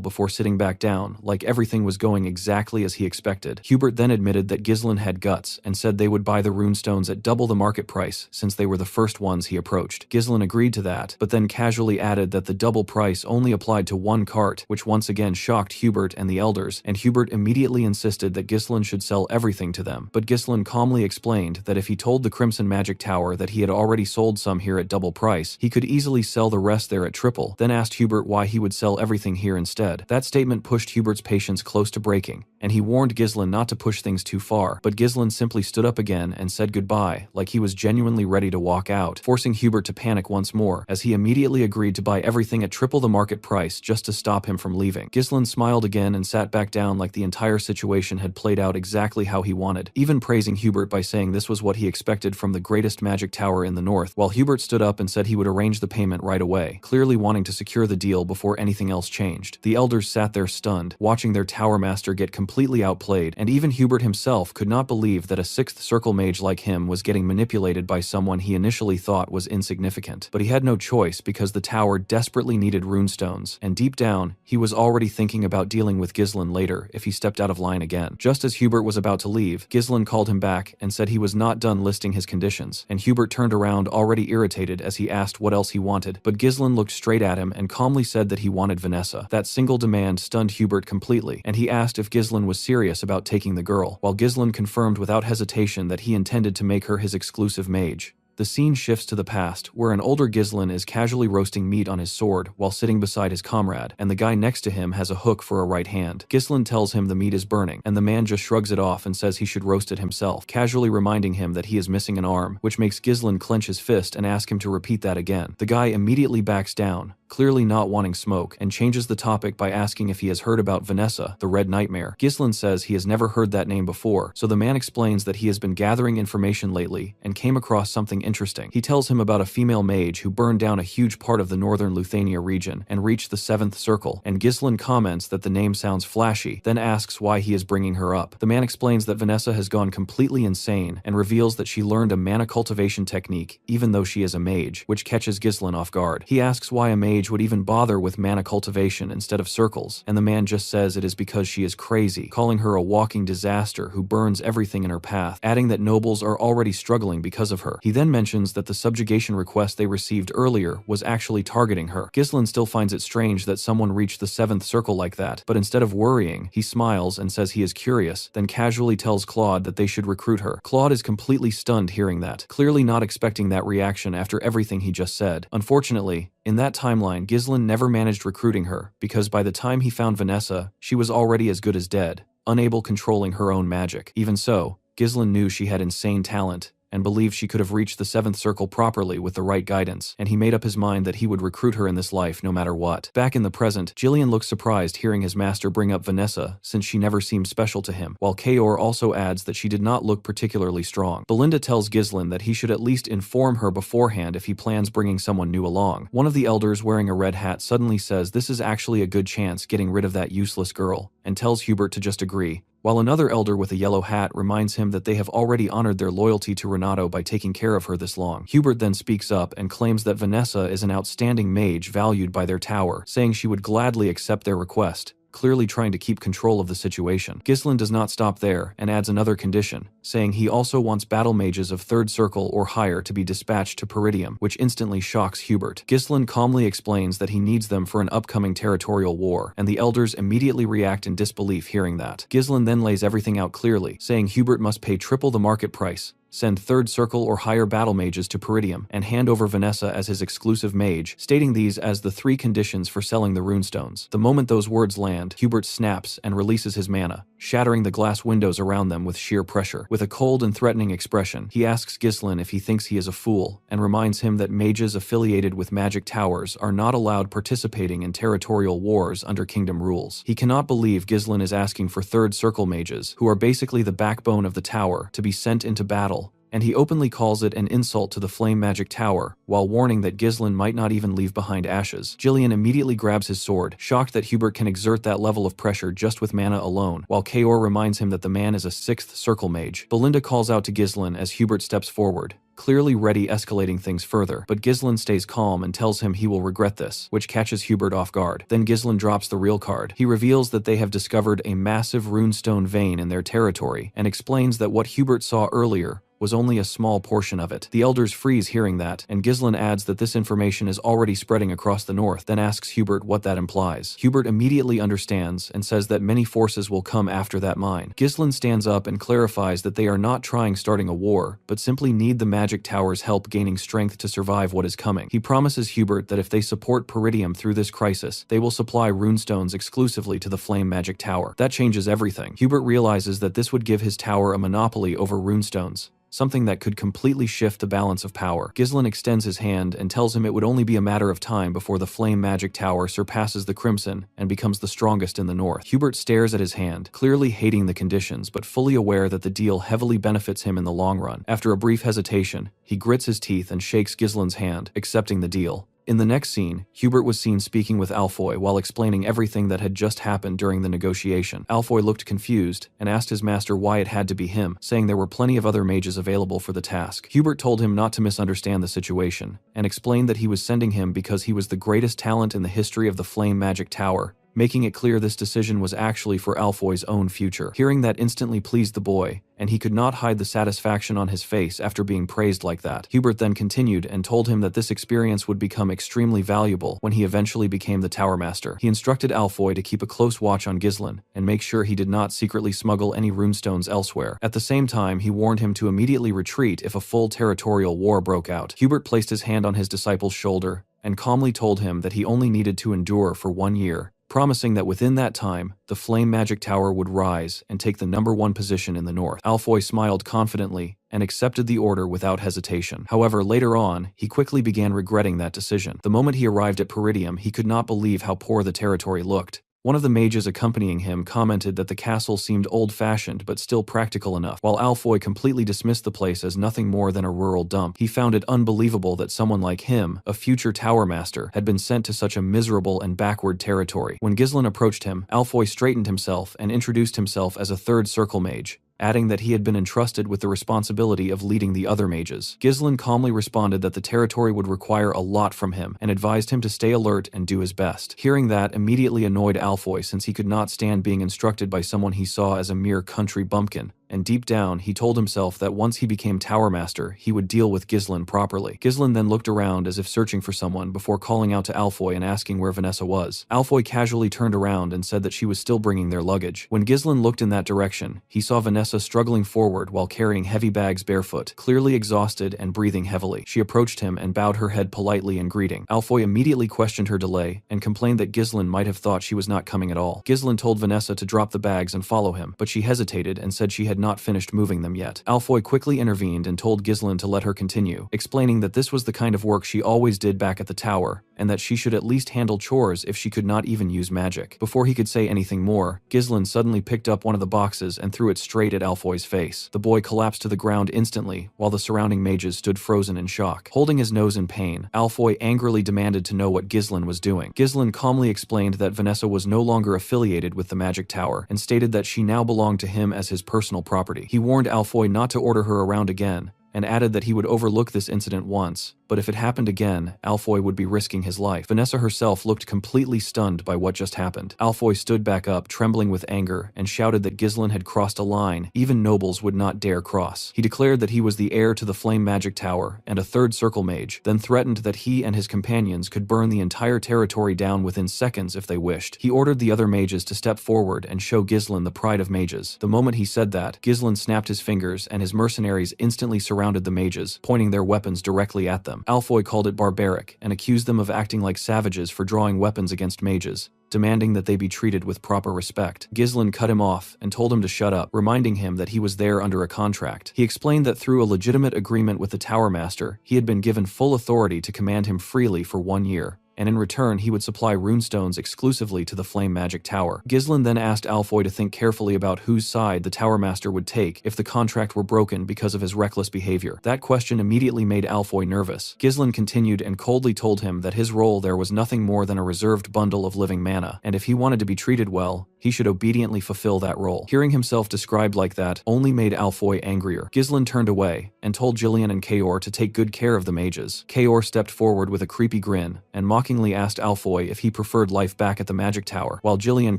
before sitting back down, like everything was going exactly as he expected. Hubert then admitted that Ghislain had guts and said they would buy the runestones at double the market price since they were the first ones he approached. Ghislain agreed to that, but then casually added that the double price only applied to one cart, which once again shocked Hubert and the elders, and Hubert immediately insisted that Ghislain should sell everything to them. But Ghislain calmly explained that if he told the Crimson Magic Tower that he had already sold some here at double price, he could easily sell the rest there at triple, then asked Hubert why he would sell everything here instead. That statement pushed Hubert's patience close to breaking, and he warned Ghislain not to push things too far, but Ghislain simply stood up again and said goodbye, like he was genuinely ready to walk out, forcing Hubert to panic once more, as he immediately agreed to buy everything at triple the market price just to stop him from leaving. Ghislain smiled again and sat back down like the entire situation had played out exactly how he wanted, even praising Hubert by saying this was what he expected from the greatest magic tower in the north, while Hubert stood up and said he would arrange the payment right away, clearly wanting to secure the deal before anything else changed. The elders sat there stunned, watching their tower master get completely outplayed, and even Hubert himself could not believe that a 6th Circle mage like him was getting manipulated by someone he initially thought was insignificant. But he had no choice because the tower desperately needed runestones, and deep down, he was already thinking about dealing with Ghislain later if he stepped out of line again. Just as Hubert was about to leave, Ghislain called him back and said he was not done listing his conditions, and Hubert turned around already irritated as he asked what else he wanted, but Ghislain looked straight at him and calmly said that he wanted Vanessa. That single demand stunned Hubert completely, and he asked if Ghislain was serious about taking the girl, while Ghislain confirmed without hesitation that he intended to make her his exclusive mage. The scene shifts to the past, where an older Ghislain is casually roasting meat on his sword while sitting beside his comrade, and the guy next to him has a hook for a right hand. Ghislain tells him the meat is burning, and the man just shrugs it off and says he should roast it himself, casually reminding him that he is missing an arm, which makes Ghislain clench his fist and ask him to repeat that again. The guy immediately backs down, clearly not wanting smoke, and changes the topic by asking if he has heard about Vanessa, the Red Nightmare. Ghislain says he has never heard that name before, so the man explains that he has been gathering information lately and came across something interesting. He tells him about a female mage who burned down a huge part of the northern Luthania region and reached the 7th circle, and Ghislain comments that the name sounds flashy, then asks why he is bringing her up. The man explains that Vanessa has gone completely insane and reveals that she learned a mana cultivation technique even though she is a mage, which catches Ghislain off guard. He asks why a mage would even bother with mana cultivation instead of circles, and the man just says it is because she is crazy, calling her a walking disaster who burns everything in her path, adding that nobles are already struggling because of her. He then mentions that the subjugation request they received earlier was actually targeting her. Ghislain still finds it strange that someone reached the 7th circle like that, but instead of worrying, he smiles and says he is curious, then casually tells Claude that they should recruit her. Claude is completely stunned hearing that, clearly not expecting that reaction after everything he just said. Unfortunately, in that timeline, Ghislain never managed recruiting her, because by the time he found Vanessa, she was already as good as dead, unable controlling her own magic. Even so, Ghislain knew she had insane talent, and believed she could have reached the 7th circle properly with the right guidance, and he made up his mind that he would recruit her in this life no matter what. Back in the present, Jillian looks surprised hearing his master bring up Vanessa, since she never seemed special to him, while Kaor also adds that she did not look particularly strong. Belinda tells Ghislain that he should at least inform her beforehand if he plans bringing someone new along. One of the elders wearing a red hat suddenly says this is actually a good chance getting rid of that useless girl, and tells Hubert to just agree, while another elder with a yellow hat reminds him that they have already honored their loyalty to Renato by taking care of her this long. Hubert then speaks up and claims that Vanessa is an outstanding mage valued by their tower, saying she would gladly accept their request, clearly trying to keep control of the situation. Ghislain does not stop there and adds another condition, saying he also wants battle mages of 3rd circle or higher to be dispatched to Peridium, which instantly shocks Hubert. Ghislain calmly explains that he needs them for an upcoming territorial war, and the elders immediately react in disbelief hearing that. Ghislain then lays everything out clearly, saying Hubert must pay triple the market price, send 3rd circle or higher battle mages to Peridium, and hand over Vanessa as his exclusive mage, stating these as the 3 conditions for selling the runestones. The moment those words land, Hubert snaps and releases his mana, shattering the glass windows around them with sheer pressure. With a cold and threatening expression, he asks Ghislain if he thinks he is a fool, and reminds him that mages affiliated with magic towers are not allowed participating in territorial wars under kingdom rules. He cannot believe Ghislain is asking for 3rd circle mages, who are basically the backbone of the tower, to be sent into battle, and he openly calls it an insult to the flame magic tower, while warning that Ghislain might not even leave behind ashes. Jillian immediately grabs his sword, shocked that Hubert can exert that level of pressure just with mana alone, while Kaor reminds him that the man is a 6th circle mage. Belinda calls out to Ghislain as Hubert steps forward, clearly ready escalating things further, but Ghislain stays calm and tells him he will regret this, which catches Hubert off guard. Then Ghislain drops the real card. He reveals that they have discovered a massive runestone vein in their territory, and explains that what Hubert saw earlier was only a small portion of it. The elders freeze hearing that, and Ghislain adds that this information is already spreading across the north, then asks Hubert what that implies. Hubert immediately understands and says that many forces will come after that mine. Ghislain stands up and clarifies that they are not starting a war, but simply need the magic tower's help gaining strength to survive what is coming. He promises Hubert that if they support Peridium through this crisis, they will supply runestones exclusively to the flame magic tower. That changes everything. Hubert realizes that this would give his tower a monopoly over runestones, something that could completely shift the balance of power. Ghislain extends his hand and tells him it would only be a matter of time before the flame magic tower surpasses the Crimson and becomes the strongest in the north. Hubert stares at his hand, clearly hating the conditions but fully aware that the deal heavily benefits him in the long run. After a brief hesitation, he grits his teeth and shakes Ghislain's hand, accepting the deal. In the next scene, Hubert was seen speaking with Alfoy while explaining everything that had just happened during the negotiation. Alfoy looked confused and asked his master why it had to be him, saying there were plenty of other mages available for the task. Hubert told him not to misunderstand the situation, and explained that he was sending him because he was the greatest talent in the history of the Flame Magic Tower, making it clear this decision was actually for Alfoy's own future. Hearing that instantly pleased the boy, and he could not hide the satisfaction on his face after being praised like that. Hubert then continued and told him that this experience would become extremely valuable when he eventually became the Tower Master. He instructed Alfoy to keep a close watch on Ghislain and make sure he did not secretly smuggle any runestones elsewhere. At the same time, he warned him to immediately retreat if a full territorial war broke out. Hubert placed his hand on his disciple's shoulder and calmly told him that he only needed to endure for 1 year, promising that within that time, the Flame Magic Tower would rise and take the #1 position in the north. Alfoy smiled confidently and accepted the order without hesitation. However, later on, he quickly began regretting that decision. The moment he arrived at Peridium, he could not believe how poor the territory looked. One of the mages accompanying him commented that the castle seemed old-fashioned but still practical enough, while Alfoy completely dismissed the place as nothing more than a rural dump. He found it unbelievable that someone like him, a future Tower Master, had been sent to such a miserable and backward territory. When Ghislain approached him, Alfoy straightened himself and introduced himself as a third circle mage, adding that he had been entrusted with the responsibility of leading the other mages. Ghislain calmly responded that the territory would require a lot from him and advised him to stay alert and do his best. Hearing that immediately annoyed Alfoy since he could not stand being instructed by someone he saw as a mere country bumpkin, and deep down he told himself that once he became Tower Master, he would deal with Ghislain properly. Ghislain then looked around as if searching for someone before calling out to Alfoy and asking where Vanessa was. Alfoy casually turned around and said that she was still bringing their luggage. When Ghislain looked in that direction, he saw Vanessa struggling forward while carrying heavy bags barefoot, clearly exhausted and breathing heavily. She approached him and bowed her head politely in greeting. Alfoy immediately questioned her delay and complained that Ghislain might have thought she was not coming at all. Ghislain told Vanessa to drop the bags and follow him, but she hesitated and said she had not finished moving them yet. Alfoy quickly intervened and told Ghislain to let her continue, explaining that this was the kind of work she always did back at the tower, and that she should at least handle chores if she could not even use magic. Before he could say anything more, Ghislain suddenly picked up one of the boxes and threw it straight at Alfoy's face. The boy collapsed to the ground instantly, while the surrounding mages stood frozen in shock. Holding his nose in pain, Alfoy angrily demanded to know what Ghislain was doing. Ghislain calmly explained that Vanessa was no longer affiliated with the magic tower, and stated that she now belonged to him as his personal property. He warned Alfoy not to order her around again, and added that he would overlook this incident once, but if it happened again, Alfoy would be risking his life. Vanessa herself looked completely stunned by what just happened. Alfoy stood back up, trembling with anger, and shouted that Ghislain had crossed a line even nobles would not dare cross. He declared that he was the heir to the Flame Magic Tower and a third circle mage, then threatened that he and his companions could burn the entire territory down within seconds if they wished. He ordered the other mages to step forward and show Ghislain the pride of mages. The moment he said that, Ghislain snapped his fingers and his mercenaries instantly surrounded the mages, pointing their weapons directly at them. Alfoy called it barbaric and accused them of acting like savages for drawing weapons against mages, demanding that they be treated with proper respect. Ghislain cut him off and told him to shut up, reminding him that he was there under a contract. He explained that through a legitimate agreement with the Tower Master, he had been given full authority to command him freely for 1 year, and in return he would supply runestones exclusively to the Flame Magic Tower. Ghislain then asked Alfoy to think carefully about whose side the Tower Master would take if the contract were broken because of his reckless behavior. That question immediately made Alfoy nervous. Ghislain continued and coldly told him that his role there was nothing more than a reserved bundle of living mana, and if he wanted to be treated well, he should obediently fulfill that role. Hearing himself described like that only made Alfoy angrier. Ghislain turned away and told Jillian and Kaor to take good care of the mages. Kaor stepped forward with a creepy grin and mockingly asked Alfoy if he preferred life back at the magic tower, while Jillian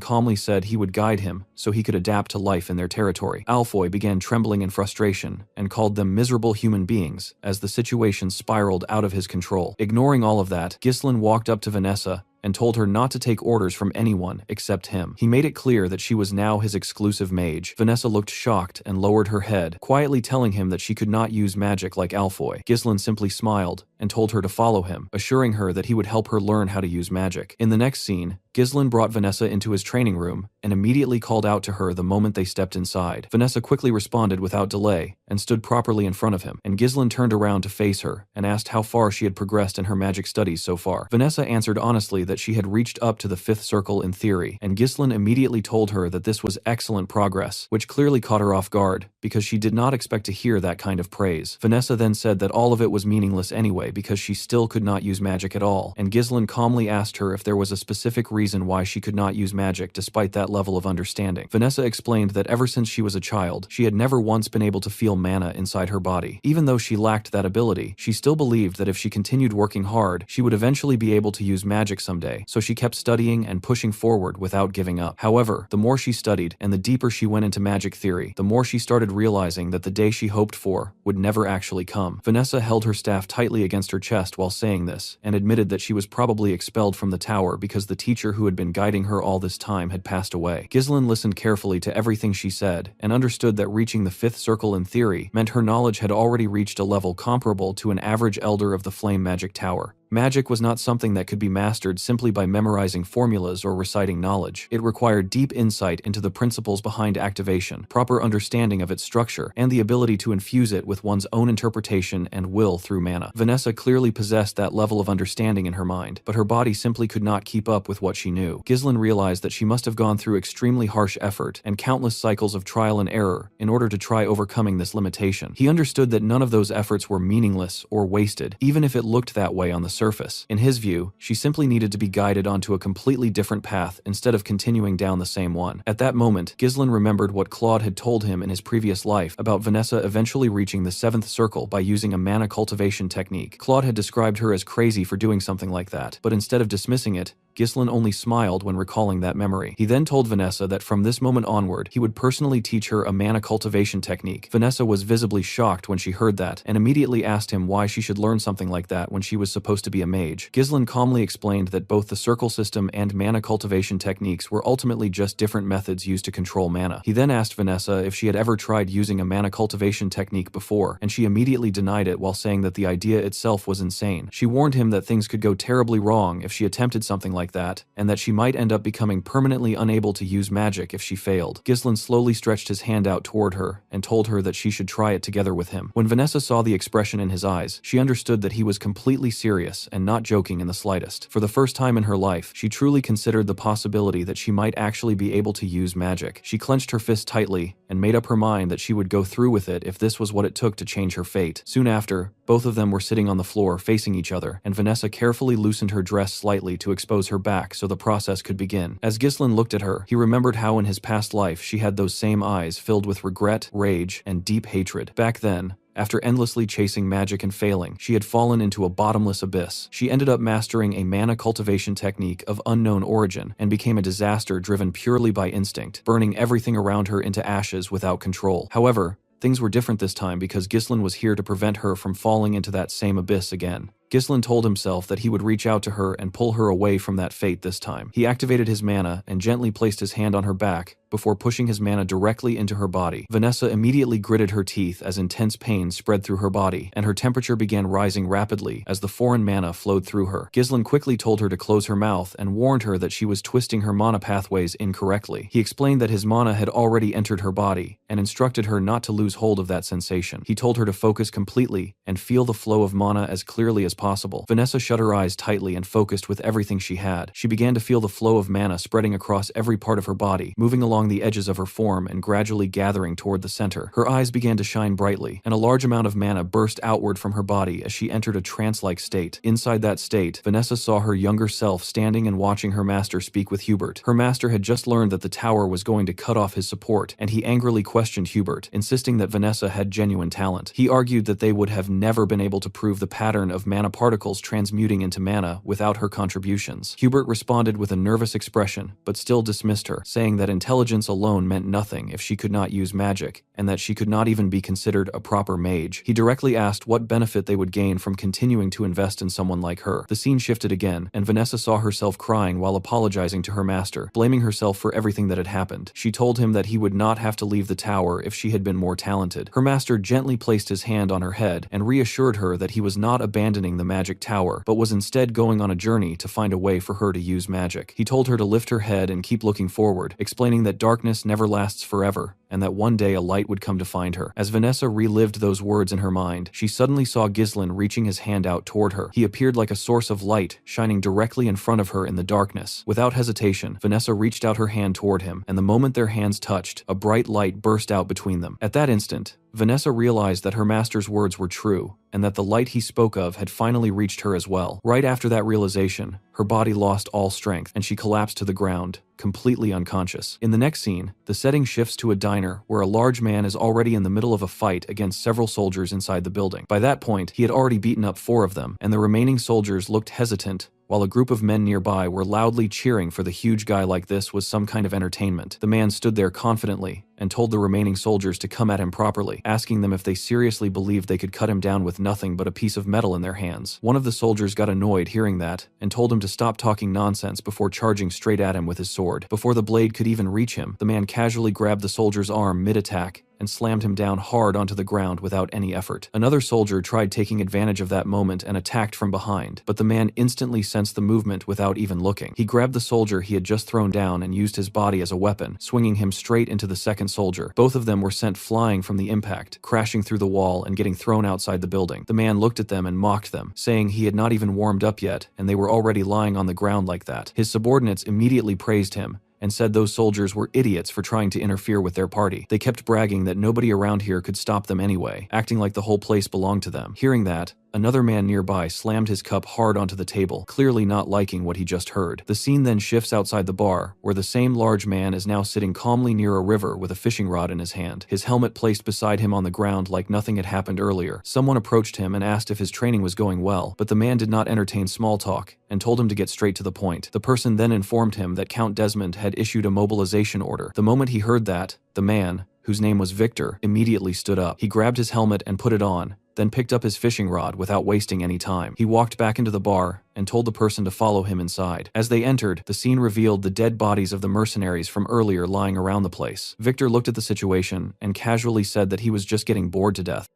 calmly said he would guide him so he could adapt to life in their territory. Alfoy began trembling in frustration and called them miserable human beings as the situation spiraled out of his control. Ignoring all of that, Ghislain walked up to Vanessa and told her not to take orders from anyone except him. He made it clear that she was now his exclusive mage. Vanessa looked shocked and lowered her head, quietly telling him that she could not use magic like Alfoy. Ghislain simply smiled and told her to follow him, assuring her that he would help her learn how to use magic. In the next scene, Ghislain brought Vanessa into his training room and immediately called out to her the moment they stepped inside. Vanessa quickly responded without delay and stood properly in front of him, and Ghislain turned around to face her and asked how far she had progressed in her magic studies so far. Vanessa answered honestly that she had reached up to the 5th circle in theory, and Ghislain immediately told her that this was excellent progress, which clearly caught her off guard because she did not expect to hear that kind of praise. Vanessa then said that all of it was meaningless anyway because she still could not use magic at all, and Ghislain calmly asked her if there was a specific reason why she could not use magic despite that level of understanding. Vanessa explained that ever since she was a child, she had never once been able to feel mana inside her body. Even though she lacked that ability, she still believed that if she continued working hard, she would eventually be able to use magic someday, so she kept studying and pushing forward without giving up. However, the more she studied and the deeper she went into magic theory, the more she started realizing that the day she hoped for would never actually come. Vanessa held her staff tightly against her chest while saying this, and admitted that she was probably expelled from the tower because the teacher who had been guiding her all this time had passed away. Ghislaine listened carefully to everything she said, and understood that reaching the fifth circle in theory meant her knowledge had already reached a level comparable to an average elder of the Flame Magic Tower. Magic was not something that could be mastered simply by memorizing formulas or reciting knowledge. It required deep insight into the principles behind activation, proper understanding of its structure, and the ability to infuse it with one's own interpretation and will through mana. Vanessa clearly possessed that level of understanding in her mind, but her body simply could not keep up with what she knew. Ghislaine realized that she must have gone through extremely harsh effort and countless cycles of trial and error in order to try overcoming this limitation. He understood that none of those efforts were meaningless or wasted, even if it looked that way on the surface. In his view, she simply needed to be guided onto a completely different path instead of continuing down the same one. At that moment, Ghislaine remembered what Claude had told him in his previous life about Vanessa eventually reaching the seventh circle by using a mana cultivation technique. Claude had described her as crazy for doing something like that, but instead of dismissing it, Ghislaine only smiled when recalling that memory. He then told Vanessa that from this moment onward, he would personally teach her a mana cultivation technique. Vanessa was visibly shocked when she heard that, and immediately asked him why she should learn something like that when she was supposed to be a mage. Ghislaine calmly explained that both the circle system and mana cultivation techniques were ultimately just different methods used to control mana. He then asked Vanessa if she had ever tried using a mana cultivation technique before, and she immediately denied it while saying that the idea itself was insane. She warned him that things could go terribly wrong if she attempted something like that, and that she might end up becoming permanently unable to use magic if she failed. Ghislaine slowly stretched his hand out toward her and told her that she should try it together with him. When Vanessa saw the expression in his eyes, she understood that he was completely serious and not joking in the slightest. For the first time in her life, she truly considered the possibility that she might actually be able to use magic. She clenched her fist tightly and made up her mind that she would go through with it if this was what it took to change her fate. Soon after, both of them were sitting on the floor facing each other, and Vanessa carefully loosened her dress slightly to expose her back so the process could begin. As Ghislaine looked at her, he remembered how in his past life she had those same eyes filled with regret, rage, and deep hatred. Back then, after endlessly chasing magic and failing, she had fallen into a bottomless abyss. She ended up mastering a mana cultivation technique of unknown origin and became a disaster driven purely by instinct, burning everything around her into ashes without control. However, things were different this time because Ghislaine was here to prevent her from falling into that same abyss again. Ghislaine told himself that he would reach out to her and pull her away from that fate this time. He activated his mana and gently placed his hand on her back before pushing his mana directly into her body. Vanessa immediately gritted her teeth as intense pain spread through her body, and her temperature began rising rapidly as the foreign mana flowed through her. Ghislaine quickly told her to close her mouth and warned her that she was twisting her mana pathways incorrectly. He explained that his mana had already entered her body and instructed her not to lose hold of that sensation. He told her to focus completely and feel the flow of mana as clearly as possible. Vanessa shut her eyes tightly and focused with everything she had. She began to feel the flow of mana spreading across every part of her body, moving along the edges of her form and gradually gathering toward the center. Her eyes began to shine brightly, and a large amount of mana burst outward from her body as she entered a trance-like state. Inside that state, Vanessa saw her younger self standing and watching her master speak with Hubert. Her master had just learned that the tower was going to cut off his support, and he angrily questioned Hubert, insisting that Vanessa had genuine talent. He argued that they would have never been able to prove the pattern of mana particles transmuting into mana without her contributions. Hubert responded with a nervous expression, but still dismissed her, saying that intelligence alone meant nothing if she could not use magic, and that she could not even be considered a proper mage. He directly asked what benefit they would gain from continuing to invest in someone like her. The scene shifted again, and Vanessa saw herself crying while apologizing to her master, blaming herself for everything that had happened. She told him that he would not have to leave the tower if she had been more talented. Her master gently placed his hand on her head and reassured her that he was not abandoning the magic tower, but was instead going on a journey to find a way for her to use magic. He told her to lift her head and keep looking forward, explaining that darkness never lasts forever, and that one day a light would come to find her. As Vanessa relived those words in her mind, she suddenly saw Ghislain reaching his hand out toward her. He appeared like a source of light, shining directly in front of her in the darkness. Without hesitation, Vanessa reached out her hand toward him, and the moment their hands touched, a bright light burst out between them. At that instant, Vanessa realized that her master's words were true, and that the light he spoke of had finally reached her as well. Right after that realization, her body lost all strength, and she collapsed to the ground, completely unconscious. In the next scene, the setting shifts to a diner where a large man is already in the middle of a fight against several soldiers inside the building. By that point, he had already beaten up 4 of them, and the remaining soldiers looked hesitant, while a group of men nearby were loudly cheering for the huge guy like this was some kind of entertainment. The man stood there confidently and told the remaining soldiers to come at him properly, asking them if they seriously believed they could cut him down with nothing but a piece of metal in their hands. One of the soldiers got annoyed hearing that and told him to stop talking nonsense before charging straight at him with his sword. Before the blade could even reach him, the man casually grabbed the soldier's arm mid-attack and slammed him down hard onto the ground without any effort. Another soldier tried taking advantage of that moment and attacked from behind, but the man instantly sensed the movement without even looking. He grabbed the soldier he had just thrown down and used his body as a weapon, swinging him straight into the second soldier. Both of them were sent flying from the impact, crashing through the wall and getting thrown outside the building. The man looked at them and mocked them, saying he had not even warmed up yet and they were already lying on the ground like that. His subordinates immediately praised him and said those soldiers were idiots for trying to interfere with their party. They kept bragging that nobody around here could stop them anyway, acting like the whole place belonged to them. Hearing that, another man nearby slammed his cup hard onto the table, clearly not liking what he just heard. The scene then shifts outside the bar, where the same large man is now sitting calmly near a river with a fishing rod in his hand, his helmet placed beside him on the ground like nothing had happened earlier. Someone approached him and asked if his training was going well, but the man did not entertain small talk and told him to get straight to the point. The person then informed him that Count Desmond had issued a mobilization order. The moment he heard that, the man, whose name was Victor, immediately stood up. He grabbed his helmet and put it on, then picked up his fishing rod without wasting any time. He walked back into the bar and told the person to follow him inside. As they entered, the scene revealed the dead bodies of the mercenaries from earlier lying around the place. Victor looked at the situation and casually said that he was just getting bored to death.